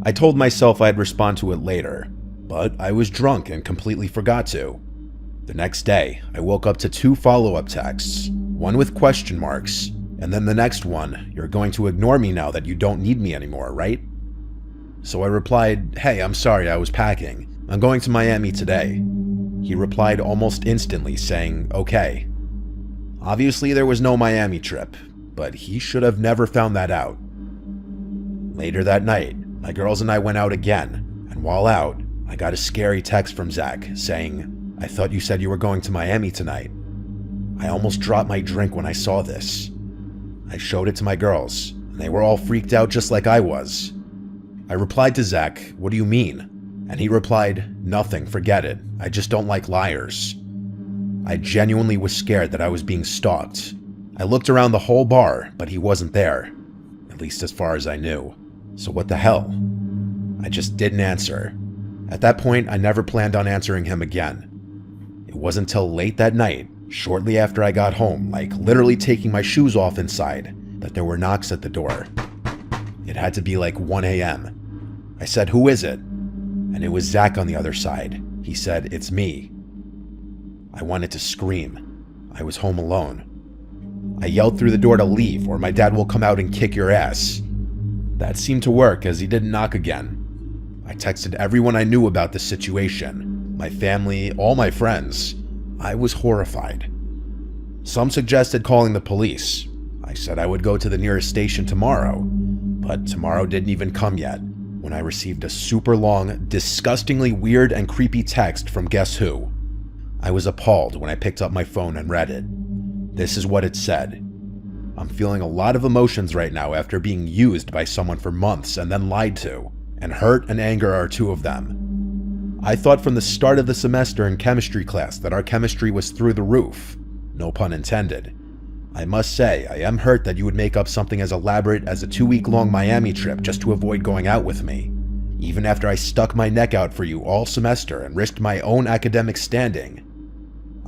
I told myself I'd respond to it later, but I was drunk and completely forgot to. The next day, I woke up to 2 follow-up texts, one with question marks, and then the next one, "You're going to ignore me now that you don't need me anymore, right?" So I replied, "Hey, I'm sorry, I was packing. I'm going to Miami today." He replied almost instantly saying, "Okay." Obviously there was no Miami trip, but he should have never found that out. Later that night, my girls and I went out again, and while out, I got a scary text from Zach saying, "I thought you said you were going to Miami tonight." I almost dropped my drink when I saw this. I showed it to my girls, and they were all freaked out just like I was. I replied to Zach, "What do you mean?" And he replied, "Nothing, forget it. I just don't like liars." I genuinely was scared that I was being stalked. I looked around the whole bar, but he wasn't there. At least as far as I knew. So what the hell? I just didn't answer. At that point, I never planned on answering him again. It wasn't until late that night, shortly after I got home, like literally taking my shoes off inside, that there were knocks at the door. It had to be like 1 a.m. I said, "Who is it?" And it was Zach on the other side. He said, "It's me." I wanted to scream. I was home alone. I yelled through the door to leave, or my dad will come out and kick your ass. That seemed to work, as he didn't knock again. I texted everyone I knew about the situation, my family, all my friends. I was horrified. Some suggested calling the police. I said I would go to the nearest station tomorrow, but tomorrow didn't even come yet, when I received a super long, disgustingly weird and creepy text from guess who? I was appalled when I picked up my phone and read it. This is what it said. "I'm feeling a lot of emotions right now after being used by someone for months and then lied to, and hurt and anger are two of them. I thought from the start of the semester in chemistry class that our chemistry was through the roof. No pun intended. I must say, I am hurt that you would make up something as elaborate as a 2-week-long Miami trip just to avoid going out with me, even after I stuck my neck out for you all semester and risked my own academic standing.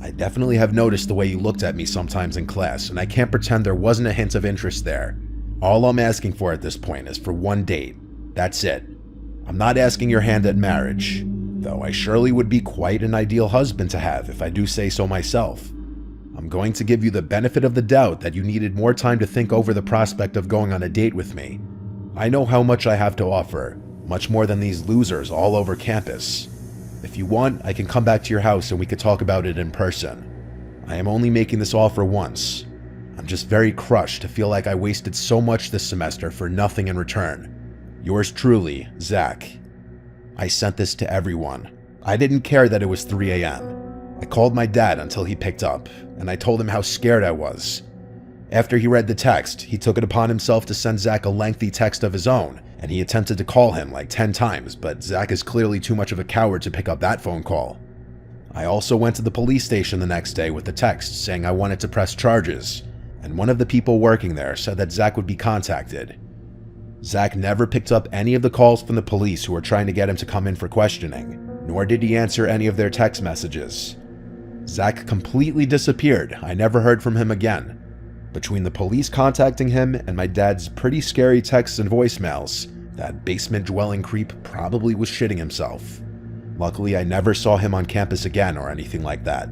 I definitely have noticed the way you looked at me sometimes in class, and I can't pretend there wasn't a hint of interest there. All I'm asking for at this point is for one date. That's it. I'm not asking your hand at marriage, though I surely would be quite an ideal husband to have if I do say so myself. I'm going to give you the benefit of the doubt that you needed more time to think over the prospect of going on a date with me. I know how much I have to offer, much more than these losers all over campus. If you want, I can come back to your house and we could talk about it in person. I am only making this offer once. I'm just very crushed to feel like I wasted so much this semester for nothing in return. Yours truly, Zach." I sent this to everyone. I didn't care that it was 3 a.m. I called my dad until he picked up, and I told him how scared I was. After he read the text, he took it upon himself to send Zach a lengthy text of his own, and he attempted to call him like 10 times, but Zach is clearly too much of a coward to pick up that phone call. I also went to the police station the next day with the text saying I wanted to press charges, and one of the people working there said that Zach would be contacted. Zach never picked up any of the calls from the police who were trying to get him to come in for questioning, nor did he answer any of their text messages. Zach completely disappeared. I never heard from him again. Between the police contacting him and my dad's pretty scary texts and voicemails, that basement-dwelling creep probably was shitting himself. Luckily, I never saw him on campus again or anything like that.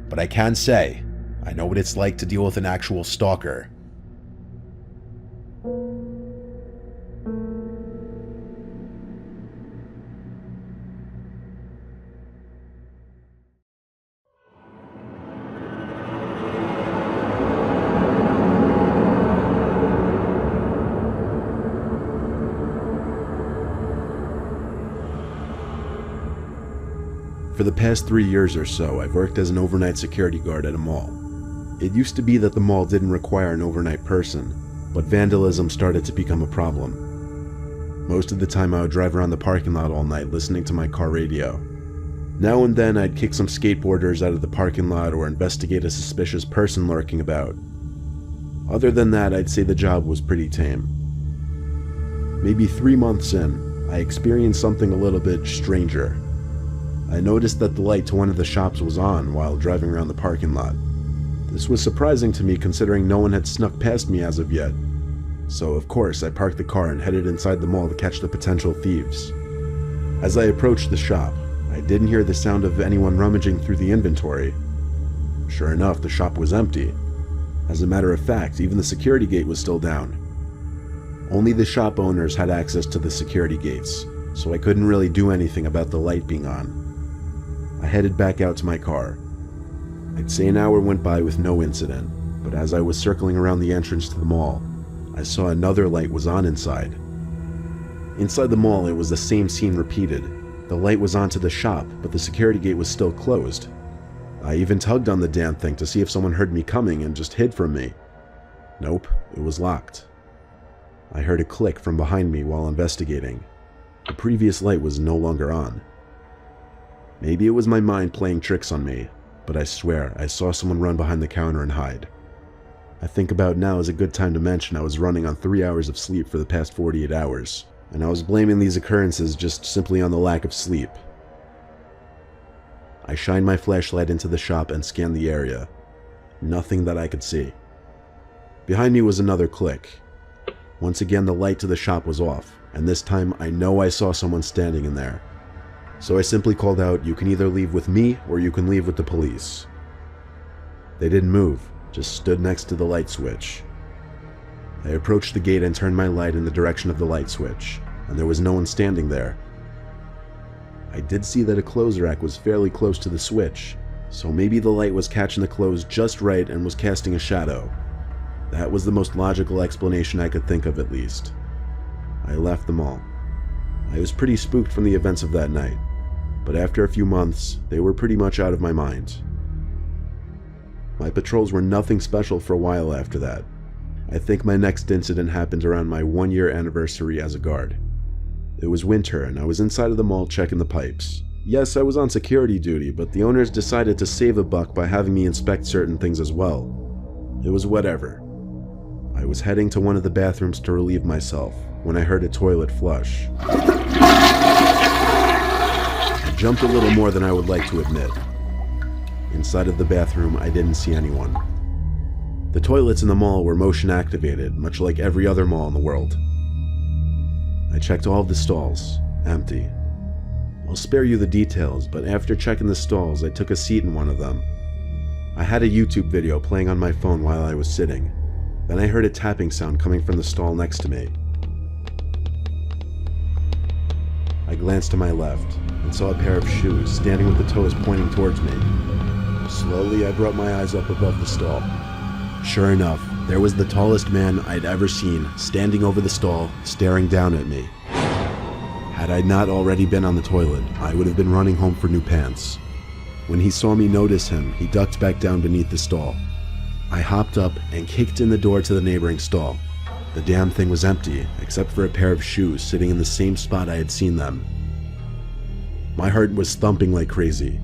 But I can say, I know what it's like to deal with an actual stalker. For the past 3 years or so, I've worked as an overnight security guard at a mall. It used to be that the mall didn't require an overnight person, but vandalism started to become a problem. Most of the time I would drive around the parking lot all night listening to my car radio. Now and then I'd kick some skateboarders out of the parking lot or investigate a suspicious person lurking about. Other than that, I'd say the job was pretty tame. Maybe 3 months in, I experienced something a little bit stranger. I noticed that the light to one of the shops was on while driving around the parking lot. This was surprising to me considering no one had snuck past me as of yet. So of course I parked the car and headed inside the mall to catch the potential thieves. As I approached the shop, I didn't hear the sound of anyone rummaging through the inventory. Sure enough, the shop was empty. As a matter of fact, even the security gate was still down. Only the shop owners had access to the security gates, so I couldn't really do anything about the light being on. I headed back out to my car. I'd say an hour went by with no incident, but as I was circling around the entrance to the mall, I saw another light was on inside. Inside the mall, it was the same scene repeated. The light was onto the shop, but the security gate was still closed. I even tugged on the damn thing to see if someone heard me coming and just hid from me. Nope, it was locked. I heard a click from behind me while investigating. The previous light was no longer on. Maybe it was my mind playing tricks on me, but I swear I saw someone run behind the counter and hide. I think about now is a good time to mention I was running on 3 hours of sleep for the past 48 hours, and I was blaming these occurrences just simply on the lack of sleep. I shined my flashlight into the shop and scanned the area. Nothing that I could see. Behind me was another click. Once again, the light to the shop was off, and this time I know I saw someone standing in there. So I simply called out, "You can either leave with me or you can leave with the police." They didn't move, just stood next to the light switch. I approached the gate and turned my light in the direction of the light switch, and there was no one standing there. I did see that a clothes rack was fairly close to the switch, so maybe the light was catching the clothes just right and was casting a shadow. That was the most logical explanation I could think of, at least. I left the mall. I was pretty spooked from the events of that night, but after a few months, they were pretty much out of my mind. My patrols were nothing special for a while after that. I think my next incident happened around my 1-year anniversary as a guard. It was winter and I was inside of the mall checking the pipes. Yes, I was on security duty, but the owners decided to save a buck by having me inspect certain things as well. It was whatever. I was heading to one of the bathrooms to relieve myself when I heard a toilet flush. I jumped a little more than I would like to admit. Inside of the bathroom, I didn't see anyone. The toilets in the mall were motion activated, much like every other mall in the world. I checked all of the stalls, empty. I'll spare you the details, but after checking the stalls, I took a seat in one of them. I had a YouTube video playing on my phone while I was sitting. Then I heard a tapping sound coming from the stall next to me. I glanced to my left and saw a pair of shoes standing with the toes pointing towards me. Slowly, I brought my eyes up above the stall. Sure enough, there was the tallest man I'd ever seen standing over the stall, staring down at me. Had I not already been on the toilet, I would have been running home for new pants. When he saw me notice him, he ducked back down beneath the stall. I hopped up and kicked in the door to the neighboring stall. The damn thing was empty, except for a pair of shoes sitting in the same spot I had seen them. My heart was thumping like crazy.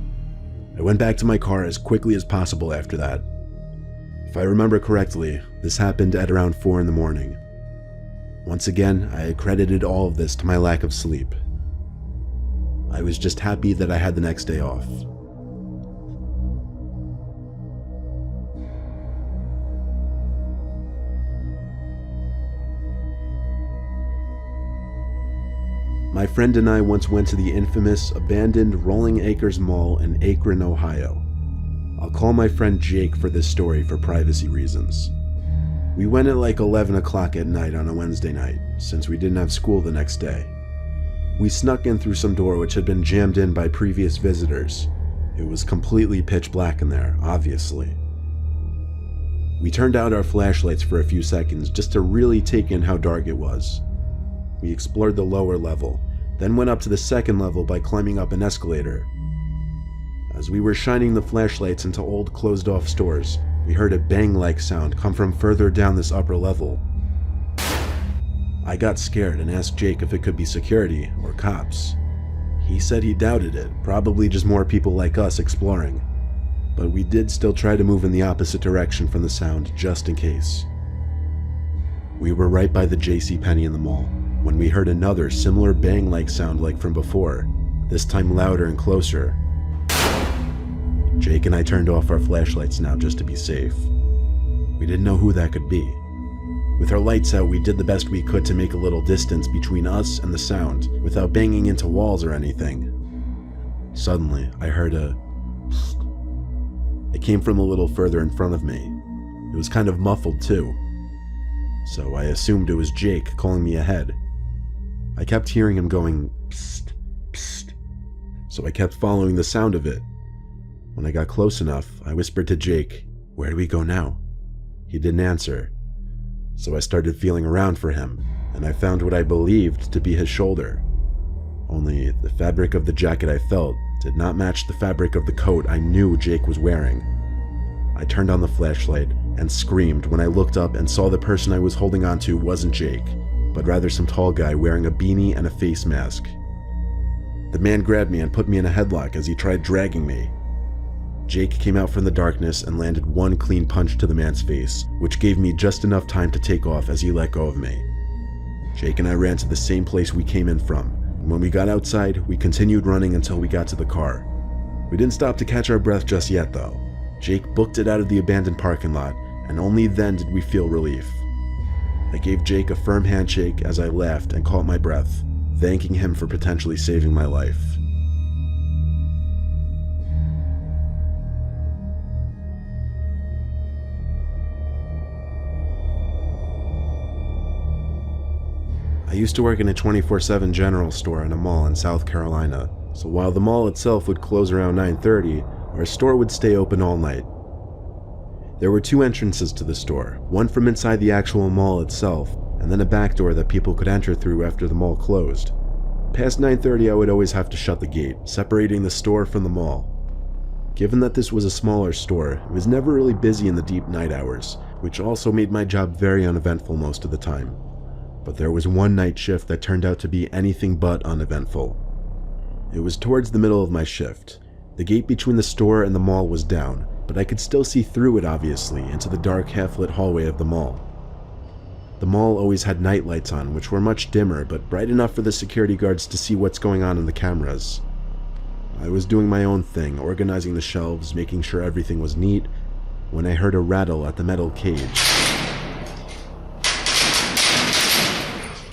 I went back to my car as quickly as possible after that. If I remember correctly, this happened at around 4 in the morning. Once again, I accredited all of this to my lack of sleep. I was just happy that I had the next day off. My friend and I once went to the infamous abandoned Rolling Acres Mall in Akron, Ohio. I'll call my friend Jake for this story for privacy reasons. We went at like 11 o'clock at night on a Wednesday night, since we didn't have school the next day. We snuck in through some door which had been jammed in by previous visitors. It was completely pitch black in there, obviously. We turned out our flashlights for a few seconds just to really take in how dark it was. We explored the lower level, then went up to the second level by climbing up an escalator. As we were shining the flashlights into old closed-off stores, we heard a bang-like sound come from further down this upper level. I got scared and asked Jake if it could be security or cops. He said he doubted it, probably just more people like us exploring. But we did still try to move in the opposite direction from the sound, just in case. We were right by the JCPenney in the mall, when we heard another similar bang-like sound like from before, this time louder and closer. Jake and I turned off our flashlights now just to be safe. We didn't know who that could be. With our lights out, we did the best we could to make a little distance between us and the sound, without banging into walls or anything. Suddenly, I heard a psst. It came from a little further in front of me. It was kind of muffled too. So I assumed it was Jake calling me ahead. I kept hearing him going, psst, psst. So I kept following the sound of it. When I got close enough, I whispered to Jake, "Where do we go now?" He didn't answer. So I started feeling around for him, and I found what I believed to be his shoulder. Only the fabric of the jacket I felt did not match the fabric of the coat I knew Jake was wearing. I turned on the flashlight and screamed when I looked up and saw the person I was holding onto wasn't Jake, but rather some tall guy wearing a beanie and a face mask. The man grabbed me and put me in a headlock as he tried dragging me. Jake came out from the darkness and landed one clean punch to the man's face, which gave me just enough time to take off as he let go of me. Jake and I ran to the same place we came in from, and when we got outside, we continued running until we got to the car. We didn't stop to catch our breath just yet though. Jake booked it out of the abandoned parking lot, and only then did we feel relief. I gave Jake a firm handshake as I laughed and caught my breath, thanking him for potentially saving my life. I used to work in a 24/7 general store in a mall in South Carolina, so while the mall itself would close around 9:30, our store would stay open all night. There were two entrances to the store, one from inside the actual mall itself, and then a back door that people could enter through after the mall closed. Past 9:30, I would always have to shut the gate, separating the store from the mall. Given that this was a smaller store, it was never really busy in the deep night hours, which also made my job very uneventful most of the time. But there was one night shift that turned out to be anything but uneventful. It was towards the middle of my shift. The gate between the store and the mall was down, but I could still see through it obviously into the dark half-lit hallway of the mall. The mall always had night lights on, which were much dimmer but bright enough for the security guards to see what's going on in the cameras. I was doing my own thing, organizing the shelves, making sure everything was neat, when I heard a rattle at the metal cage.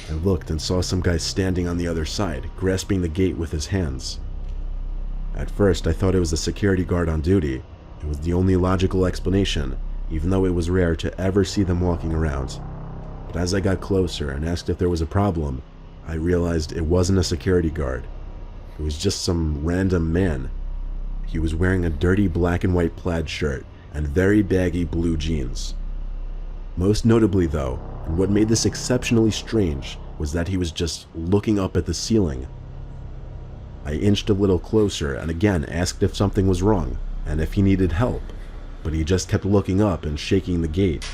I looked and saw some guy standing on the other side, grasping the gate with his hands. At first, I thought it was a security guard on duty. It was the only logical explanation, even though it was rare to ever see them walking around. But as I got closer and asked if there was a problem, I realized it wasn't a security guard. It was just some random man. He was wearing a dirty black and white plaid shirt and very baggy blue jeans. Most notably though, and what made this exceptionally strange, was that he was just looking up at the ceiling. I inched a little closer and again asked if something was wrong, and if he needed help, but he just kept looking up and shaking the gate.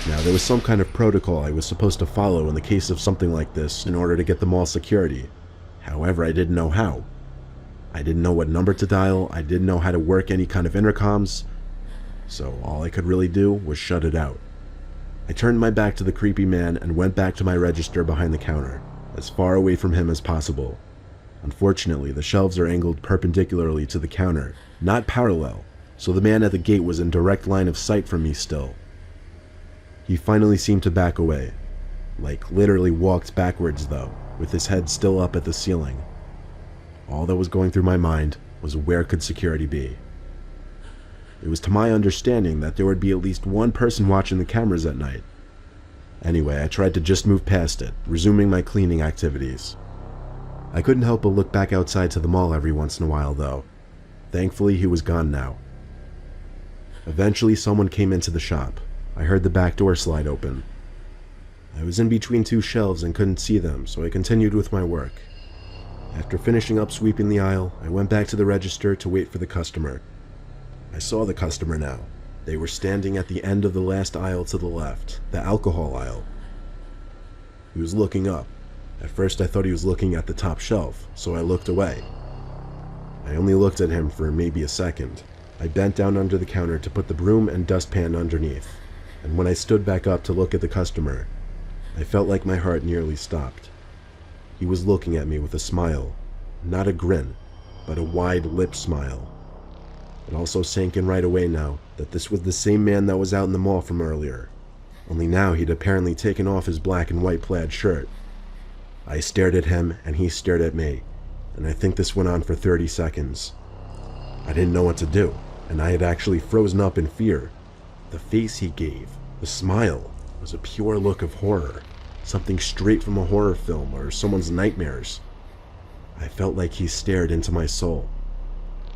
Now, there was some kind of protocol I was supposed to follow in the case of something like this in order to get the mall security. However, I didn't know how. I didn't know what number to dial, I didn't know how to work any kind of intercoms, so all I could really do was shut it out. I turned my back to the creepy man and went back to my register behind the counter, as far away from him as possible. Unfortunately, the shelves are angled perpendicularly to the counter, not parallel, so the man at the gate was in direct line of sight from me still. He finally seemed to back away, like literally walked backwards though, with his head still up at the ceiling. All that was going through my mind was where could security be? It was to my understanding that there would be at least one person watching the cameras at night. Anyway, I tried to just move past it, resuming my cleaning activities. I couldn't help but look back outside to the mall every once in a while though. Thankfully, he was gone now. Eventually, someone came into the shop. I heard the back door slide open. I was in between two shelves and couldn't see them, so I continued with my work. After finishing up sweeping the aisle, I went back to the register to wait for the customer. I saw the customer now. They were standing at the end of the last aisle to the left, the alcohol aisle. He was looking up. At first I thought he was looking at the top shelf, so I looked away. I only looked at him for maybe a second. I bent down under the counter to put the broom and dustpan underneath, and when I stood back up to look at the customer, I felt like my heart nearly stopped. He was looking at me with a smile, not a grin, but a wide-lipped smile. It also sank in right away now that this was the same man that was out in the mall from earlier, only now he'd apparently taken off his black and white plaid shirt. I stared at him and he stared at me, and I think this went on for 30 seconds. I didn't know what to do, and I had actually frozen up in fear. The face he gave, the smile, was a pure look of horror, something straight from a horror film or someone's nightmares. I felt like he stared into my soul.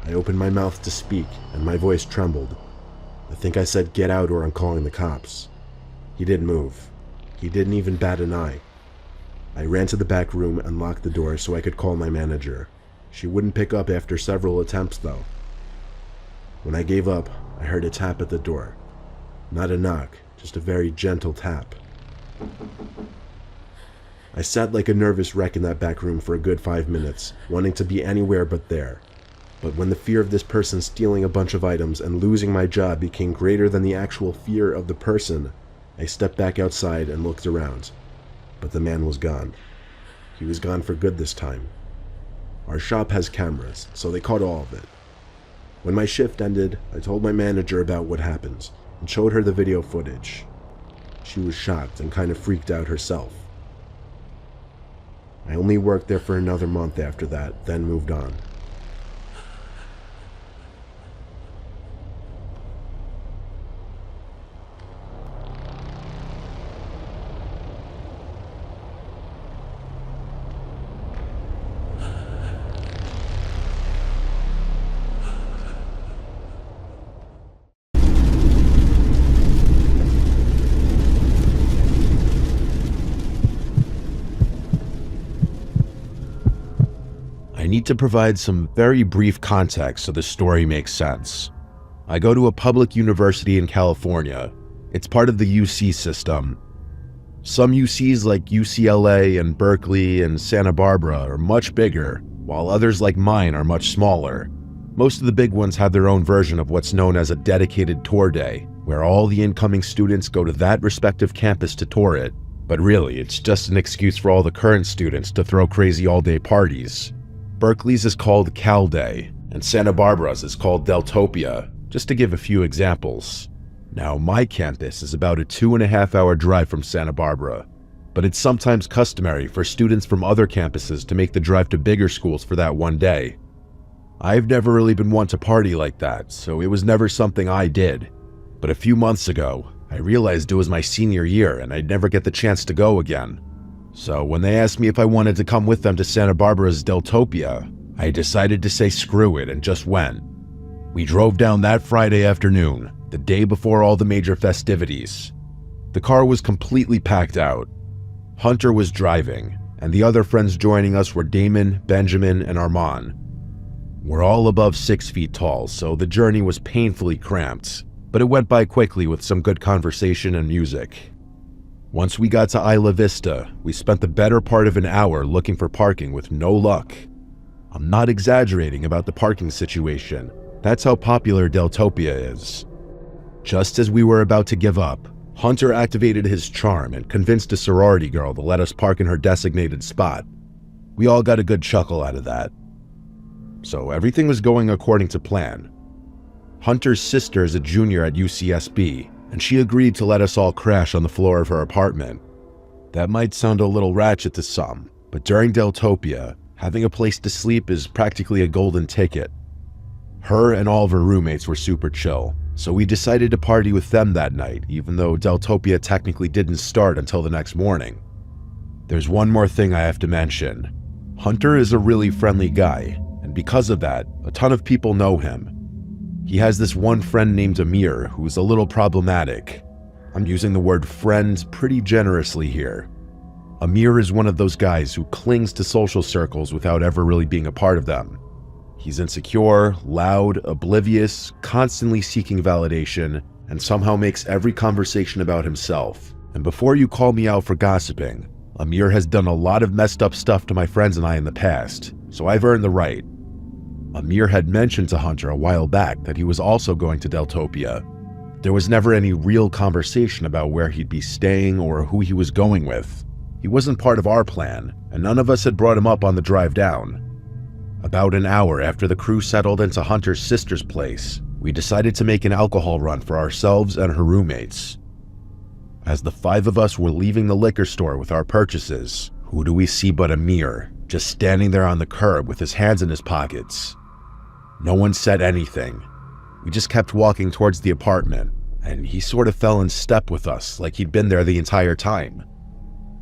I opened my mouth to speak, and my voice trembled. I think I said, "Get out or I'm calling the cops." He didn't move. He didn't even bat an eye. I ran to the back room and locked the door so I could call my manager. She wouldn't pick up after several attempts though. When I gave up, I heard a tap at the door. Not a knock, just a very gentle tap. I sat like a nervous wreck in that back room for a good 5 minutes, wanting to be anywhere but there. But when the fear of this person stealing a bunch of items and losing my job became greater than the actual fear of the person, I stepped back outside and looked around. But the man was gone. He was gone for good this time. Our shop has cameras, so they caught all of it. When my shift ended, I told my manager about what happened and showed her the video footage. She was shocked and kind of freaked out herself. I only worked there for another month after that, then moved on. I need to provide some very brief context so the story makes sense. I go to a public university in California. It's part of the UC system. Some UCs like UCLA and Berkeley and Santa Barbara are much bigger, while others like mine are much smaller. Most of the big ones have their own version of what's known as a dedicated tour day, where all the incoming students go to that respective campus to tour it. But really, it's just an excuse for all the current students to throw crazy all-day parties. Berkeley's is called Cal Day, and Santa Barbara's is called Deltopia, just to give a few examples. Now, my campus is about a 2.5-hour drive from Santa Barbara, but it's sometimes customary for students from other campuses to make the drive to bigger schools for that one day. I've never really been one to party like that, so it was never something I did. But a few months ago, I realized it was my senior year and I'd never get the chance to go again. So when they asked me if I wanted to come with them to Santa Barbara's Deltopia, I decided to say screw it and just went. We drove down that Friday afternoon, the day before all the major festivities. The car was completely packed out. Hunter was driving, and the other friends joining us were Damon, Benjamin, and Armand. We're all above 6 feet tall, so the journey was painfully cramped, but it went by quickly with some good conversation and music. Once we got to Isla Vista, we spent the better part of an hour looking for parking with no luck. I'm not exaggerating about the parking situation. That's how popular Deltopia is. Just as we were about to give up, Hunter activated his charm and convinced a sorority girl to let us park in her designated spot. We all got a good chuckle out of that. So everything was going according to plan. Hunter's sister is a junior at UCSB, and she agreed to let us all crash on the floor of her apartment. That might sound a little ratchet to some, but during Deltopia, having a place to sleep is practically a golden ticket. Her and all of her roommates were super chill, so we decided to party with them that night, even though Deltopia technically didn't start until the next morning. There's one more thing I have to mention. Hunter is a really friendly guy, and because of that, a ton of people know him. He has this one friend named Amir who's a little problematic. I'm using the word friend pretty generously here. Amir is one of those guys who clings to social circles without ever really being a part of them. He's insecure, loud, oblivious, constantly seeking validation, and somehow makes every conversation about himself. And before you call me out for gossiping, Amir has done a lot of messed up stuff to my friends and I in the past, so I've earned the right. Amir had mentioned to Hunter a while back that he was also going to Deltopia. There was never any real conversation about where he'd be staying or who he was going with. He wasn't part of our plan, and none of us had brought him up on the drive down. About an hour after the crew settled into Hunter's sister's place, we decided to make an alcohol run for ourselves and her roommates. As the 5 of us were leaving the liquor store with our purchases, who do we see but Amir, just standing there on the curb with his hands in his pockets. No one said anything. We just kept walking towards the apartment, and he sort of fell in step with us like he'd been there the entire time.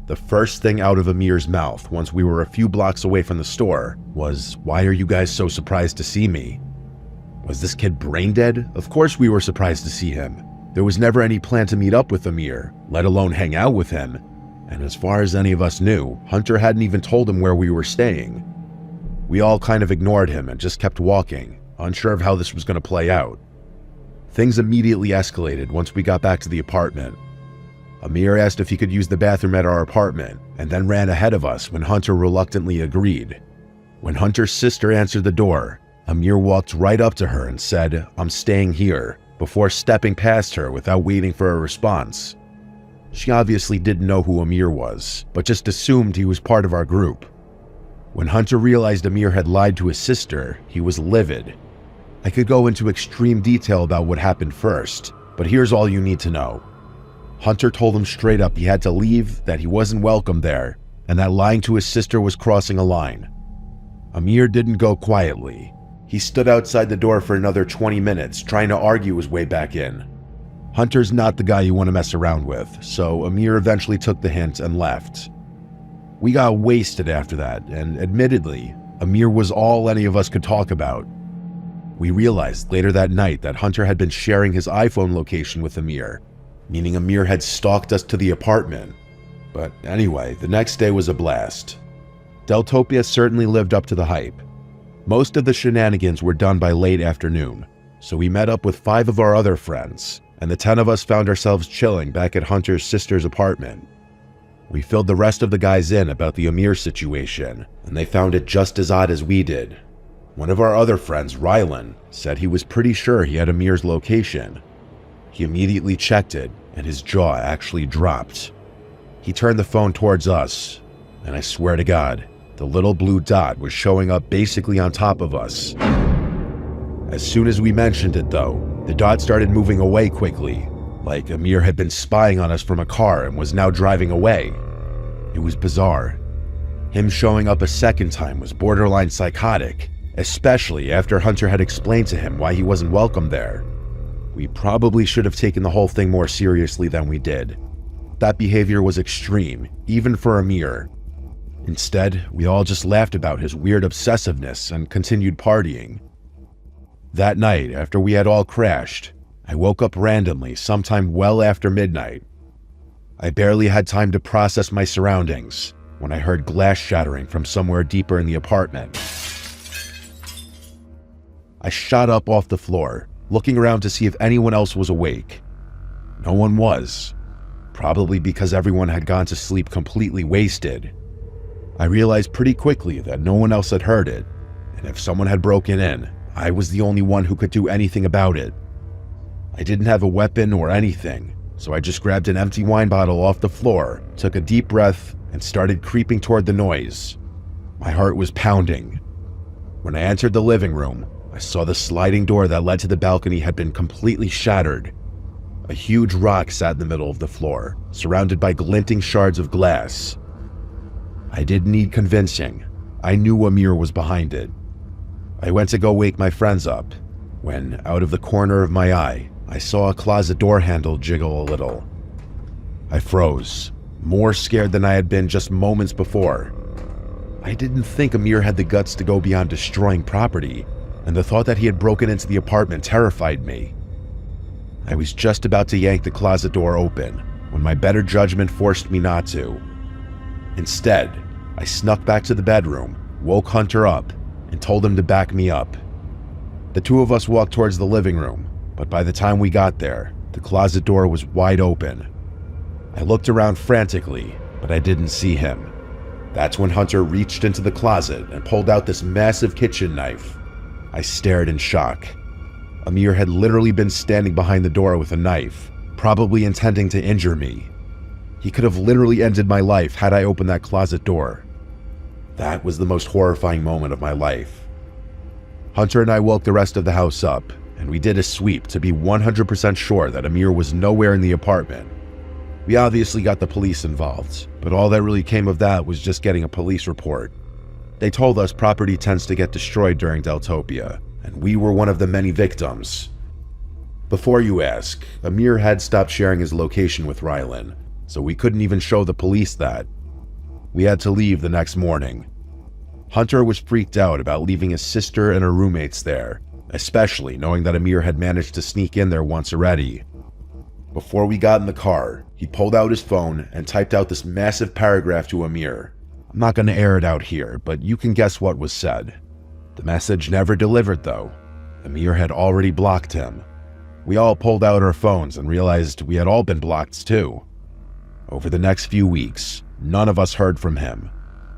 The first thing out of Amir's mouth once we were a few blocks away from the store was, "Why are you guys so surprised to see me?" Was this kid brain dead? Of course we were surprised to see him. There was never any plan to meet up with Amir, let alone hang out with him. And as far as any of us knew, Hunter hadn't even told him where we were staying. We all kind of ignored him and just kept walking, unsure of how this was going to play out. Things immediately escalated once we got back to the apartment. Amir asked if he could use the bathroom at our apartment and then ran ahead of us when Hunter reluctantly agreed. When Hunter's sister answered the door, Amir walked right up to her and said, "I'm staying here," before stepping past her without waiting for a response. She obviously didn't know who Amir was, but just assumed he was part of our group. When Hunter realized Amir had lied to his sister, he was livid. I could go into extreme detail about what happened first, but here's all you need to know. Hunter told him straight up he had to leave, that he wasn't welcome there, and that lying to his sister was crossing a line. Amir didn't go quietly. He stood outside the door for another 20 minutes, trying to argue his way back in. Hunter's not the guy you want to mess around with, so Amir eventually took the hint and left. We got wasted after that, and admittedly, Amir was all any of us could talk about. We realized later that night that Hunter had been sharing his iPhone location with Amir, meaning Amir had stalked us to the apartment. But anyway, the next day was a blast. Deltopia certainly lived up to the hype. Most of the shenanigans were done by late afternoon, so we met up with 5 of our other friends, and the 10 of us found ourselves chilling back at Hunter's sister's apartment. We filled the rest of the guys in about the Amir situation, and they found it just as odd as we did. One of our other friends, Rylan, said he was pretty sure he had Amir's location. He immediately checked it, and his jaw actually dropped. He turned the phone towards us, and I swear to God, the little blue dot was showing up basically on top of us. As soon as we mentioned it though, the dot started moving away quickly, like Amir had been spying on us from a car and was now driving away. It was bizarre. Him showing up a second time was borderline psychotic, especially after Hunter had explained to him why he wasn't welcome there. We probably should have taken the whole thing more seriously than we did. That behavior was extreme, even for Amir. Instead, we all just laughed about his weird obsessiveness and continued partying. That night, after we had all crashed, I woke up randomly sometime well after midnight. I barely had time to process my surroundings when I heard glass shattering from somewhere deeper in the apartment. I shot up off the floor, looking around to see if anyone else was awake. No one was, probably because everyone had gone to sleep completely wasted. I realized pretty quickly that no one else had heard it, and if someone had broken in, I was the only one who could do anything about it. I didn't have a weapon or anything, so I just grabbed an empty wine bottle off the floor, took a deep breath, and started creeping toward the noise. My heart was pounding. When I entered the living room, I saw the sliding door that led to the balcony had been completely shattered. A huge rock sat in the middle of the floor, surrounded by glinting shards of glass. I didn't need convincing. I knew Amir was behind it. I went to go wake my friends up, when, out of the corner of my eye, I saw a closet door handle jiggle a little. I froze, more scared than I had been just moments before. I didn't think Amir had the guts to go beyond destroying property, and the thought that he had broken into the apartment terrified me. I was just about to yank the closet door open, when my better judgment forced me not to. Instead, I snuck back to the bedroom, woke Hunter up, and told him to back me up. The two of us walked towards the living room, but by the time we got there, the closet door was wide open. I looked around frantically, but I didn't see him. That's when Hunter reached into the closet and pulled out this massive kitchen knife. I stared in shock. Amir had literally been standing behind the door with a knife, probably intending to injure me. He could have literally ended my life had I opened that closet door. That was the most horrifying moment of my life. Hunter and I woke the rest of the house up, and we did a sweep to be 100% sure that Amir was nowhere in the apartment. We obviously got the police involved, but all that really came of that was just getting a police report. They told us property tends to get destroyed during Deltopia, and we were one of the many victims. Before you ask, Amir had stopped sharing his location with Rylan, so we couldn't even show the police that. We had to leave the next morning. Hunter was freaked out about leaving his sister and her roommates there, especially knowing that Amir had managed to sneak in there once already. Before we got in the car, he pulled out his phone and typed out this massive paragraph to Amir. I'm not going to air it out here, but you can guess what was said. The message never delivered though. Amir had already blocked him. We all pulled out our phones and realized we had all been blocked too. Over the next few weeks, none of us heard from him.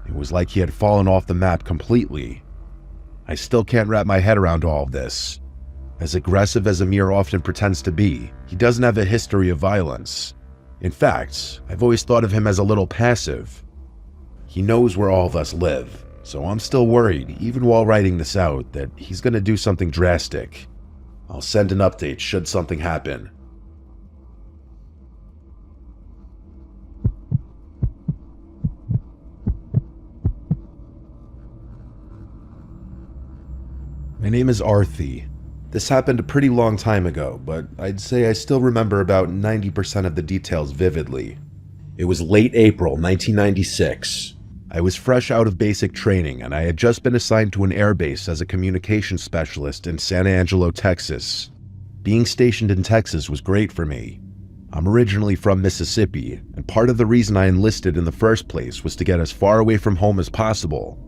It was like he had fallen off the map completely. I still can't wrap my head around all of this. As aggressive as Amir often pretends to be, he doesn't have a history of violence. In fact, I've always thought of him as a little passive. He knows where all of us live, so I'm still worried, even while writing this out, that he's going to do something drastic. I'll send an update should something happen. My name is Arthi. This happened a pretty long time ago, but I'd say I still remember about 90% of the details vividly. It was late April 1996. I was fresh out of basic training, and I had just been assigned to an airbase as a communications specialist in San Angelo, Texas. Being stationed in Texas was great for me. I'm originally from Mississippi, and part of the reason I enlisted in the first place was to get as far away from home as possible.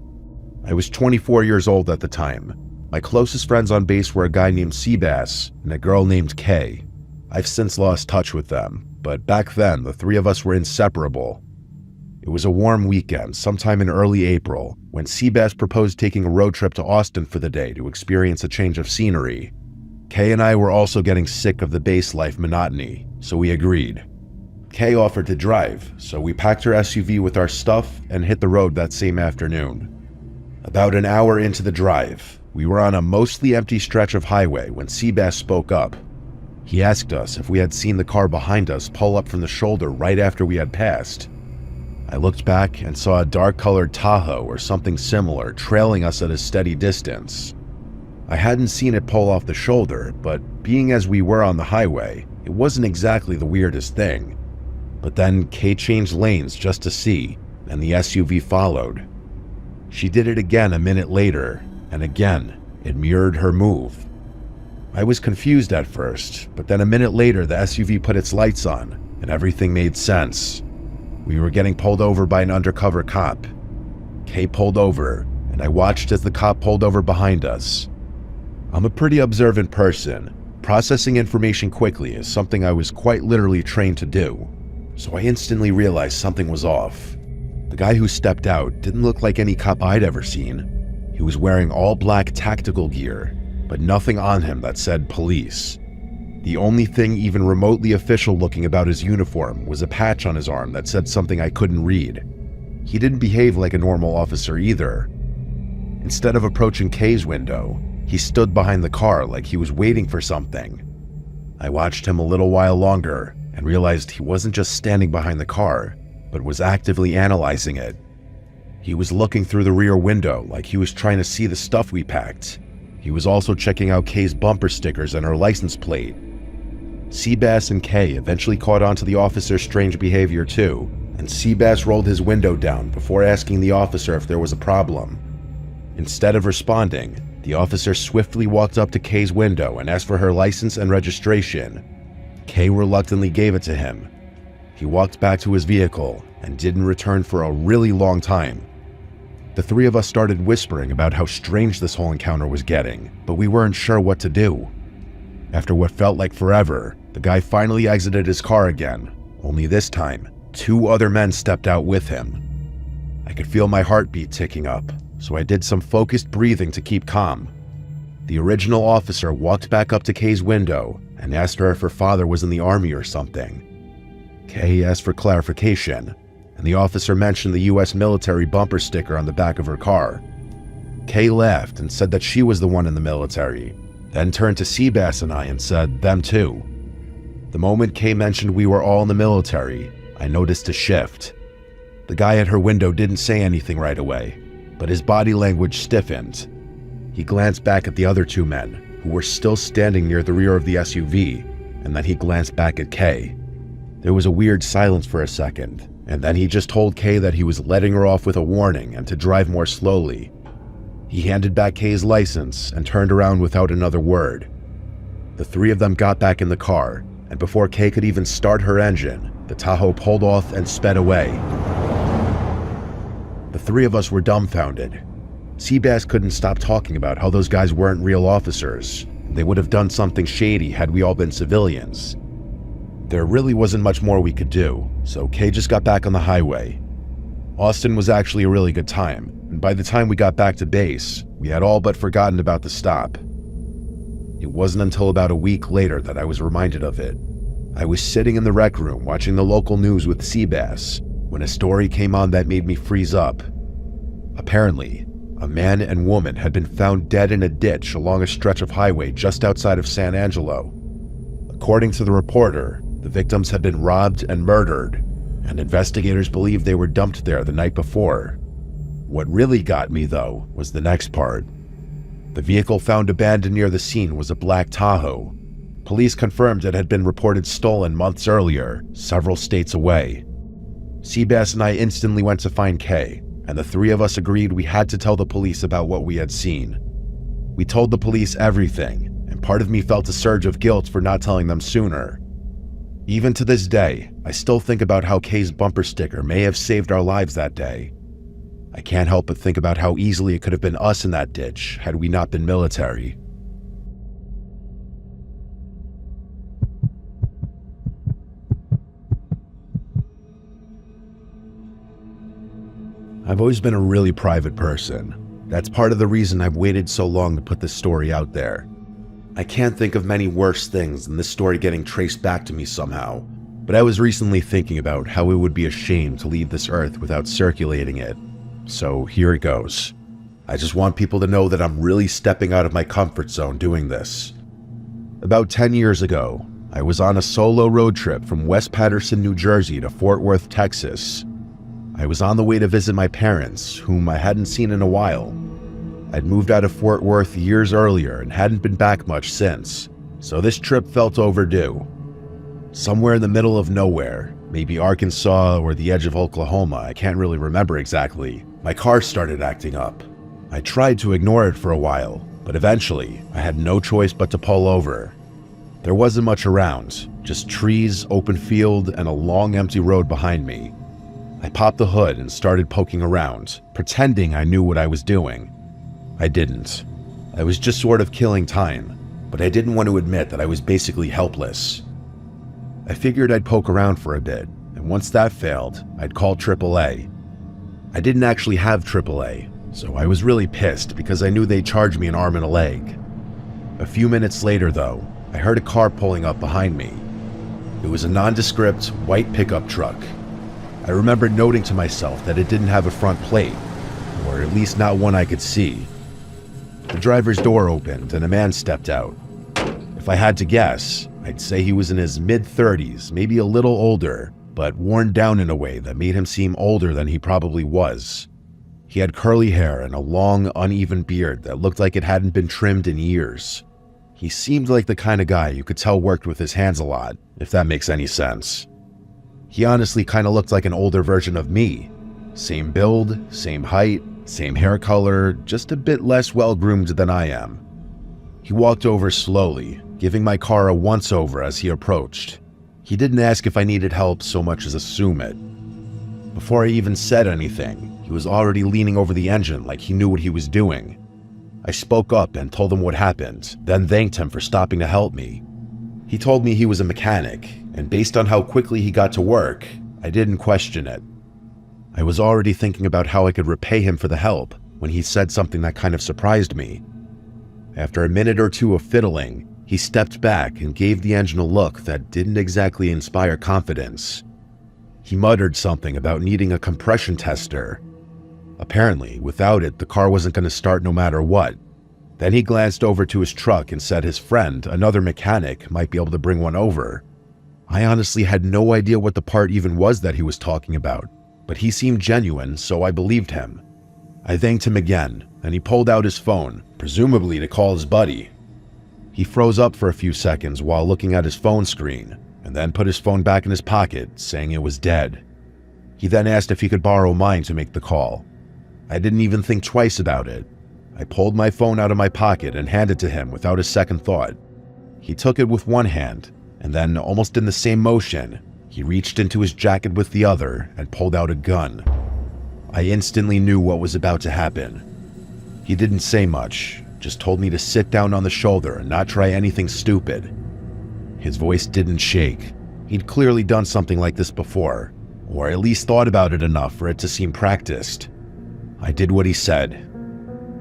I was 24 years old at the time. My closest friends on base were a guy named Seabass and a girl named Kay. I've since lost touch with them, but back then the three of us were inseparable. It was a warm weekend, sometime in early April, when Seabass proposed taking a road trip to Austin for the day to experience a change of scenery. Kay and I were also getting sick of the base life monotony, so we agreed. Kay offered to drive, so we packed her SUV with our stuff and hit the road that same afternoon. About an hour into the drive, we were on a mostly empty stretch of highway when Seabass spoke up. He asked us if we had seen the car behind us pull up from the shoulder right after we had passed. I looked back and saw a dark-colored Tahoe or something similar trailing us at a steady distance. I hadn't seen it pull off the shoulder, but being as we were on the highway, it wasn't exactly the weirdest thing. But then Kay changed lanes just to see, and the SUV followed. She did it again a minute later, and again, it mirrored her move. I was confused at first, but then a minute later the SUV put its lights on, and everything made sense. We were getting pulled over by an undercover cop. Kay pulled over, and I watched as the cop pulled over behind us. I'm a pretty observant person. Processing information quickly is something I was quite literally trained to do, so I instantly realized something was off. The guy who stepped out didn't look like any cop I'd ever seen. He was wearing all black tactical gear, but nothing on him that said police. The only thing even remotely official looking about his uniform was a patch on his arm that said something I couldn't read. He didn't behave like a normal officer either. Instead of approaching Kay's window, he stood behind the car like he was waiting for something. I watched him a little while longer and realized he wasn't just standing behind the car, but was actively analyzing it. He was looking through the rear window like he was trying to see the stuff we packed. He was also checking out Kay's bumper stickers and her license plate. Seabass and Kay eventually caught on to the officer's strange behavior too, and Seabass rolled his window down before asking the officer if there was a problem. Instead of responding, the officer swiftly walked up to Kay's window and asked for her license and registration. Kay reluctantly gave it to him. He walked back to his vehicle and didn't return for a really long time. The three of us started whispering about how strange this whole encounter was getting, but we weren't sure what to do. After what felt like forever, the guy finally exited his car again, only this time, 2 other men stepped out with him. I could feel my heartbeat ticking up, so I did some focused breathing to keep calm. The original officer walked back up to Kay's window and asked her if her father was in the army or something. Kay asked for clarification, and the officer mentioned the US military bumper sticker on the back of her car. Kay laughed and said that she was the one in the military, then turned to Seabass and I and said, them too. The moment Kay mentioned we were all in the military, I noticed a shift. The guy at her window didn't say anything right away, but his body language stiffened. He glanced back at the other 2 men, who were still standing near the rear of the SUV, and then he glanced back at Kay. There was a weird silence for a second, and then he just told Kay that he was letting her off with a warning and to drive more slowly. He handed back Kay's license and turned around without another word. The 3 of them got back in the car, and before Kay could even start her engine, the Tahoe pulled off and sped away. The 3 of us were dumbfounded. Seabass couldn't stop talking about how those guys weren't real officers, They would have done something shady had we all been civilians. There really wasn't much more we could do, so Kay just got back on the highway. Austin was actually a really good time, and by the time we got back to base, we had all but forgotten about the stop. It wasn't until about a week later that I was reminded of it. I was sitting in the rec room watching the local news with Seabass when a story came on that made me freeze up. Apparently, a man and woman had been found dead in a ditch along a stretch of highway just outside of San Angelo. According to the reporter, the victims had been robbed and murdered, and investigators believed they were dumped there the night before. What really got me, though, was the next part. The vehicle found abandoned near the scene was a black Tahoe. Police confirmed it had been reported stolen months earlier, several states away. Seabass and I instantly went to find Kay, and the three of us agreed we had to tell the police about what we had seen. We told the police everything, and part of me felt a surge of guilt for not telling them sooner. Even to this day, I still think about how Kay's bumper sticker may have saved our lives that day. I can't help but think about how easily it could have been us in that ditch had we not been military. I've always been a really private person. That's part of the reason I've waited so long to put this story out there. I can't think of many worse things than this story getting traced back to me somehow, but I was recently thinking about how it would be a shame to leave this earth without circulating it. So here it goes. I just want people to know that I'm really stepping out of my comfort zone doing this. About 10 years ago, I was on a solo road trip from West Patterson, New Jersey to Fort Worth, Texas. I was on the way to visit my parents, whom I hadn't seen in a while. I'd moved out of Fort Worth years earlier and hadn't been back much since, so this trip felt overdue. Somewhere in the middle of nowhere, maybe Arkansas or the edge of Oklahoma, I can't really remember exactly, my car started acting up. I tried to ignore it for a while, but eventually I had no choice but to pull over. There wasn't much around, just trees, open field, and a long empty road behind me. I popped the hood and started poking around, pretending I knew what I was doing. I didn't. I was just sort of killing time, but I didn't want to admit that I was basically helpless. I figured I'd poke around for a bit, and once that failed, I'd call AAA. I didn't actually have AAA, so I was really pissed because I knew they'd charge me an arm and a leg. A few minutes later, though, I heard a car pulling up behind me. It was a nondescript, white pickup truck. I remembered noting to myself that it didn't have a front plate, or at least not one I could see. The driver's door opened and a man stepped out. If I had to guess, I'd say he was in his mid-30s, maybe a little older, but worn down in a way that made him seem older than he probably was. He had curly hair and a long, uneven beard that looked like it hadn't been trimmed in years. He seemed like the kind of guy you could tell worked with his hands a lot, if that makes any sense. He honestly kind of looked like an older version of me. Same build, same height, same hair color, just a bit less well-groomed than I am. He walked over slowly, giving my car a once-over as he approached. He didn't ask if I needed help so much as assume it. Before I even said anything, he was already leaning over the engine like he knew what he was doing. I spoke up and told him what happened, then thanked him for stopping to help me. He told me he was a mechanic, and based on how quickly he got to work, I didn't question it. I was already thinking about how I could repay him for the help when he said something that kind of surprised me. After a minute or two of fiddling, he stepped back and gave the engine a look that didn't exactly inspire confidence. He muttered something about needing a compression tester. Apparently, without it, the car wasn't going to start no matter what. Then he glanced over to his truck and said his friend, another mechanic, might be able to bring one over. I honestly had no idea what the part even was that he was talking about, but he seemed genuine, so I believed him. I thanked him again, and he pulled out his phone, presumably to call his buddy. He froze up for a few seconds while looking at his phone screen, and then put his phone back in his pocket, saying it was dead. He then asked if he could borrow mine to make the call. I didn't even think twice about it. I pulled my phone out of my pocket and handed it to him without a second thought. He took it with one hand, and then, almost in the same motion, he reached into his jacket with the other and pulled out a gun. I instantly knew what was about to happen. He didn't say much, just told me to sit down on the shoulder and not try anything stupid. His voice didn't shake. He'd clearly done something like this before, or at least thought about it enough for it to seem practiced. I did what he said.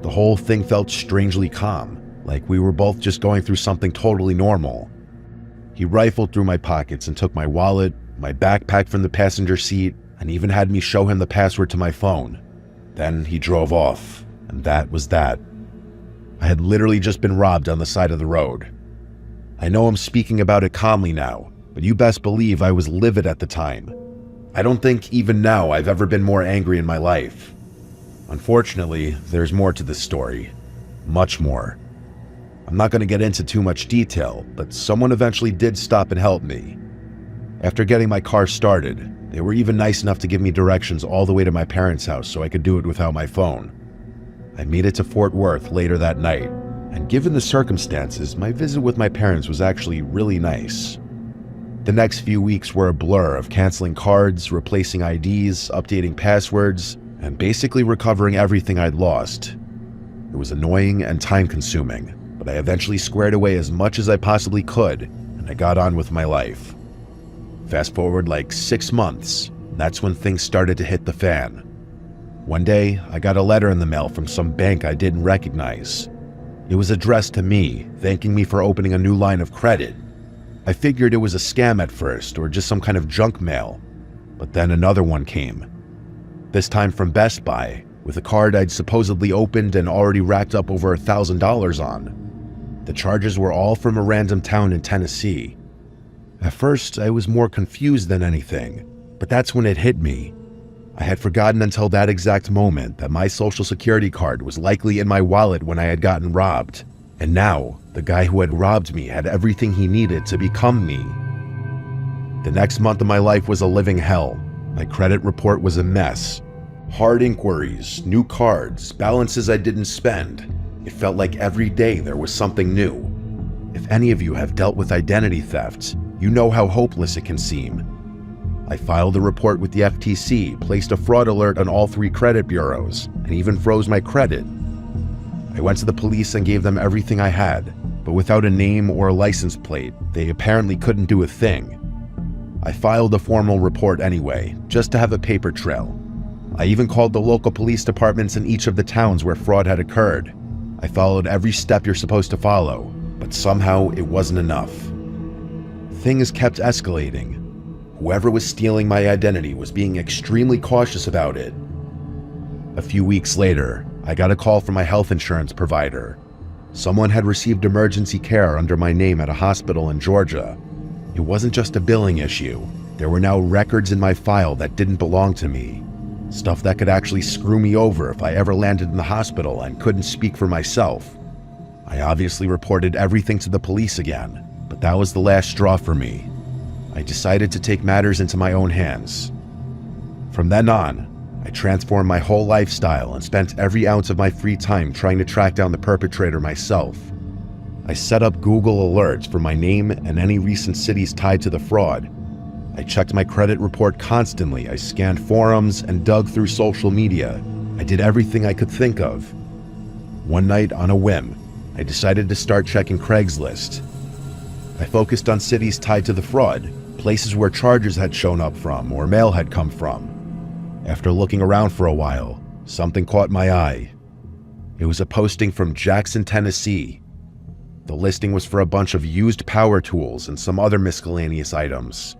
The whole thing felt strangely calm, like we were both just going through something totally normal. He rifled through my pockets and took my wallet, my backpack from the passenger seat, and even had me show him the password to my phone. Then he drove off, and that was that. I had literally just been robbed on the side of the road. I know I'm speaking about it calmly now, but you best believe I was livid at the time. I don't think even now I've ever been more angry in my life. Unfortunately, there's more to this story. Much more. I'm not going to get into too much detail, but someone eventually did stop and help me. After getting my car started, they were even nice enough to give me directions all the way to my parents' house so I could do it without my phone. I made it to Fort Worth later that night, and given the circumstances, my visit with my parents was actually really nice. The next few weeks were a blur of canceling cards, replacing IDs, updating passwords, and basically recovering everything I'd lost. It was annoying and time-consuming, but I eventually squared away as much as I possibly could, and I got on with my life. Fast forward like 6 months, and that's when things started to hit the fan. One day, I got a letter in the mail from some bank I didn't recognize. It was addressed to me, thanking me for opening a new line of credit. I figured it was a scam at first, or just some kind of junk mail, but then another one came. This time from Best Buy, with a card I'd supposedly opened and already racked up over $1,000 on. The charges were all from a random town in Tennessee. At first, I was more confused than anything, but that's when it hit me. I had forgotten until that exact moment that my social security card was likely in my wallet when I had gotten robbed, and now the guy who had robbed me had everything he needed to become me. The next month of my life was a living hell. My credit report was a mess. Hard inquiries, new cards, balances I didn't spend. It felt like every day there was something new. If any of you have dealt with identity theft, you know how hopeless it can seem. I filed a report with the FTC, placed a fraud alert on all 3 credit bureaus, and even froze my credit. I went to the police and gave them everything I had, but without a name or a license plate, they apparently couldn't do a thing. I filed a formal report anyway, just to have a paper trail. I even called the local police departments in each of the towns where fraud had occurred. I followed every step you're supposed to follow, but somehow it wasn't enough. Things kept escalating. Whoever was stealing my identity was being extremely cautious about it. A few weeks later, I got a call from my health insurance provider. Someone had received emergency care under my name at a hospital in Georgia. It wasn't just a billing issue. There were now records in my file that didn't belong to me. Stuff that could actually screw me over if I ever landed in the hospital and couldn't speak for myself. I obviously reported everything to the police again, but that was the last straw for me. I decided to take matters into my own hands. From then on, I transformed my whole lifestyle and spent every ounce of my free time trying to track down the perpetrator myself. I set up Google alerts for my name and any recent cities tied to the fraud. I checked my credit report constantly. I scanned forums and dug through social media. I did everything I could think of. One night, on a whim, I decided to start checking Craigslist. I focused on cities tied to the fraud, places where charges had shown up from or mail had come from. After looking around for a while, something caught my eye. It was a posting from Jackson, Tennessee. The listing was for a bunch of used power tools and some other miscellaneous items.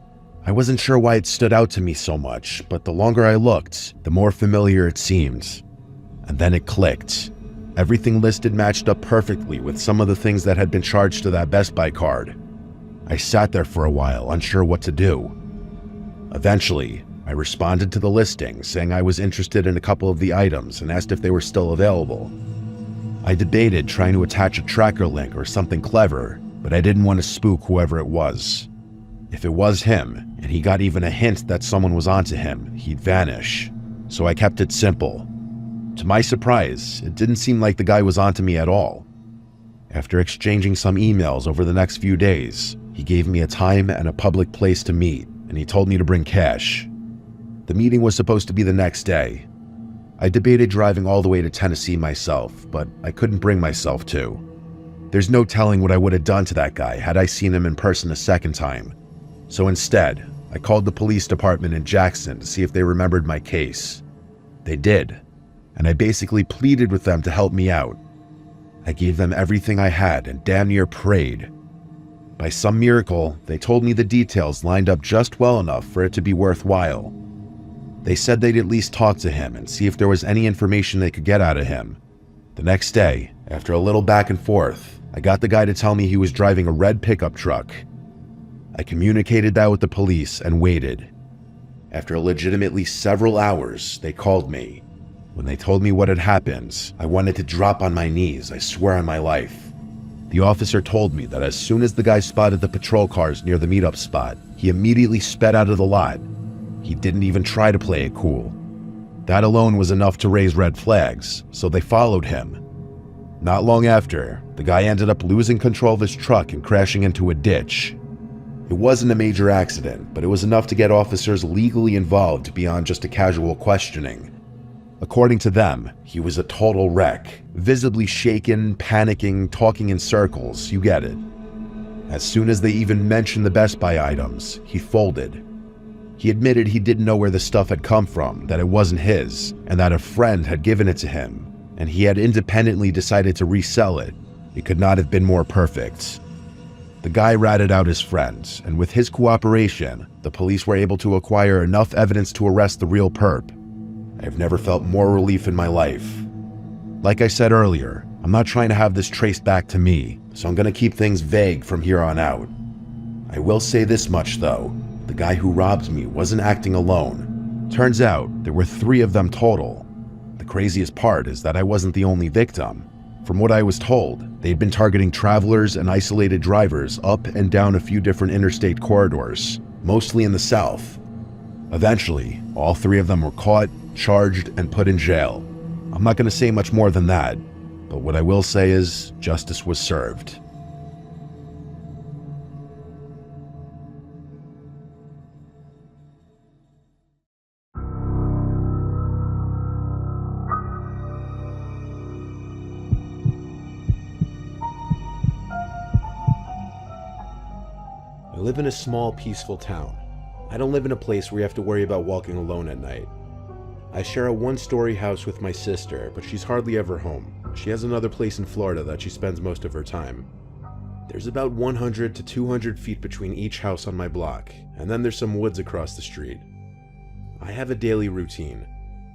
I wasn't sure why it stood out to me so much, but the longer I looked, the more familiar it seemed. And then it clicked. Everything listed matched up perfectly with some of the things that had been charged to that Best Buy card. I sat there for a while, unsure what to do. Eventually, I responded to the listing, saying I was interested in a couple of the items and asked if they were still available. I debated trying to attach a tracker link or something clever, but I didn't want to spook whoever it was. If it was him, and he got even a hint that someone was onto him, he'd vanish. So I kept it simple. To my surprise, it didn't seem like the guy was onto me at all. After exchanging some emails over the next few days, he gave me a time and a public place to meet, and he told me to bring cash. The meeting was supposed to be the next day. I debated driving all the way to Tennessee myself, but I couldn't bring myself to. There's no telling what I would have done to that guy had I seen him in person a second time. So instead, I called the police department in Jackson to see if they remembered my case. They did, and I basically pleaded with them to help me out. I gave them everything I had and damn near prayed. By some miracle, they told me the details lined up just well enough for it to be worthwhile. They said they'd at least talk to him and see if there was any information they could get out of him. The next day, after a little back and forth, I got the guy to tell me he was driving a red pickup truck. I communicated that with the police and waited. After legitimately several hours, they called me. When they told me what had happened, I wanted to drop on my knees, I swear on my life. The officer told me that as soon as the guy spotted the patrol cars near the meetup spot, he immediately sped out of the lot. He didn't even try to play it cool. That alone was enough to raise red flags, so they followed him. Not long after, the guy ended up losing control of his truck and crashing into a ditch. It wasn't a major accident, but it was enough to get officers legally involved beyond just a casual questioning. According to them, he was a total wreck, visibly shaken, panicking, talking in circles, you get it. As soon as they even mentioned the Best Buy items, he folded. He admitted he didn't know where the stuff had come from, that it wasn't his, and that a friend had given it to him, and he had independently decided to resell it. It could not have been more perfect. The guy ratted out his friends, and with his cooperation, the police were able to acquire enough evidence to arrest the real perp. I've never felt more relief in my life. Like I said earlier, I'm not trying to have this traced back to me, so I'm gonna keep things vague from here on out. I will say this much though, the guy who robbed me wasn't acting alone. Turns out, there were 3 of them total. The craziest part is that I wasn't the only victim. From what I was told, they'd been targeting travelers and isolated drivers up and down a few different interstate corridors, mostly in the south. Eventually, all 3 of them were caught, charged, and put in jail. I'm not going to say much more than that, but what I will say is justice was served. I live in a small, peaceful town. I don't live in a place where you have to worry about walking alone at night. I share a 1-story house with my sister, but she's hardly ever home. She has another place in Florida that she spends most of her time. There's about 100 to 200 feet between each house on my block, and then there's some woods across the street. I have a daily routine.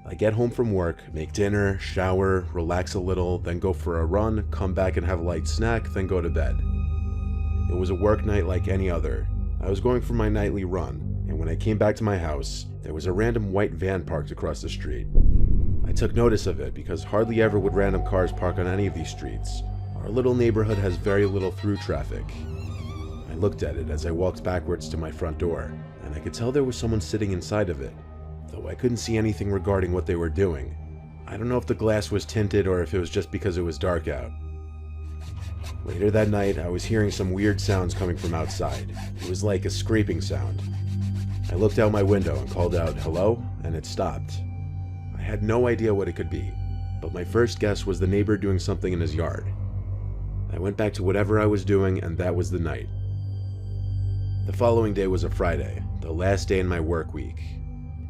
I get home from work, make dinner, shower, relax a little, then go for a run, come back and have a light snack, then go to bed. It was a work night like any other. I was going for my nightly run, and when I came back to my house, there was a random white van parked across the street. I took notice of it because hardly ever would random cars park on any of these streets. Our little neighborhood has very little through traffic. I looked at it as I walked backwards to my front door, and I could tell there was someone sitting inside of it, though I couldn't see anything regarding what they were doing. I don't know if the glass was tinted or if it was just because it was dark out. Later that night, I was hearing some weird sounds coming from outside. It was like a scraping sound. I looked out my window and called out, "Hello?" and it stopped. I had no idea what it could be, but my first guess was the neighbor doing something in his yard. I went back to whatever I was doing, and that was the night. The following day was a Friday, the last day in my work week.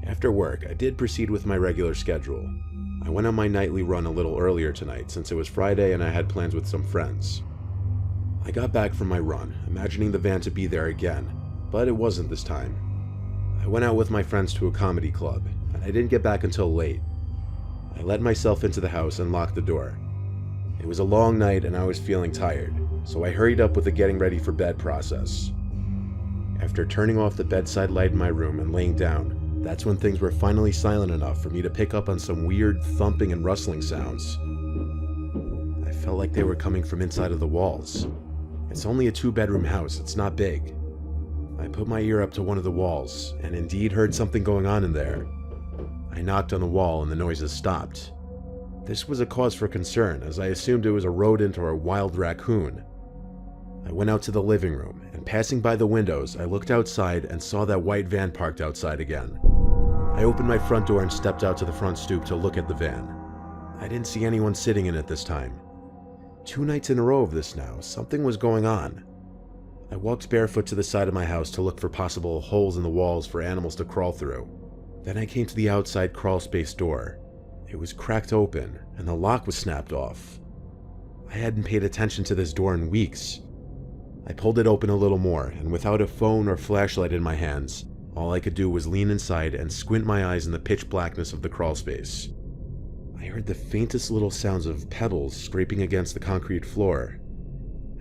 After work, I did proceed with my regular schedule. I went on my nightly run a little earlier tonight since it was Friday and I had plans with some friends. I got back from my run, imagining the van to be there again, but it wasn't this time. I went out with my friends to a comedy club, and I didn't get back until late. I let myself into the house and locked the door. It was a long night and I was feeling tired, so I hurried up with the getting ready for bed process. After turning off the bedside light in my room and laying down, that's when things were finally silent enough for me to pick up on some weird thumping and rustling sounds. I felt like they were coming from inside of the walls. It's only a 2-bedroom house, it's not big. I put my ear up to one of the walls, and indeed heard something going on in there. I knocked on the wall and the noises stopped. This was a cause for concern, as I assumed it was a rodent or a wild raccoon. I went out to the living room, and passing by the windows, I looked outside and saw that white van parked outside again. I opened my front door and stepped out to the front stoop to look at the van. I didn't see anyone sitting in it this time. 2 nights in a row of this now, something was going on. I walked barefoot to the side of my house to look for possible holes in the walls for animals to crawl through. Then I came to the outside crawl space door. It was cracked open, and the lock was snapped off. I hadn't paid attention to this door in weeks. I pulled it open a little more, and without a phone or flashlight in my hands, all I could do was lean inside and squint my eyes in the pitch blackness of the crawl space. I heard the faintest little sounds of pebbles scraping against the concrete floor.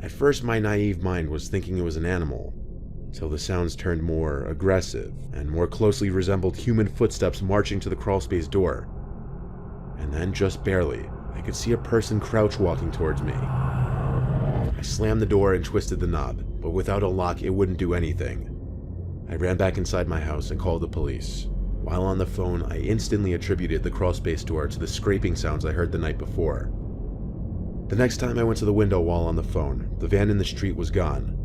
At first, my naive mind was thinking it was an animal, till the sounds turned more aggressive and more closely resembled human footsteps marching to the crawlspace door. And then, just barely, I could see a person crouch walking towards me. I slammed the door and twisted the knob, but without a lock it wouldn't do anything. I ran back inside my house and called the police. While on the phone, I instantly attributed the crawlspace door to the scraping sounds I heard the night before. The next time I went to the window while on the phone, the van in the street was gone.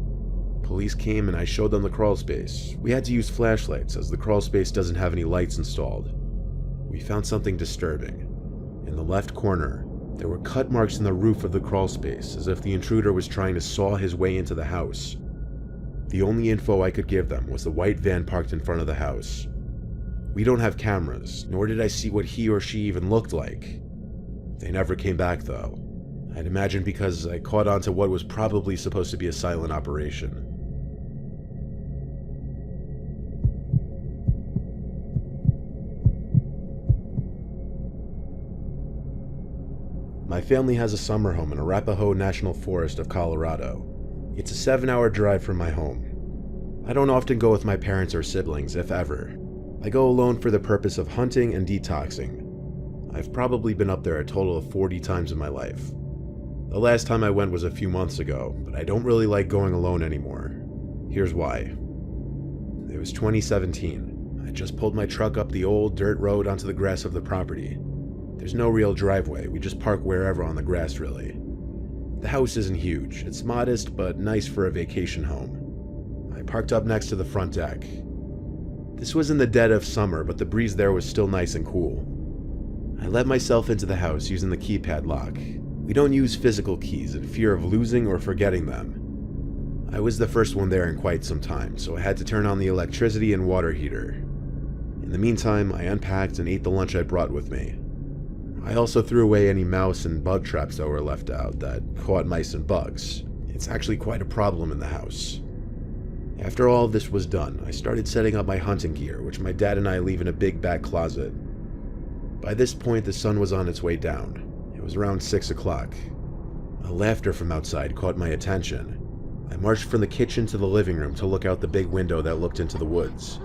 Police came and I showed them the crawlspace. We had to use flashlights as the crawlspace doesn't have any lights installed. We found something disturbing. In the left corner, there were cut marks in the roof of the crawlspace as if the intruder was trying to saw his way into the house. The only info I could give them was the white van parked in front of the house. We don't have cameras, nor did I see what he or she even looked like. They never came back though. I'd imagine because I caught on to what was probably supposed to be a silent operation. My family has a summer home in Arapahoe National Forest of Colorado. It's a 7-hour drive from my home. I don't often go with my parents or siblings, if ever. I go alone for the purpose of hunting and detoxing. I've probably been up there a total of 40 times in my life. The last time I went was a few months ago, but I don't really like going alone anymore. Here's why. It was 2017. I just pulled my truck up the old dirt road onto the grass of the property. There's no real driveway, we just park wherever on the grass really. The house isn't huge, it's modest but nice for a vacation home. I parked up next to the front deck. This was in the dead of summer, but the breeze there was still nice and cool. I let myself into the house using the keypad lock. We don't use physical keys in fear of losing or forgetting them. I was the first one there in quite some time, so I had to turn on the electricity and water heater. In the meantime, I unpacked and ate the lunch I brought with me. I also threw away any mouse and bug traps that were left out that caught mice and bugs. It's actually quite a problem in the house. After all of this was done, I started setting up my hunting gear, which my dad and I leave in a big back closet. By this point, the sun was on its way down. It was around 6 o'clock. A laughter from outside caught my attention. I marched from the kitchen to the living room to look out the big window that looked into the woods.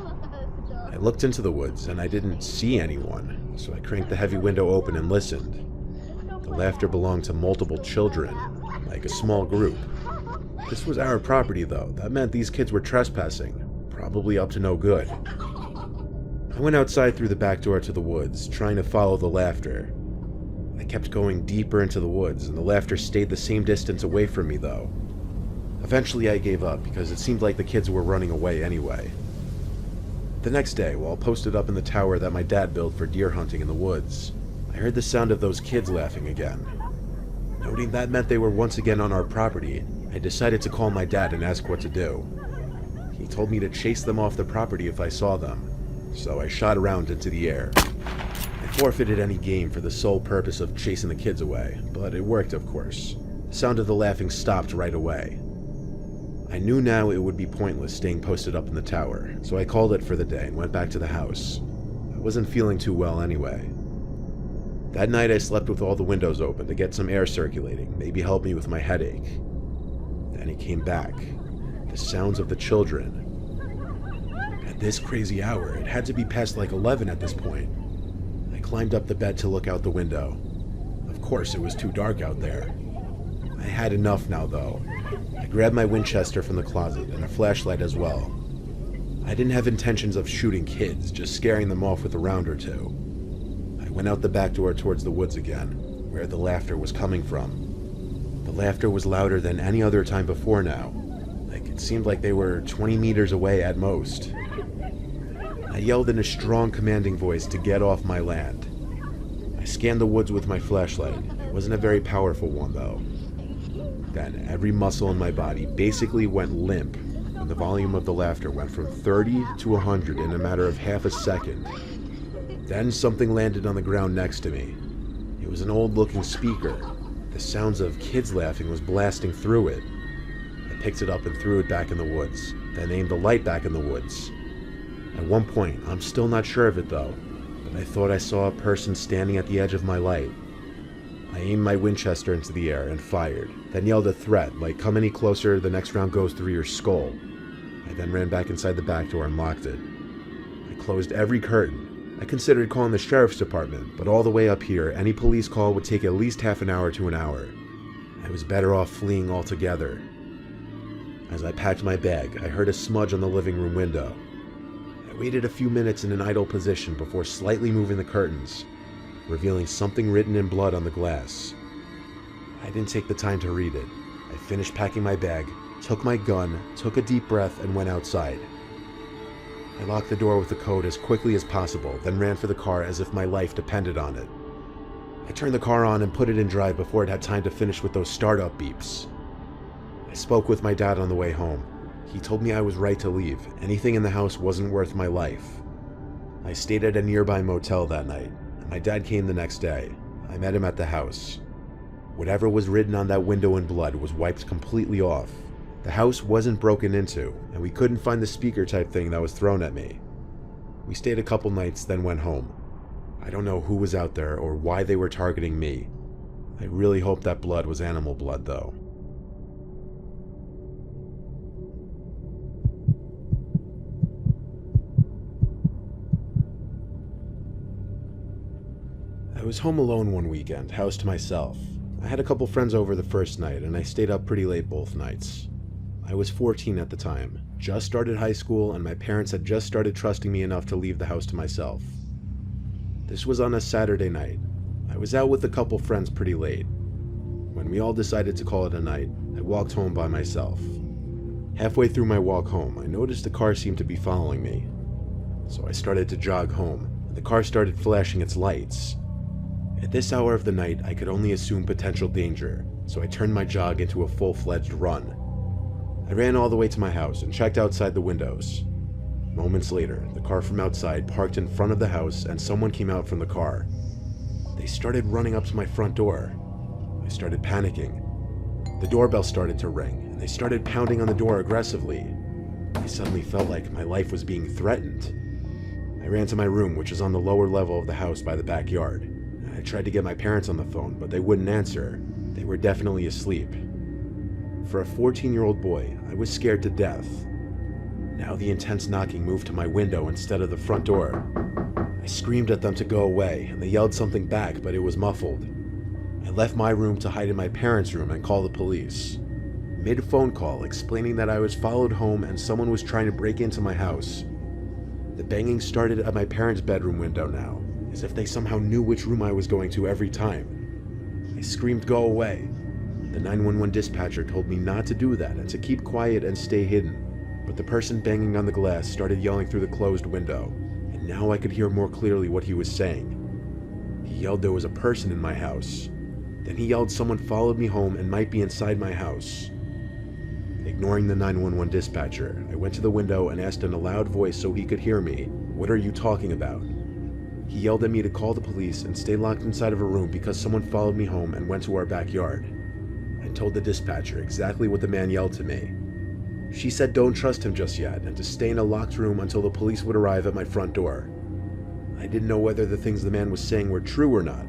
I looked into the woods and I didn't see anyone, so I cranked the heavy window open and listened. The laughter belonged to multiple children, like a small group. This was our property though. That meant these kids were trespassing, probably up to no good. I went outside through the back door to the woods, trying to follow the laughter. I kept going deeper into the woods, and the laughter stayed the same distance away from me though. Eventually I gave up because it seemed like the kids were running away anyway. The next day, while posted up in the tower that my dad built for deer hunting in the woods, I heard the sound of those kids laughing again. Noting that meant they were once again on our property, I decided to call my dad and ask what to do. He told me to chase them off the property if I saw them, so I shot around into the air. I forfeited any game for the sole purpose of chasing the kids away, but it worked of course. The sound of the laughing stopped right away. I knew now it would be pointless staying posted up in the tower, so I called it for the day and went back to the house. I wasn't feeling too well anyway. That night I slept with all the windows open to get some air circulating, maybe help me with my headache. Then it came back. The sounds of the children. At this crazy hour, it had to be past like 11 at this point. I climbed up the bed to look out the window. Of course, it was too dark out there. I had enough now though. I grabbed my Winchester from the closet and a flashlight as well. I didn't have intentions of shooting kids, just scaring them off with a round or two. I went out the back door towards the woods again, where the laughter was coming from. The laughter was louder than any other time before now. Like it seemed like they were 20 meters away at most. I yelled in a strong, commanding voice to get off my land. I scanned the woods with my flashlight. It wasn't a very powerful one, though. Then every muscle in my body basically went limp, and the volume of the laughter went from 30 to 100 in a matter of half a second. Then something landed on the ground next to me. It was an old-looking speaker. The sounds of kids laughing was blasting through it. I picked it up and threw it back in the woods, then aimed the light back in the woods. At one point, I'm still not sure of it though, but I thought I saw a person standing at the edge of my light. I aimed my Winchester into the air and fired, then yelled a threat like, "Come any closer, the next round goes through your skull." I then ran back inside the back door and locked it. I closed every curtain. I considered calling the sheriff's department, but all the way up here, any police call would take at least half an hour to an hour. I was better off fleeing altogether. As I packed my bag, I heard a smudge on the living room window. I waited a few minutes in an idle position before slightly moving the curtains, revealing something written in blood on the glass. I didn't take the time to read it. I finished packing my bag, took my gun, took a deep breath, and went outside. I locked the door with the code as quickly as possible, then ran for the car as if my life depended on it. I turned the car on and put it in drive before it had time to finish with those startup beeps. I spoke with my dad on the way home. He told me I was right to leave. Anything in the house wasn't worth my life. I stayed at a nearby motel that night, and my dad came the next day. I met him at the house. Whatever was written on that window in blood was wiped completely off. The house wasn't broken into, and we couldn't find the speaker type thing that was thrown at me. We stayed a couple nights, then went home. I don't know who was out there or why they were targeting me. I really hope that blood was animal blood, though. I was home alone one weekend, house to myself. I had a couple friends over the first night, and I stayed up pretty late both nights. I was 14 at the time, just started high school, and my parents had just started trusting me enough to leave the house to myself. This was on a Saturday night. I was out with a couple friends pretty late. When we all decided to call it a night, I walked home by myself. Halfway through my walk home, I noticed a car seemed to be following me. So I started to jog home, and the car started flashing its lights. At this hour of the night, I could only assume potential danger, so I turned my jog into a full-fledged run. I ran all the way to my house and checked outside the windows. Moments later, the car from outside parked in front of the house and someone came out from the car. They started running up to my front door. I started panicking. The doorbell started to ring, and they started pounding on the door aggressively. I suddenly felt like my life was being threatened. I ran to my room, which was on the lower level of the house by the backyard. I tried to get my parents on the phone, but they wouldn't answer. They were definitely asleep. For a 14-year-old boy, I was scared to death. Now the intense knocking moved to my window instead of the front door. I screamed at them to go away, and they yelled something back, but it was muffled. I left my room to hide in my parents' room and call the police. Mid-phone call, explaining that I was followed home and someone was trying to break into my house. The banging started at my parents' bedroom window now, as if they somehow knew which room I was going to every time. I screamed, "Go away." The 911 dispatcher told me not to do that and to keep quiet and stay hidden, but the person banging on the glass started yelling through the closed window, and now I could hear more clearly what he was saying. He yelled there was a person in my house. Then he yelled someone followed me home and might be inside my house. Ignoring the 911 dispatcher, I went to the window and asked in a loud voice so he could hear me, "What are you talking about?" He yelled at me to call the police and stay locked inside of a room because someone followed me home and went to our backyard. I told the dispatcher exactly what the man yelled to me. She said don't trust him just yet and to stay in a locked room until the police would arrive at my front door. I didn't know whether the things the man was saying were true or not.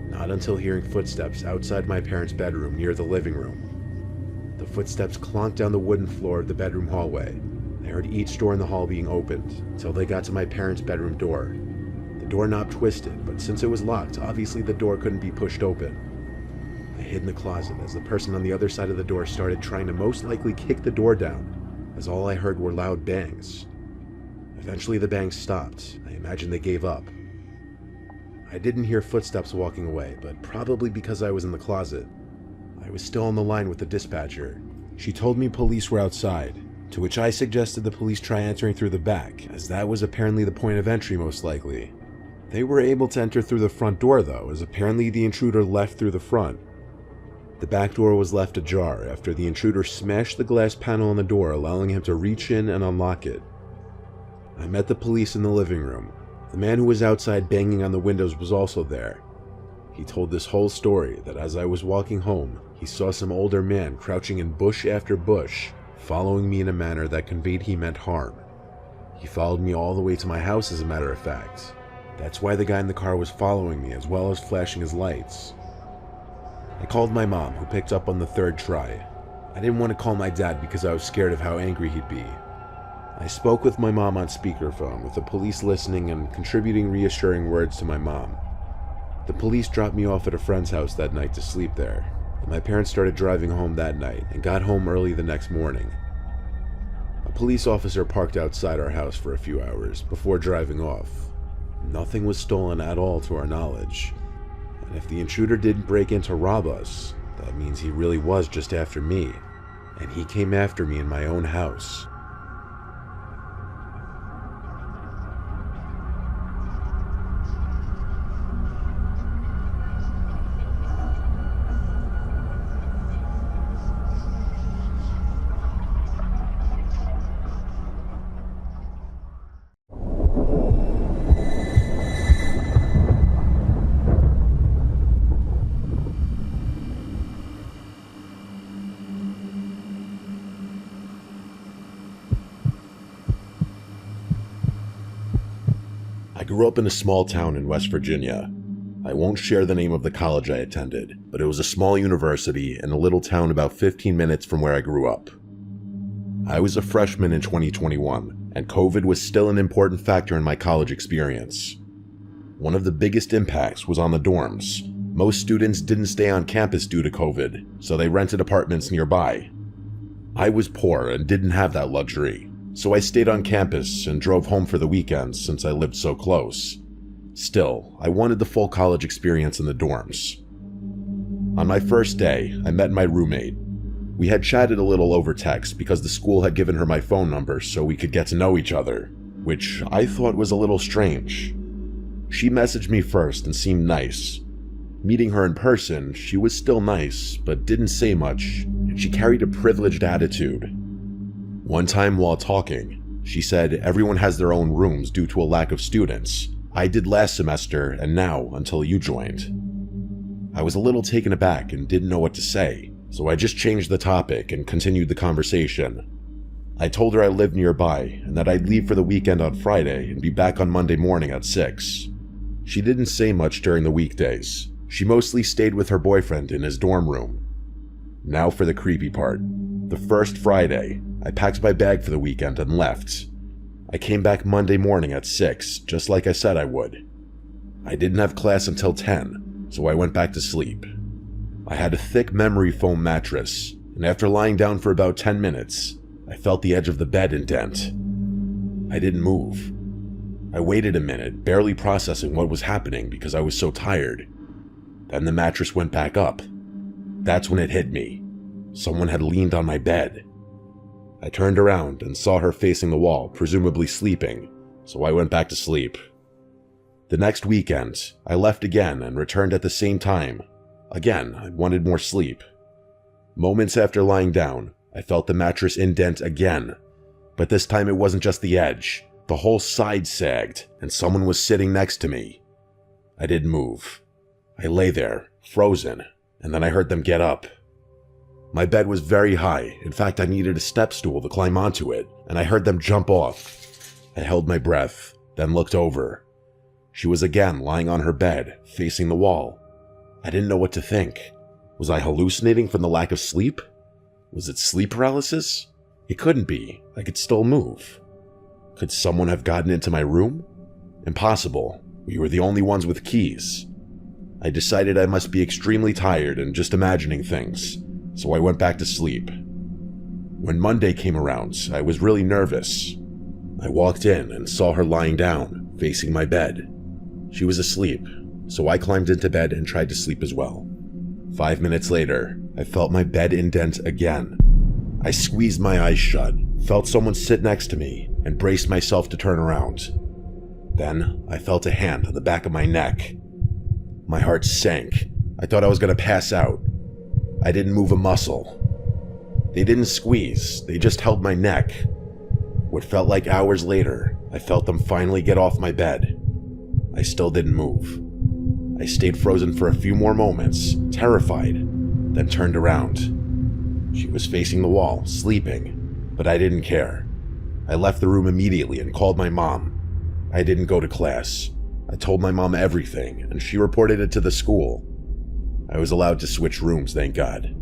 Not until hearing footsteps outside my parents' bedroom near the living room. The footsteps clonked down the wooden floor of the bedroom hallway. I heard each door in the hall being opened until they got to my parents' bedroom door. The doorknob twisted, but since it was locked, obviously the door couldn't be pushed open. I hid in the closet as the person on the other side of the door started trying to most likely kick the door down, as all I heard were loud bangs. Eventually the bangs stopped. I imagine they gave up. I didn't hear footsteps walking away, but probably because I was in the closet. I was still on the line with the dispatcher. She told me police were outside, To which I suggested the police try entering through the back, as that was apparently the point of entry most likely. They were able to enter through the front door though, as apparently the intruder left through the front. The back door was left ajar after the intruder smashed the glass panel on the door, allowing him to reach in and unlock it. I met the police in the living room. The man who was outside banging on the windows was also there. He told this whole story that as I was walking home, he saw some older man crouching in bush after bush, following me in a manner that conveyed he meant harm. He followed me all the way to my house, as a matter of fact. That's why the guy in the car was following me, as well as flashing his lights. I called my mom, who picked up on the third try. I didn't want to call my dad because I was scared of how angry he'd be. I spoke with my mom on speakerphone, with the police listening and contributing reassuring words to my mom. The police dropped me off at a friend's house that night to sleep there, and my parents started driving home that night and got home early the next morning. A police officer parked outside our house for a few hours before driving off. Nothing was stolen at all to our knowledge, and if the intruder didn't break in to rob us, that means he really was just after me, and he came after me in my own house. I grew up in a small town in West Virginia. I won't share the name of the college I attended, but it was a small university in a little town about 15 minutes from where I grew up. I was a freshman in 2021, and COVID was still an important factor in my college experience. One of the biggest impacts was on the dorms. Most students didn't stay on campus due to COVID, so they rented apartments nearby. I was poor and didn't have that luxury, so I stayed on campus and drove home for the weekends since I lived so close. Still, I wanted the full college experience in the dorms. On my first day, I met my roommate. We had chatted a little over text because the school had given her my phone number so we could get to know each other, which I thought was a little strange. She messaged me first and seemed nice. Meeting her in person, she was still nice, but didn't say much, and she carried a privileged attitude. One time while talking, she said everyone has their own rooms due to a lack of students. I did last semester and now until you joined. I was a little taken aback and didn't know what to say, so I just changed the topic and continued the conversation. I told her I lived nearby and that I'd leave for the weekend on Friday and be back on Monday morning at 6. She didn't say much during the weekdays. She mostly stayed with her boyfriend in his dorm room. Now for the creepy part. The first Friday, I packed my bag for the weekend and left. I came back Monday morning at 6, just like I said I would. I didn't have class until 10, so I went back to sleep. I had a thick memory foam mattress, and after lying down for about 10 minutes, I felt the edge of the bed indent. I didn't move. I waited a minute, barely processing what was happening because I was so tired. Then the mattress went back up. That's when it hit me. Someone had leaned on my bed. I turned around and saw her facing the wall, presumably sleeping, so I went back to sleep. The next weekend, I left again and returned at the same time. Again, I wanted more sleep. Moments after lying down, I felt the mattress indent again, but this time it wasn't just the edge. The whole side sagged, and someone was sitting next to me. I didn't move. I lay there, frozen, and then I heard them get up. My bed was very high. In fact, I needed a step stool to climb onto it, and I heard them jump off. I held my breath, then looked over. She was again lying on her bed, facing the wall. I didn't know what to think. Was I hallucinating from the lack of sleep? Was it sleep paralysis? It couldn't be. I could still move. Could someone have gotten into my room? Impossible. We were the only ones with keys. I decided I must be extremely tired and just imagining things, so I went back to sleep. When Monday came around, I was really nervous. I walked in and saw her lying down, facing my bed. She was asleep, so I climbed into bed and tried to sleep as well. 5 minutes later, I felt my bed indent again. I squeezed my eyes shut, felt someone sit next to me, and braced myself to turn around. Then I felt a hand on the back of my neck. My heart sank. I thought I was going to pass out. I didn't move a muscle. They didn't squeeze, they just held my neck. What felt like hours later, I felt them finally get off my bed. I still didn't move. I stayed frozen for a few more moments, terrified, then turned around. She was facing the wall, sleeping, but I didn't care. I left the room immediately and called my mom. I didn't go to class. I told my mom everything, and she reported it to the school. I was allowed to switch rooms, thank God.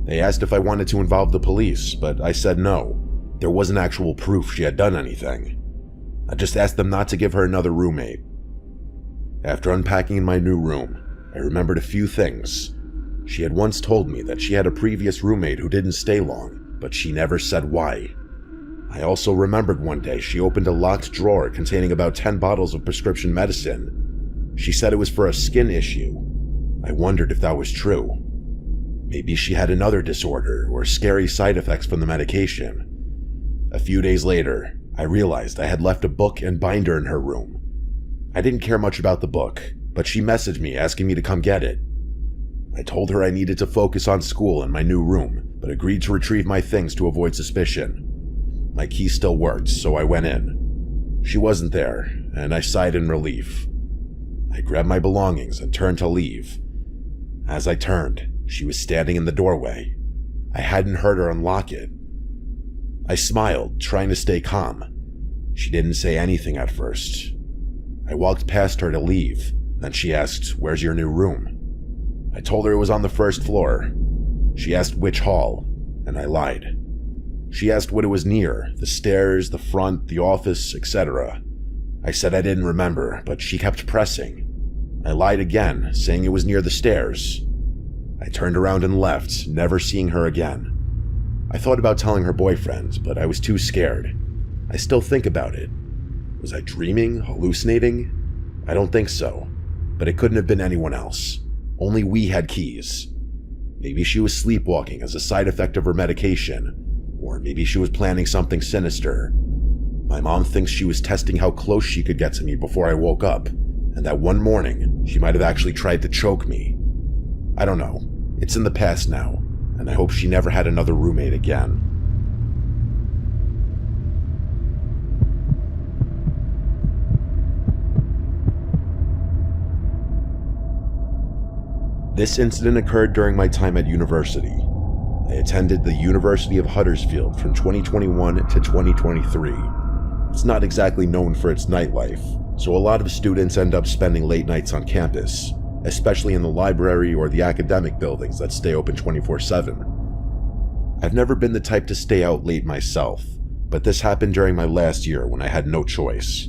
They asked if I wanted to involve the police, but I said no. There wasn't actual proof she had done anything. I just asked them not to give her another roommate. After unpacking in my new room, I remembered a few things. She had once told me that she had a previous roommate who didn't stay long, but she never said why. I also remembered one day she opened a locked drawer containing about 10 bottles of prescription medicine. She said it was for a skin issue. I wondered if that was true. Maybe she had another disorder or scary side effects from the medication. A few days later, I realized I had left a book and binder in her room. I didn't care much about the book, but she messaged me asking me to come get it. I told her I needed to focus on school in my new room, but agreed to retrieve my things to avoid suspicion. My key still worked, so I went in. She wasn't there, and I sighed in relief. I grabbed my belongings and turned to leave. As I turned, she was standing in the doorway. I hadn't heard her unlock it. I smiled, trying to stay calm. She didn't say anything at first. I walked past her to leave, then she asked, "Where's your new room?" I told her it was on the first floor. She asked which hall, and I lied. She asked what it was near, the stairs, the front, the office, etc. I said I didn't remember, but she kept pressing. I lied again, saying it was near the stairs. I turned around and left, never seeing her again. I thought about telling her boyfriend, but I was too scared. I still think about it. Was I dreaming, hallucinating? I don't think so, but it couldn't have been anyone else. Only we had keys. Maybe she was sleepwalking as a side effect of her medication, or maybe she was planning something sinister. My mom thinks she was testing how close she could get to me before I woke up, and that one morning, she might have actually tried to choke me. I don't know. It's in the past now, and I hope she never had another roommate again. This incident occurred during my time at university. I attended the University of Huddersfield from 2021 to 2023. It's not exactly known for its nightlife, so a lot of students end up spending late nights on campus, especially in the library or the academic buildings that stay open 24/7. I've never been the type to stay out late myself, but this happened during my last year when I had no choice.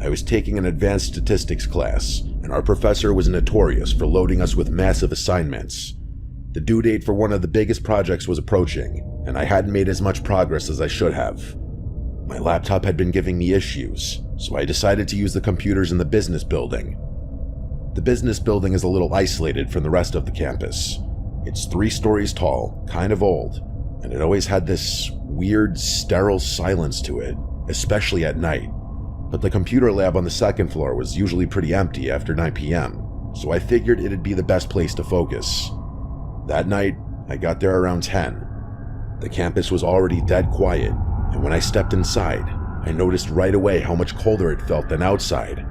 I was taking an advanced statistics class, and our professor was notorious for loading us with massive assignments. The due date for one of the biggest projects was approaching, and I hadn't made as much progress as I should have. My laptop had been giving me issues, so I decided to use the computers in the business building. The business building is a little isolated from the rest of the campus. It's 3 stories tall, kind of old, and it always had this weird, sterile silence to it, especially at night. But the computer lab on the second floor was usually pretty empty after 9 p.m., so I figured it'd be the best place to focus. That night, I got there around 10. The campus was already dead quiet, and when I stepped inside, I noticed right away how much colder it felt than outside.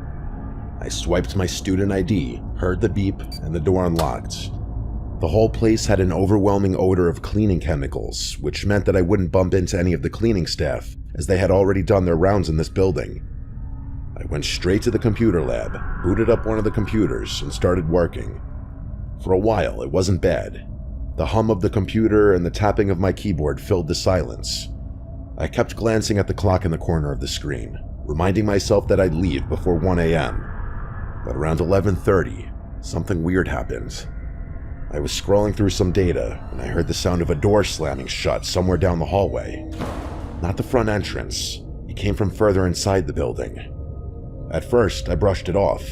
I swiped my student ID, heard the beep, and the door unlocked. The whole place had an overwhelming odor of cleaning chemicals, which meant that I wouldn't bump into any of the cleaning staff, as they had already done their rounds in this building. I went straight to the computer lab, booted up one of the computers, and started working. For a while, it wasn't bad. The hum of the computer and the tapping of my keyboard filled the silence. I kept glancing at the clock in the corner of the screen, reminding myself that I'd leave before 1 a.m. But around 11:30, something weird happened. I was scrolling through some data when I heard the sound of a door slamming shut somewhere down the hallway. Not the front entrance. It came from further inside the building. At first, I brushed it off.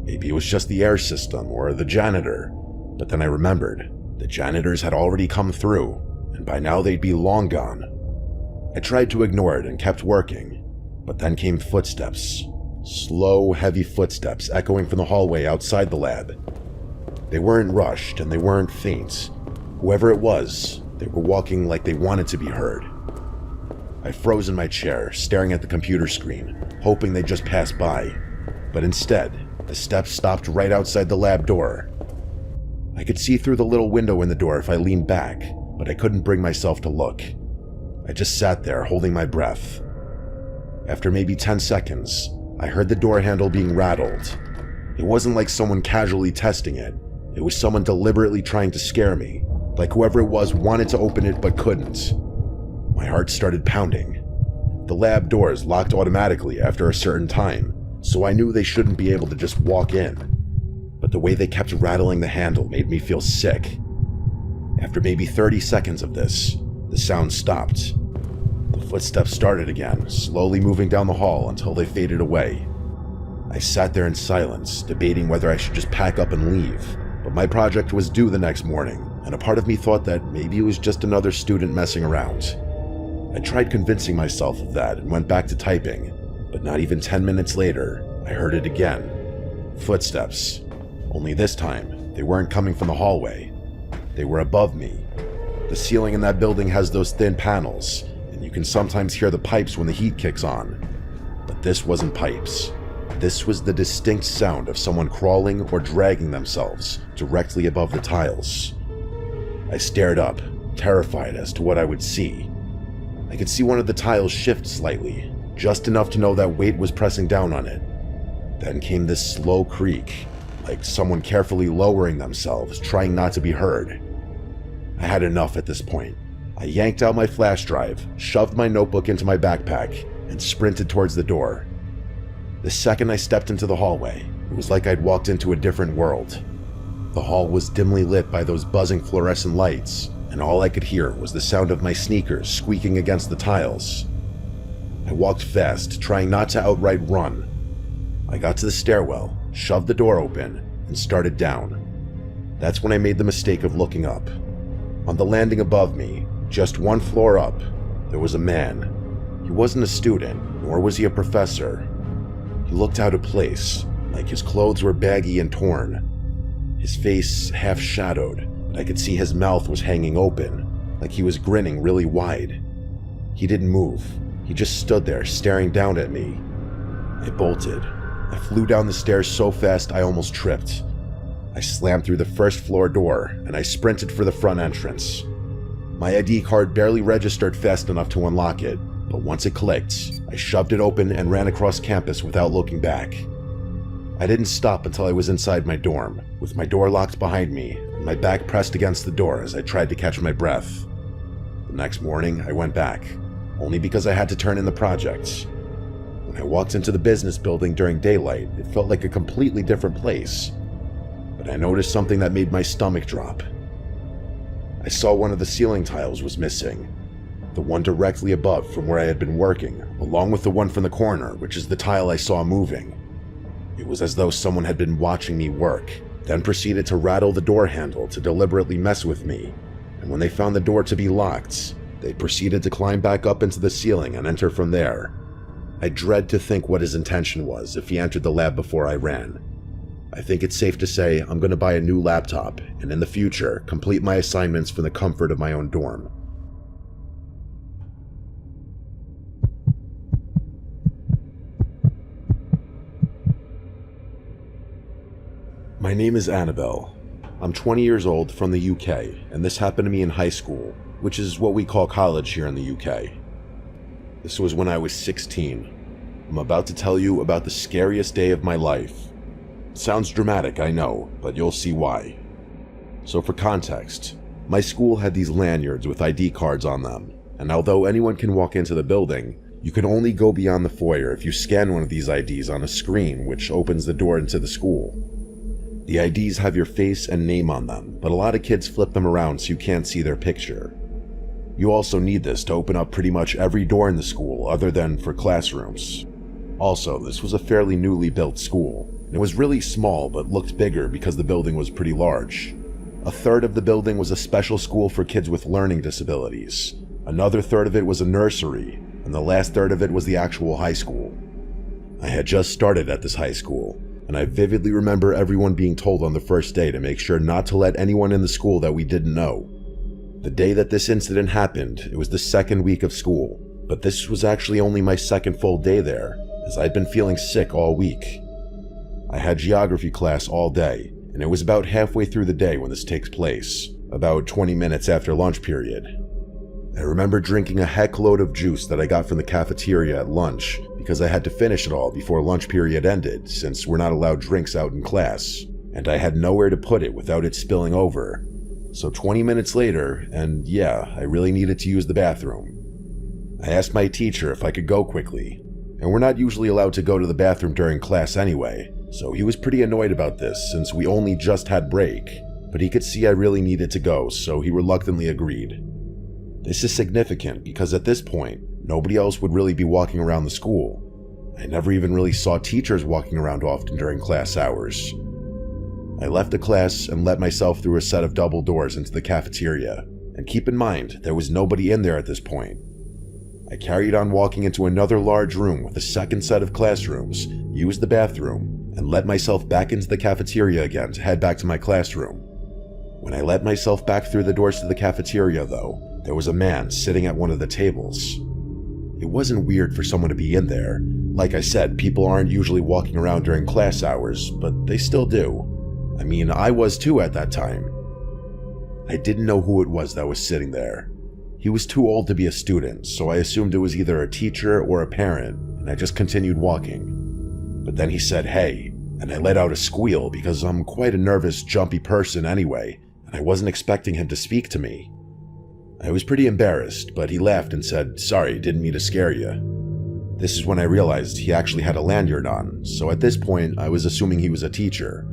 Maybe it was just the air system or the janitor. But then I remembered. The janitors had already come through, and by now they'd be long gone. I tried to ignore it and kept working, but then came footsteps. Slow, heavy footsteps echoing from the hallway outside the lab. They weren't rushed and they weren't faint. Whoever it was, they were walking like they wanted to be heard. I froze in my chair, staring at the computer screen, hoping they'd just pass by. But instead, the steps stopped right outside the lab door. I could see through the little window in the door if I leaned back, but I couldn't bring myself to look. I just sat there, holding my breath. After maybe 10 seconds, I heard the door handle being rattled. It wasn't like someone casually testing it. It was someone deliberately trying to scare me, like whoever it was wanted to open it but couldn't. My heart started pounding. The lab doors locked automatically after a certain time, so I knew they shouldn't be able to just walk in. But the way they kept rattling the handle made me feel sick. After maybe 30 seconds of this, the sound stopped. The footsteps started again, slowly moving down the hall until they faded away. I sat there in silence, debating whether I should just pack up and leave, but my project was due the next morning, and a part of me thought that maybe it was just another student messing around. I tried convincing myself of that and went back to typing, but not even 10 minutes later, I heard it again. Footsteps. Only this time, they weren't coming from the hallway. They were above me. The ceiling in that building has those thin panels, and you can sometimes hear the pipes when the heat kicks on. But this wasn't pipes. This was the distinct sound of someone crawling or dragging themselves directly above the tiles. I stared up, terrified as to what I would see. I could see one of the tiles shift slightly, just enough to know that weight was pressing down on it. Then came this slow creak, like someone carefully lowering themselves, trying not to be heard. I had enough at this point. I yanked out my flash drive, shoved my notebook into my backpack, and sprinted towards the door. The second I stepped into the hallway, it was like I'd walked into a different world. The hall was dimly lit by those buzzing fluorescent lights, and all I could hear was the sound of my sneakers squeaking against the tiles. I walked fast, trying not to outright run. I got to the stairwell, shoved the door open, and started down. That's when I made the mistake of looking up. On the landing above me, just one floor up, there was a man. He wasn't a student, nor was he a professor. He looked out of place, like his clothes were baggy and torn. His face half shadowed, but I could see his mouth was hanging open, like he was grinning really wide. He didn't move. He just stood there, staring down at me. I bolted. I flew down the stairs so fast I almost tripped. I slammed through the first floor door, and I sprinted for the front entrance. My ID card barely registered fast enough to unlock it, but once it clicked, I shoved it open and ran across campus without looking back. I didn't stop until I was inside my dorm, with my door locked behind me and my back pressed against the door as I tried to catch my breath. The next morning, I went back, only because I had to turn in the projects. When I walked into the business building during daylight, it felt like a completely different place. But I noticed something that made my stomach drop. I saw one of the ceiling tiles was missing. The one directly above from where I had been working, along with the one from the corner, which is the tile I saw moving. It was as though someone had been watching me work, then proceeded to rattle the door handle to deliberately mess with me, and when they found the door to be locked, they proceeded to climb back up into the ceiling and enter from there. I dread to think what his intention was if he entered the lab before I ran. I think it's safe to say I'm going to buy a new laptop, and in the future, complete my assignments from the comfort of my own dorm. My name is Annabelle. I'm 20 years old from the UK, and this happened to me in high school, which is what we call college here in the UK. This was when I was 16. I'm about to tell you about the scariest day of my life. It sounds dramatic, I know, but you'll see why. So for context, my school had these lanyards with ID cards on them, and although anyone can walk into the building, you can only go beyond the foyer if you scan one of these IDs on a screen which opens the door into the school. The IDs have your face and name on them, but a lot of kids flip them around so you can't see their picture. You also need this to open up pretty much every door in the school other than for classrooms. Also, this was a fairly newly built school. It was really small but looked bigger because the building was pretty large. A third of the building was a special school for kids with learning disabilities. Another third of it was a nursery, and the last third of it was the actual high school. I had just started at this high school, and I vividly remember everyone being told on the first day to make sure not to let anyone in the school that we didn't know. The day that this incident happened, it was the second week of school, but this was actually only my second full day there, as I'd been feeling sick all week. I had geography class all day, and it was about halfway through the day when this takes place, about 20 minutes after lunch period. I remember drinking a heck load of juice that I got from the cafeteria at lunch because I had to finish it all before lunch period ended, since we're not allowed drinks out in class, and I had nowhere to put it without it spilling over. So 20 minutes later, and yeah, I really needed to use the bathroom. I asked my teacher if I could go quickly, and we're not usually allowed to go to the bathroom during class anyway, so he was pretty annoyed about this since we only just had break, but he could see I really needed to go, so he reluctantly agreed. This is significant because at this point, nobody else would really be walking around the school. I never even really saw teachers walking around often during class hours. I left the class and let myself through a set of double doors into the cafeteria, and keep in mind, there was nobody in there at this point. I carried on walking into another large room with a second set of classrooms, used the bathroom, and let myself back into the cafeteria again to head back to my classroom. When I let myself back through the doors to the cafeteria though, there was a man sitting at one of the tables. It wasn't weird for someone to be in there. Like I said, people aren't usually walking around during class hours, but they still do. I mean, I was too at that time. I didn't know who it was that was sitting there. He was too old to be a student, so I assumed it was either a teacher or a parent, and I just continued walking. But then he said, "Hey," and I let out a squeal because I'm quite a nervous, jumpy person anyway, and I wasn't expecting him to speak to me. I was pretty embarrassed, but he laughed and said, "Sorry, didn't mean to scare you." This is when I realized he actually had a lanyard on, so at this point I was assuming he was a teacher.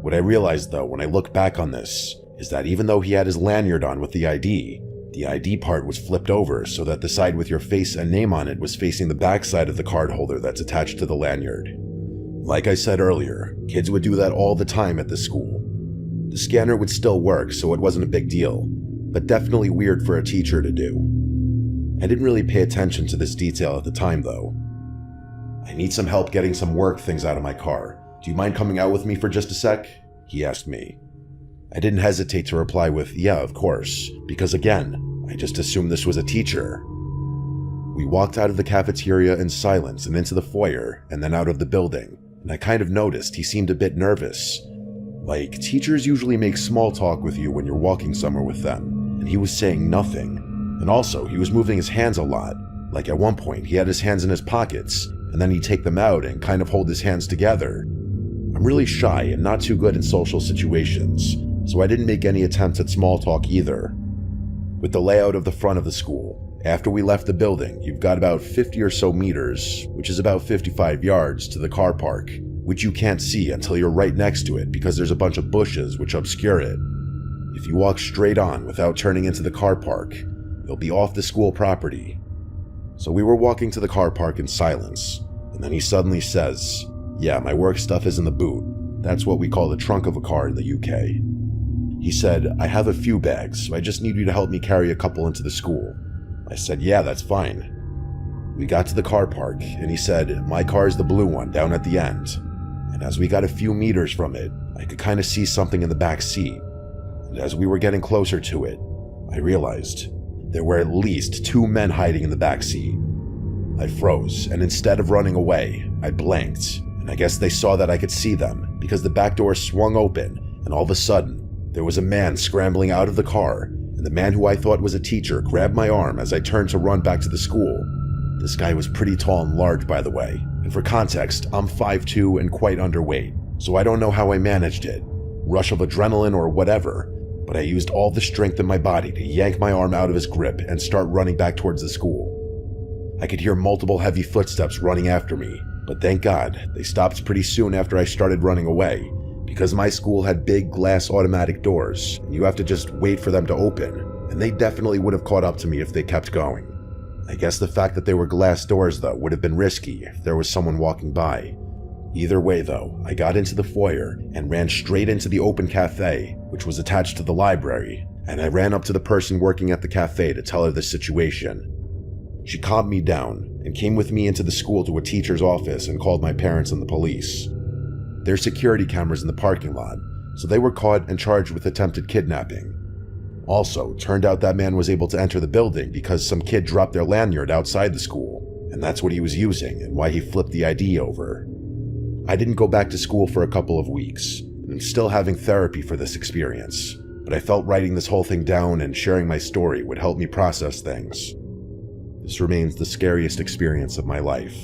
What I realized though when I look back on this is that even though he had his lanyard on with the ID part was flipped over so that the side with your face and name on it was facing the back side of the card holder that's attached to the lanyard. Like I said earlier, kids would do that all the time at this school. The scanner would still work, so it wasn't a big deal, but definitely weird for a teacher to do. I didn't really pay attention to this detail at the time though. "I need some help getting some work things out of my car. Do you mind coming out with me for just a sec?" he asked me. I didn't hesitate to reply with, "Yeah, of course," because again, I just assumed this was a teacher. We walked out of the cafeteria in silence and into the foyer, and then out of the building, and I kind of noticed he seemed a bit nervous. Like, teachers usually make small talk with you when you're walking somewhere with them, and he was saying nothing. And also, he was moving his hands a lot. Like at one point, he had his hands in his pockets, and then he'd take them out and kind of hold his hands together. I'm really shy and not too good in social situations, so I didn't make any attempts at small talk either. With the layout of the front of the school, after we left the building, you've got about 50 or so meters, which is about 55 yards, to the car park, which you can't see until you're right next to it because there's a bunch of bushes which obscure it. If you walk straight on without turning into the car park, you'll be off the school property. So we were walking to the car park in silence, and then he suddenly says, "Yeah, my work stuff is in the boot. That's what we call the trunk of a car in the UK. He said, "I have a few bags, so I just need you to help me carry a couple into the school." I said, "Yeah, that's fine." We got to the car park, and he said, "My car is the blue one down at the end." And as we got a few meters from it, I could kind of see something in the back seat. And as we were getting closer to it, I realized there were at least 2 men hiding in the back seat. I froze, and instead of running away, I blanked, and I guess they saw that I could see them because the back door swung open, and all of a sudden, there was a man scrambling out of the car, and the man who I thought was a teacher grabbed my arm as I turned to run back to the school. This guy was pretty tall and large, by the way, and for context, I'm 5'2" and quite underweight, so I don't know how I managed it, rush of adrenaline or whatever, but I used all the strength in my body to yank my arm out of his grip and start running back towards the school. I could hear multiple heavy footsteps running after me, but thank God, they stopped pretty soon after I started running away, because my school had big glass automatic doors, and you have to just wait for them to open, and they definitely would have caught up to me if they kept going. I guess the fact that they were glass doors though would have been risky if there was someone walking by. Either way though, I got into the foyer and ran straight into the open cafe, which was attached to the library, and I ran up to the person working at the cafe to tell her the situation. She calmed me down and came with me into the school to a teacher's office and called my parents and the police. There's security cameras in the parking lot, so they were caught and charged with attempted kidnapping. Also, turned out that man was able to enter the building because some kid dropped their lanyard outside the school, and that's what he was using and why he flipped the ID over. I didn't go back to school for a couple of weeks, and I'm still having therapy for this experience, but I felt writing this whole thing down and sharing my story would help me process things. This remains the scariest experience of my life.